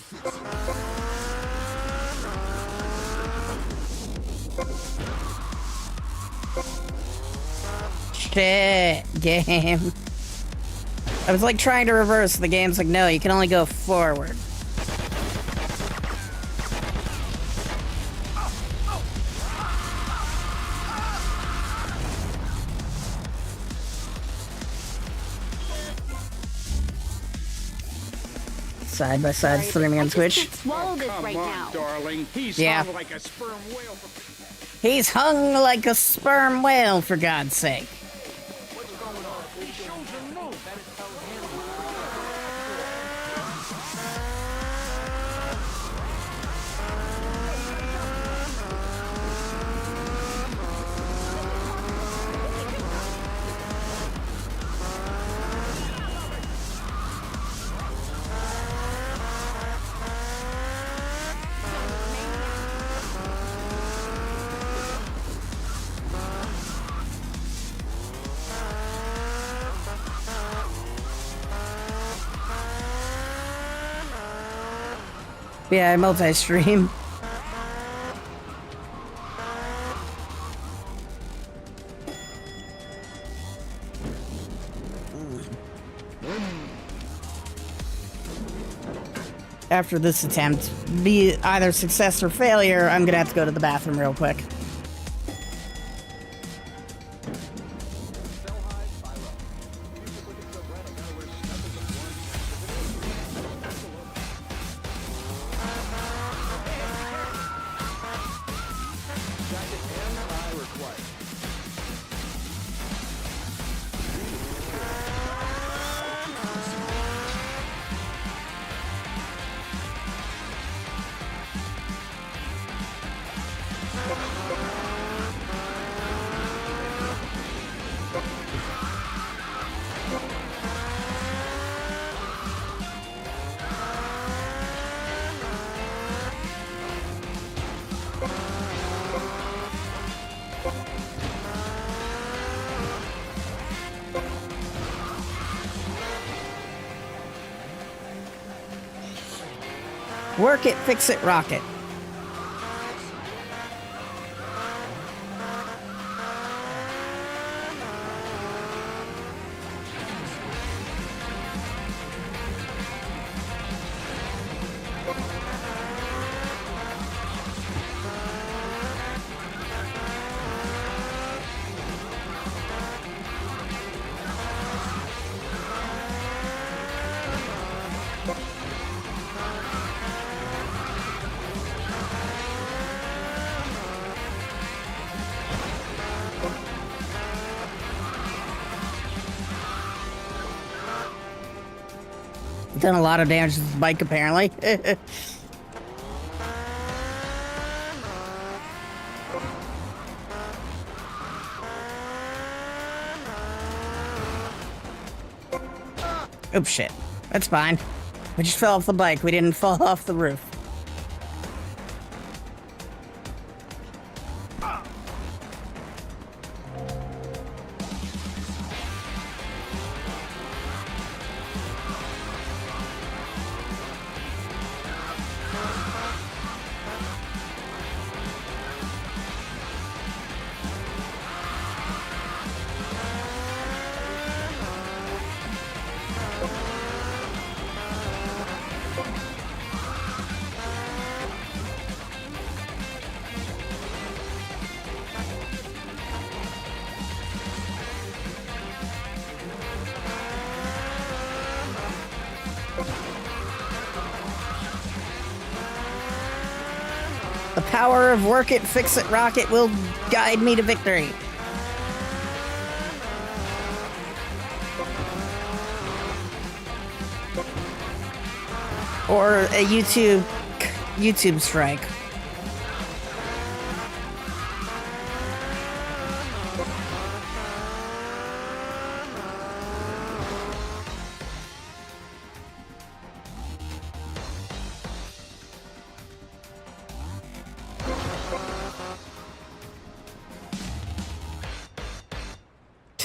Shit, game. I was like trying to reverse. The game's like, no, you can only go forward. Side by side streaming on Twitch. Swallow this right now. Darling. He's hung like a sperm whale. He's hung like a sperm whale, for God's sake. Yeah, multi-stream. After this attempt, be either success or failure, I'm gonna have to go to the bathroom real quick. Work it, fix it, rock it. Done a lot of damage to this bike, apparently. Oh, shit. That's fine. We just fell off the bike. We didn't fall off the roof. The power of work it, fix it, rock it will guide me to victory. Or a YouTube strike.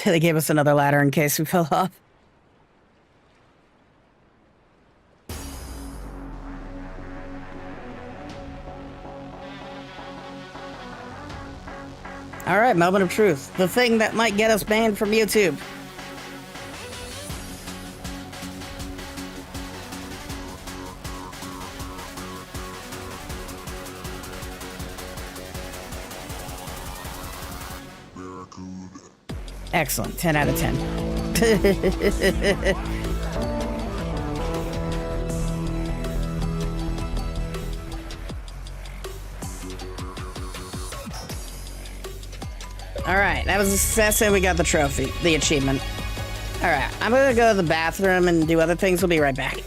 They gave us another ladder in case we fell off. All right, moment of truth. The thing that might get us banned from YouTube. Excellent. 10 out of 10. All right, that was a success and we got the trophy, the achievement. All right, I'm gonna go to the bathroom and do other things. We'll be right back.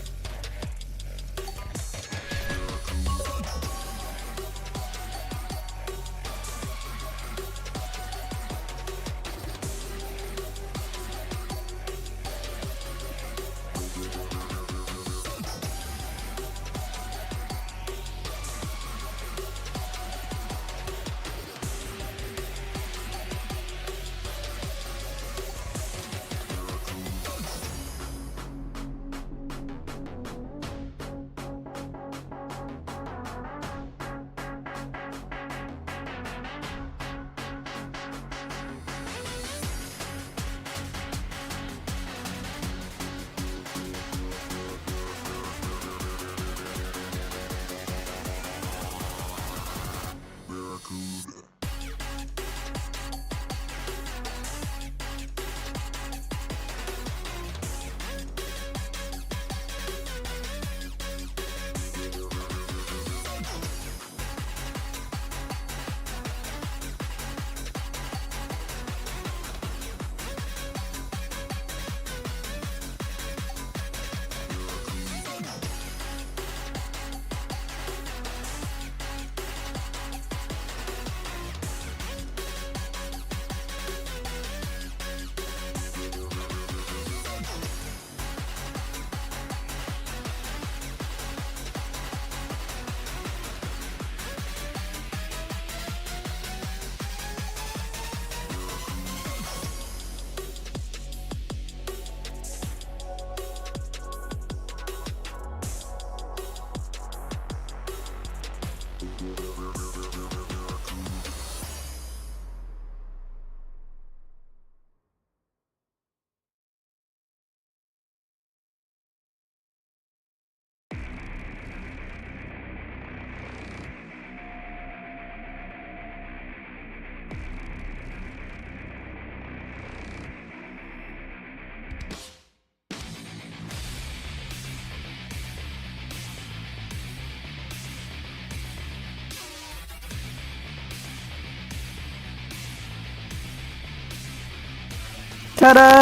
Ta-da!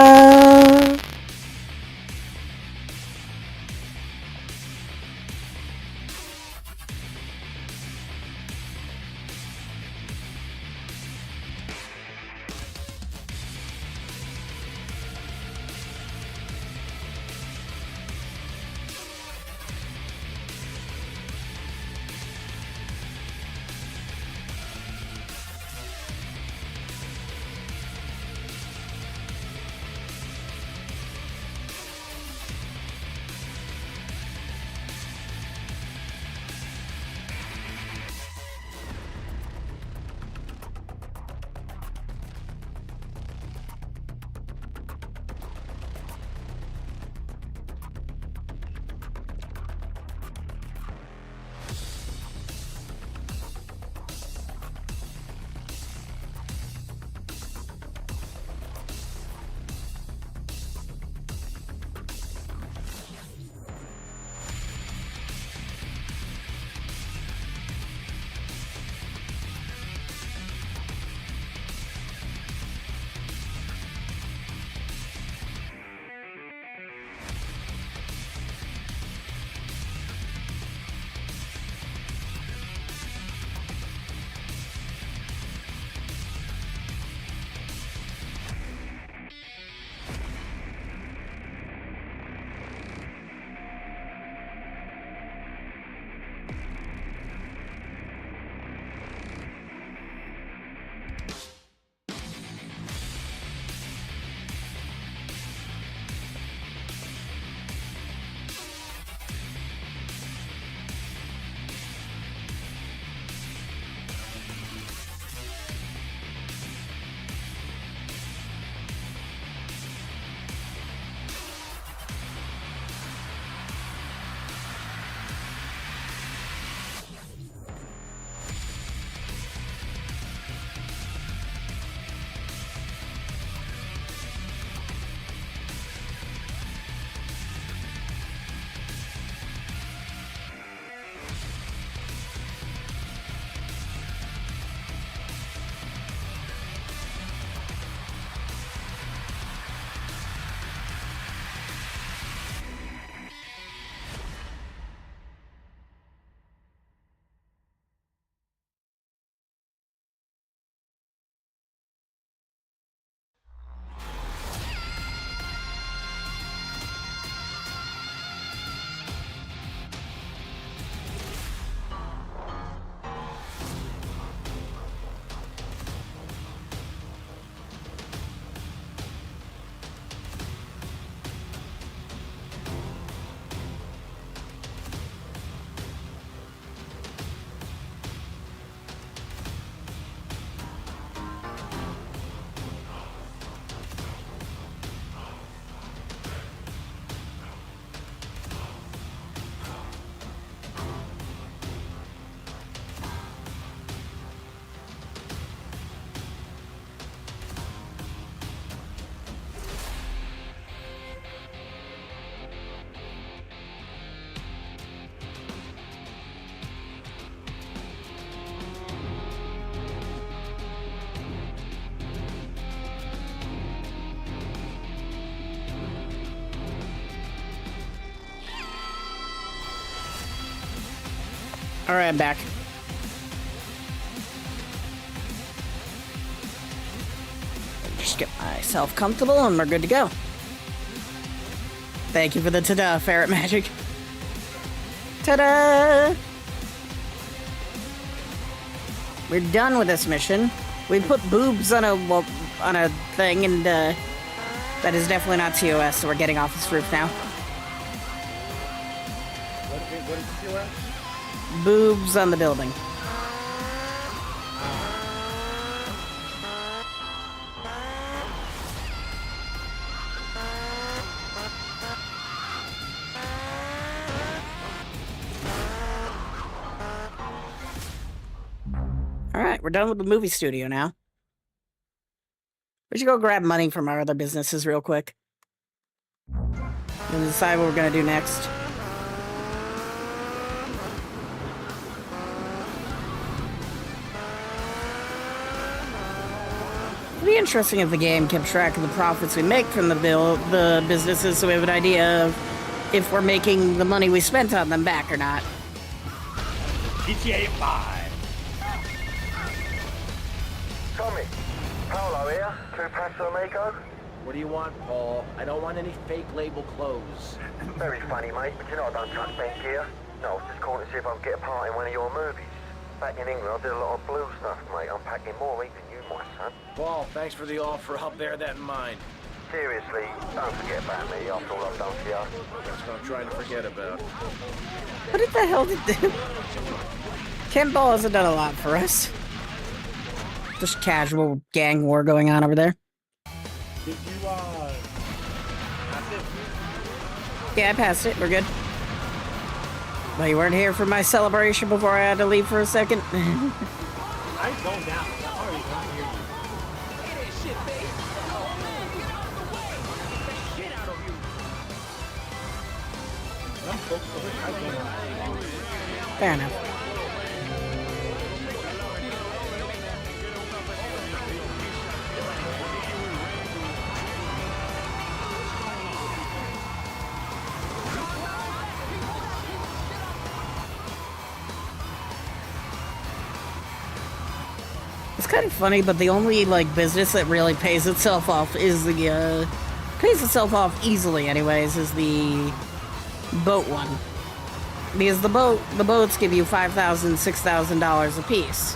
All right, I'm back. Just get myself comfortable and we're good to go. Thank you for the ta-da, ferret magic. Ta-da! We're done with this mission. We put boobs on a thing, and that is definitely not TOS, so we're getting off this roof now. What is TOS? Boobs on the building. Alright, we're done with the movie studio now. We should go grab money from our other businesses real quick. And decide what we're gonna do next. It'd be interesting if the game kept track of the profits we make from the businesses, so we have an idea of if we're making the money we spent on them back or not. GTA 5. Tommy, Paolo here. 2 packs for Amigo. What do you want, Paul? I don't want any fake label clothes. Very funny, mate, but you know I don't touch bank here. No, I was just calling to see if I could get a part in one of your movies. Back in England, I did a lot of blue stuff, mate. I'm packing more ink than you, my son. Paul, thanks for the offer. I'll bear that in mind. Seriously, don't forget about me after all I've done for you. That's what I'm trying to forget about. What the hell did Ken Ball hasn't done a lot for us. Just casual gang war going on over there. Did you, pass it? Yeah, I passed it. We're good. Well, you weren't here for my celebration before I had to leave for a second. I zoned out. I already don't hear you. Fair enough. It's kind of funny, but the only like business that really pays itself off is the pays itself off easily anyways is the boat one. Because the boats give you $5,000, $6,000 a piece.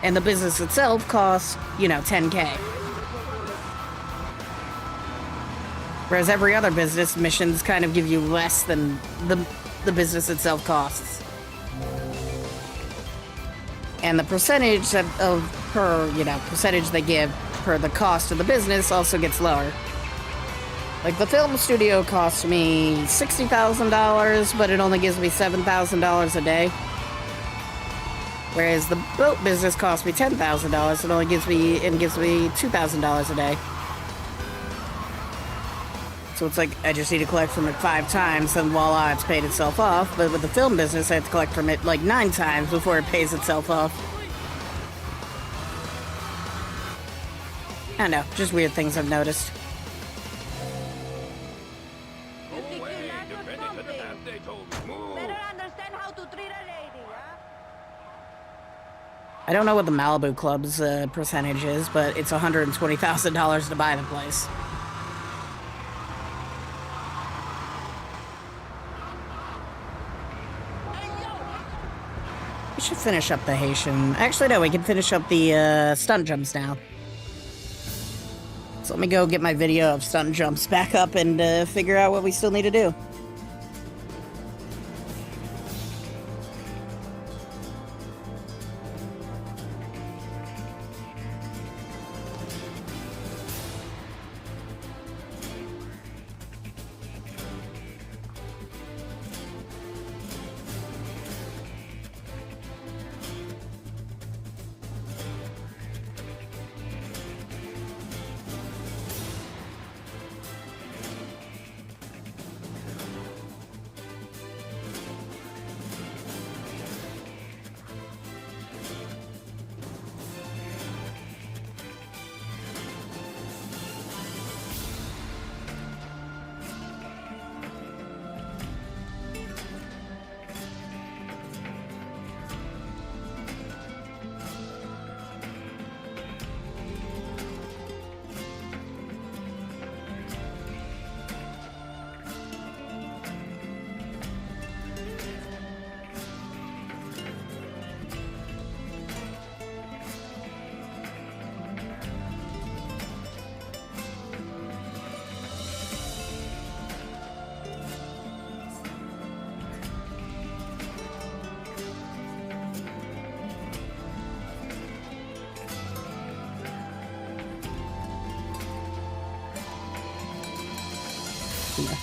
And the business itself costs, you know, $10K. Whereas every other business missions kind of give you less than the business itself costs. And the percentage of per, you know, percentage they give per the cost of the business also gets lower. Like the film studio costs me $60,000, but it only gives me $7,000 a day. Whereas the boat business costs me $10,000, it only gives me $2,000 a day. So it's like I just need to collect from it 5 times, and voila, it's paid itself off. But with the film business, I have to collect from it like 9 times before it pays itself off. I don't know, just weird things I've noticed. I don't know what the Malibu Club's percentage is, but it's $120,000 to buy the place. We should finish up the Haitian. Actually, no, we can finish up the stunt jumps now. So let me go get my video of stunt jumps back up and figure out what we still need to do.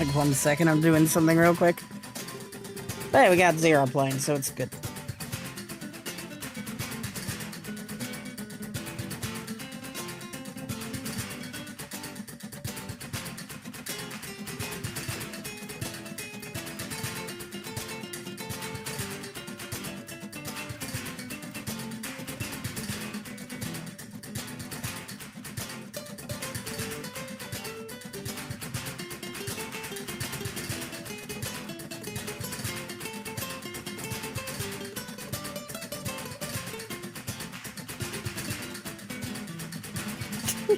Like 1 second, I'm doing something real quick. But hey, we got 0 playing, so it's good. All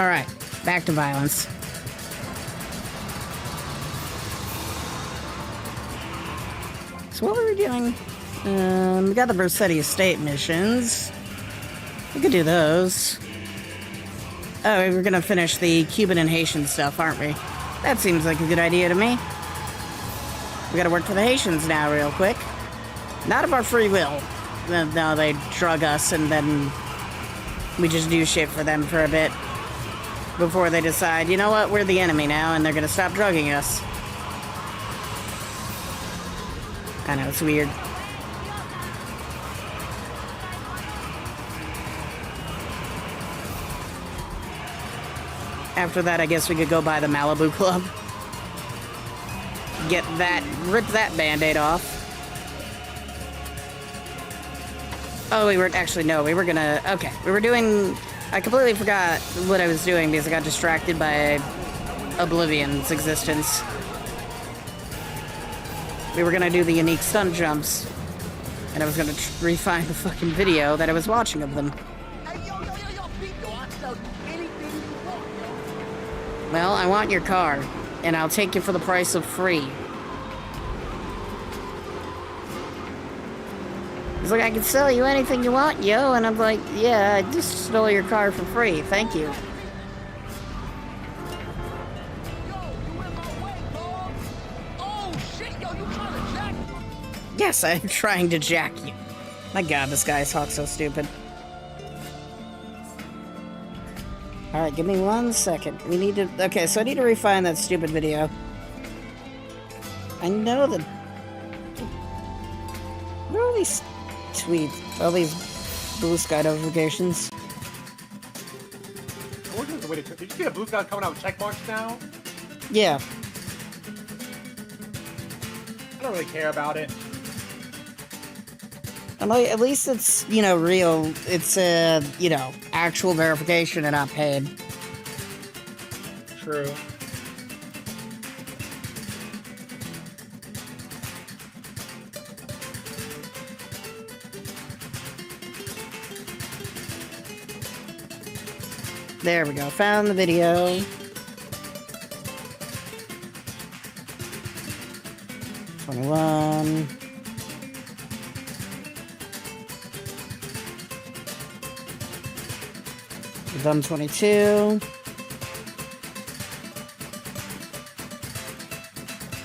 right, back to violence. So what were we doing? We got the Versetti Estate missions. We could do those. Oh, we're gonna finish the Cuban and Haitian stuff, aren't we? That seems like a good idea to me. We gotta work for the Haitians now real quick. Not of our free will. No, they drug us and then we just do shit for them for a bit. Before they decide, you know what, we're the enemy now and they're gonna stop drugging us. I know, it's weird. After that, I guess we could go by the Malibu Club. Rip that Band-Aid off. Oh, we were gonna, okay. We were doing, I completely forgot what I was doing because I got distracted by Oblivion's existence. We were gonna do the unique stunt jumps, and I was gonna refine the fucking video that I was watching of them. Well, I want your car, and I'll take you for the price of free. He's like, I can sell you anything you want, yo, and I'm like, yeah, I just stole your car for free, thank you. Yes, I'm trying to jack you. My god, this guy talks so stupid. Alright, give me 1 second. We need to... Okay, so I need to refine that stupid video. I know that... What are all these tweets? All these blue sky notifications? Did you see a blue sky coming out with check marks now? Yeah. I don't really care about it. I'm like, at least it's, you know, real. It's, you know, actual verification and not paid. True. There we go. Found the video. $21. We've done 22.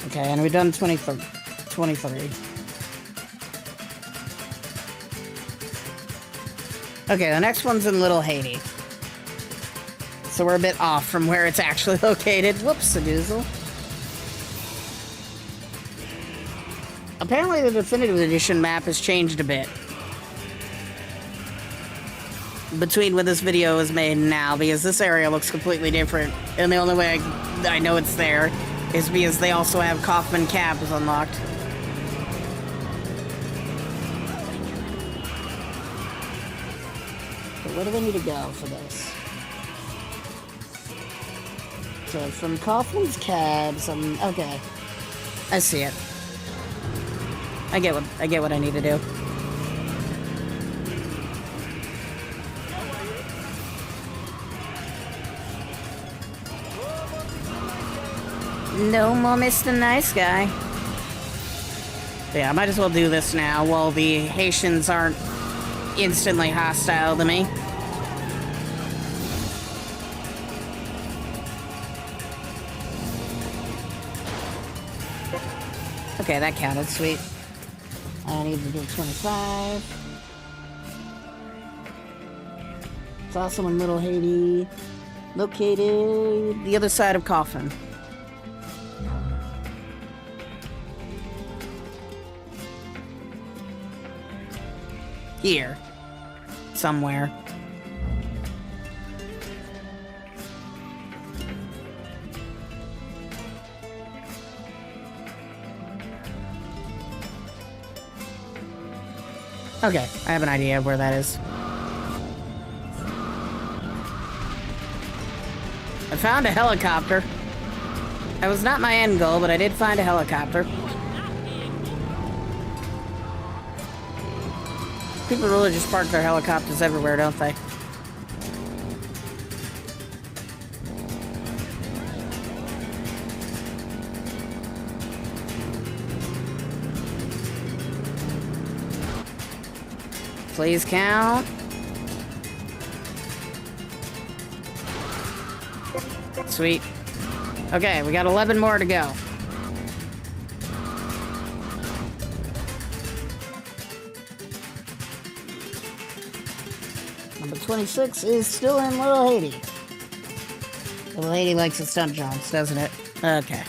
Okay, and we've done 23. Okay, the next one's in Little Haiti. So we're a bit off from where it's actually located. Whoops-a-doozle. Apparently the Definitive Edition map has changed a bit between when this video was made and now, because this area looks completely different. And the only way I know it's there is because they also have Kaufman cabs unlocked. So where do we need to go for this? So from Kaufman's cabs, okay. I see it. I get what I need to do. No more Mr. Nice Guy. Yeah, I might as well do this now while the Haitians aren't instantly hostile to me. Okay, that counted, sweet. I need to do 25. It's also in Little Haiti, located the other side of Coffin. Here. Somewhere. Okay, I have an idea of where that is. I found a helicopter. That was not my end goal, but I did find a helicopter. People really just park their helicopters everywhere, don't they? Please count. Sweet. Okay, we got 11 more to go. Number 26 is still in Little Haiti. Little Haiti likes its stunt jumps, doesn't it? Okay.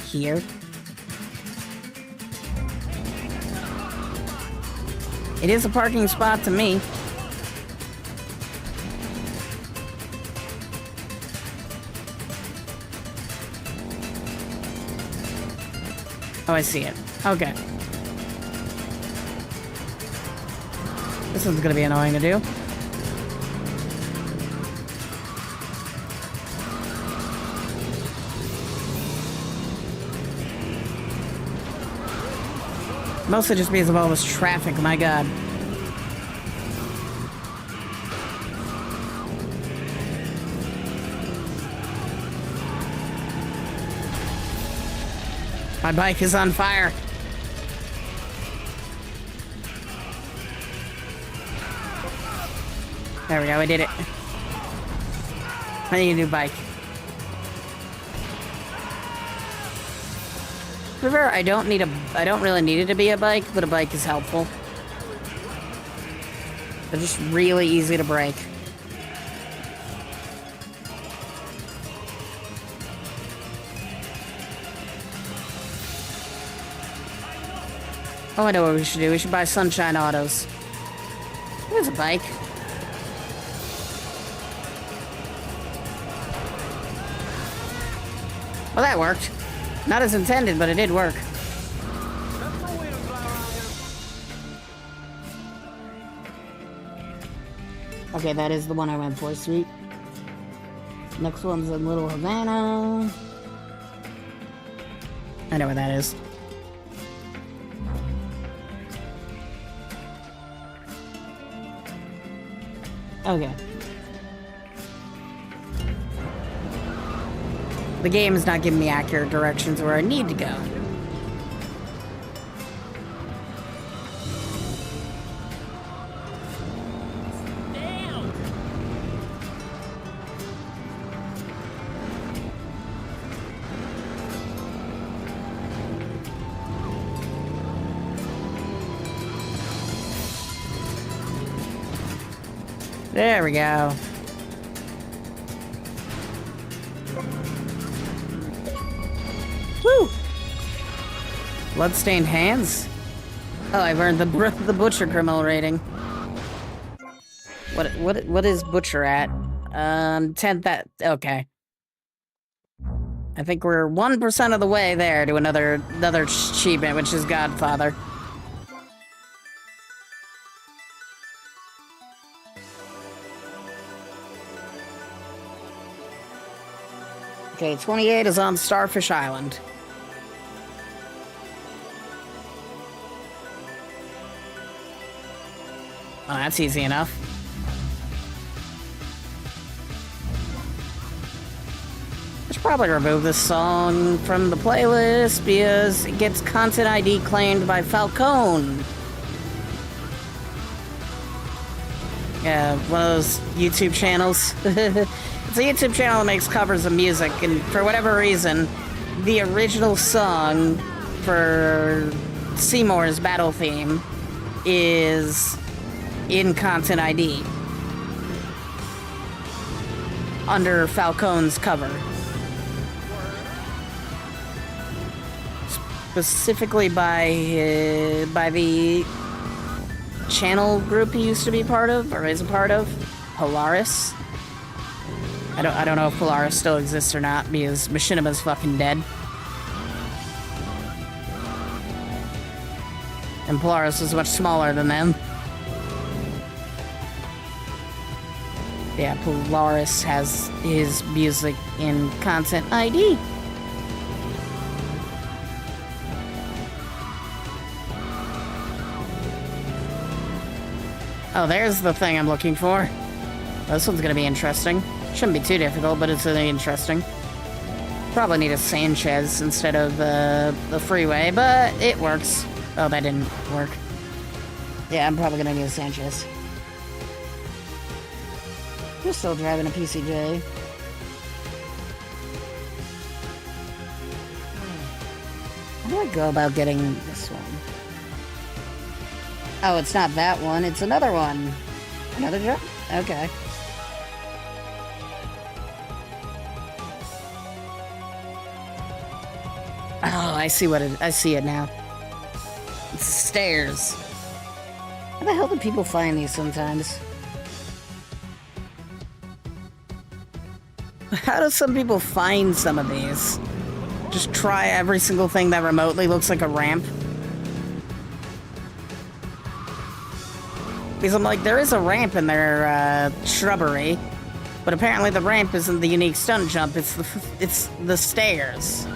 Here. It is a parking spot to me. Oh, I see it. Okay. This one's gonna be annoying to do. Mostly just because of all this traffic, my god. My bike is on fire. There we go, I did it. I need a new bike. However, I don't really need it to be a bike, but a bike is helpful. They're just really easy to break. Oh, I know what we should do. We should buy Sunshine Autos. There's a bike. Well, that worked. Not as intended, but it did work. Okay, that is the one I went for, sweet. Next one's in Little Havana. I know where that is. Okay. The game is not giving me accurate directions where I need to go. There we go. Woo! Bloodstained hands? Oh, I've earned the butcher criminal rating. What is butcher at? 10th that okay. I think we're 1% of the way there to another achievement, which is Godfather. Okay, 28 is on Starfish Island. Oh, that's easy enough. I should probably remove this song from the playlist because it gets content ID claimed by Falcone. Yeah, one of those YouTube channels. It's a YouTube channel that makes covers of music, and for whatever reason, the original song for Seymour's battle theme is in Content ID under Falcone's cover. Specifically by the channel group he used to be part of, or is a part of, Polaris. I don't know if Polaris still exists or not, because Machinima's fucking dead. And Polaris is much smaller than them. Yeah, Polaris has his music in Content ID. Oh, there's the thing I'm looking for. This one's gonna be interesting. Shouldn't be too difficult, but it's really interesting. Probably need a Sanchez instead of the freeway, but it works. Oh, that didn't work. Yeah, I'm probably gonna need a Sanchez. You're still driving a PCJ. How do I go about getting this one? Oh, it's not that one, it's another one. Another jump? Okay. Oh, I see I see it now. It's stairs. How the hell do people find these sometimes? How do some people find some of these? Just try every single thing that remotely looks like a ramp? Because I'm like, there is a ramp in their shrubbery, but apparently the ramp isn't the unique stunt jump, it's the stairs.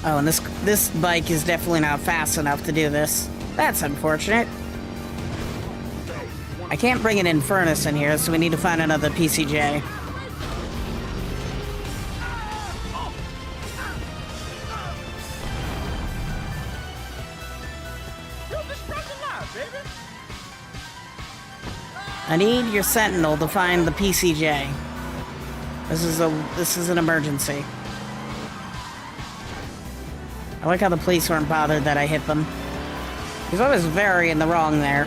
Oh, and this bike is definitely not fast enough to do this. That's unfortunate. I can't bring an Infernus in here, so we need to find another PCJ. I need your Sentinel to find the PCJ. This is an emergency. I like how the police weren't bothered that I hit them. Because I was very in the wrong there.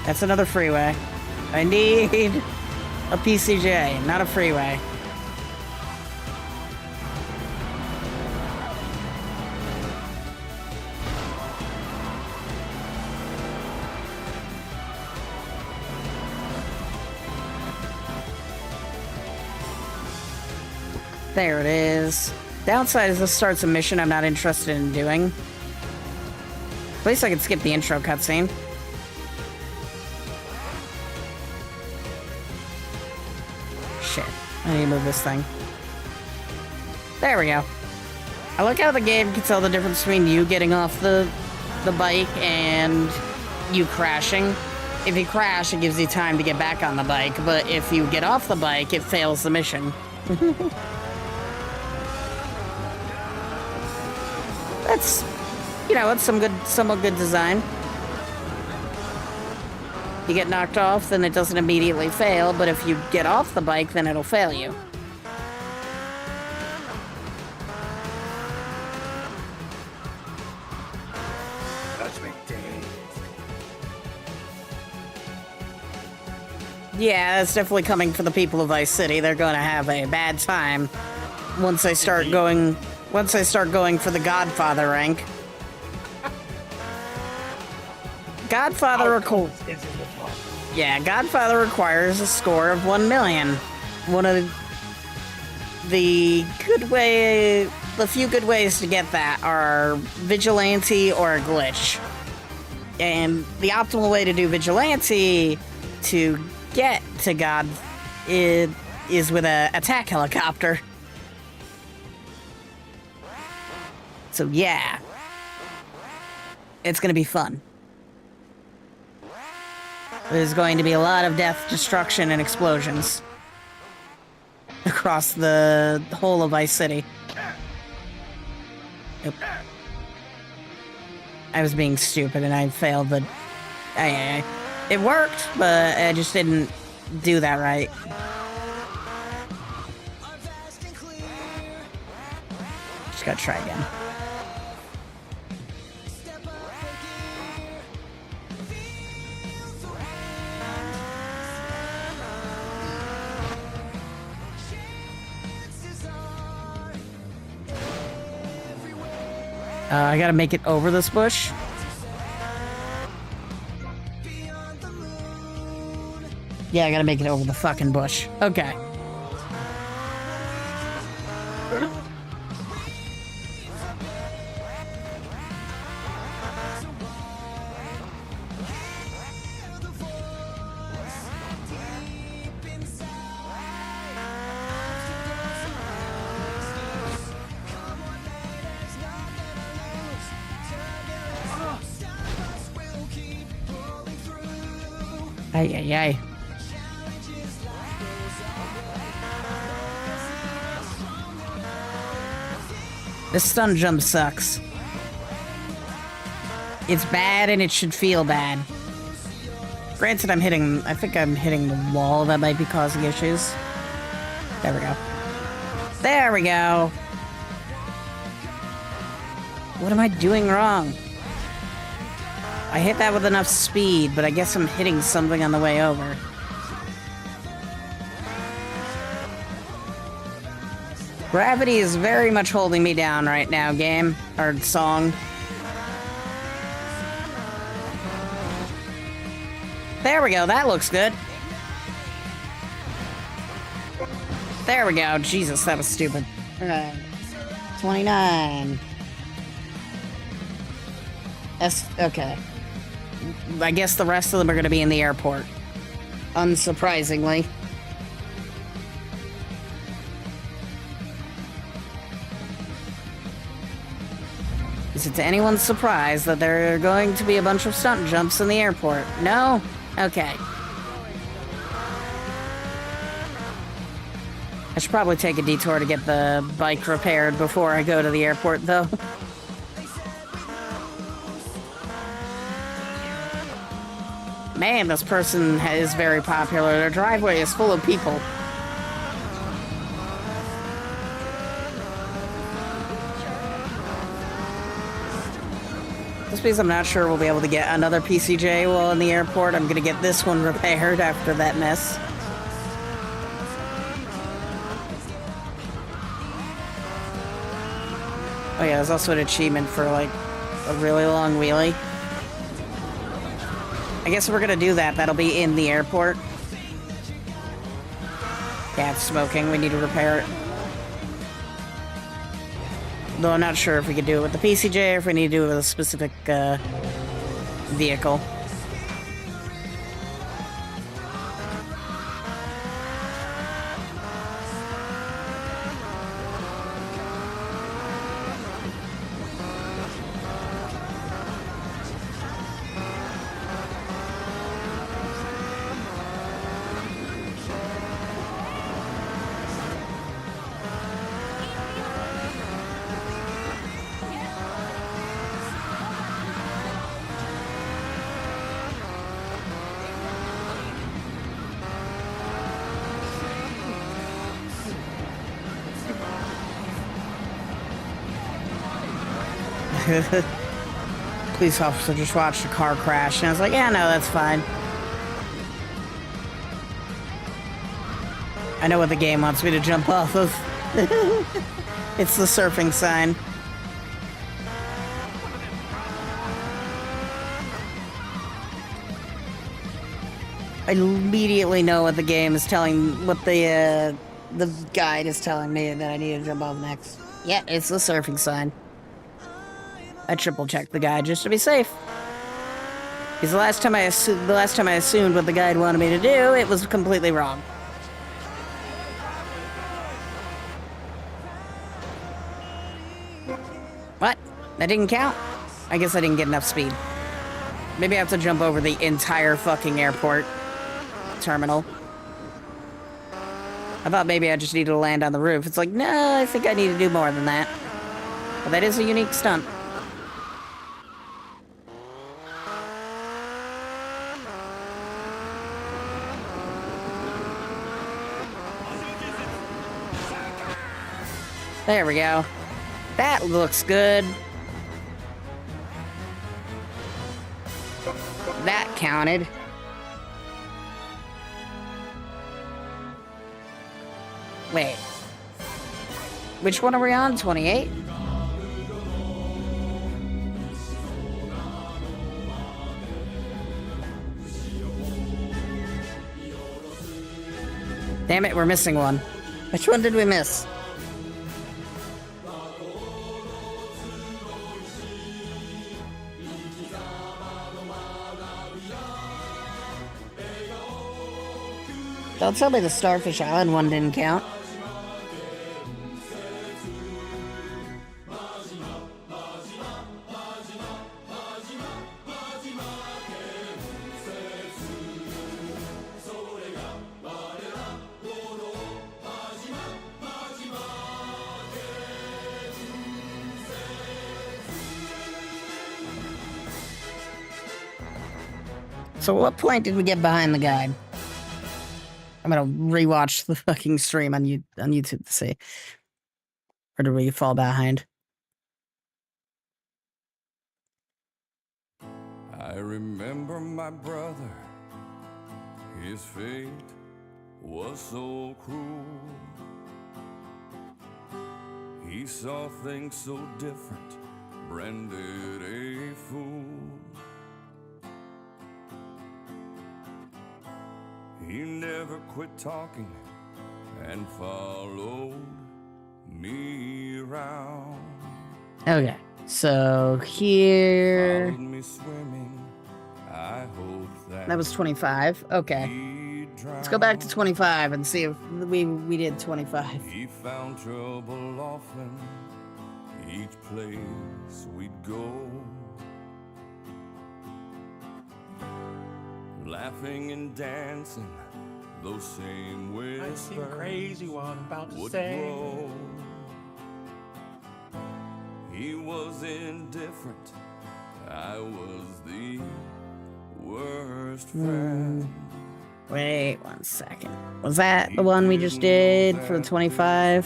That's another freeway. I need a PCJ, not a freeway. There it is. Downside is this starts a mission I'm not interested in doing. At least I can skip the intro cutscene. Shit. I need to move this thing. There we go. I like how the game can tell the difference between you getting off the bike and you crashing. If you crash, it gives you time to get back on the bike, but if you get off the bike, it fails the mission. That's, you know, it's somewhat good design. You get knocked off, then it doesn't immediately fail, but if you get off the bike, then it'll fail you. Yeah, it's definitely coming for the people of Vice City. They're going to have a bad time once they start going for the Godfather rank. Godfather requires a score of 1 million. One of the few good ways to get that are Vigilante or a glitch. And the optimal way to do Vigilante to get to God is with a attack helicopter. So yeah, it's gonna be fun. There's going to be a lot of death, destruction, and explosions across the whole of Vice City. Yep. I was being stupid and I failed the... It worked, but I just didn't do that right. Just gotta try again. I gotta make it over this bush. Yeah, I gotta make it over the fucking bush. Okay. Ay, ay, ay. This stun jump sucks. It's bad and it should feel bad. Granted, I think I'm hitting the wall that might be causing issues. There we go. There we go. What am I doing wrong? I hit that with enough speed, but I guess I'm hitting something on the way over. Gravity is very much holding me down right now, game. Or song. There we go, that looks good. There we go. Jesus, that was stupid. 29. Okay. I guess the rest of them are going to be in the airport. Unsurprisingly. Is it to anyone's surprise that there are going to be a bunch of stunt jumps in the airport? No? Okay. I should probably take a detour to get the bike repaired before I go to the airport, though. Man, this person is very popular. Their driveway is full of people. Just because I'm not sure we'll be able to get another PCJ while in the airport, I'm gonna get this one repaired after that mess. Oh yeah, there's also an achievement for, like, a really long wheelie. I guess if we're gonna do that, that'll be in the airport. Yeah, it's smoking. We need to repair it. Though I'm not sure if we could do it with the PCJ or if we need to do it with a specific vehicle. Police officer just watched a car crash, and I was like, yeah, no, that's fine. I know what the game wants me to jump off of. It's the surfing sign. I immediately know what the game is telling, what the guide is telling me that I need to jump off next. Yeah, it's the surfing sign. I triple-checked the guide just to be safe. Because the last time I assumed what the guide wanted me to do, it was completely wrong. What? That didn't count? I guess I didn't get enough speed. Maybe I have to jump over the entire fucking airport terminal. I thought maybe I just needed to land on the roof. It's like, no, I think I need to do more than that. But that is a unique stunt. There we go. That looks good. That counted. Wait. Which one are we on? 28? Damn it, we're missing one. Which one did we miss? Don't tell me the Starfish Island one didn't count. So at what point did we get behind the guide? I'm gonna rewatch the fucking stream on YouTube to see. Or did we fall behind? I remember my brother, his fate was so cruel. He saw things so different, branded a fool. He never quit talking and followed me around. Okay, so here... Followed me swimming. I hope that was 25. Okay. Let's go back to 25 and see if we did 25. He found trouble often, each place we'd go. Laughing and dancing, those same whispers I seem crazy what I'm about to would say. grow. He was indifferent, I was the worst friend. Wait 1 second. Was that the one we just did for the 25?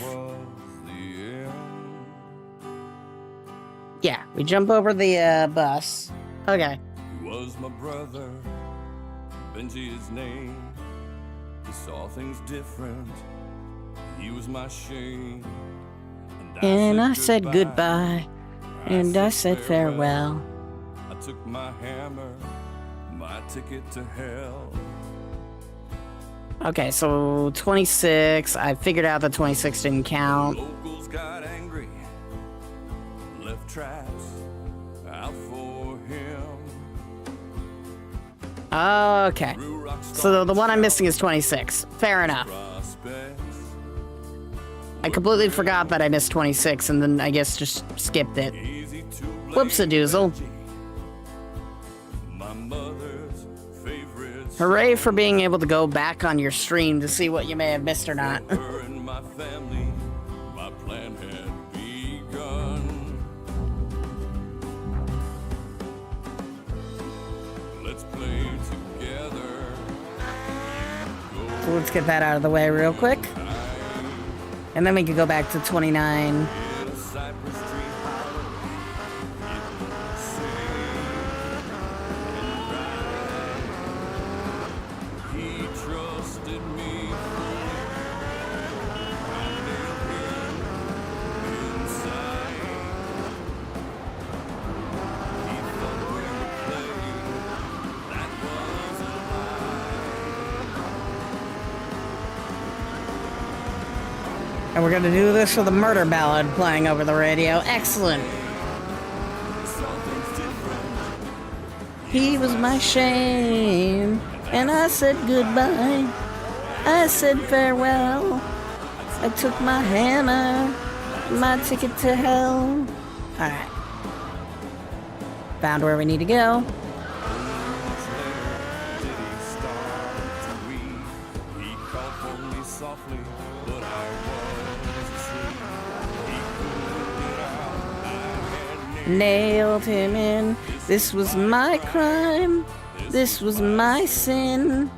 Yeah, we jump over the bus. Okay. He was my brother, Benji his name. He saw things different. He was my shame. And I said goodbye. And I said farewell. I took my hammer, my ticket to hell. Okay, so 26. I figured out that 26 didn't count. Locals got angry, left traps out for him. Okay. So the one I'm missing is 26. Fair enough. I completely forgot that I missed 26 and then I guess just skipped it. Whoops-a-doozle. Hooray for being able to go back on your stream to see what you may have missed or not. So let's get that out of the way real quick. And then we can go back to 29. And we're gonna do this with a murder ballad playing over the radio. Excellent. He was my shame, and I said goodbye. I said farewell. I took my hammer, my ticket to hell. Alright. Found where we need to go. Nailed him in. This was my crime. This was my sin.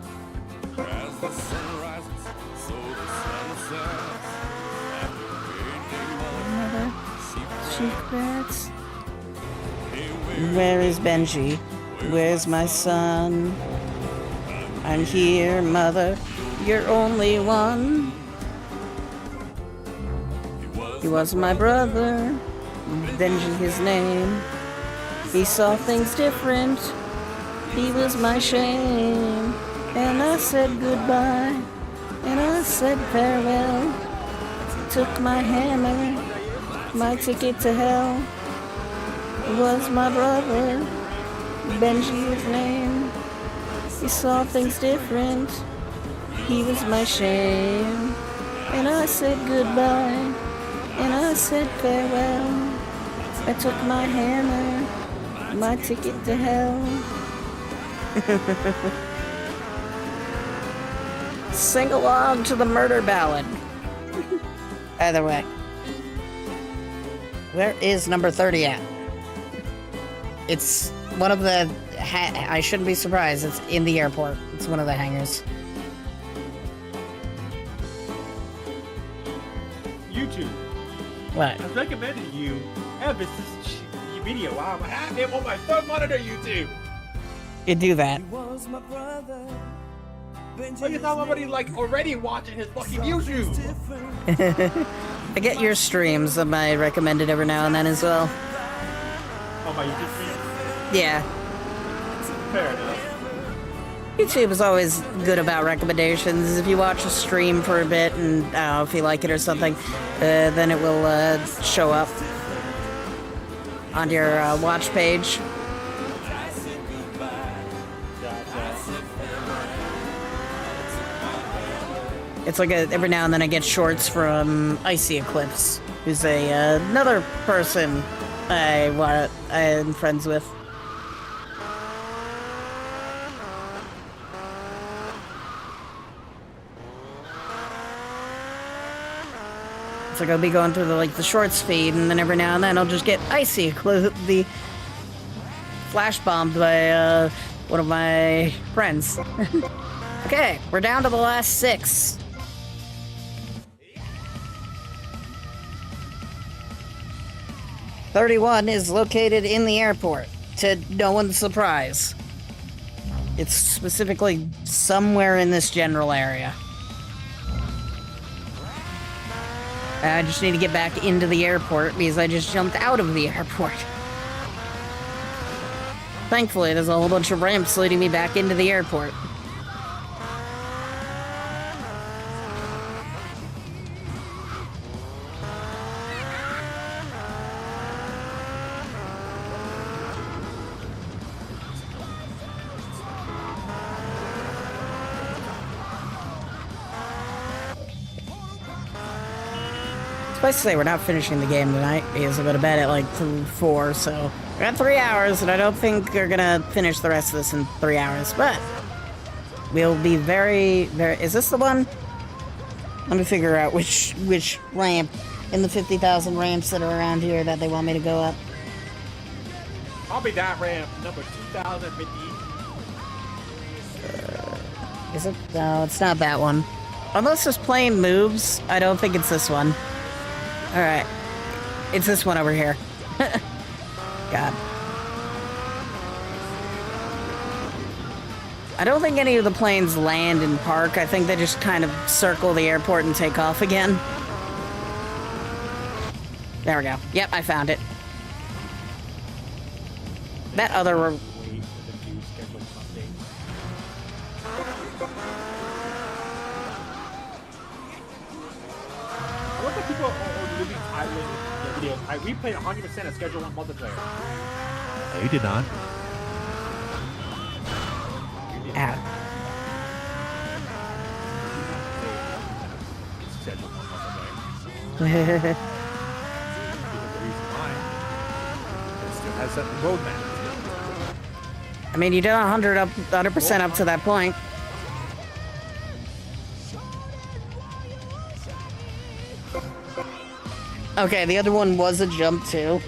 Another secrets. Where is Benji? Where's my son? I'm here, mother. You're only one. He was my brother. Benji his name. He saw things different. He was my shame. And I said goodbye. And I said farewell. Took my hammer, my ticket to hell. It was my brother, Benji his name. He saw things different. He was my shame. And I said goodbye. And I said farewell. I took my hammer, my ticket to hell. Sing along to the murder ballad. Either way. Where is number 30 at? It's one of the... I shouldn't be surprised. It's in the airport. It's one of the hangars. YouTube. What? I recommended you Evis' video. Wow, I have him on my phone monitor, YouTube. You do that. Look at somebody like already watching his fucking YouTube. I get your streams on my recommended every now and then as well. Oh, my YouTube stream? Yeah. Fair enough. YouTube is always good about recommendations. If you watch a stream for a bit and I don't know if you like it or something, then it will show up on your watch page. It's like every now and then I get shorts from Icy Eclipse, who's another person I'm friends with. It's like I'll be going through the shorts feed, and then every now and then I'll just get Icy Eclipse, the flash bombed by one of my friends. Okay, we're down to the last 6. "31 is located in the airport, to no one's surprise. It's specifically somewhere in this general area. I just need to get back into the airport because I just jumped out of the airport. Thankfully, there's a whole bunch of ramps leading me back into the airport. Suffice to say, we're not finishing the game tonight because I go to bed at like 4, so we got 3 hours, and I don't think we're gonna finish the rest of this in 3 hours, but we'll be very, very... Is this the one? Let me figure out which ramp in the 50,000 ramps that are around here that they want me to go up. Probably that ramp, number 2050. Is it? No, it's not that one. Unless this plane moves, I don't think it's this one. Alright. It's this one over here. God. I don't think any of the planes land and park. I think they just kind of circle the airport and take off again. There we go. Yep, I found it. That other... I look at people are really titling the video. We played 100% of Schedule 1 multiplayer. No, you did not. Ow. Schedule 1 multiplayer. It still has that roadmap. I mean, you did 100% up to that point. Okay, the other one was a jump too.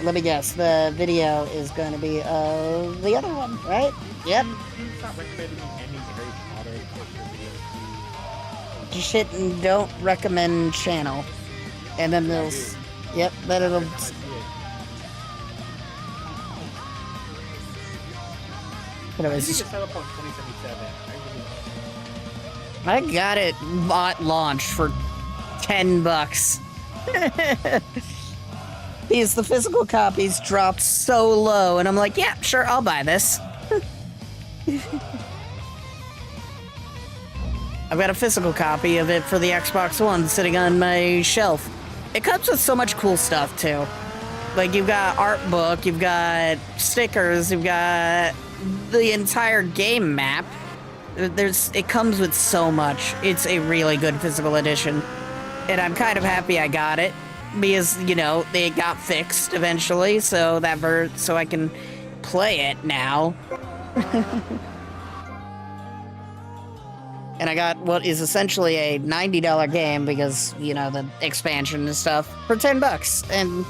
Let me guess, the video is going to be the other one, right? Yep. Just hit and don't recommend channel. And then they'll... Yep, then it'll... What was... I got it launched for $10. Because the physical copies dropped so low, and I'm like, yeah, sure, I'll buy this. I've got a physical copy of it for the Xbox One sitting on my shelf. It comes with so much cool stuff, too. Like, you've got art book, you've got stickers, you've got the entire game map. It comes with so much. It's a really good physical edition. And I'm kind of happy I got it. Because, you know, it got fixed eventually, so so I can play it now. And I got what is essentially a $90 game because, you know, the expansion and stuff for $10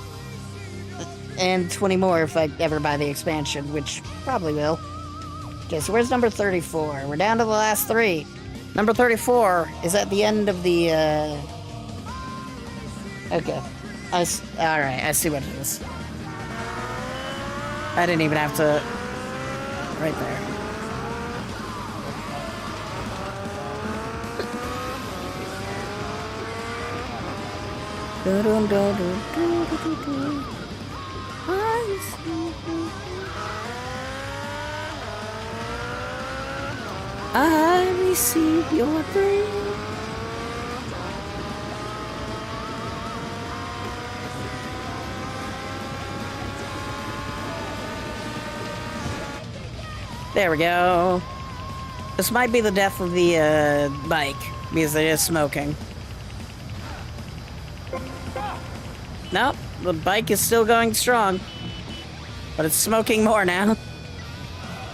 and 20 more if I ever buy the expansion, which probably will. Okay, so where's number 34? We're down to the last 3. Number 34 is at the end of the, okay. Alright, I see what it is. I didn't even have to... Right there. I receive your praise. There we go. This might be the death of the bike because it is smoking. Nope, the bike is still going strong, but it's smoking more now.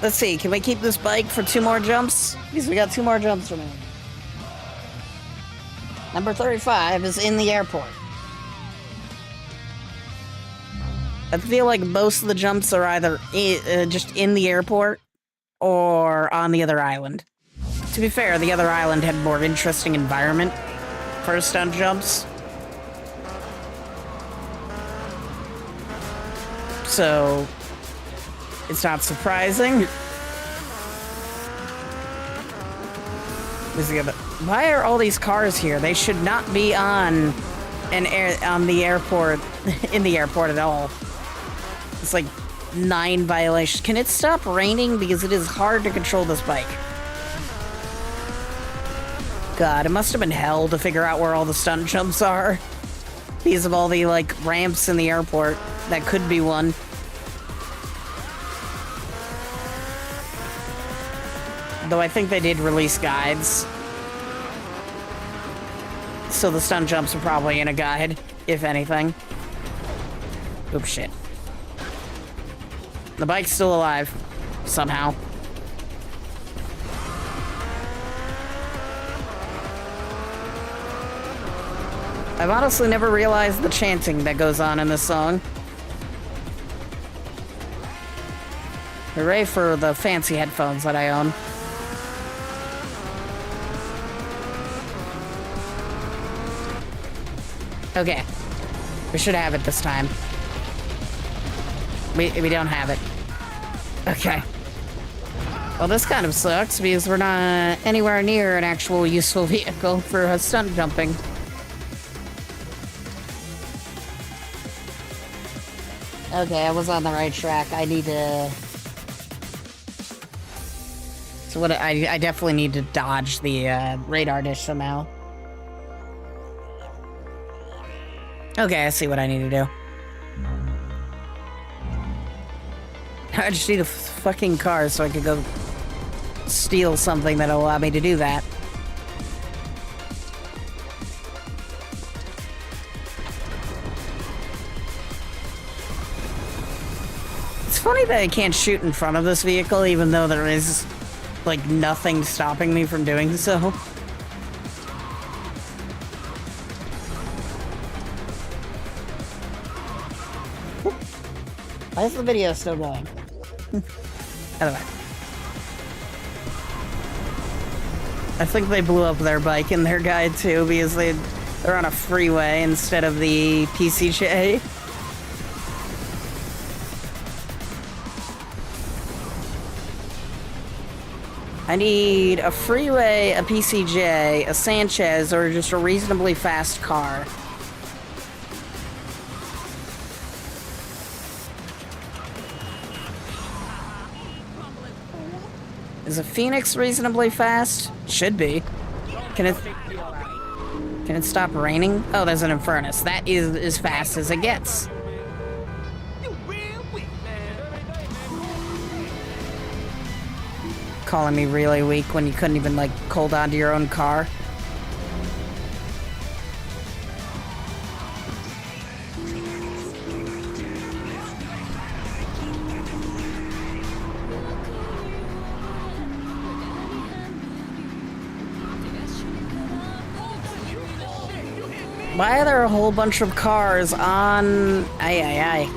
Let's see, can we keep this bike for 2 more jumps? Because we got 2 more jumps remaining. Number 35 is in the airport. I feel like most of the jumps are either just in the airport or on the other island. To be fair, the other island had more interesting environment for stunt jumps. So, it's not surprising. Why are all these cars here? They should not be on the airport, in the airport at all. It's like 9 violations. Can it stop raining? Because it is hard to control this bike. God, it must have been hell to figure out where all the stunt jumps are. Because of all the, like, ramps in the airport. That could be one. Though I think they did release guides. So the stunt jumps are probably in a guide, if anything. Oops, shit. The bike's still alive. Somehow. I've honestly never realized the chanting that goes on in this song. Hooray for the fancy headphones that I own. Okay. We should have it this time. We don't have it. Okay. Well, this kind of sucks because we're not anywhere near an actual useful vehicle for stunt jumping. Okay, I was on the right track. I need to... So what? I definitely need to dodge the radar dish somehow. Okay, I see what I need to do. I just need a fucking car so I could go steal something that'll allow me to do that. It's funny that I can't shoot in front of this vehicle even though there is, like, nothing stopping me from doing so. Why is the video still going? Anyway. I think they blew up their bike in their guide too because they're on a freeway instead of the PCJ. I need a freeway, a PCJ, a Sanchez, or just a reasonably fast car. Is a Phoenix reasonably fast? Should be. Can it stop raining? Oh, there's an furnace. That is as fast as it gets. Calling me really weak when you couldn't even, like, hold on to your own car. Why are there a whole bunch of cars on... Aye.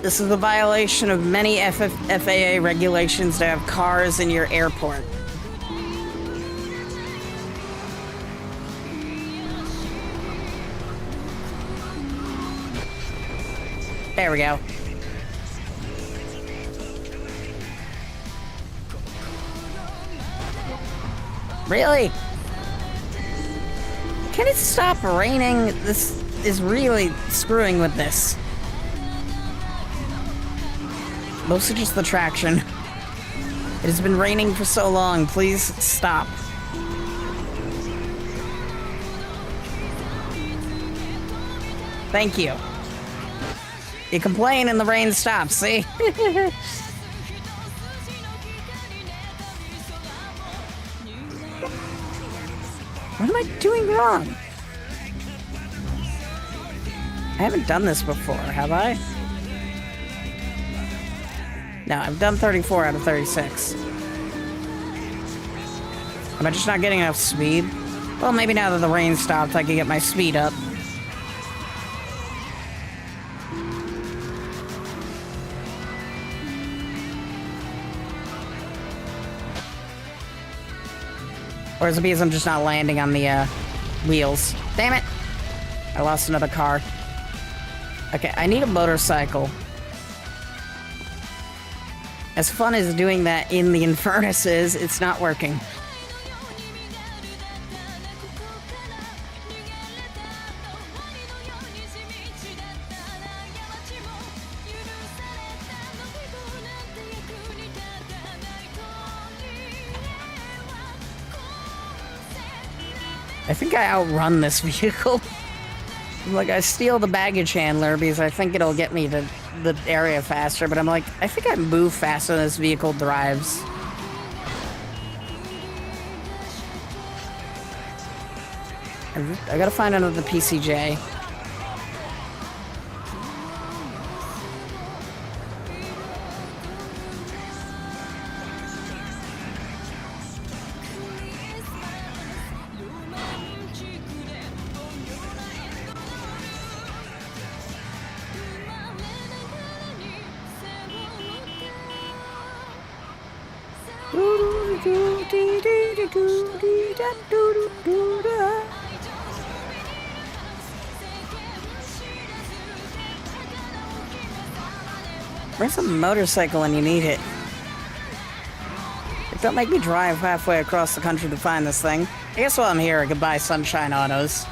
This is a violation of many FAA regulations to have cars in your airport. There we go. Really? Can it stop raining? This is really screwing with this. Mostly just the traction. It has been raining for so long. Please stop. Thank you. You complain and the rain stops, see? What am I doing wrong? I haven't done this before, have I? No, I've done 34 out of 36. Am I just not getting enough speed? Well, maybe now that the rain stopped, I can get my speed up. Or is it because I'm just not landing on the wheels? Damn it! I lost another car. Okay, I need a motorcycle. As fun as doing that in the Infernus is, it's not working. I think I outrun this vehicle. Like, I steal the baggage handler because I think it'll get me to the area faster, but I'm like, I think I move faster than this vehicle drives. I gotta find another PCJ. Where's a motorcycle when you need it? Don't make me drive halfway across the country to find this thing. I guess while I'm here, I could buy Sunshine Autos.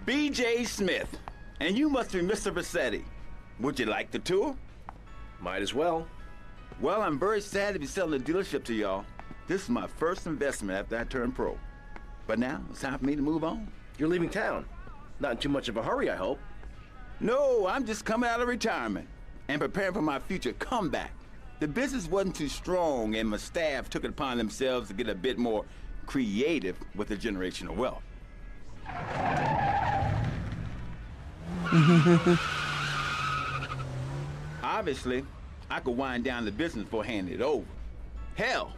B.J. Smith, and you must be Mr. Vassetti. Would you like the tour? Might as well. Well, I'm very sad to be selling the dealership to y'all. This is my first investment after I turned pro. But now, it's time for me to move on. You're leaving town. Not in too much of a hurry, I hope. No, I'm just coming out of retirement and preparing for my future comeback. The business wasn't too strong, and my staff took it upon themselves to get a bit more creative with the generational wealth. Obviously, I could wind down the business before handing it over. Hell,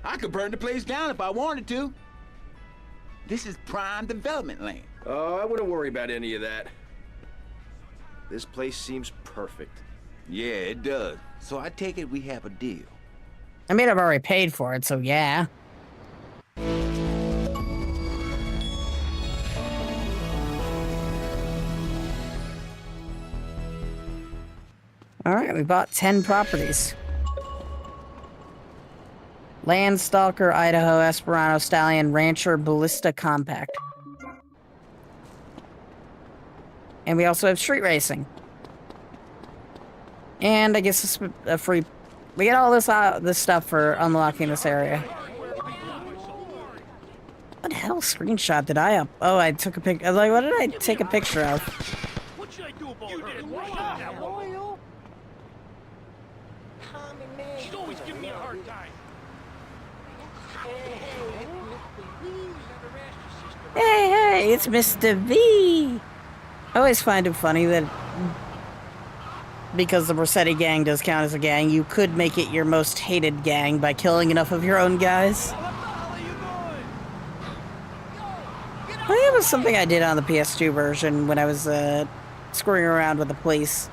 I could burn the place down if I wanted to. This is prime development land. Oh, I wouldn't worry about any of that. This place seems perfect. Yeah, it does. So I take it we have a deal. I mean, I've already paid for it, so yeah. All right, we bought 10 properties. Landstalker, Idaho, Esperanto, Stallion, Rancher, Ballista, Compact. And we also have street racing. And I guess it's a free... We get all this stuff for unlocking this area. What the hell screenshot did I up? Oh, I took a pic... Like, what did I take a picture of? What should I do about her? That woman. She's always giving me a hard time. Hey, it's Mr. V! I always find it funny that because the Rossetti gang does count as a gang, you could make it your most hated gang by killing enough of your own guys. I think it was something I did on the PS2 version when I was screwing around with the police.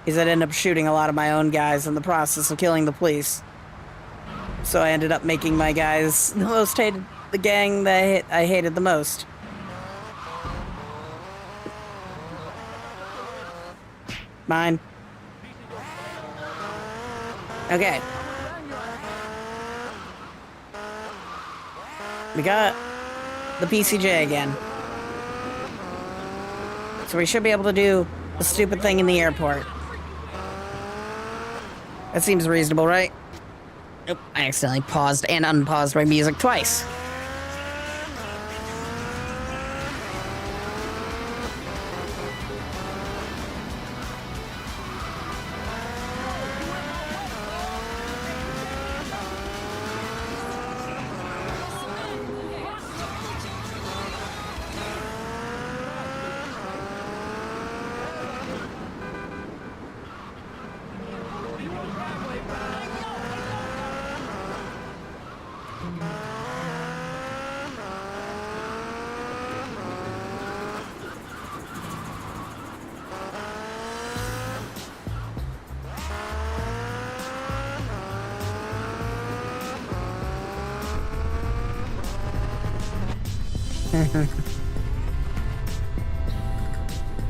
Is I'd end up shooting a lot of my own guys in the process of killing the police. So I ended up making my guys the most hated, the gang that I hated the most. Mine. Okay. We got the PCJ again. So we should be able to do the stupid thing in the airport. That seems reasonable, right? Oop, I accidentally paused and unpaused my music twice.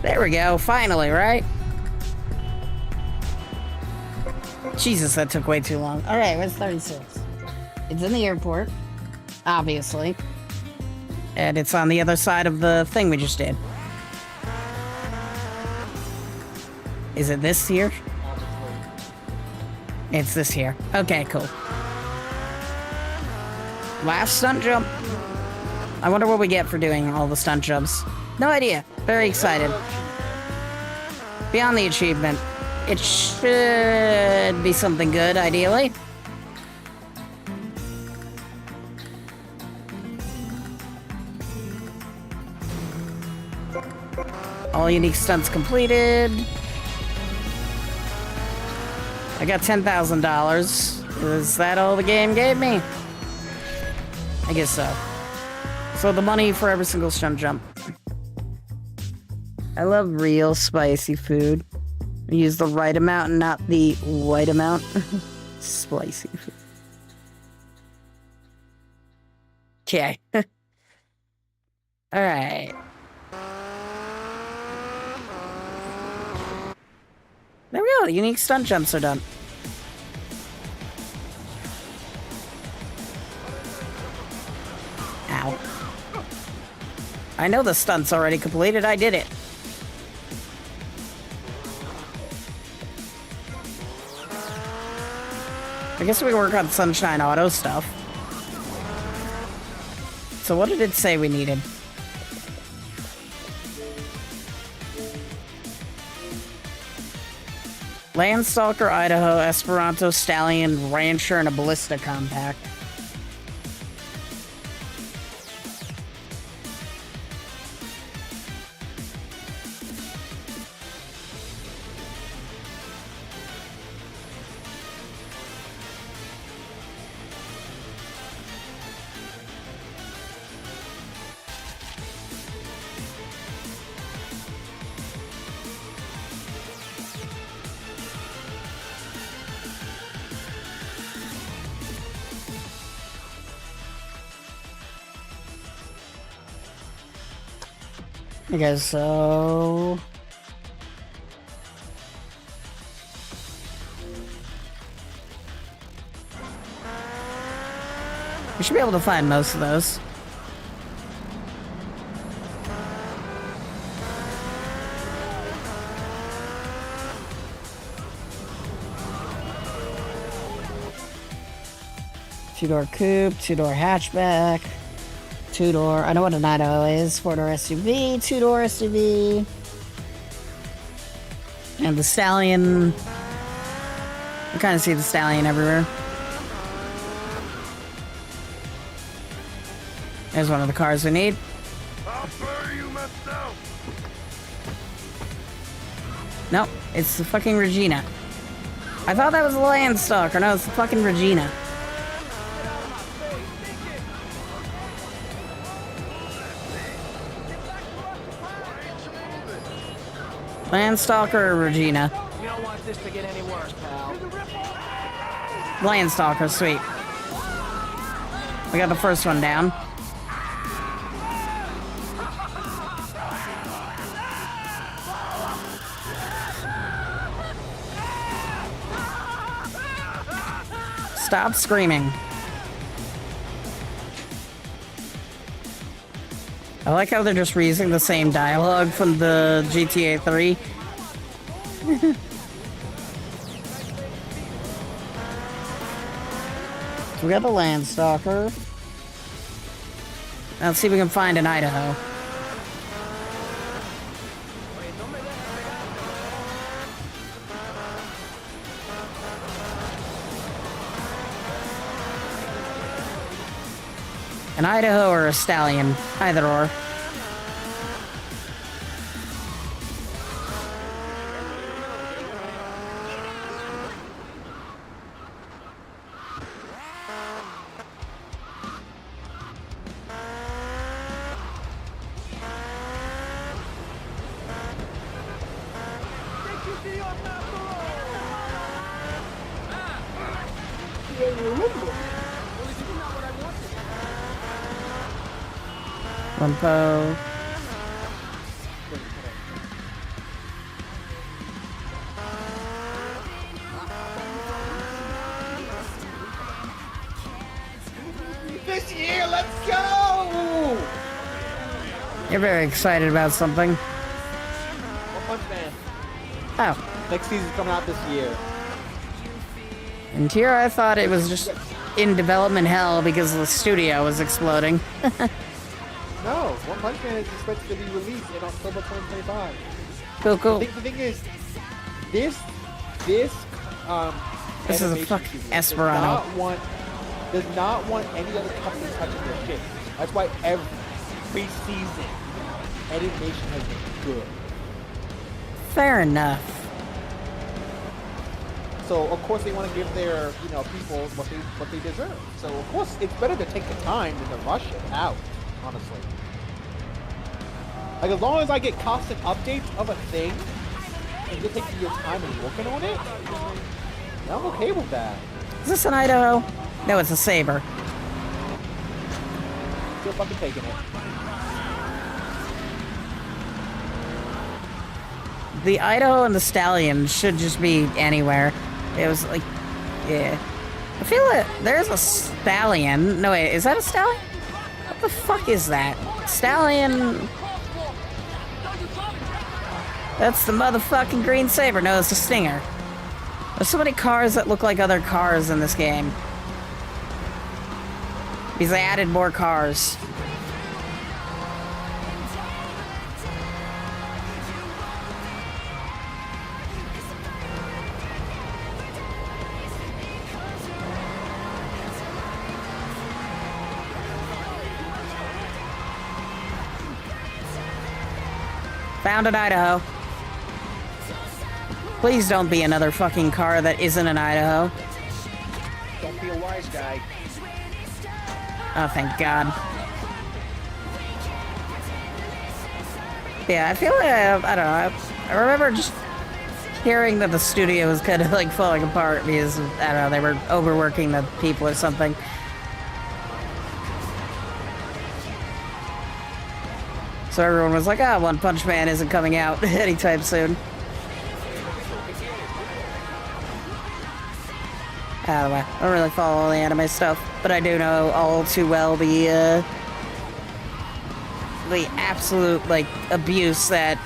There we go, finally, right? Jesus, that took way too long. Alright, where's 36? It's in the airport, obviously. And it's on the other side of the thing we just did. Is it this here? It's this here. Okay, cool. Last stunt jump. I wonder what we get for doing all the stunt jumps. No idea. Very excited. Beyond the achievement, it should be something good, ideally. All unique stunts completed. I got $10,000. Is that all the game gave me? I guess so. So the money for every single stunt jump. I love real spicy food. I use the right amount and not the white amount. Spicy food. Okay. Alright. There we go. The unique stunt jumps are done. Ow. I know the stunt's already completed. I did it. I guess we work on Sunshine Auto stuff. So what did it say we needed? Landstalker, Idaho, Esperanto, Stallion, Rancher, and a Ballista Compact. I guess so. You should be able to find most of those. Two-door coupe, two-door hatchback, two-door, I know what an Idaho is, four-door SUV, two-door SUV, and the Stallion. You kind of see the Stallion everywhere. There's one of the cars we need. Nope, it's the fucking Regina. I thought that was the Landstalker. No, it's the fucking Regina. Landstalker or Regina? You don't want this to get any worse, pal. Landstalker, sweet. We got the first one down. Stop screaming. I like how they're just reusing the same dialogue from the GTA 3. We got the Landstalker. Now let's see if we can find an Idaho. An Idaho or a Stallion, either or. Lumpo. This year, let's go! You're very excited about something. One Punch Man. Oh. Next season's coming out this year. And here I thought it was just in development hell because the studio was exploding. No, One Punch Man is expected to be released in October 2025. Cool, cool. The thing is, this is a fucking Esperanto. Does not want any other company touching their shit. That's why every season, animation has been good. Fair enough. So of course they want to give their people what they deserve. So of course it's better to take the time than to rush it out. Honestly, like as long as I get constant updates of a thing and you're taking your time and working on it, I'm okay with that. Is this an Idaho? No, it's a Saber. Still fucking taking it. The Idaho and the Stallion should just be anywhere. It was like, yeah. I feel it. There's a Stallion. No, wait, is that a Stallion? What the fuck is that? Stallion. That's the motherfucking Green Saber. No, it's a Stinger. There's so many cars that look like other cars in this game. Because they added more cars. Found an Idaho. Please don't be another fucking car that isn't an Idaho. Don't be a wise guy. Oh, thank God. Yeah, I feel like, I don't know, I remember just hearing that the studio was kind of like falling apart because, I don't know, they were overworking the people or something. So everyone was like, ah, One Punch Man isn't coming out anytime soon. Out of the way. I don't really follow all the anime stuff, but I do know all too well the absolute, like, abuse that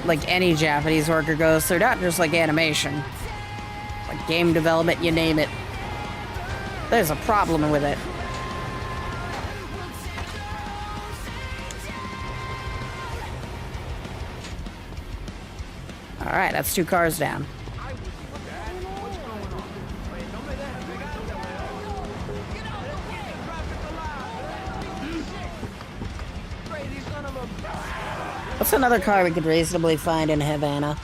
like any Japanese worker goes through, not just like animation, like game development, you name it. There's a problem with it. All right, that's 2 cars down. What's another car we could reasonably find in Havana?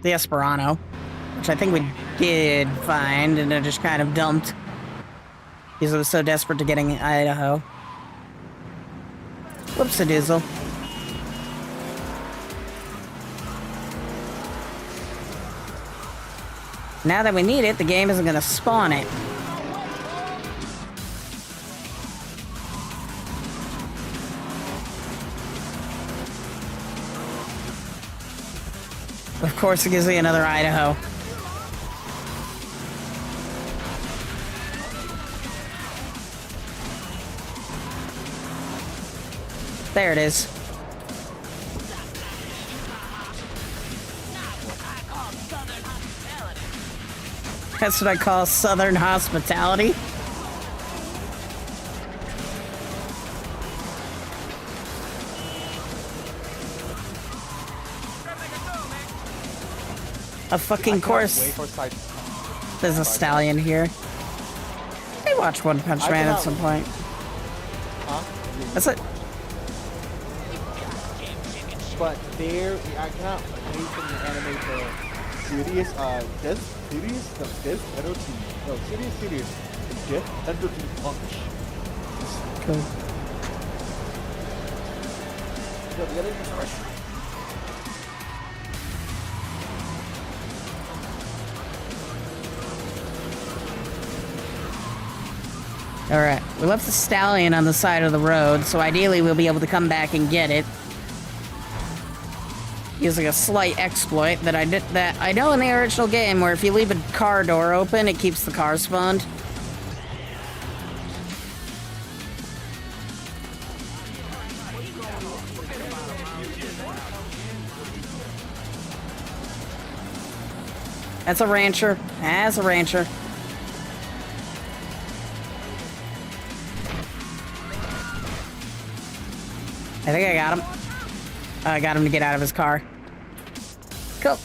The Esperanto, which I think we did find, and it just kind of dumped because it was so desperate to getting Idaho. Whoops-a-dizzle. Now that we need it, the game isn't going to spawn it. Of course, it gives me another Idaho. There it is. That's what I call Southern hospitality. A fucking course. There's a stallion here. I watched One Punch Man at some point. Huh? That's it. But there, I cannot wait for the anime to serious, this energy, no, serious, death energy punch. Cool. Yo, the other is Alright, we left the stallion on the side of the road, so ideally we'll be able to come back and get it. Using a slight exploit that I know in the original game, where if you leave a car door open, it keeps the car spawned. That's a rancher. That's a rancher. I think I got him. I got him to get out of his car. Cool.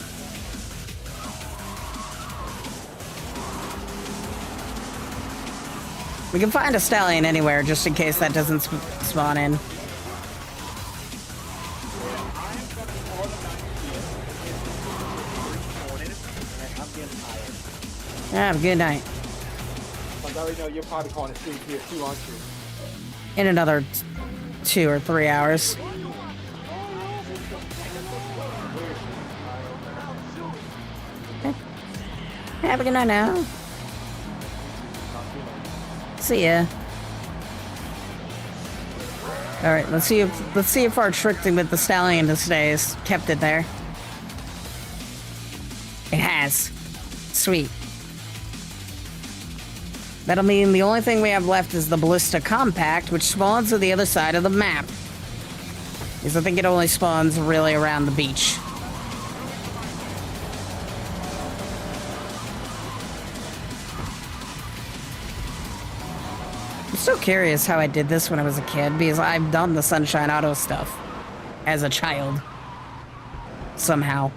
We can find a stallion anywhere, just in case that doesn't spawn in. Have a good night. I already know you're probably calling it stream here too, aren't you? In another 2 or 3 hours. Okay. Have a good night now. See ya. All right, let's see if our trick with the stallion to stay has kept it there. It has. Sweet. That'll mean the only thing we have left is the Ballista Compact, which spawns on the other side of the map. Because I think it only spawns really around the beach. I'm still curious how I did this when I was a kid, because I've done the Sunshine Auto stuff as a child. Somehow.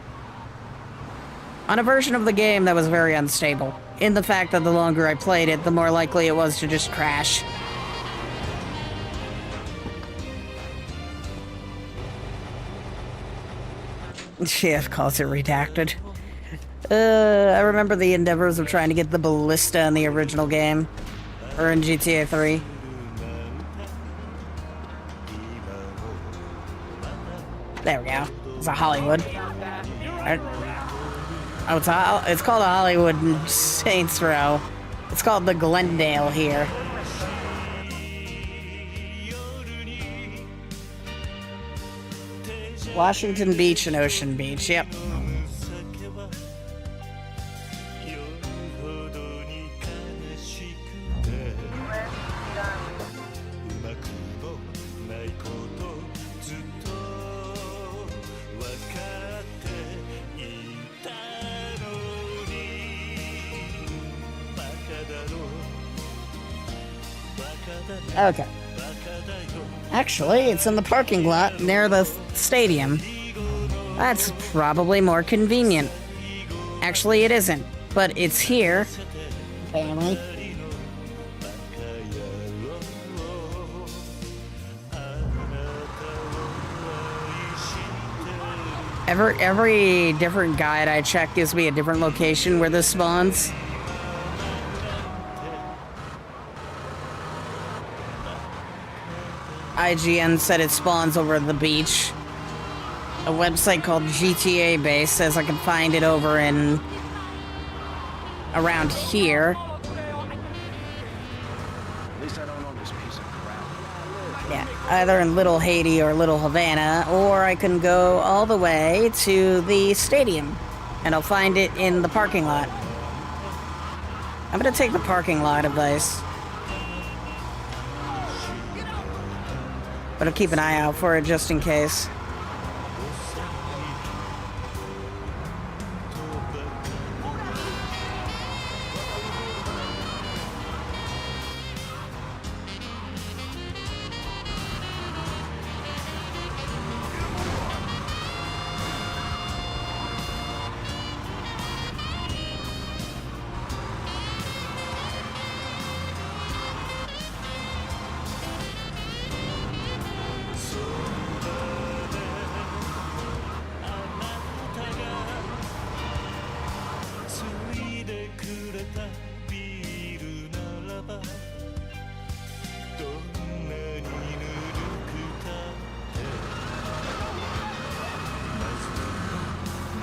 On a version of the game that was very unstable. In the fact that the longer I played it, the more likely it was to just crash. Yeah, it calls it redacted. I remember the endeavors of trying to get the Ballista in the original game. Or in GTA 3. There we go. It's a Hollywood. Right. Oh, it's called a Hollywood Saints Row. It's called the Glendale here. Washington Beach and Ocean Beach, yep. Okay. Actually, it's in the parking lot near the stadium. That's probably more convenient. Actually, it isn't, but it's here. Family. Every different guide I check gives me a different location where this spawns. IGN said it spawns over the beach. A website called GTA Base says I can find it over in around here. At least I don't own this piece of crap. Yeah, either in Little Haiti or Little Havana, or I can go all the way to the stadium, and I'll find it in the parking lot. I'm gonna take the parking lot advice. But I'll keep an eye out for it just in case.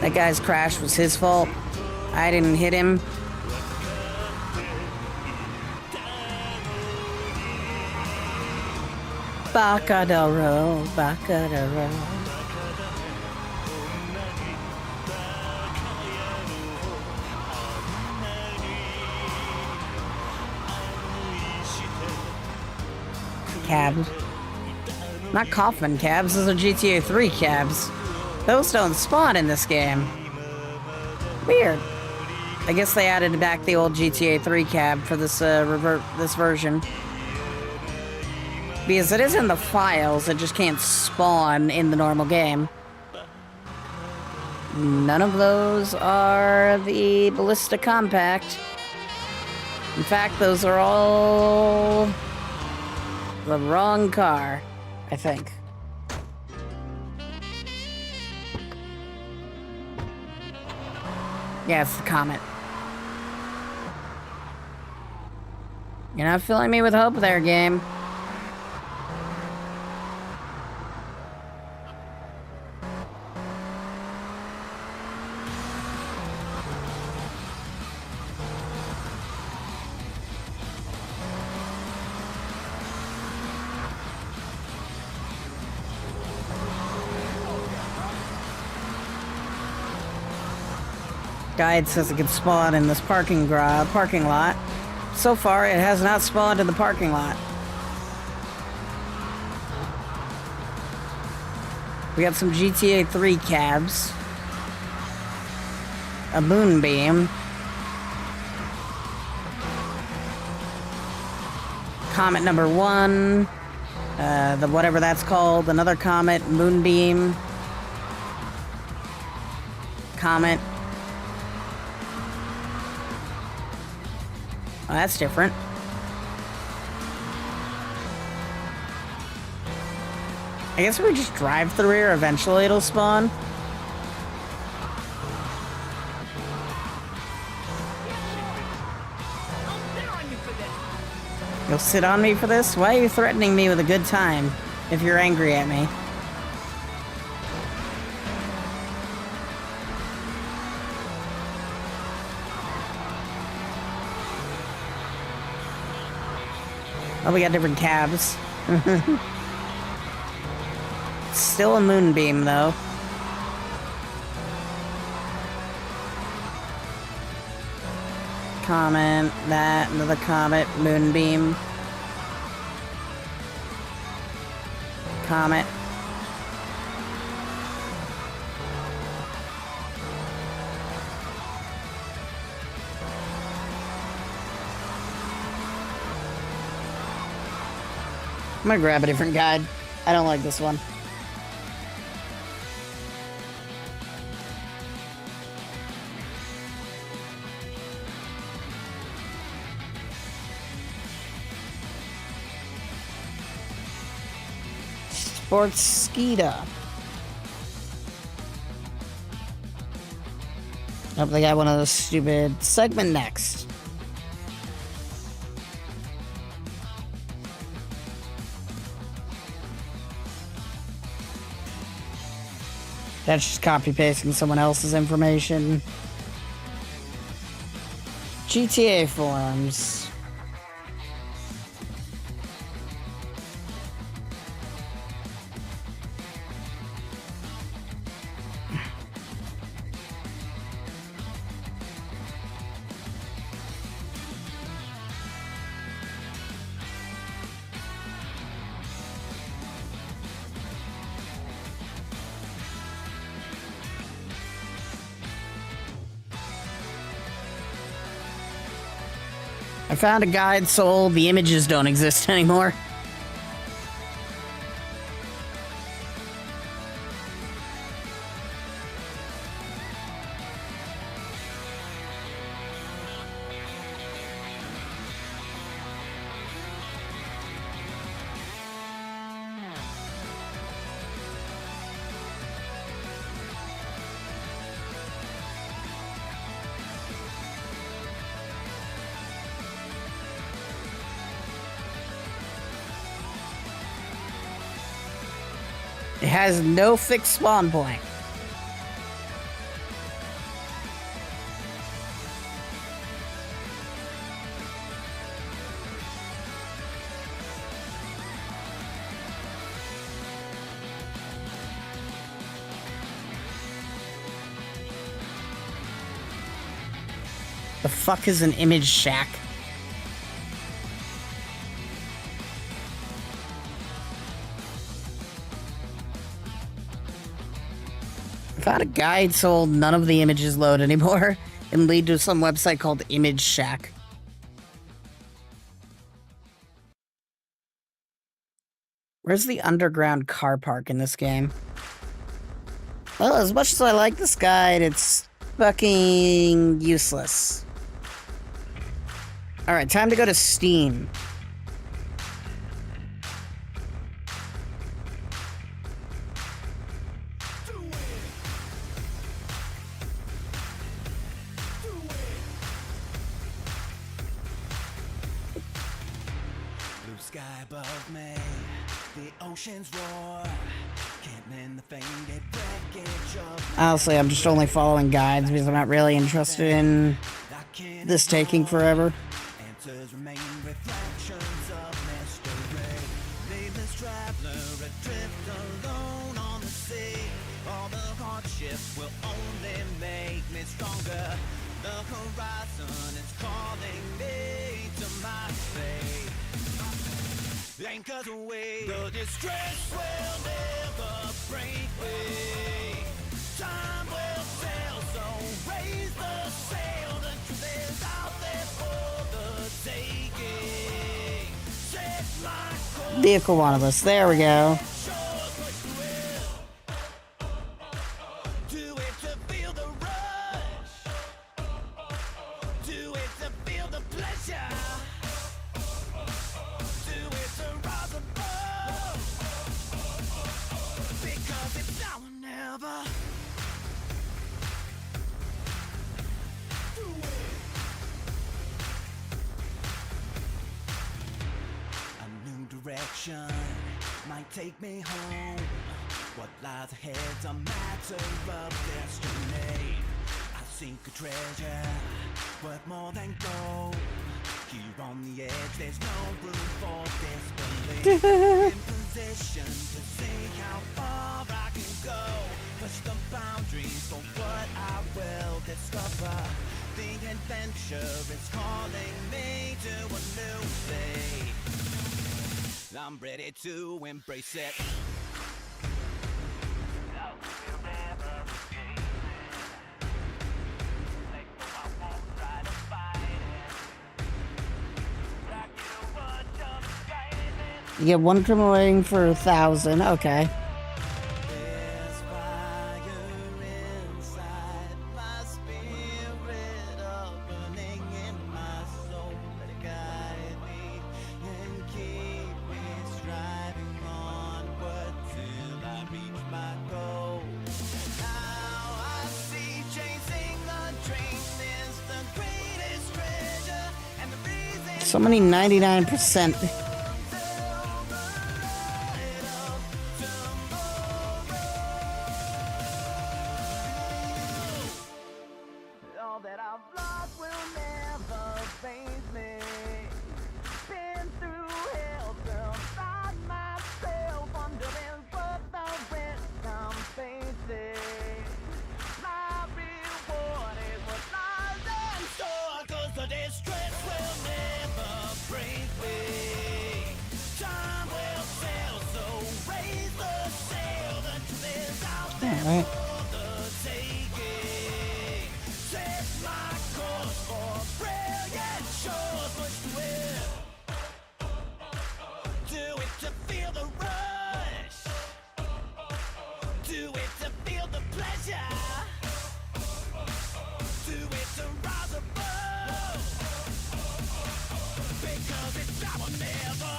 That guy's crash was his fault. I didn't hit him. Bacadero, Bacadero. Cabs. Not coffin cabs, those are GTA 3 cabs. Those don't spawn in this game. Weird. I guess they added back the old GTA 3 cab for this this version. Because it is in the files, it just can't spawn in the normal game. None of those are the Ballista Compact. In fact, those are all the wrong car, I think. Yeah, it's the Comet. You're not filling me with hope there, game. Guide says it can spawn in this parking lot. So far, it has not spawned in the parking lot. We got some GTA 3 cabs. A Moonbeam. Comet number 1. The whatever that's called. Another Comet. Moonbeam. Comet. Oh, that's different. I guess if we just drive through here, eventually it'll spawn. You'll sit on me for this? Why are you threatening me with a good time if you're angry at me? Oh, we got different cabs. Still a moonbeam, though. Comet, that, another comet, moonbeam. Comet. I'm gonna grab a different guide. I don't like this one. Sports Skeeta. Oh, they got one of those stupid segment next. That's just copy-pasting someone else's information. GTA forums. I found a guide sold. The images don't exist anymore. It has no fixed spawn point. The fuck is an image shack? Found a guide sold. None of the images load anymore and lead to some website called Image Shack. Where's the underground car park in this game? Well, as much as I like this guide, it's fucking useless. Alright, time to go to Steam. Honestly, I'm just only following guides because I'm not really interested in this taking forever. Anchors away, the distress will never break me. Time will tell, so raise the sail. The truth is out there for the taking. Set my course. Vehicle one of us. There we go. Might take me home. What lies ahead's a matter of destiny. I seek a treasure worth more than gold. Here on the edge, there's no room for disbelief. In position to see how far I can go. Push the boundaries for what I will discover. The adventure is calling me to a new fate. I'm ready to embrace it. You get one criminal rating for 1,000. Okay. So many 99%. All that I've lost will never faze me. Been through hell, girl, find myself wondering what the rest I'm facing. My reward is what lies in store, 'cause the distress will never break me. Time will sail, so raise the sail. The truth is out there Alright. for the taking. Set my course for brilliant shores. Push to it. Do it to feel the rush. Do it to feel the pleasure. Do it to rise above. Because it's now or never.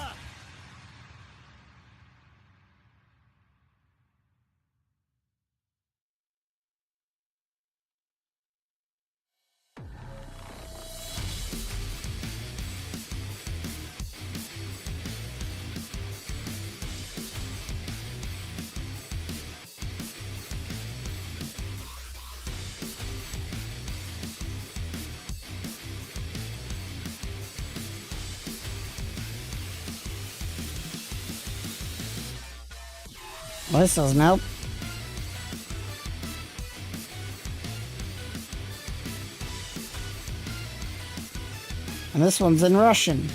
Well, this says nope. And this one's in Russian.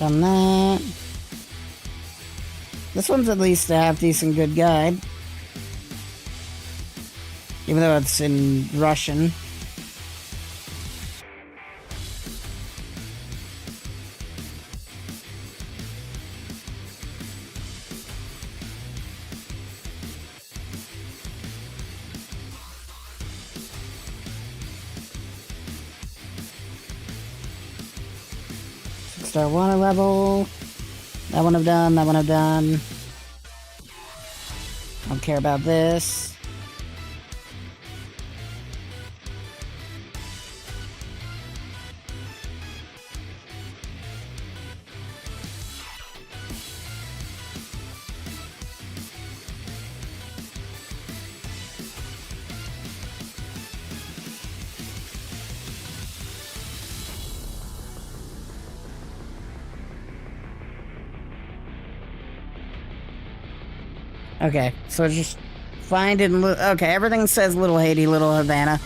Done that. This one's at least a half-decent good guide. Even though it's in Russian. Star water level. That one I've done, that one I've done. Don't care about this. Okay, so just find it. Okay, everything says Little Haiti, Little Havana.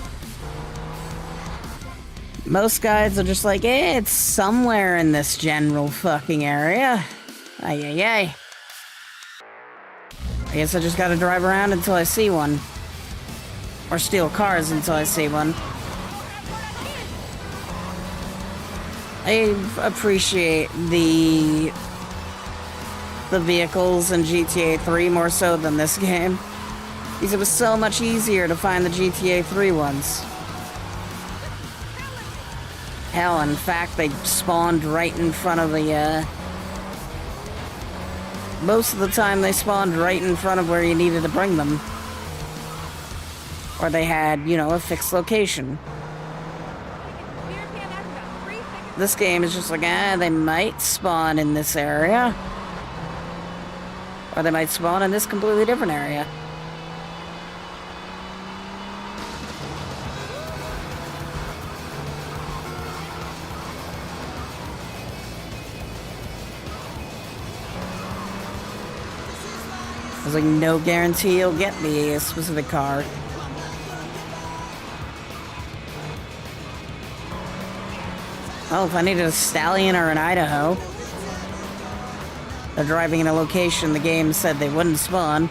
Most guides are just like, it's somewhere in this general fucking area. Ay, ay, ay. I guess I just gotta drive around until I see one. Or steal cars until I see one. I appreciate the vehicles in GTA 3 more so than this game. Because it was so much easier to find the GTA 3 ones. Hell, in fact, they spawned right in front of the, most of the time they spawned right in front of where you needed to bring them. Or they had, you know, a fixed location. This game is just like, they might spawn in this area. Or they might spawn in this completely different area. There's like no guarantee you'll get me a specific car. Oh, if I needed a stallion or an Idaho. They're driving in a location the game said they wouldn't spawn.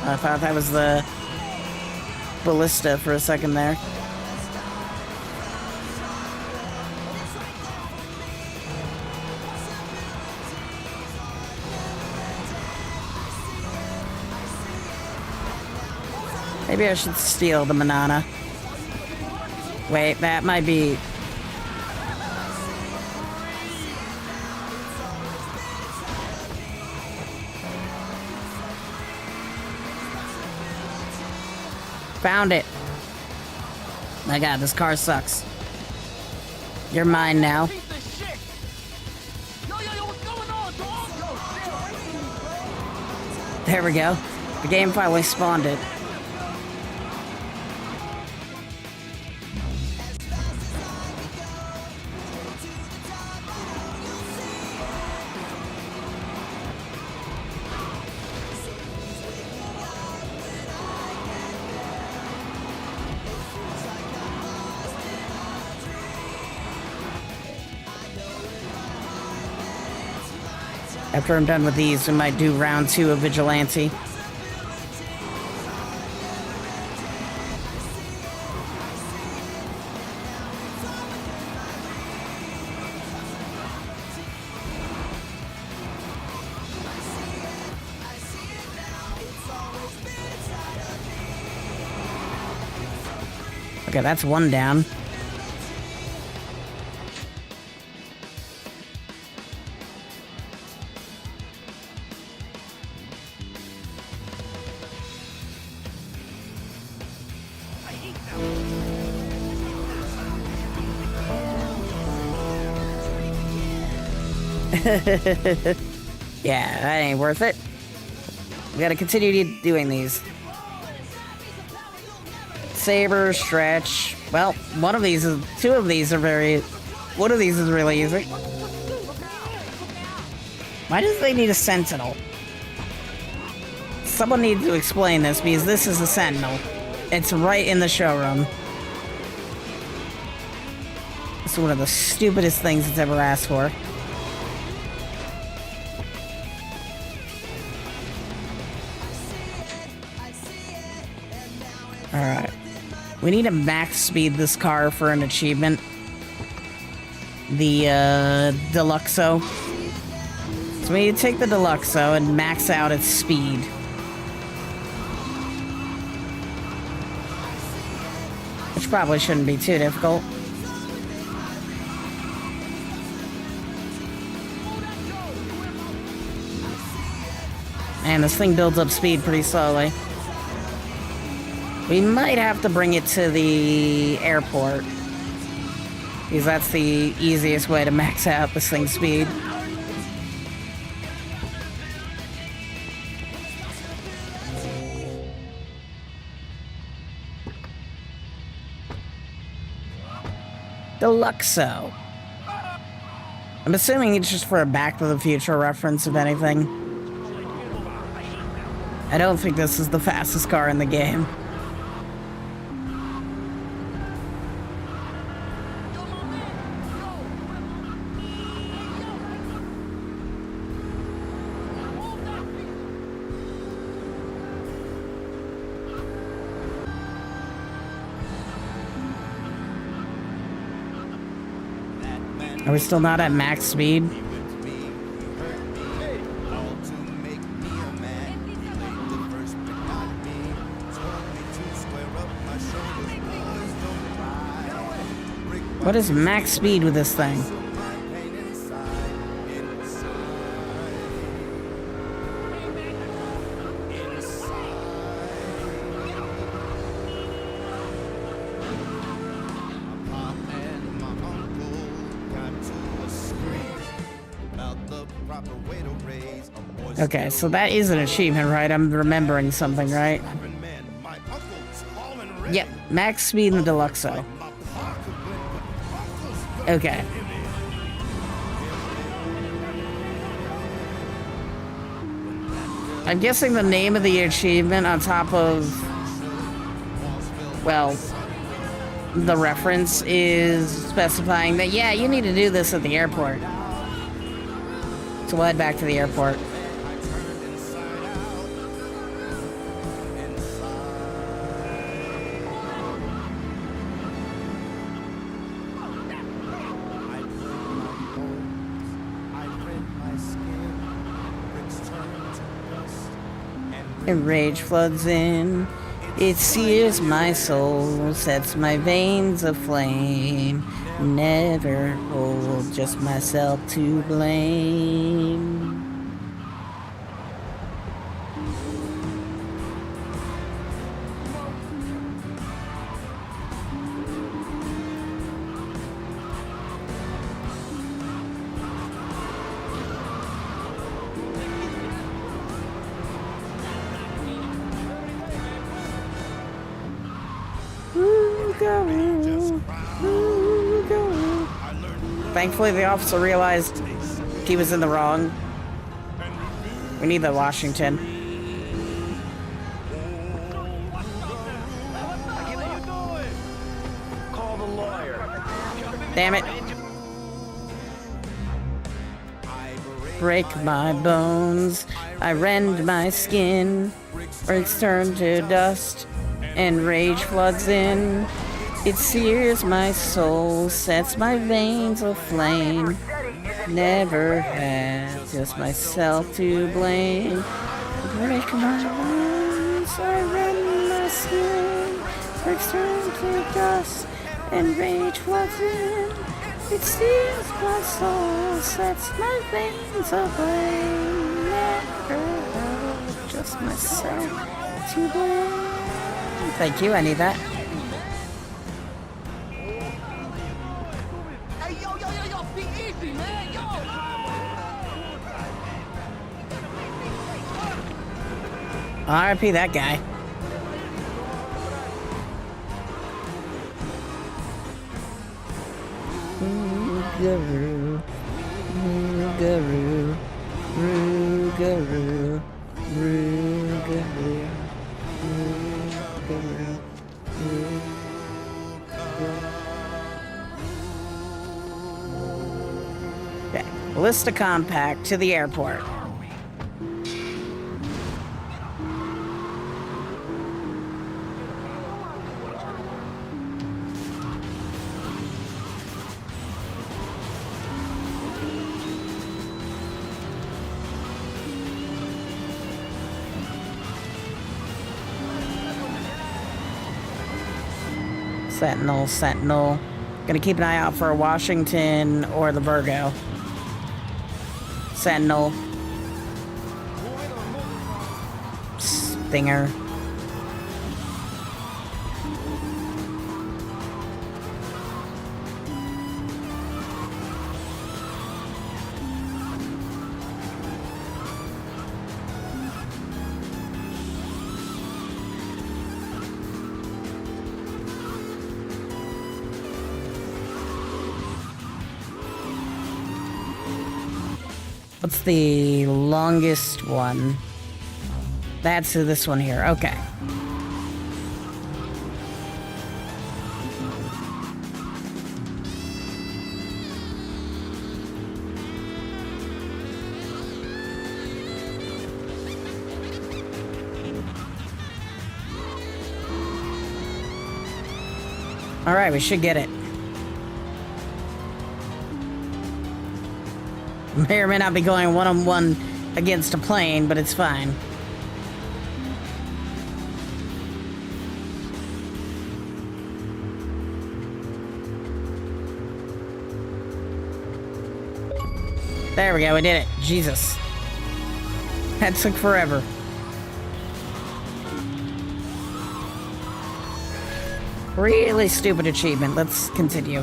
I thought that was the ballista for a second there. Maybe I should steal the banana. Wait, that might be... Found it. My god, this car sucks. You're mine now. There we go. The game finally spawned it. After I'm done with these, we might do round 2 of Vigilante. Okay, that's one down. Yeah, that ain't worth it. We gotta continue doing these. Saber, stretch. Well, one of these is really easy. Why does they need a sentinel? Someone needs to explain this because this is a sentinel. It's right in the showroom. It's one of the stupidest things it's ever asked for. Alright. We need to max speed this car for an achievement. The, Deluxo. So we need to take the Deluxo and max out its speed. Which probably shouldn't be too difficult. And this thing builds up speed pretty slowly. We might have to bring it to the airport. Because that's the easiest way to max out this thing's speed. Deluxo. I'm assuming it's just for a Back to the Future reference, if anything. I don't think this is the fastest car in the game. Are we still not at max speed? What is max speed with this thing? Okay, so that is an achievement, right? I'm remembering something, right? Yep, max speed in the Deluxo. Okay. I'm guessing the name of the achievement on top of, well, the reference is specifying that, yeah, you need to do this at the airport. So we'll head back to the airport. And rage floods in, it sears my soul, sets my veins aflame. Never hold just myself to blame. Thankfully, the officer realized he was in the wrong. We need the Washington. Call the lawyer. Damn it. Break my bones, I rend my skin, bricks turn to dust, and rage floods in. It sears my soul, sets my veins aflame. Never had just myself to blame. Break my bones, I rend my skin, bricks turn to dust, and rage floods in. It sears my soul, sets my veins aflame. Never had just myself to blame. Thank you, I need that. RIP that guy. Guru, guru, guru, guru, okay, list a compact to the airport. Sentinel, Sentinel. Gonna keep an eye out for a Washington or the Virgo. Sentinel. Stinger. What's the longest one? That's this one here. Okay. All right, we should get it. May or may not be going one-on-one against a plane, but it's fine. There we go, we did it. Jesus. That took forever. Really stupid achievement. Let's continue.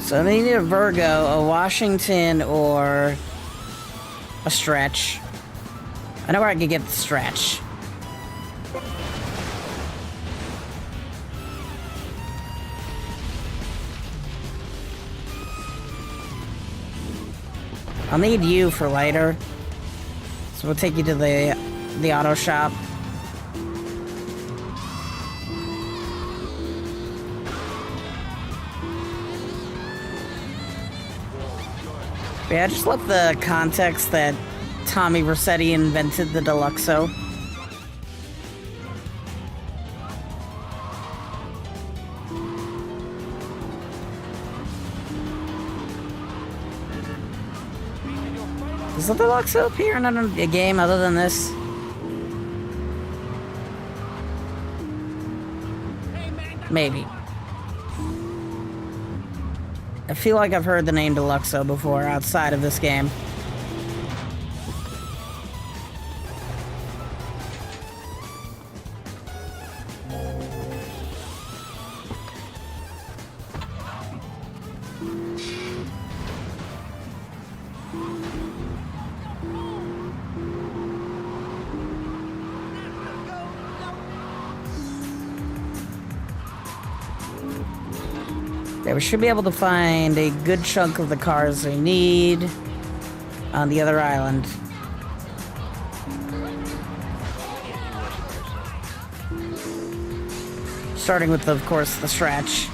So they need a Virgo, a Washington, or a Stretch. I know where I could get the Stretch. I'll need you for later. So we'll take you to the auto shop. Yeah, I just love the context that Tommy Vercetti invented the Deluxo. Does the Deluxo appear in a game other than this? Maybe. I feel like I've heard the name Deluxo before outside of this game. Yeah, we should be able to find a good chunk of the cars we need on the other island. Starting with, of course, the Stretch.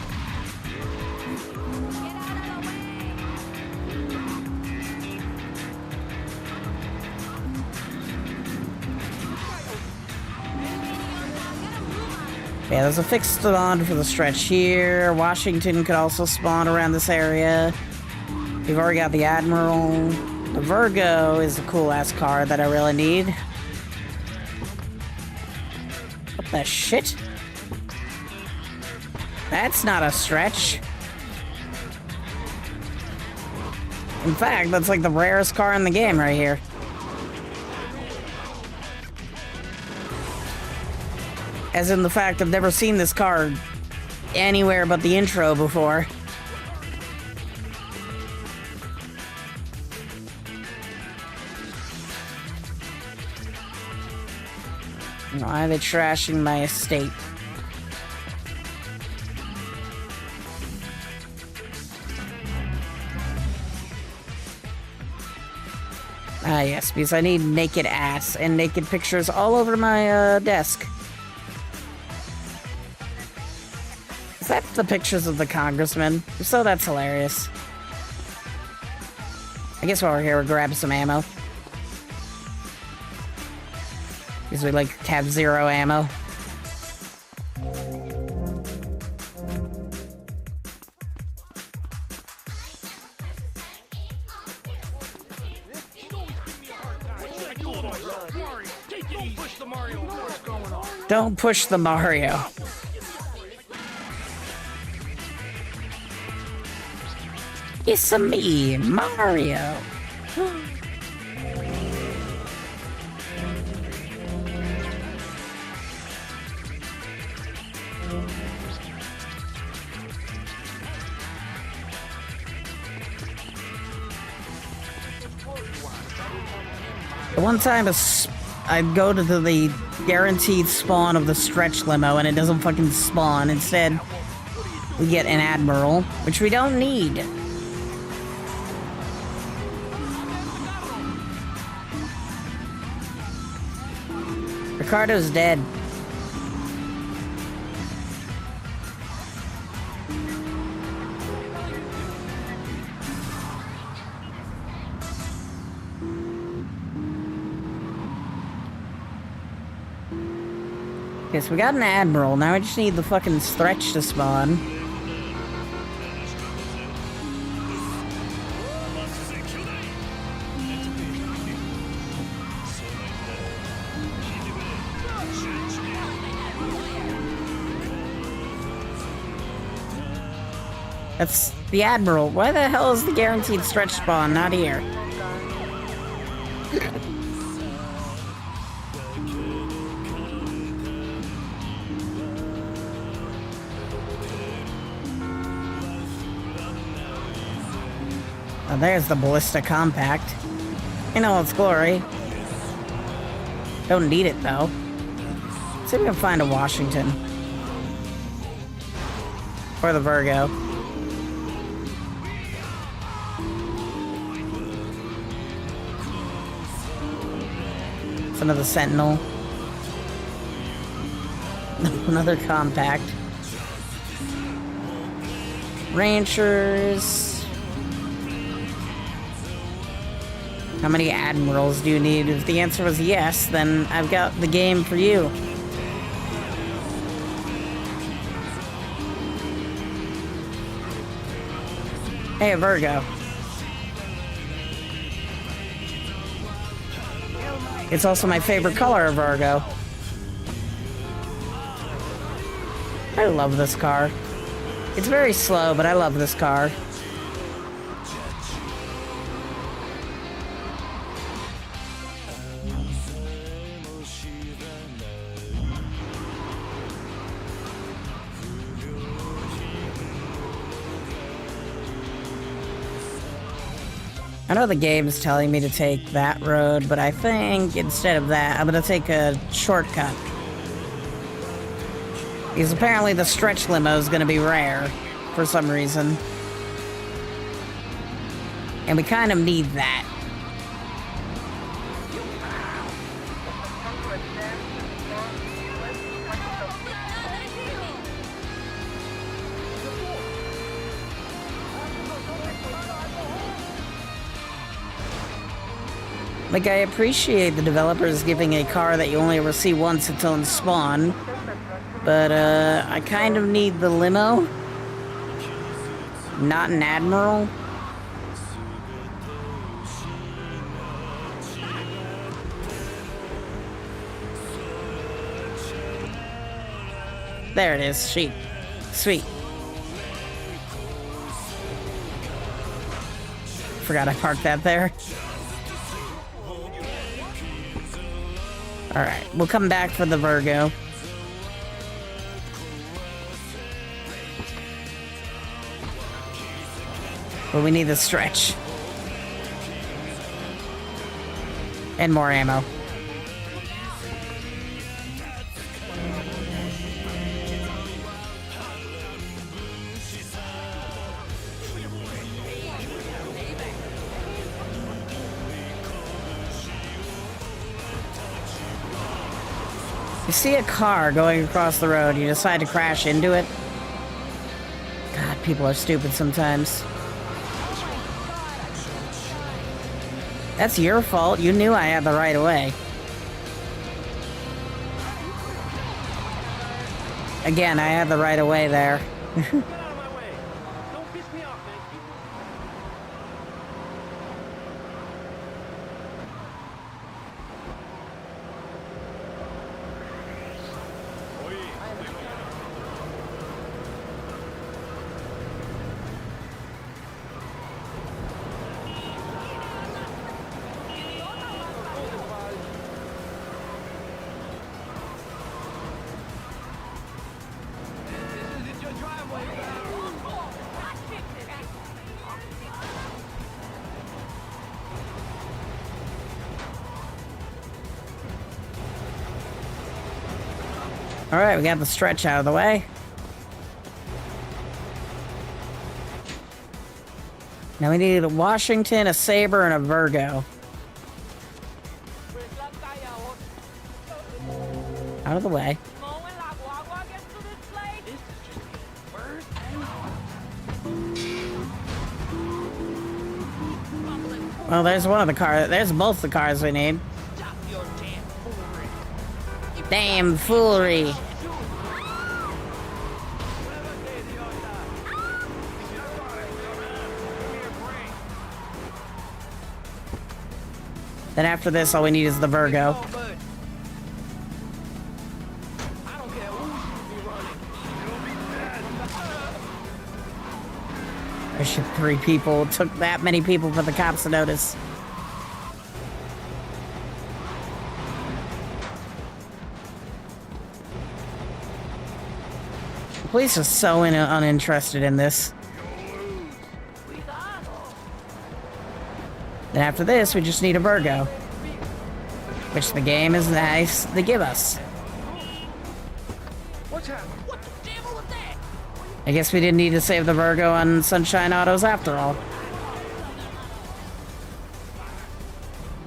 Yeah, there's a fixed spawn for the Stretch here. Washington could also spawn around this area. We've already got the Admiral. The Virgo is a cool-ass car that I really need. What the shit? That's not a Stretch. In fact, that's like the rarest car in the game right here. As in the fact I've never seen this car anywhere but the intro before. Why are they trashing my estate? Ah, yes, because I need naked ass and naked pictures all over my desk. Is that the pictures of the congressman? If so, that's hilarious. I guess while we're here, we'll grab some ammo. Because we like to have 0 ammo. Don't push the Mario. It's me, Mario. The one time I'd go to the guaranteed spawn of the Stretch limo and it doesn't fucking spawn. Instead, we get an Admiral, which we don't need. Ricardo's dead. Okay, so we got an Admiral. Now I just need the fucking Stretch to spawn. That's the Admiral. Why the hell is the guaranteed Stretch spawn not here? Oh, there's the Ballista Compact. In all its glory. Don't need it, though. Let's see if we can find a Washington. Or the Virgo. It's another Sentinel. Another Compact. Ranchers. How many Admirals do you need? If the answer was yes, then I've got the game for you. Hey, a Virgo. It's also my favorite color, Virgo. I love this car. It's very slow, but I love this car. I know the game's telling me to take that road, but I think instead of that, I'm gonna take a shortcut. Because apparently the Stretch limo is gonna be rare for some reason. And we kind of need that. Like, I appreciate the developers giving a car that you only ever see once until in spawn, but I kind of need the limo, not an Admiral. There it is, sweet, sweet. Forgot I parked that there. Alright, we'll come back for the Virgo. But we need the Stretch. And more ammo. You see a car going across the road, you decide to crash into it. God, people are stupid sometimes. That's your fault. You knew I had the right of way. Again, I had the right of way there. Alright, we got the Stretch out of the way. Now we need a Washington, a Sabre, and a Virgo. Out of the way. Well, there's one of the cars. There's both the cars we need. Damn foolery. Then after this, all we need is the Virgo. There's 3 people. It took that many people for the cops to notice. The police are so uninterested in this. Then after this, we just need a Virgo. Which the game is nice to give us. I guess we didn't need to save the Virgo on Sunshine Autos after all.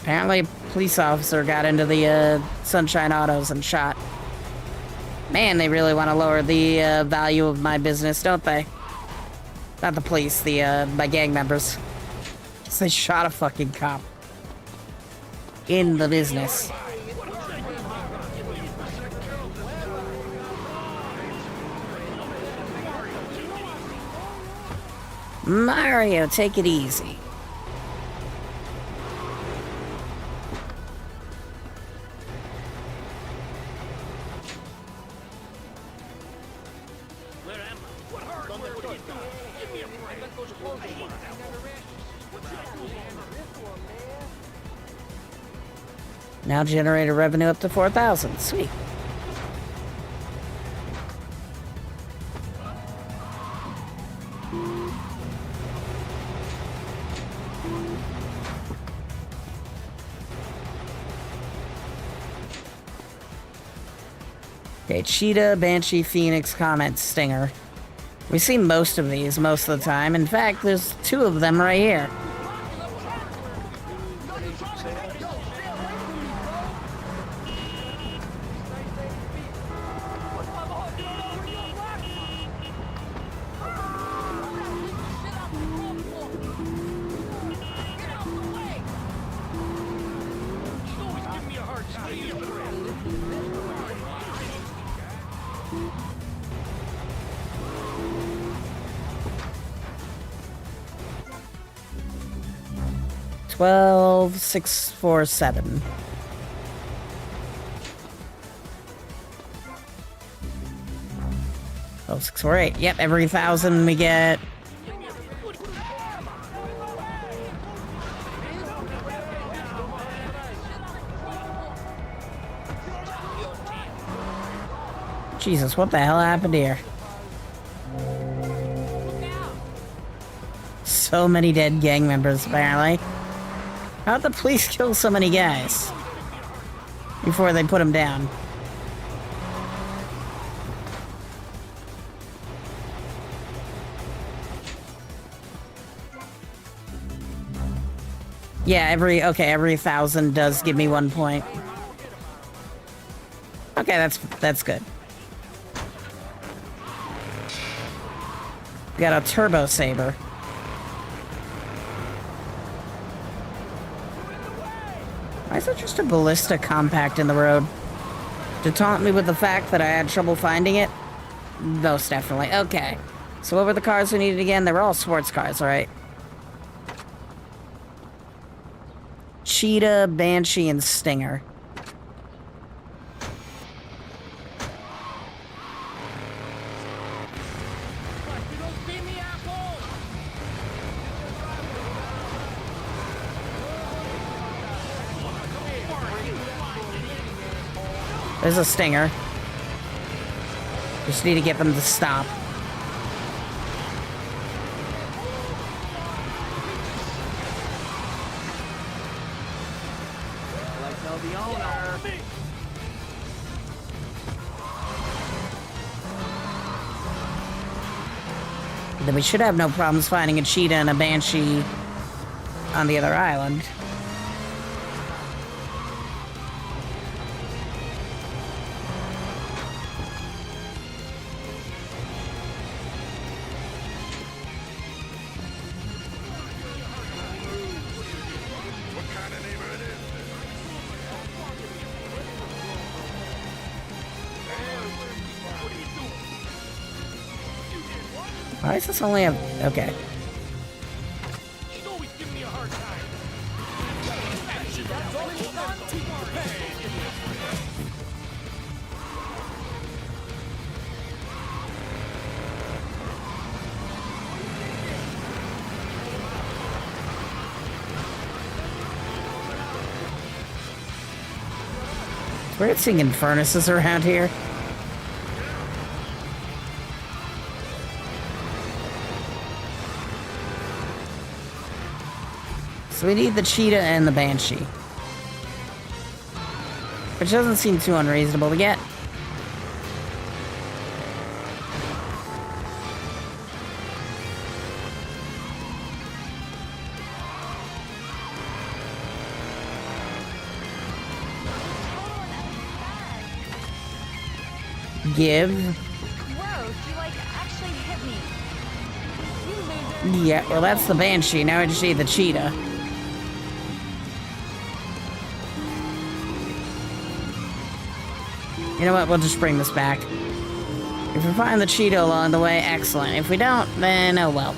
Apparently a police officer got into the Sunshine Autos and shot. Man, they really want to lower the value of my business, don't they? Not the police, my gang members. So they shot a fucking cop. In the business. Mario, take it easy. Now generate a revenue up to 4,000. Sweet. Okay, Cheetah, Banshee, Phoenix, Comet, Stinger. We see most of these most of the time. In fact, there's 2 of them right here. $12, $6, $4, $7. Oh, $6, $4, $8. Yep, every 1,000 we get. Jesus, what the hell happened here? So many dead gang members, apparently. How'd the police kill so many guys before they put them down? Yeah, every 1,000 does give me 1 point. Okay, that's good. We got a turbo saber. Why is it just a ballista compact in the road? To taunt me with the fact that I had trouble finding it? Most definitely. Okay. So what were the cars we needed again? They were all sports cars, right? Cheetah, Banshee, and Stinger. There's a Stinger. Just need to get them to stop. Then we should have no problems finding a Cheetah and a Banshee on the other island. Why is this only a... Okay. We're singing furnaces around here. So we need the cheetah and the banshee. Which doesn't seem too unreasonable to get. Give. Whoa, she like actually hit me. Yeah, well that's the banshee. Now I just need the cheetah. You know what? We'll just bring this back. If we find the cheetah along the way, excellent. If we don't, then oh well.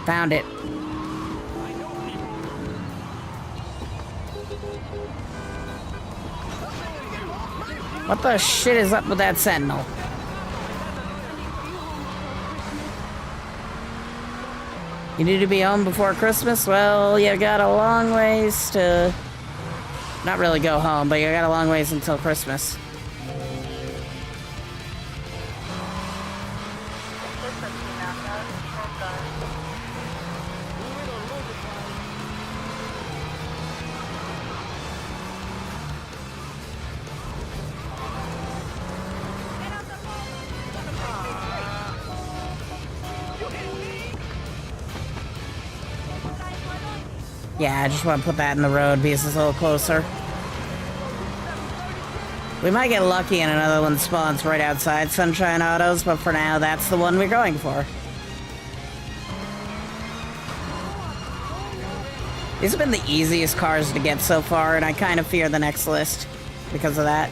Found it. What the shit is up with that sentinel? You need to be home before Christmas? Well, you got a long ways to... Not really go home, but you got a long ways until Christmas. Yeah, I just want to put that in the road because it's a little closer. We might get lucky and another one spawns right outside Sunshine Autos, but for now, that's the one we're going for. These have been the easiest cars to get so far, and I kind of fear the next list because of that.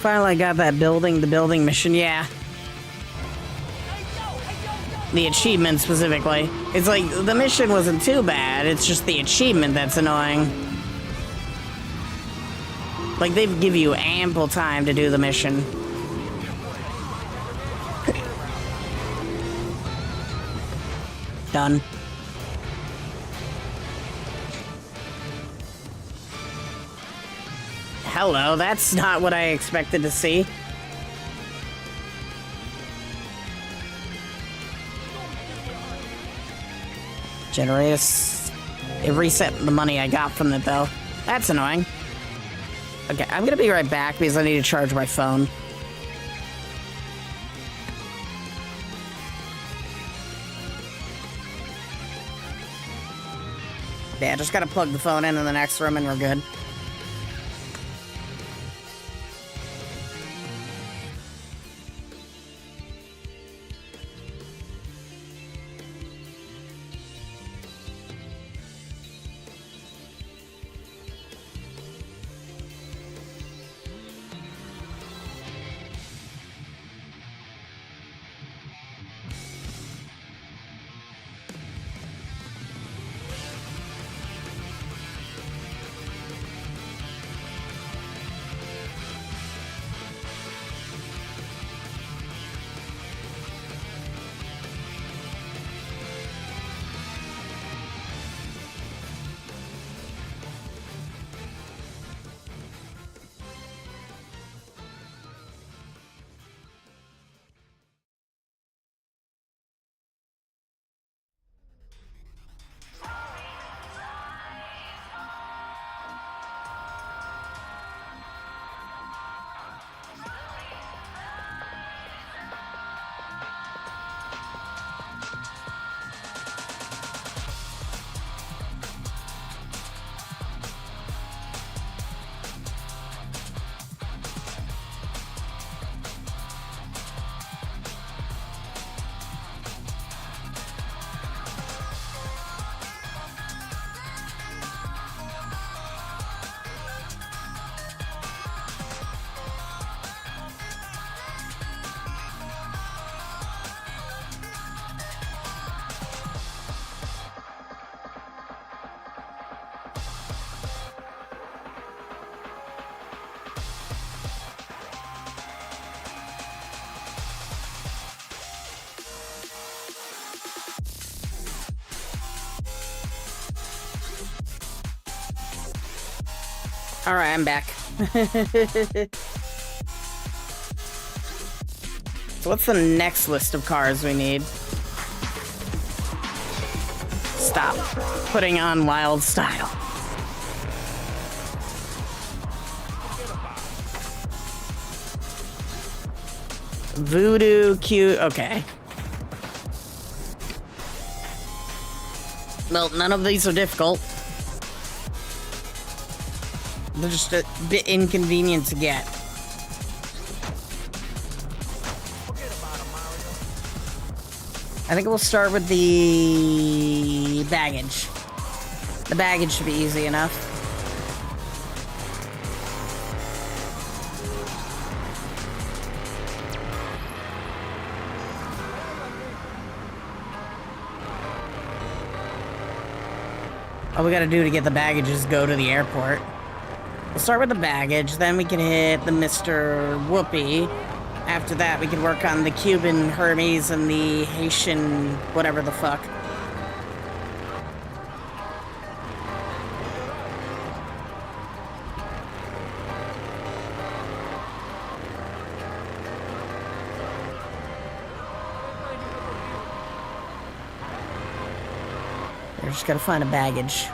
Finally got that building, the building mission, yeah. The achievement specifically. It's like, the mission wasn't too bad, it's just the achievement that's annoying. Like, they give you ample time to do the mission. Done. Hello, that's not what I expected to see. It reset the money I got from it, though. That's annoying. Okay, I'm gonna be right back because I need to charge my phone. Yeah, just gotta plug the phone in the next room and we're good. Alright, I'm back. So what's the next list of cars we need? Stop putting on wild style. Voodoo, cute, okay. Well, none of these are difficult. They're just a bit inconvenient to get. I think we'll start with the baggage. The baggage should be easy enough. All we gotta do to get the baggage is go to the airport. We'll start with the baggage, then we can hit the Mr. Whoopi. After that, we can work on the Cuban Hermes and the Haitian whatever the fuck. We're just gotta find a baggage.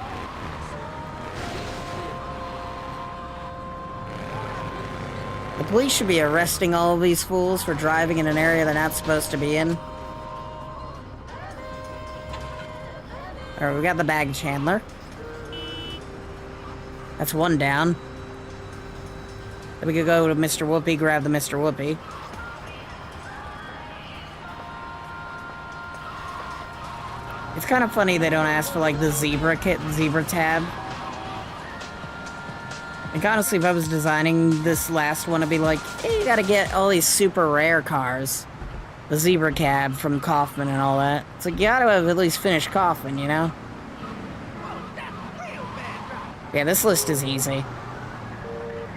The police should be arresting all of these fools for driving in an area they're not supposed to be in. Alright, we got the baggage handler. That's one down. Then we could go to Mr. Whoopi, grab the Mr. Whoopi. It's kind of funny they don't ask for, like, the zebra tab. Like, honestly, if I was designing this last one, I'd be like, hey, you gotta get all these super rare cars. The zebra cab from Kaufman and all that. It's like, you gotta have at least finished Kaufman, you know? Yeah, this list is easy.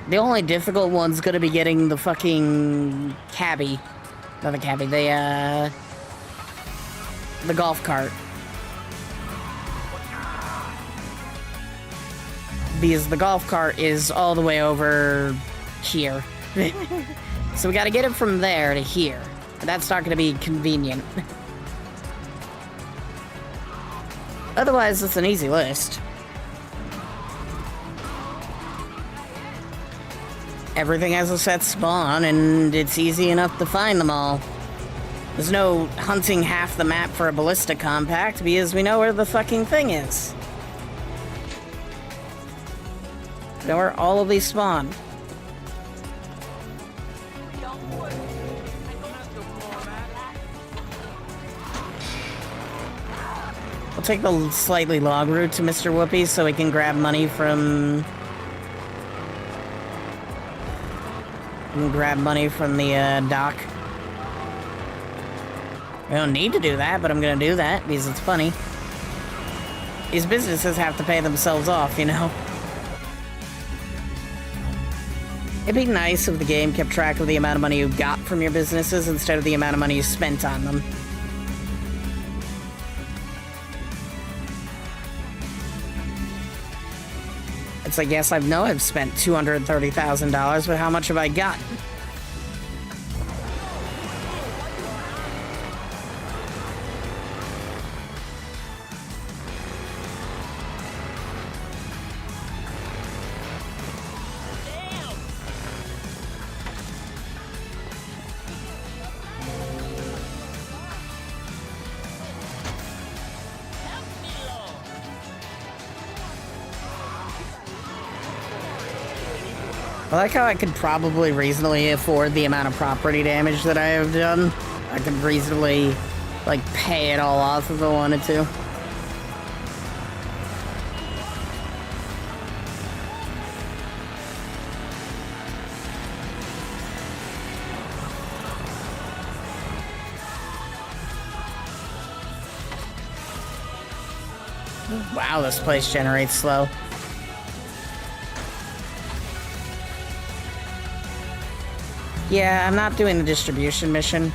The only difficult one's gonna be getting the fucking cabbie. Not the cabbie, the golf cart. Because the golf cart is all the way over here. So we gotta get it from there to here. That's not gonna be convenient. Otherwise, it's an easy list. Everything has a set spawn, and it's easy enough to find them all. There's no hunting half the map for a ballista compact, because we know where the fucking thing is. Know where all of these spawn. We'll take the slightly long route to Mr. Whoopi so we can grab money from... the dock. We don't need to do that, but I'm gonna do that because it's funny. These businesses have to pay themselves off, you know? It'd be nice if the game kept track of the amount of money you got from your businesses instead of the amount of money you spent on them. It's like, yes, I know I've spent $230,000, but how much have I got? I like how I could probably reasonably afford the amount of property damage that I have done. I could reasonably, like, pay it all off if I wanted to. Wow, this place generates slow. Yeah, I'm not doing the distribution mission.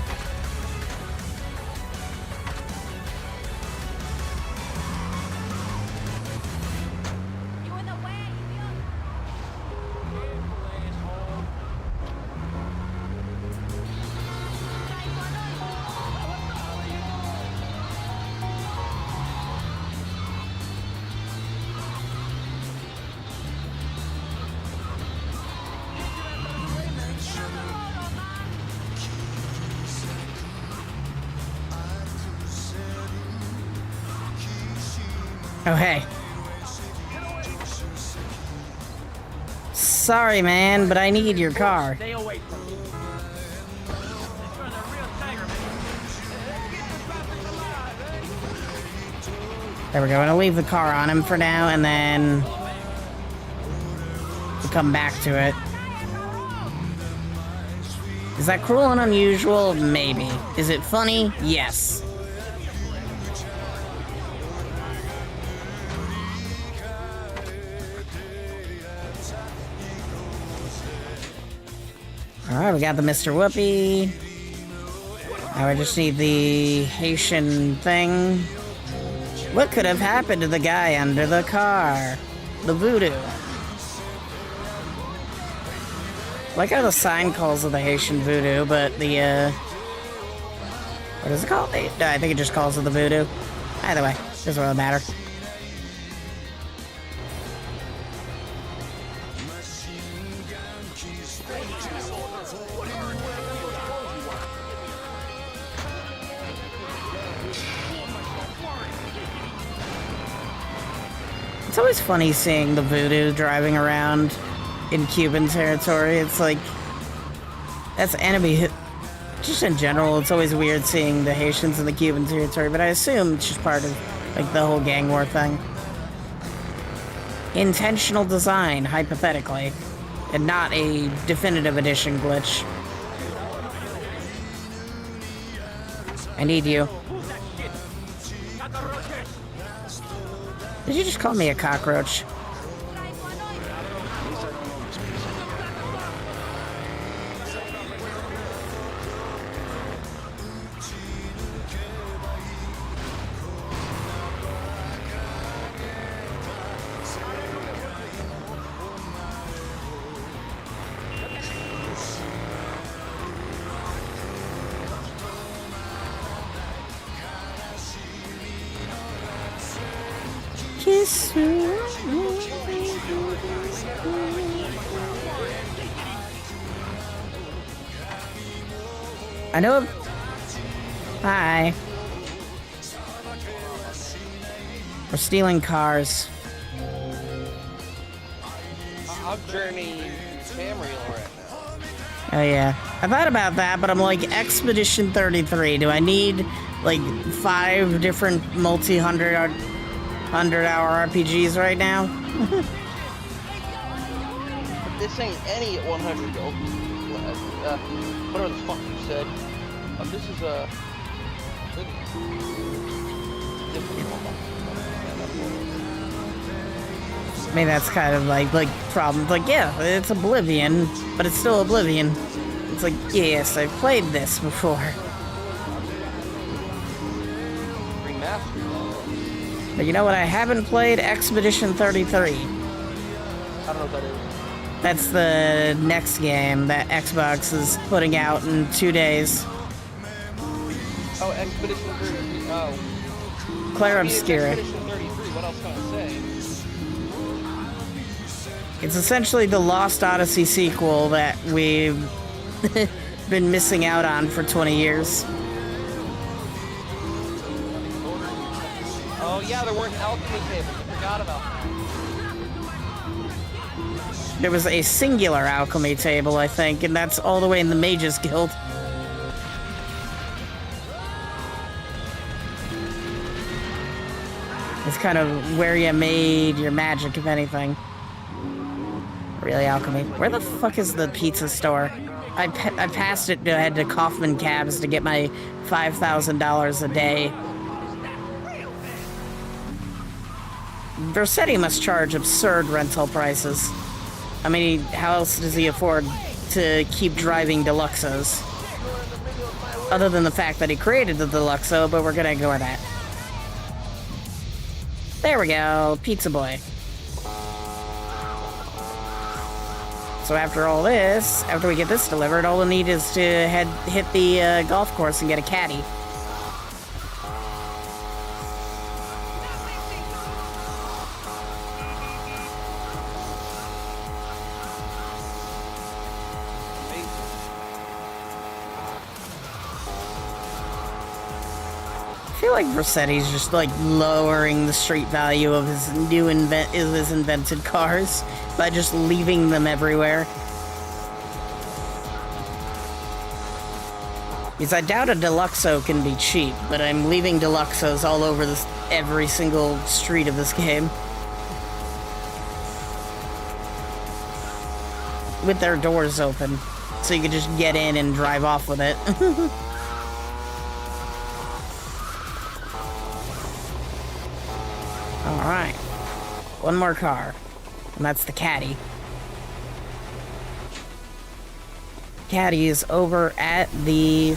Oh, hey. Sorry, man, but I need your car. Stay away from me. There we go. I'm gonna leave the car on him for now, and then we'll come back to it. Is that cruel and unusual? Maybe. Is it funny? Yes. Alright, we got the Mr. Whoopi. Now I just need the Haitian thing. What could have happened to the guy under the car? The voodoo. Like how the sign calls it the Haitian voodoo, but the, what is it called? No, I think it just calls it the voodoo. Either way, doesn't really matter. It's always funny seeing the voodoo driving around in Cuban territory. It's like, that's enemy. Just in general, it's always weird seeing the Haitians in the Cuban territory, but I assume it's just part of, like, the whole gang war thing. Intentional design, hypothetically, and not a definitive edition glitch. I need you. Did you just call me a cockroach? Kiss me. I know. Hi. We're stealing cars. I'm journeying Tamriel right now. Oh yeah. I thought about that, but I'm like, Expedition 33. Do I need like 5 different multi-100-hour RPGs right now? This ain't any 100 gold. Whatever the fuck you said. This is a I mean, that's kind of like problems. Like, yeah, it's Oblivion, but it's still Oblivion. It's like, yes, I've played this before. Remaster. But you know what I haven't played? Expedition 33. I don't know what that is. That's the next game that Xbox is putting out in 2 days. Oh, Expedition 33. Oh. Claire Obscura. Expedition 33. What else can I say? It's essentially the Lost Odyssey sequel that we've been missing out on for 20 years. Oh yeah, there weren't alchemy tables. I forgot about that. There was a singular alchemy table, I think, and that's all the way in the Mages Guild. It's kind of where you made your magic, if anything. Really, alchemy. Where the fuck is the pizza store? I passed it to head to Kaufman Cabs to get my $5,000 a day. Vercetti must charge absurd rental prices. I mean, how else does he afford to keep driving Deluxos? Other than the fact that he created the Deluxo, but we're gonna ignore that. There we go, Pizza Boy. So after all this, after we get this delivered, all we need is to hit the golf course and get a caddy. feel like Rossetti's just like lowering the street value of his his invented cars by just leaving them everywhere. Because I doubt a Deluxo can be cheap, but I'm leaving Deluxos all over every single street of this game. With their doors open, so you can just get in and drive off with it. Alright. One more car. And that's the Caddy. Caddy is over at the...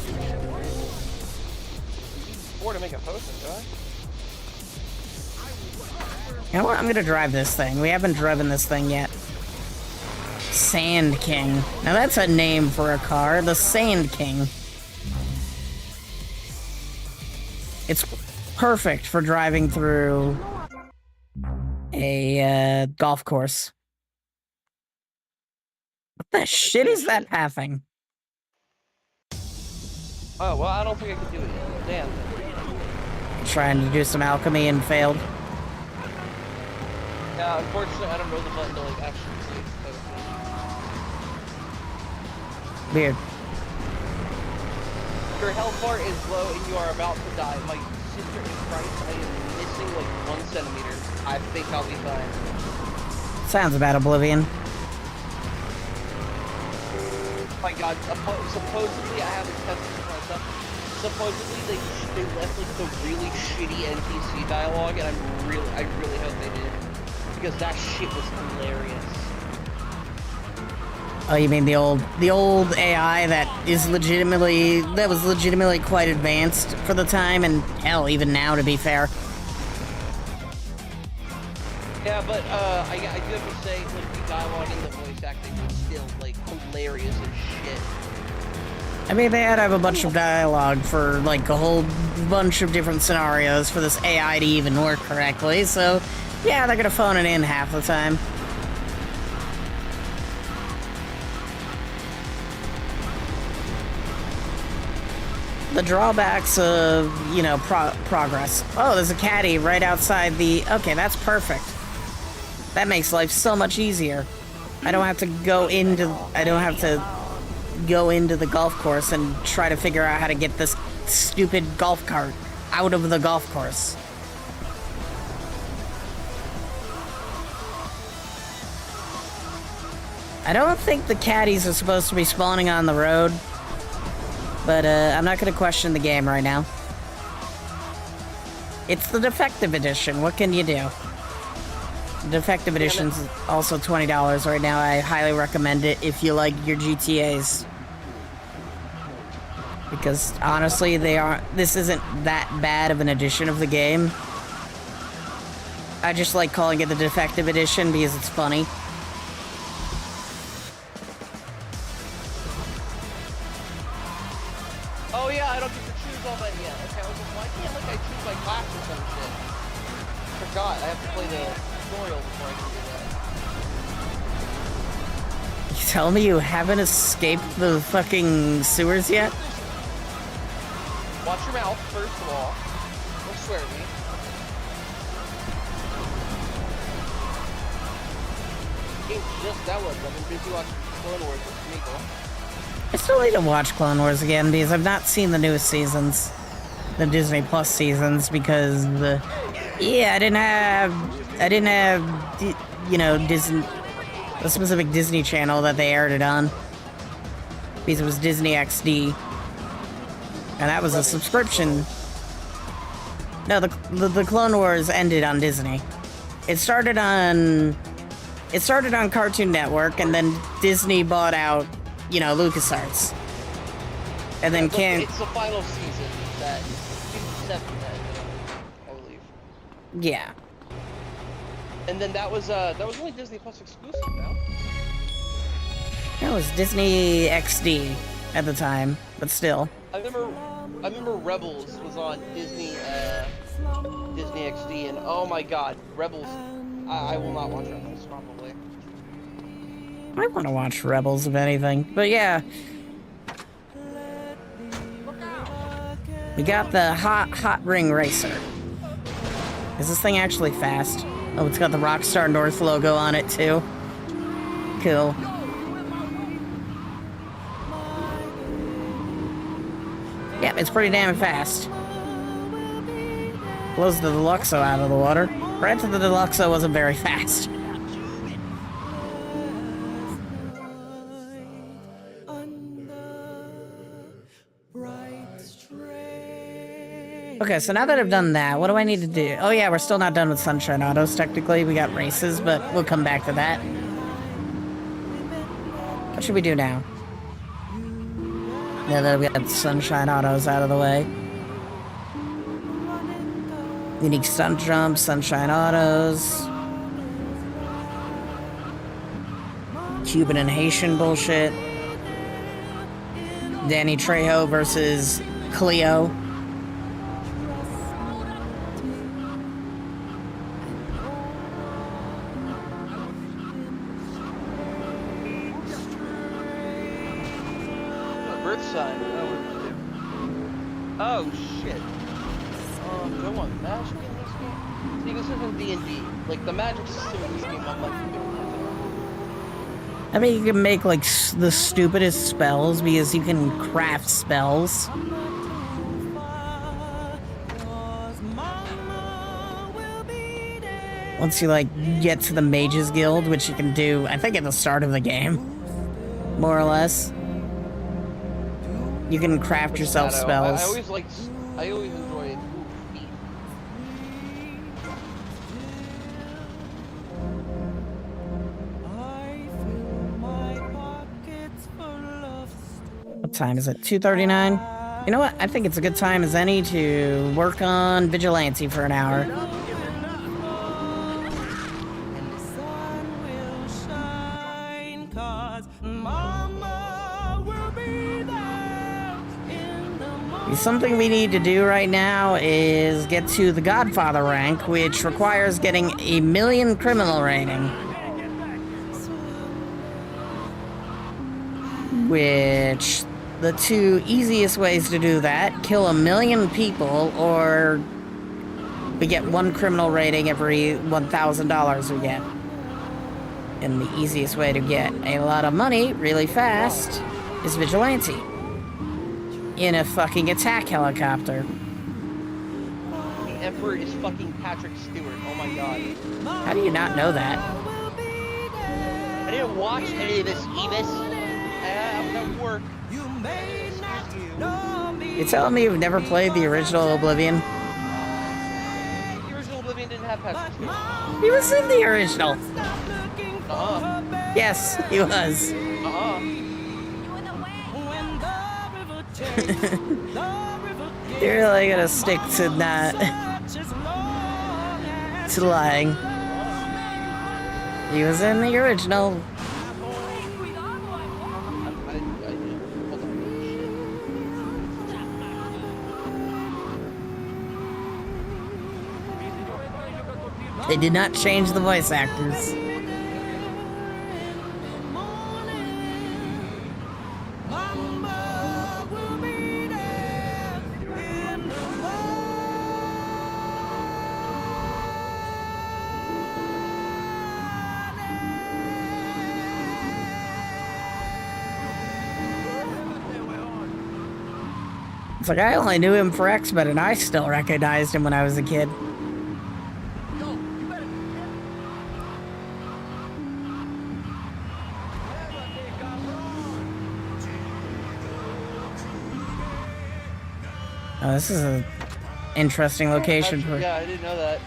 Or to make a potion, do I? You know what? I'm gonna drive this thing. We haven't driven this thing yet. Sand King. Now that's a name for a car. The Sand King. It's perfect for driving through a golf course. What the shit is that pathing? Oh, well, I don't think I can do it yet. Damn. Trying to do some alchemy and failed. Yeah, unfortunately, I don't know the button to, like, actually see it. Weird. Your health bar is low and you are about to die. My sister is Christ. I am missing, like, 1 centimeter. I think I'll be fine. Sounds about Oblivion. Oh my god, supposedly, I haven't tested for myself. Supposedly, they left, like, the really shitty NPC dialogue, and I really hope they did. Because that shit was hilarious. Oh, you mean the old AI that was legitimately quite advanced for the time, and hell, even now, to be fair. Yeah, but I do have to say, like, the dialogue and the voice acting was still, like, hilarious as shit. I mean, they had to have a bunch of dialogue for, like, a whole bunch of different scenarios for this AI to even work correctly, so, yeah, they're gonna phone it in half the time. The drawbacks of, you know, progress. Oh, there's a caddy right outside the... Okay, that's perfect. That makes life so much easier. I don't have to go into the golf course and try to figure out how to get this stupid golf cart out of the golf course. I don't think the caddies are supposed to be spawning on the road. But, I'm not gonna question the game right now. It's the Defective Edition, what can you do? The Defective Edition's also $20 right now. I highly recommend it if you like your GTAs. Because, honestly, this isn't that bad of an edition of the game. I just like calling it the Defective Edition because it's funny. Oh yeah, I don't get to choose all that yet. Okay, I was like, why can't I choose my class or some shit? Forgot, I have to play the tutorial before I can do that. You tell me you haven't escaped the fucking sewers yet? Watch your mouth, first of all. Don't swear at me. Game's just downloaded. I've been busy watching Clone Wars with Miko. I still need to watch Clone Wars again because I've not seen the newest seasons, the Disney Plus seasons, because I didn't have, you know, the specific Disney channel that they aired it on, because it was Disney XD, and that was a subscription. No, the Clone Wars ended on Disney. It started on Cartoon Network, and then Disney bought out, you know, LucasArts. And then It's the final season, that season 7, I believe. Yeah. And then that was only Disney Plus exclusive now. That was Disney XD at the time, but still. I remember Rebels was on Disney XD, and oh my god, Rebels, I will not watch Rebels, probably. I want to watch Rebels, if anything. But yeah. We got the hot ring racer. Is this thing actually fast? Oh, it's got the Rockstar North logo on it too. Cool. Yeah, it's pretty damn fast. Blows the Deluxo out of the water. Granted, the Deluxo wasn't very fast. Okay, so now that I've done that, what do I need to do? Oh yeah, we're still not done with Sunshine Autos, technically. We got races, but we'll come back to that. What should we do now? Now that we got Sunshine Autos out of the way. Unique stunt jump, Sunshine Autos. Cuban and Haitian bullshit. Danny Trejo versus Cleo. Oh shit. Do I want magic in this game? See, this isn't D&D. Like, the magic system in this game, I'm like, I mean, you can make, like, the stupidest spells because you can craft spells. Once you, like, get to the Mages Guild, which you can do, I think, at the start of the game. More or less. You can craft yourself spells. I always enjoy feet. What time is it? 2:39? You know what? I think it's a good time as any to work on Vigilante for an hour. Something we need to do right now is get to the Godfather rank, which requires getting a 1,000,000 criminal rating. Which, the two easiest ways to do that, kill 1,000,000 people, or we get 1 criminal rating every $1,000 we get. And the easiest way to get a lot of money really fast is Vigilante. In a fucking attack helicopter. The Emperor is fucking Patrick Stewart. Oh my god. How do you not know that? I didn't watch any of this, Evis. I was at work. You're telling me you've never played the original Oblivion? The original Oblivion didn't have Patrick Stewart. He was in the original. Uh-huh. Yes, he was. Uh-huh. You're really gonna stick to not to lying. He was in the original. They did not change the voice actors. It's like, I only knew him for X-Men, and I still recognized him when I was a kid. Oh, this is an interesting location. Yeah, I didn't know that.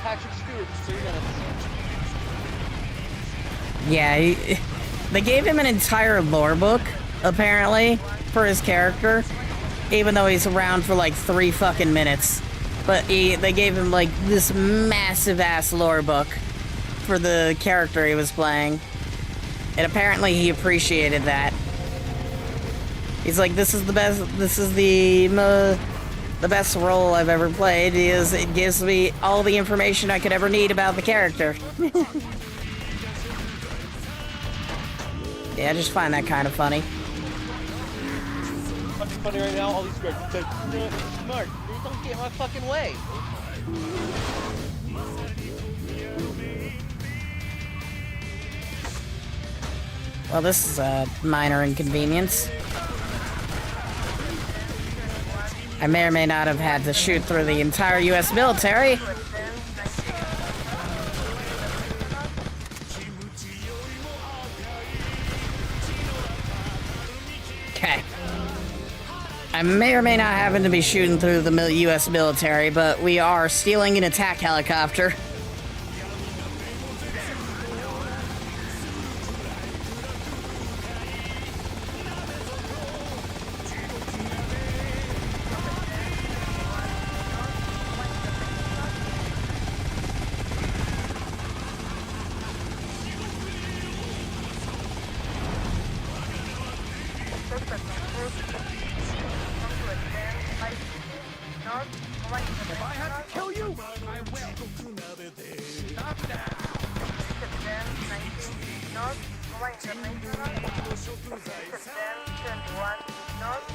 Patrick Stewart, 3 minutes. Yeah, they gave him an entire lore book, apparently, for his character. Even though he's around for like 3 fucking minutes. But they gave him like this massive ass lore book for the character he was playing. And apparently he appreciated that. He's like, this is the best role I've ever played, is it gives me all the information I could ever need about the character. Yeah, I just find that kind of funny. funny right now? All these guys are like, Mark, don't get in my fucking way. Well, this is a minor inconvenience. I may or may not have had to shoot through the entire U.S. military. Okay. I may or may not happen to be shooting through the U.S. military, but we are stealing an attack helicopter. If I have to kill you, I will. Stop that.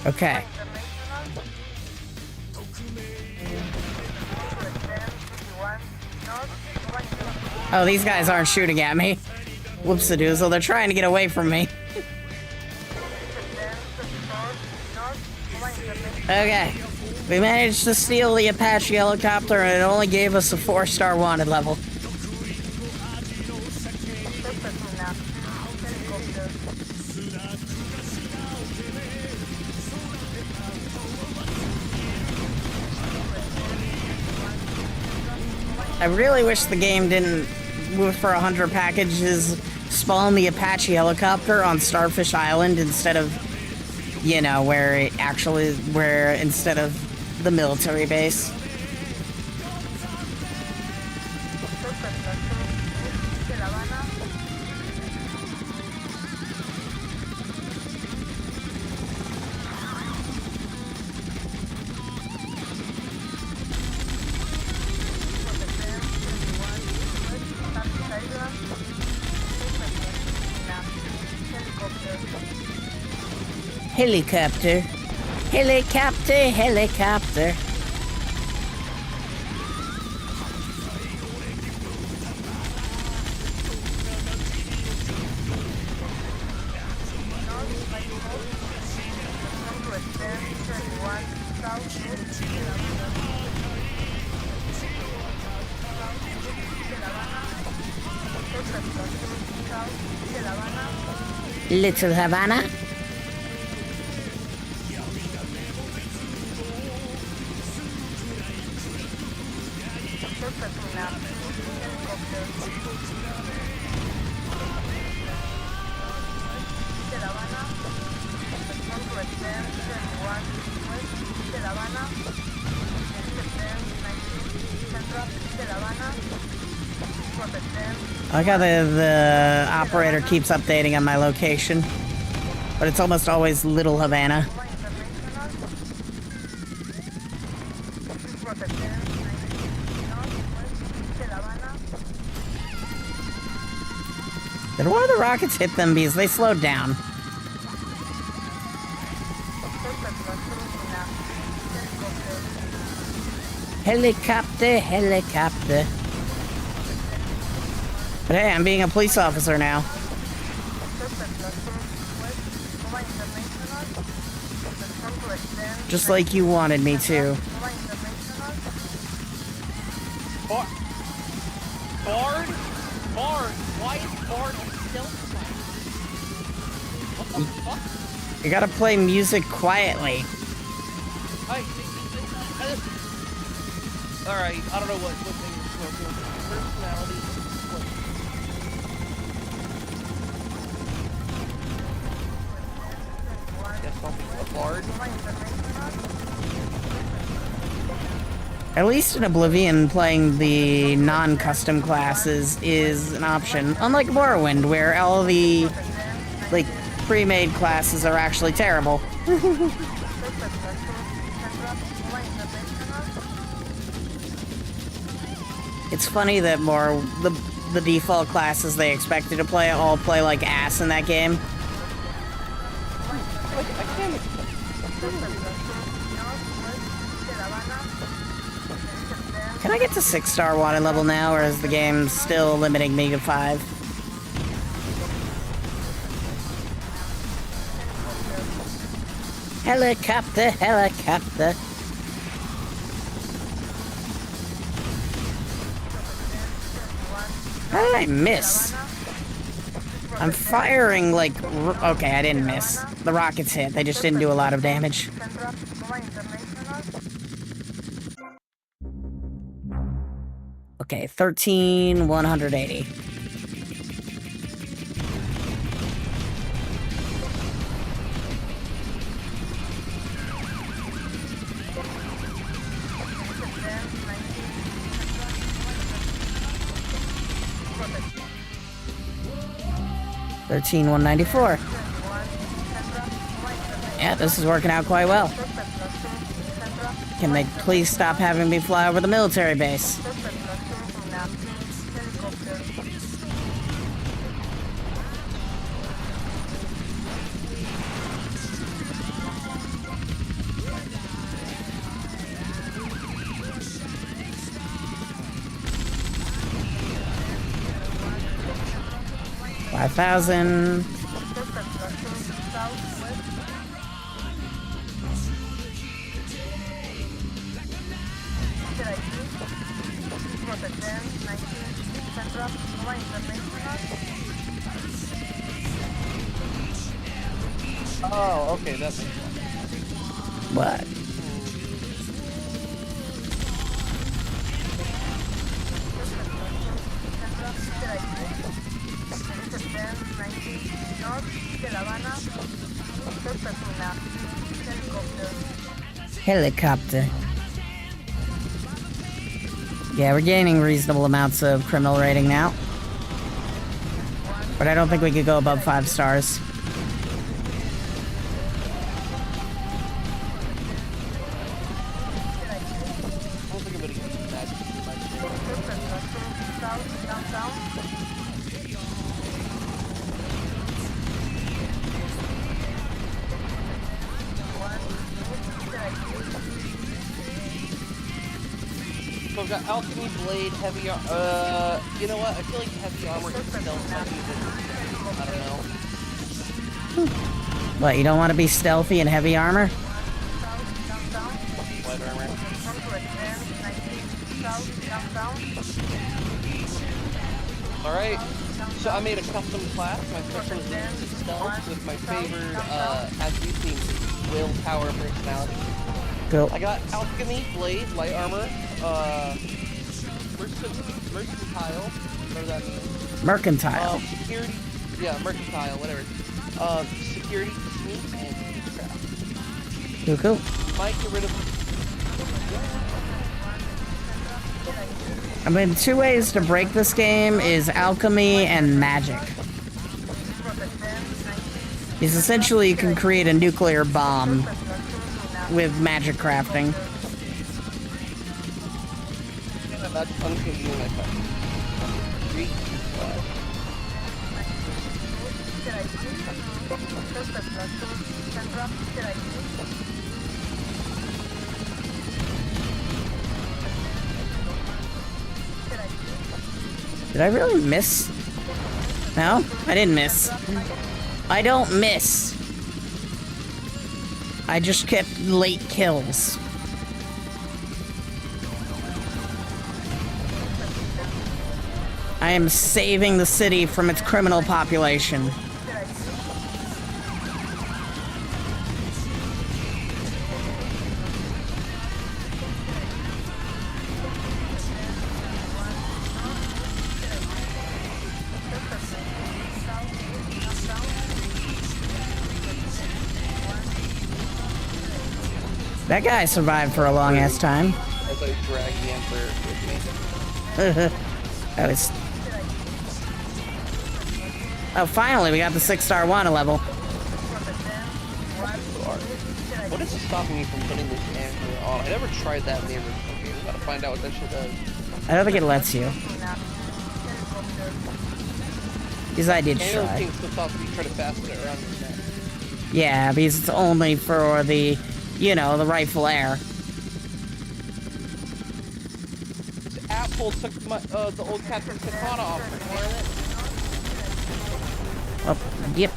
Okay. Oh, these guys aren't shooting at me. Whoops-a-doozle, they're trying to get away from me. Okay. We managed to steal the Apache helicopter, and it only gave us a 4-star wanted level. I really wish the game didn't move for 100 packages, spawn the Apache helicopter on Starfish Island instead of, you know, instead of the military base. Helicopter. Helicopter, helicopter. Little Havana. I like how the operator keeps updating on my location, but it's almost always Little Havana. Did one of the rockets hit them because they slowed down? Helicopter, helicopter. But hey, I'm being a police officer now. Just like you wanted me to. Bard? Why is Bard still What the fuck? You gotta play music quietly. Alright, I don't know what thing you're smoking. Personality. At least in Oblivion, playing the non-custom classes is an option. Unlike Morrowind, where all the, like, pre-made classes are actually terrible. It's funny that the default classes they expect you to play all play like ass in that game. Can I get to 6-star water level now, or is the game still limiting me to 5? Helicopter, helicopter. How did I miss? I'm firing like... Okay, I didn't miss. The rockets hit. They just didn't do a lot of damage. Okay, 13,180. $13,194. Yeah, this is working out quite well. Can they please stop having me fly over the military base? $5,000. Oh, okay, that makes sense. What? Helicopter. Yeah, we're gaining reasonable amounts of criminal rating now. But I don't think we could go above 5 stars. So I've got Alchemy Blade, Heavy you know what? I feel like Heavy Armor is stealth heavy, but I don't know. What, you don't want to be stealthy in heavy armor? Light armor. Alright, so I made a custom class. My first one is stealth with my favored, as you've seen, willpower personality. Cool. I got Alchemy Blade, Light Armor, Mercantile, whatever that means. Mercantile. Security, yeah, Mercantile, whatever. Security, Sneak, and Craft. Cool. Might get rid of... I mean, 2 ways to break this game is alchemy and magic. Because essentially you can create a nuclear bomb with magic crafting. That's uncomfortable in my car. 3, 5. Did I really miss? No, I didn't miss. I don't miss. I just kept late kills. I am saving the city from its criminal population. That guy survived for a long ass time. As I drag the Emperor with me. That was... Oh, finally, we got the 6-star Wana level. What is stopping me from putting this Emperor on? I never tried that in the original game. We gotta find out what that shit does. I don't think it lets you. Because I did try. Things still thought you try to fasten it around your neck. Yeah, because it's only for the, you know, the rightful heir. rat hole took the old Catherine Takata off. Oh, yep.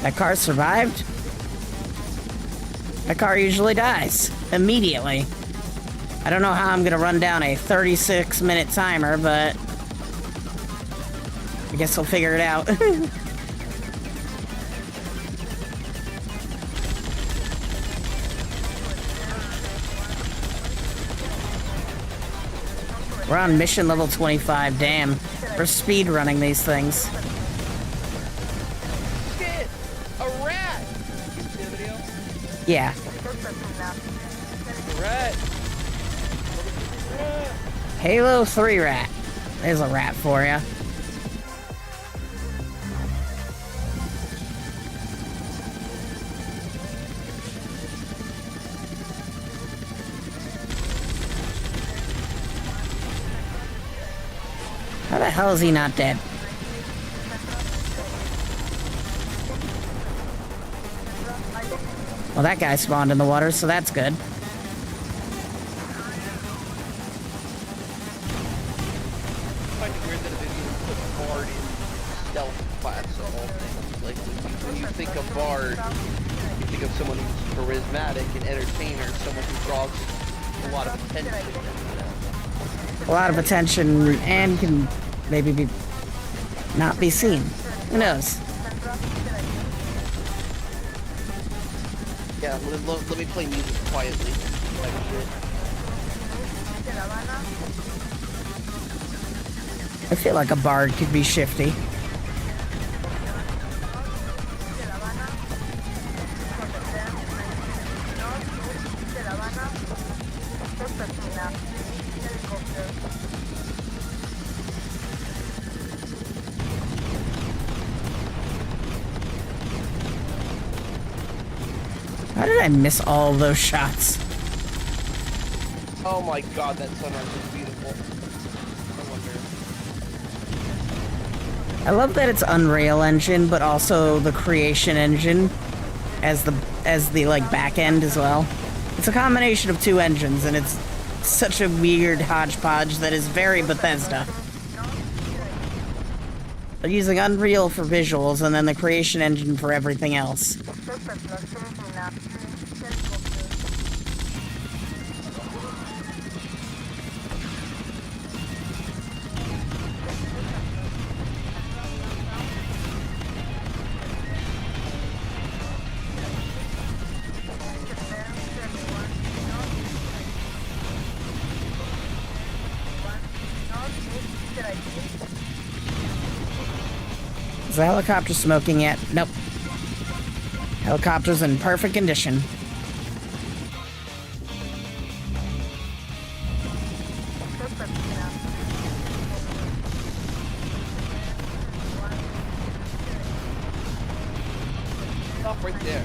That car survived? That car usually dies immediately. I don't know how I'm gonna run down a 36-minute timer, but I guess we'll figure it out. We're on mission level 25, damn. We're speed running these things. Shit! A rat! You see the video? Yeah. A rat! Halo 3 rat. There's a rat for ya. How the hell is he not dead? Well, that guy spawned in the water, so that's good. When you think of Bard, you think of someone who's charismatic and entertainer, someone who draws a lot of attention. A lot of attention and can maybe not be seen. Who knows? Yeah, let me play music quietly. Like shit. I feel like a bard could be shifty. How did I miss all those shots? Oh my god, that sunrise is beautiful. I love that it's Unreal Engine, but also the Creation Engine as the like back end as well. It's a combination of two engines, and it's such a weird hodgepodge that is very Bethesda. They're using Unreal for visuals and then the Creation Engine for everything else. Is the helicopter smoking yet? Nope. Helicopter's in perfect condition. Stop right there.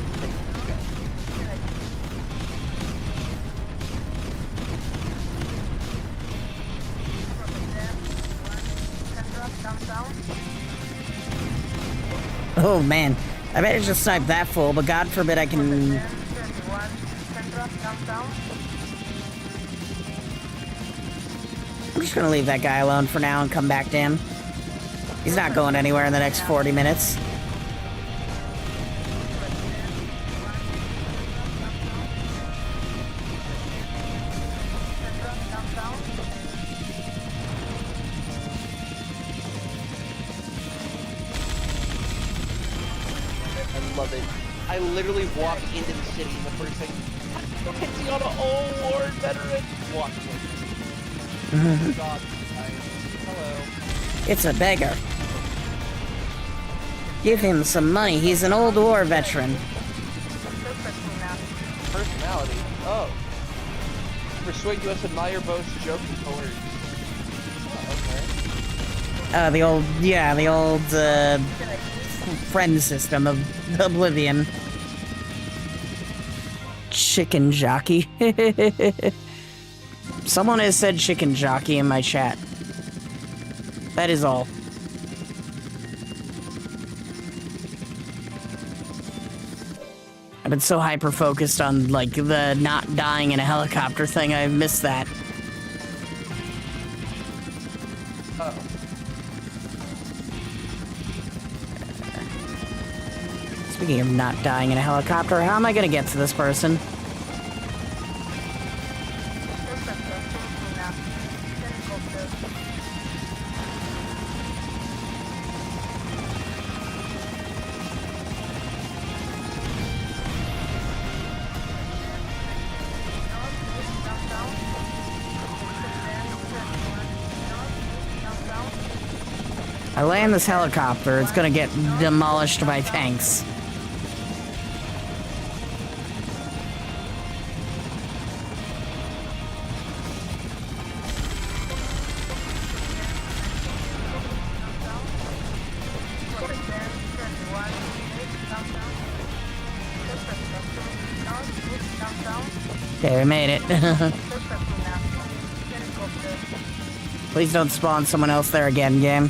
Oh man, I better just snipe that fool, but God forbid I can... I'm just gonna leave that guy alone for now and come back to him. He's not going anywhere in the next 40 minutes. Love it. I literally walked into the city and the first thing, it's on an old war veteran. Walk in. God, hello. It's a beggar. Give him some money. He's an old war veteran. Oh. Persuade US admire boast joke is hilarious. Oh, okay. The old friend system of Oblivion. Chicken jockey. Someone has said chicken jockey in my chat. That is all. I've been so hyper-focused on, like, the not dying in a helicopter thing, I've missed that. Uh-oh. Speaking of not dying in a helicopter, how am I gonna get to this person? I land this helicopter, it's gonna get demolished by tanks. Okay, we made it. Please don't spawn someone else there again, game.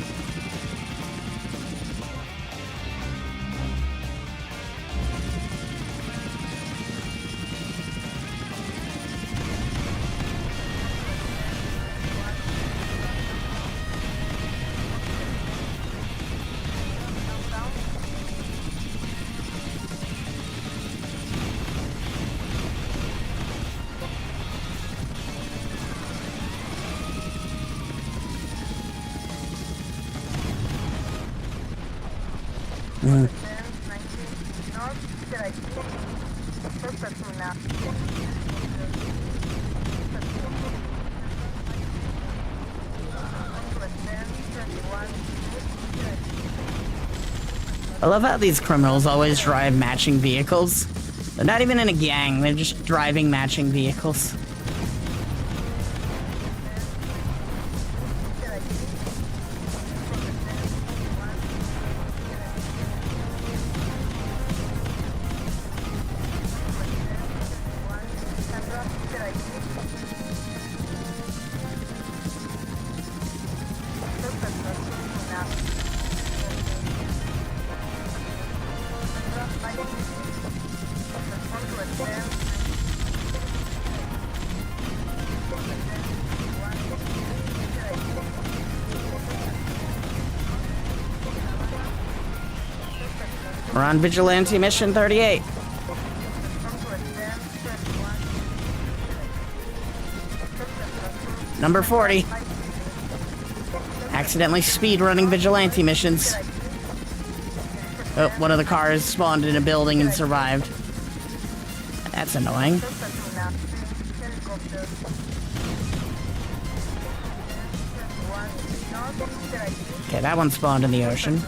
I love how these criminals always drive matching vehicles. They're not even in a gang, they're just driving matching vehicles. We're on Vigilante Mission 38. Number 40. Accidentally speed-running Vigilante missions. Oh, one of the cars spawned in a building and survived. That's annoying. Okay, that one spawned in the ocean.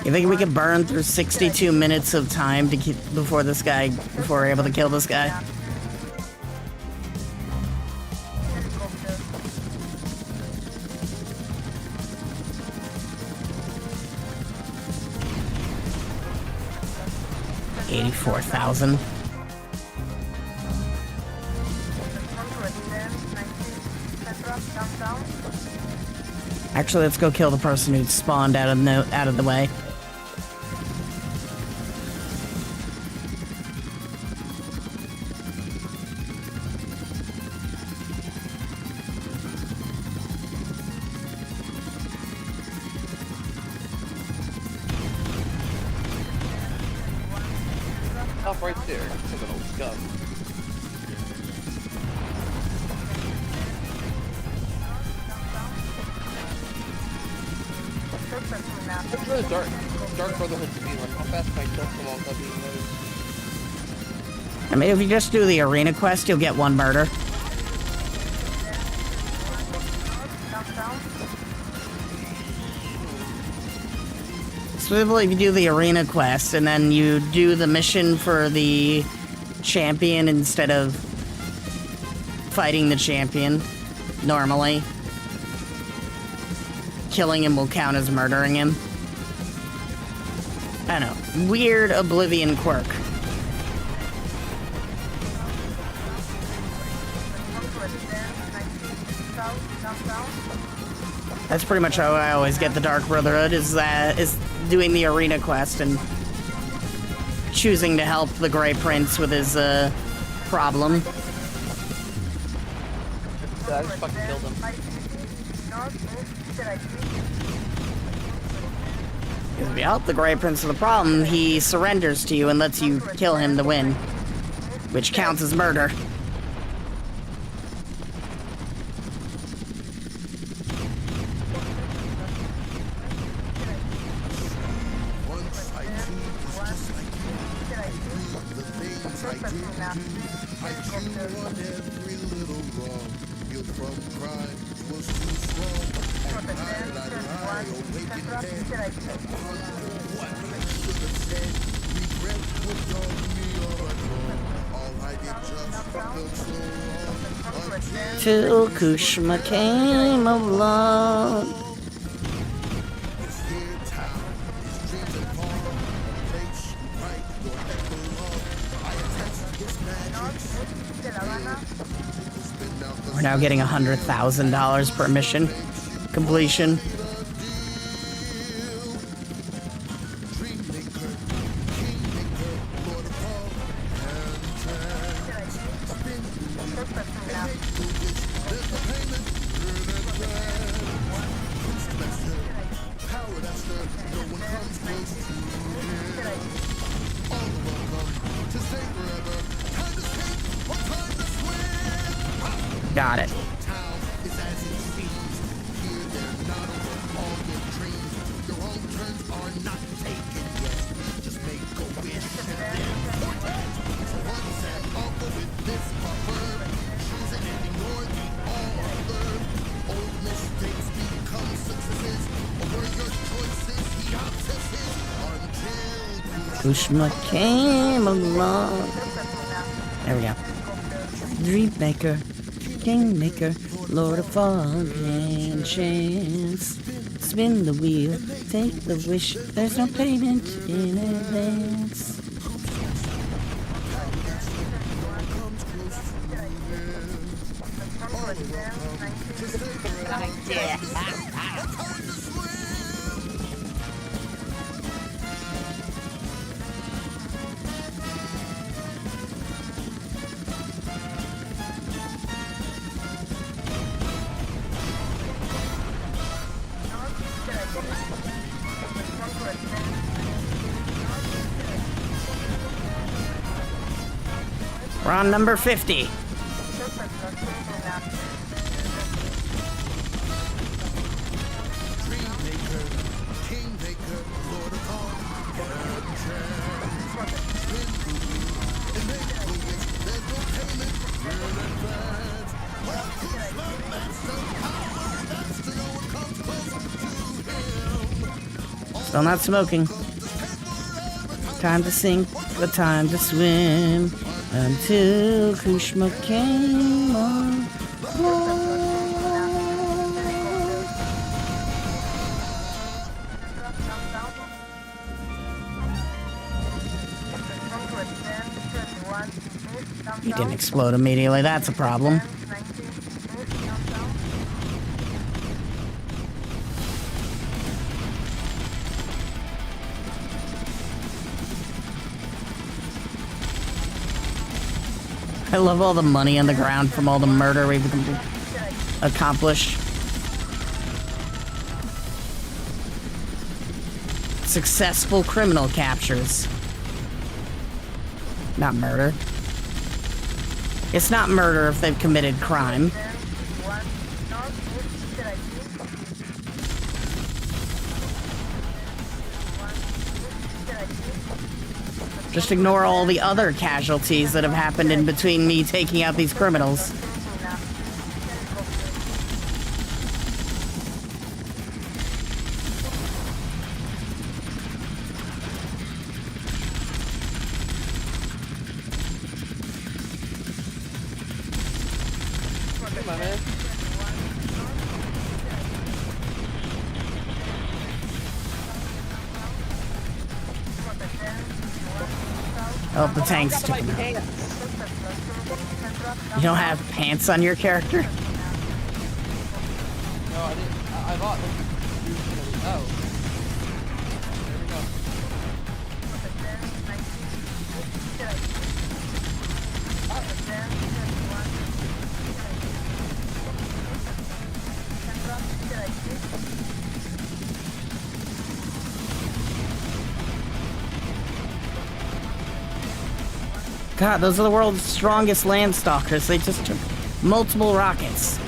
You think we could burn through 62 minutes of time to keep before we're able to kill this guy? $84,000. Actually, let's go kill the person who spawned out of the way. Stop right there. Look at old scum. What's the Dark Brotherhood to be like? How fast can I kill someone without being noticed? I mean, if you just do the arena quest, you'll get 1 murder. Specifically, if you do the arena quest and then you do the mission for the champion instead of fighting the champion, normally, killing him will count as murdering him. I don't know. Weird Oblivion quirk. That's pretty much how I always get the Dark Brotherhood, is doing the arena quest and choosing to help the Grey Prince with his problem. I just fucking killed him. If you help the Grey Prince with the problem, he surrenders to you and lets you kill him to win, which counts as murder. Till Kushma came along. We're now getting $100,000 per mission completion. Got it. Kushma came along. There we go. Dreammaker, Kingmaker, Lord of Fog and Chance. Spin the wheel, take the wish. There's no payment in advance. We're on number 50. Still not smoking. Time to sink, but time to swim. Until Kushma came on. You didn't explode immediately, that's a problem. I love all the money on the ground from all the murder we've accomplished. Successful criminal captures. Not murder. It's not murder if they've committed crime. Just ignore all the other casualties that have happened in between me taking out these criminals. Come on, man. Oh, the tanks took him out. You don't have pants on your character? No, I didn't. I thought. Oh. There we go. God, those are the world's strongest land stalkers. They just took multiple rockets.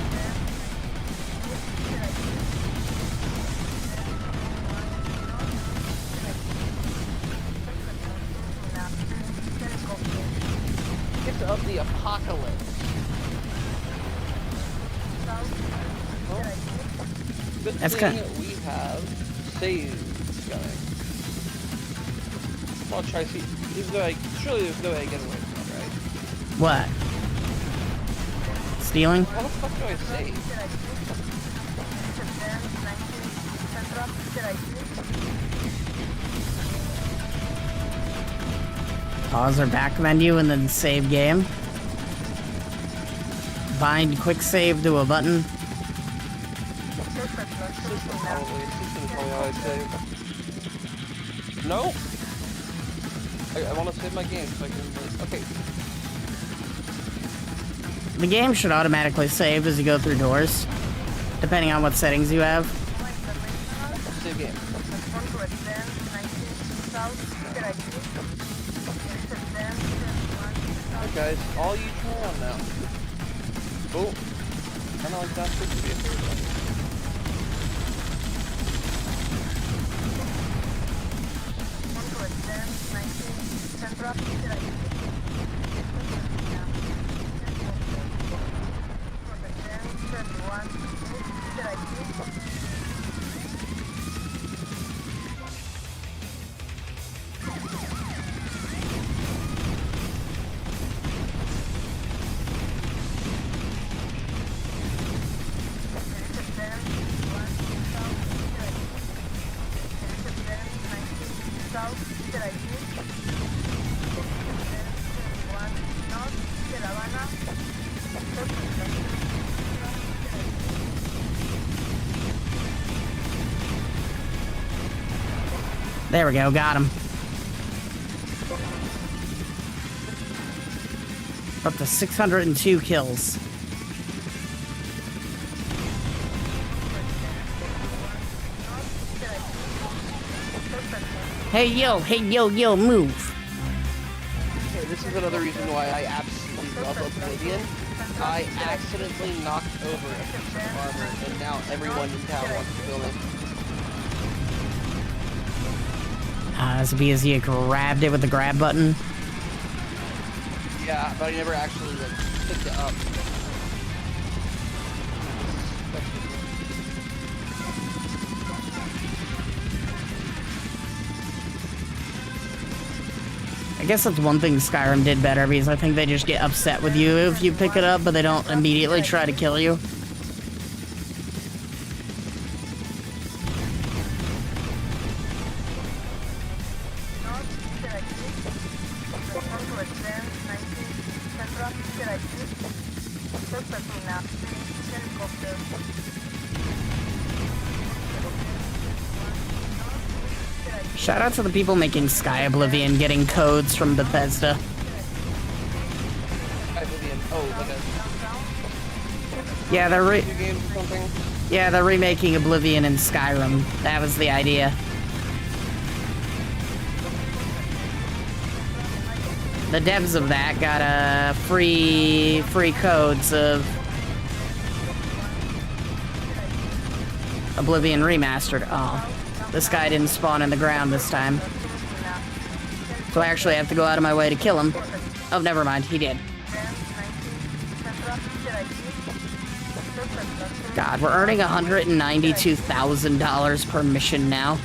Gift of the apocalypse. Good That's thing good. we have saves going. I'll try to see. Surely there's no way I get away from it, right? What? Stealing? How the fuck do I save? Pause or back menu and then save game. Bind quick save to a button. System probably how I save. No! I want to save my game so I can... Okay. The game should automatically save as you go through doors, depending on what settings you have. Save game. Alright guys, all you turn on now. Oh. I know like that's good to be a third one. There we go, got him. Up to 602 kills. Hey yo, move. Okay, this is another reason why I absolutely love Oblivion. I accidentally knocked over a piece of armor, and now everyone in town wants to build it. This would be as you grabbed it with the grab button. Yeah, but I never actually like picked it up. I guess that's one thing Skyrim did better, because I think they just get upset with you if you pick it up, but they don't immediately try to kill you. Shout out to the people making Sky Oblivion getting codes from Bethesda. Oblivion. Oh, okay. Yeah, they're remaking Oblivion and Skyrim. That was the idea. The devs of that got free codes of Oblivion Remastered. Oh, this guy didn't spawn in the ground this time. So I actually have to go out of my way to kill him. Oh, never mind. He did. God, we're earning $192,000 per mission now.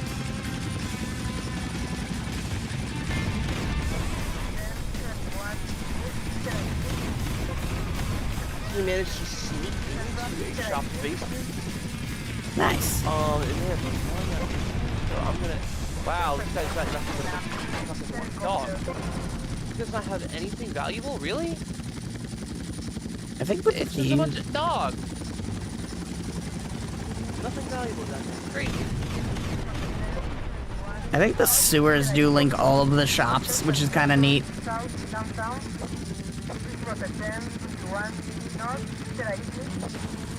He managed to sneak into a shop basement. Nice. And they have one. So I'm gonna. Wow, this guy's got nothing but a dog. He does not have anything valuable, really? I think it's just a bunch of dogs. Nothing valuable down there. Great. I think the sewers do link all of the shops, which is kind of neat.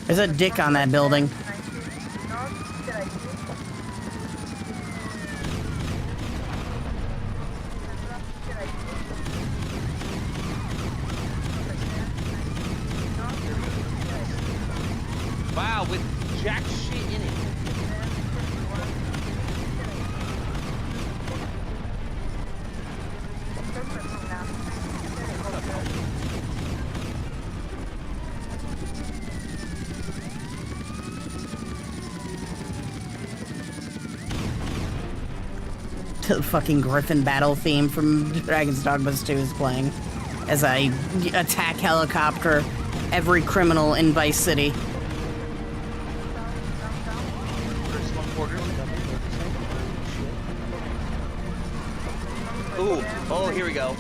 There's a dick on that building. Wow, with jack shit in it. The fucking Griffin battle theme from Dragon's Dogmas 2 is playing as I attack helicopter every criminal in Vice City. Ooh, oh, here we go.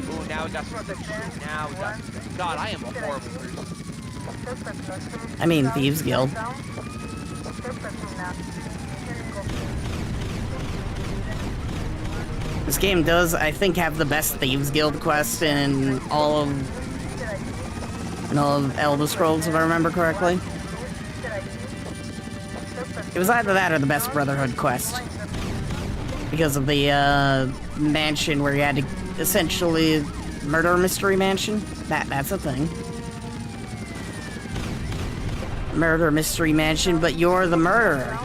Ooh, now we got some shit. Now we got some. God, I am a horrible person. I mean, Thieves Guild. This game does, I think, have the best Thieves Guild quest in all of Elder Scrolls, if I remember correctly. It was either that or the best Brotherhood quest. Because of the mansion where you had to essentially murder mystery mansion. That's a thing. Murder mystery mansion, but you're the murderer.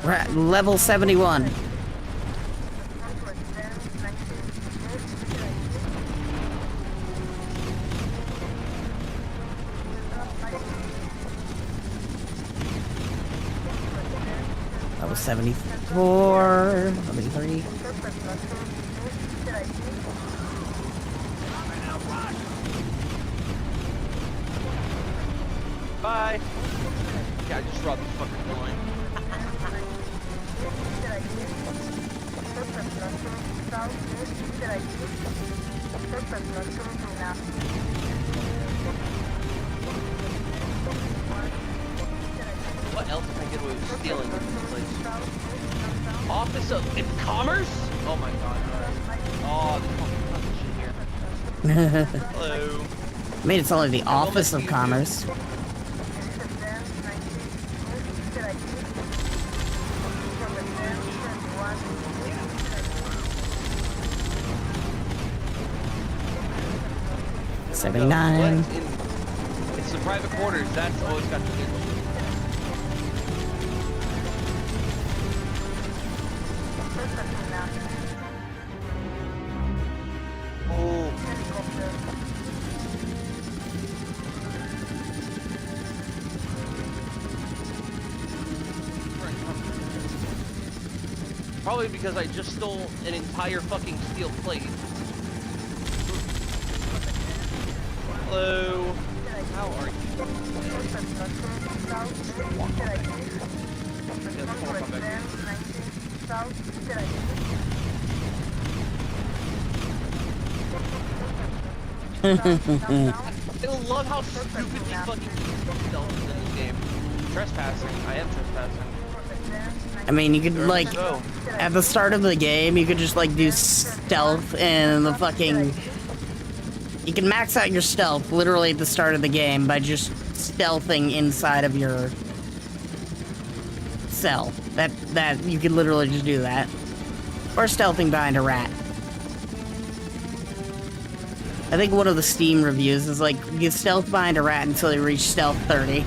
We're at level 71. Level 74, 73. Bye. Yeah, I just robbed the fucking line. What else can I get away with stealing from this place? Office of Commerce? Oh my god. Oh, there's fucking shit here. Hello. I mean, it's only the Office of Commerce. $79. It's the private quarters. That's always got to be. Oh. Probably because I just stole an entire fucking steel plate. Hello. How are you? I love how stupidly fucking stealth is in this game. Trespassing. I am trespassing. I mean, you could, like, at the start of the game, you could just, like, do stealth and the fucking... You can max out your stealth literally at the start of the game by just stealthing inside of your cell. That you could literally just do that. Or stealthing behind a rat. I think one of the Steam reviews is like, you stealth behind a rat until you reach stealth 30.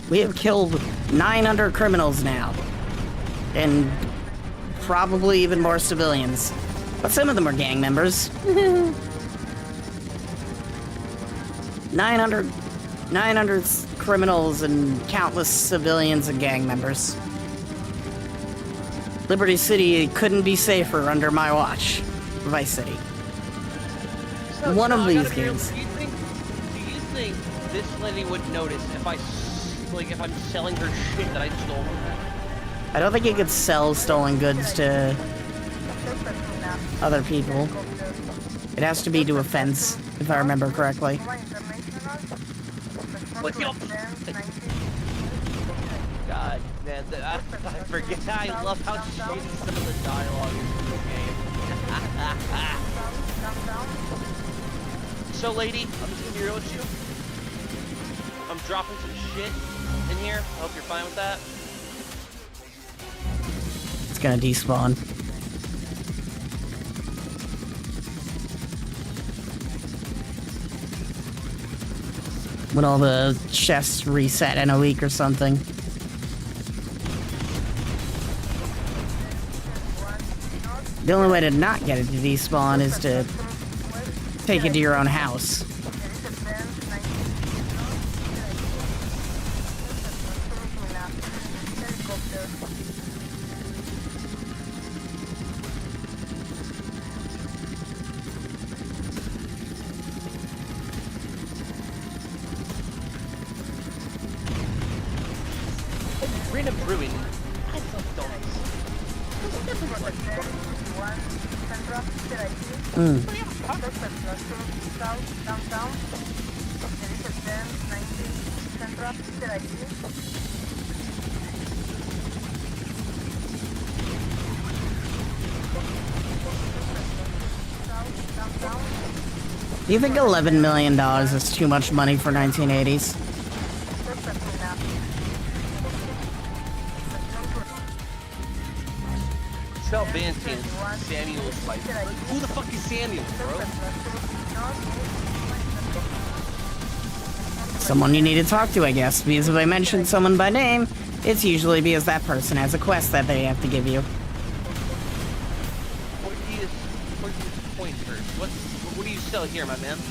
We have killed 900 criminals now. And probably even more civilians. But some of them are gang members. 900 criminals and countless civilians and gang members. Liberty City couldn't be safer under my watch. Vice City. So, One of I these gotta be real, games. Do you think this lady would notice if if I'm selling her shit that I stole from her? I don't think you could sell stolen goods to other people. It has to be to a fence, if I remember correctly. What's your... God, man, I forget. I love how shitty some of the dialogue is in this game. So, lady, I'm just gonna be real with you. I'm dropping some shit in here. I hope you're fine with that. It's gonna despawn. When all the chests reset in a week or something. The only way to not get it to despawn is to take it to your own house. Random ruin. I love Do you think $11 million is too much money for 1980s? Sell Bantan, Samuel's like, who the fuck is Samuel, bro? Someone you need to talk to, I guess, because if I mention someone by name, it's usually because that person has a quest that they have to give you. What do you point first? What do you sell here, my man? What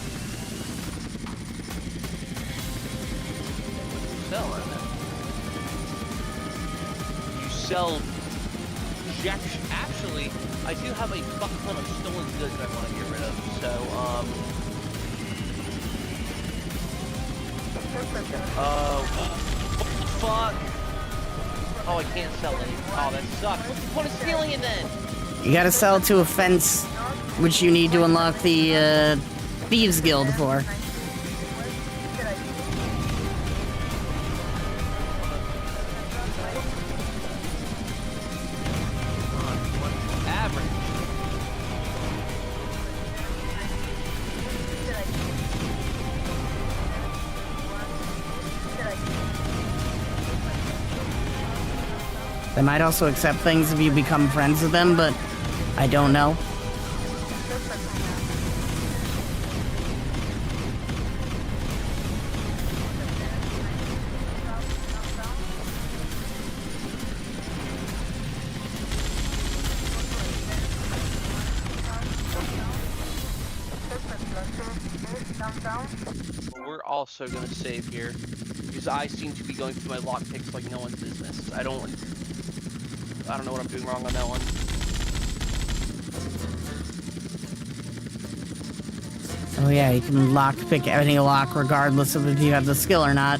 do you sell, my man? You sell... Actually, I do have a fuck ton of stolen goods that I want to get rid of, so, fuck. Oh, I can't sell it. Oh, that sucks. What's the point of stealing it then? You gotta sell to a fence, which you need to unlock the, Thieves Guild for. They might also accept things if you become friends with them, but I don't know. We're also gonna save here, because I seem to be going through my lockpicks like no one's business. I don't know what I'm doing wrong on that one. Oh yeah, you can lockpick any lock regardless of if you have the skill or not.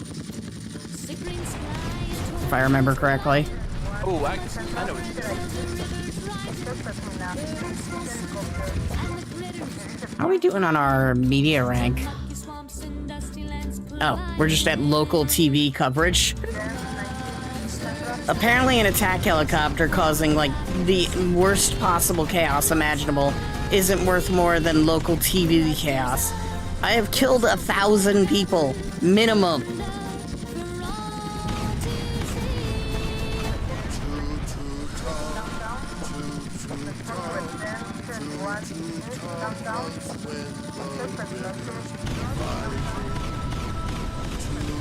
If I remember correctly. Oh, I know what How are we doing on our media rank? Oh, we're just at local TV coverage. Apparently an attack helicopter causing, like, the worst possible chaos imaginable isn't worth more than local TV chaos. I have killed 1,000 people, minimum.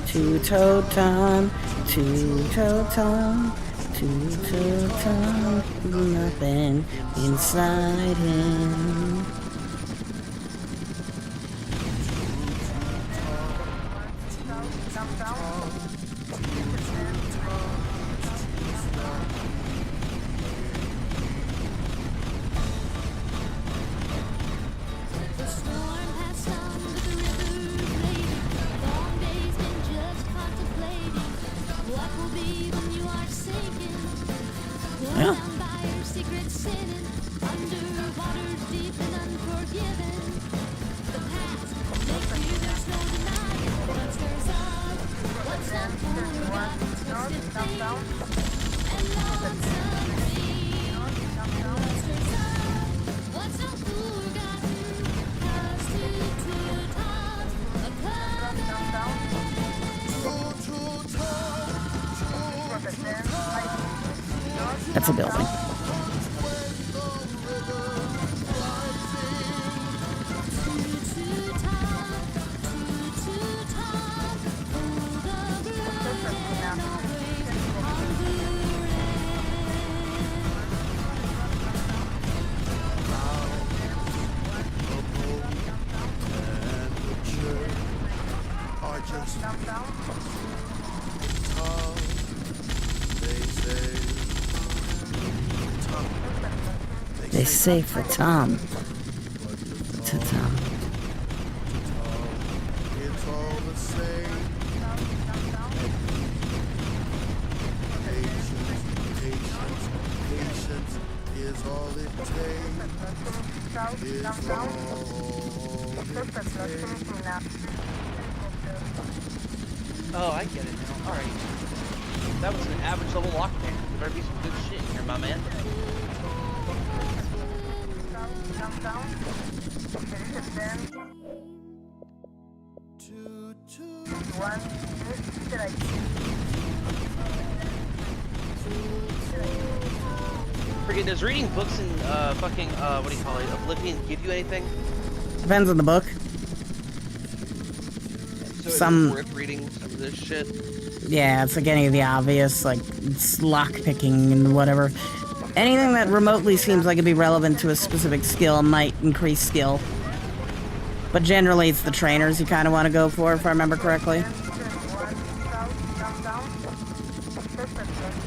Two-toe time, two-toe time, two-toe time, nothing inside him. Yeah. That's a building. They say for Tom. To Tom. It's all the same. Patience is all it takes. It's all it takes. Oh, I get it now. Alright. That was an average level lockpick. There better be some good shit in here, my man. Freaking, does reading books in fucking what do you call it, Oblivion give you anything? Depends on the book. So Some it's worth reading some of this shit. Yeah, it's like any of the obvious, like it's lock picking and whatever. Anything that remotely seems like it'd be relevant to a specific skill might increase skill. But generally it's the trainers you kind of want to go for, if I remember correctly.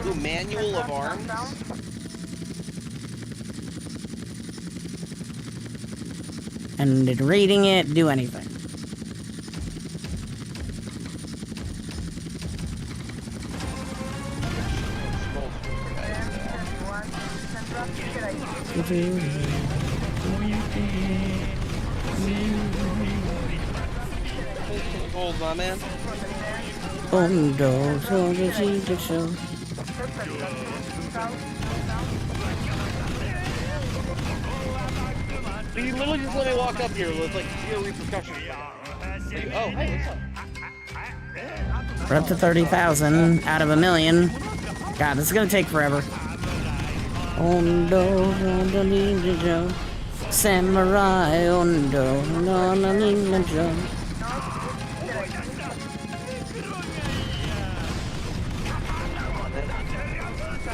Ooh, manual of arms? And did reading it do anything? Hold on, man. He literally just let me walk up here with like zero repercussions. Oh, hey, what's up? We're up to 30,000 out of 1 million. God, this is gonna take forever. Samurai Ondo, no, no, no, no.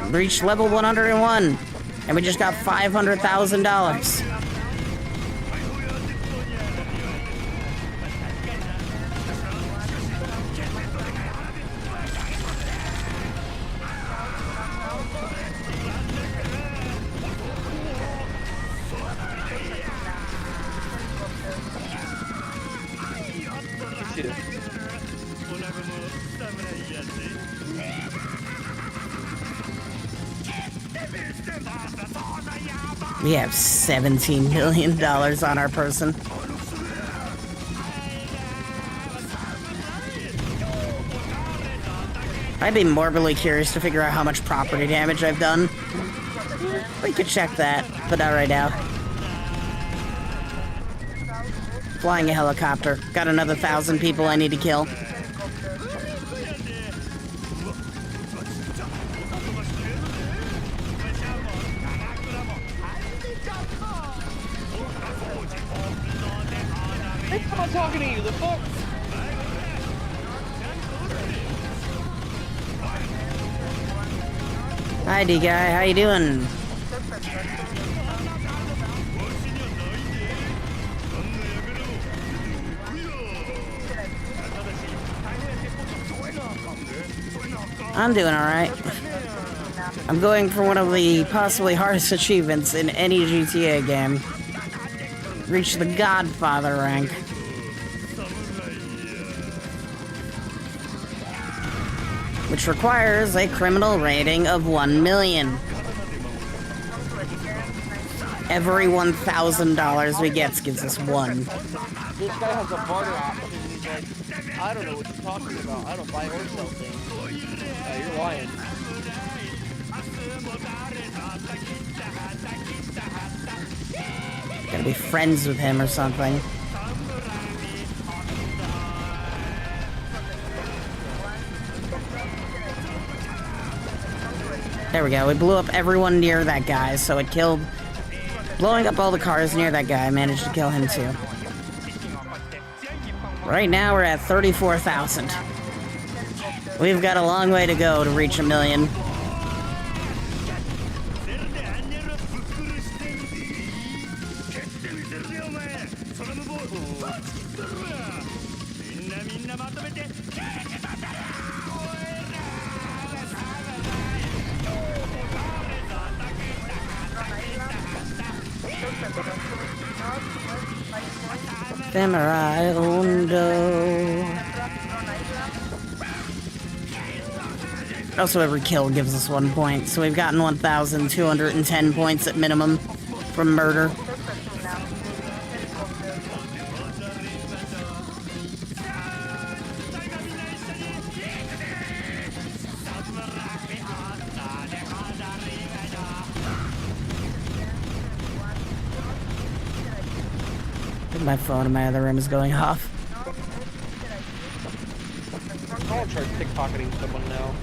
Reached level 101, and we just got $500,000. We have $17 million on our person. I'd be morbidly curious to figure out how much property damage I've done. We could check that, but not right now. Flying a helicopter. Got another 1,000 people I need to kill. I'm not talking to you, the fuck? Hi, D-Guy. How you doing? I'm doing alright. I'm going for one of the possibly hardest achievements in any GTA game. Reach the Godfather rank. Which requires a criminal rating of 1 million. Every $1,000 we get gives us 1. This guy has a barter option, and he's like, I don't know what you're talking about. I don't buy or sell things. Yeah, you're lying. Gotta be friends with him or something. There we go. We blew up everyone near that guy, so it killed... Blowing up all the cars near that guy, I managed to kill him too. Right now we're at 34,000. We've got a long way to go to reach 1 million. Samurai Undo. Also, every kill gives us 1 point, so we've gotten 1,210 points at minimum from murder. My phone in my other room is going off. I want to try pickpocketing someone now.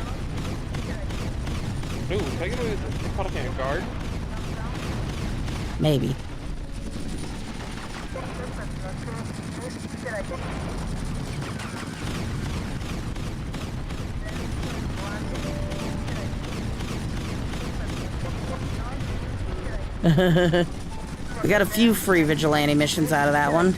Ooh, can I get away with pickpocketing a guard? Maybe. We got a few free vigilante missions out of that one.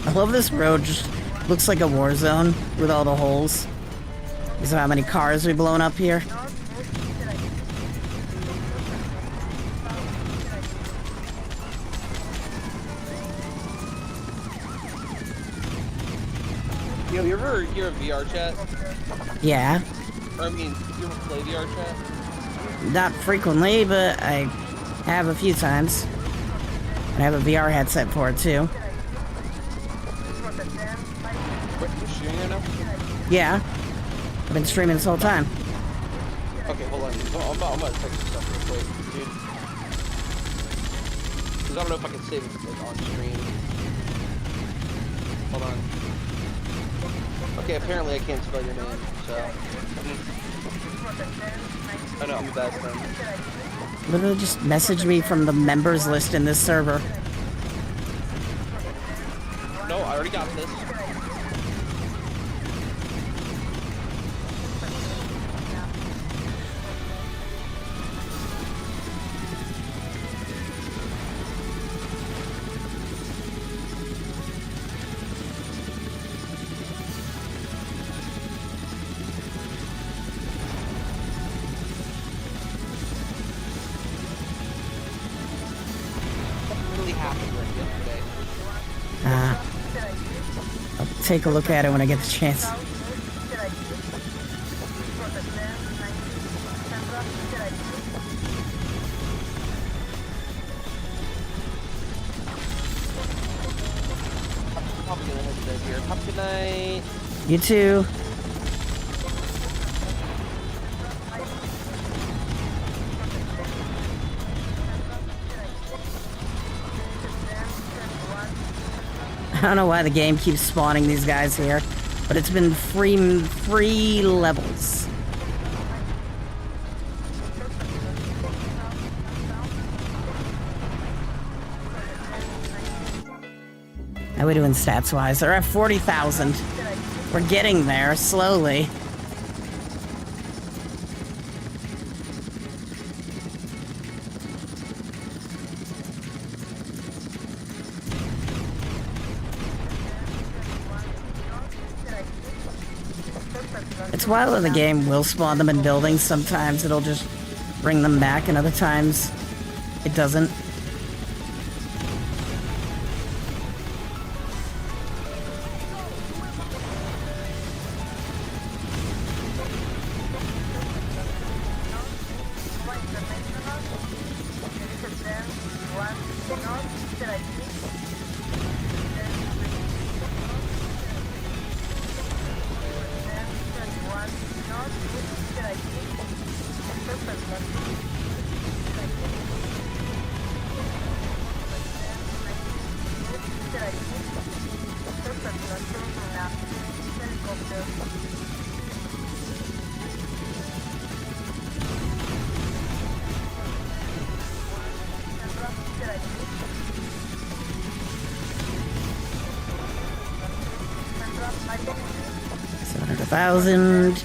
I love this road, just looks like a war zone with all the holes. Because of how many cars we've blown up here. Yo, you ever hear of VR chat? Yeah. Or, I mean, you ever play VR chat? Not frequently, but I have a few times. And I have a VR headset for it too. Wait, you're streaming right now? Yeah. I've been streaming this whole time. Okay, hold on. I'm about to check some stuff real quick, dude. Because I don't know if I can save it like, on stream. Hold on. Okay, apparently I can't spell your name, so... I know, I'm the best then. Literally just message me from the members list in this server. No, I already got this. take a look at it when I get the chance. I'm gonna head to bed here. Have a good night. You too. I don't know why the game keeps spawning these guys here, but it's been free levels. How are we doing stats-wise? They're at 40,000. We're getting there, slowly. It's wild that the game will spawn them in buildings. Sometimes it'll just bring them back, and other times it doesn't. $700,000.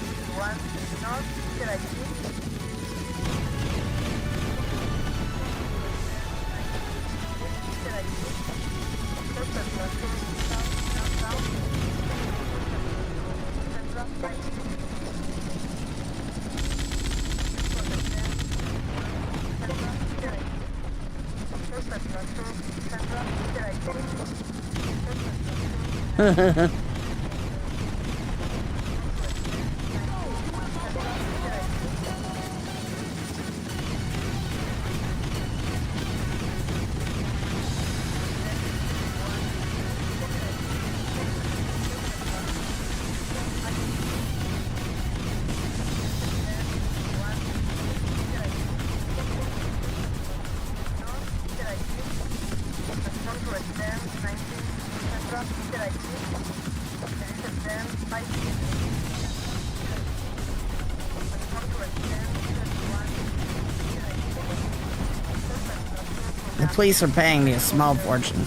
The police are paying me a small fortune.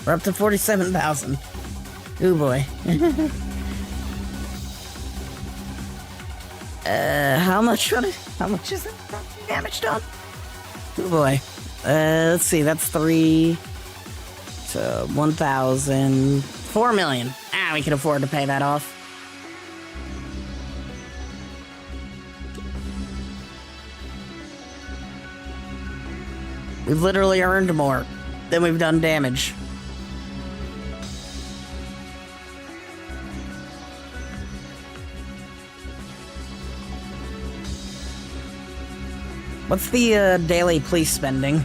We're up to 47,000. Ooh boy. How much is it? Damage done? Ooh boy. Let's see, that's 3. So 1,000. 4 million. Ah, we can afford to pay that off. We've literally earned more than we've done damage. What's the daily police spending?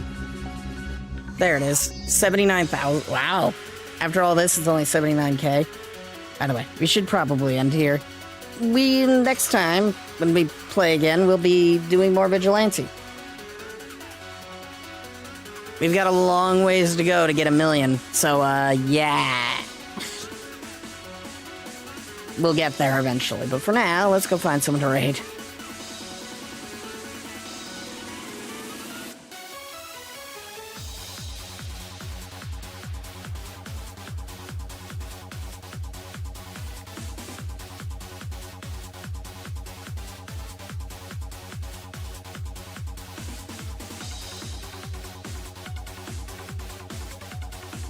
There it is. 79,000. Wow. After all this, it's only 79K. By the way, we should probably end here. Next time, when we play again, we'll be doing more Vigilante. We've got a long ways to go to get 1 million. So, yeah. We'll get there eventually. But for now, let's go find someone to raid.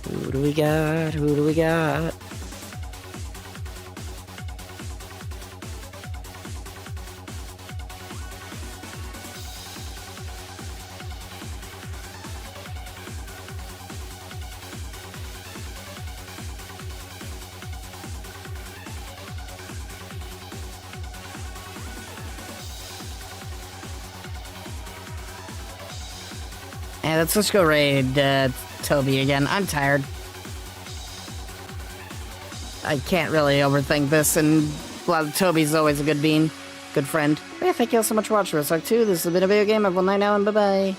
Who do we got? Who do we got? Yeah, let's just go raid Toby again. I'm tired. I can't really overthink this, and Toby's always a good bean. Good friend. Yeah, thank you all so much for watching Evis Art 2. This has been a video game. Have a good night now, and bye-bye.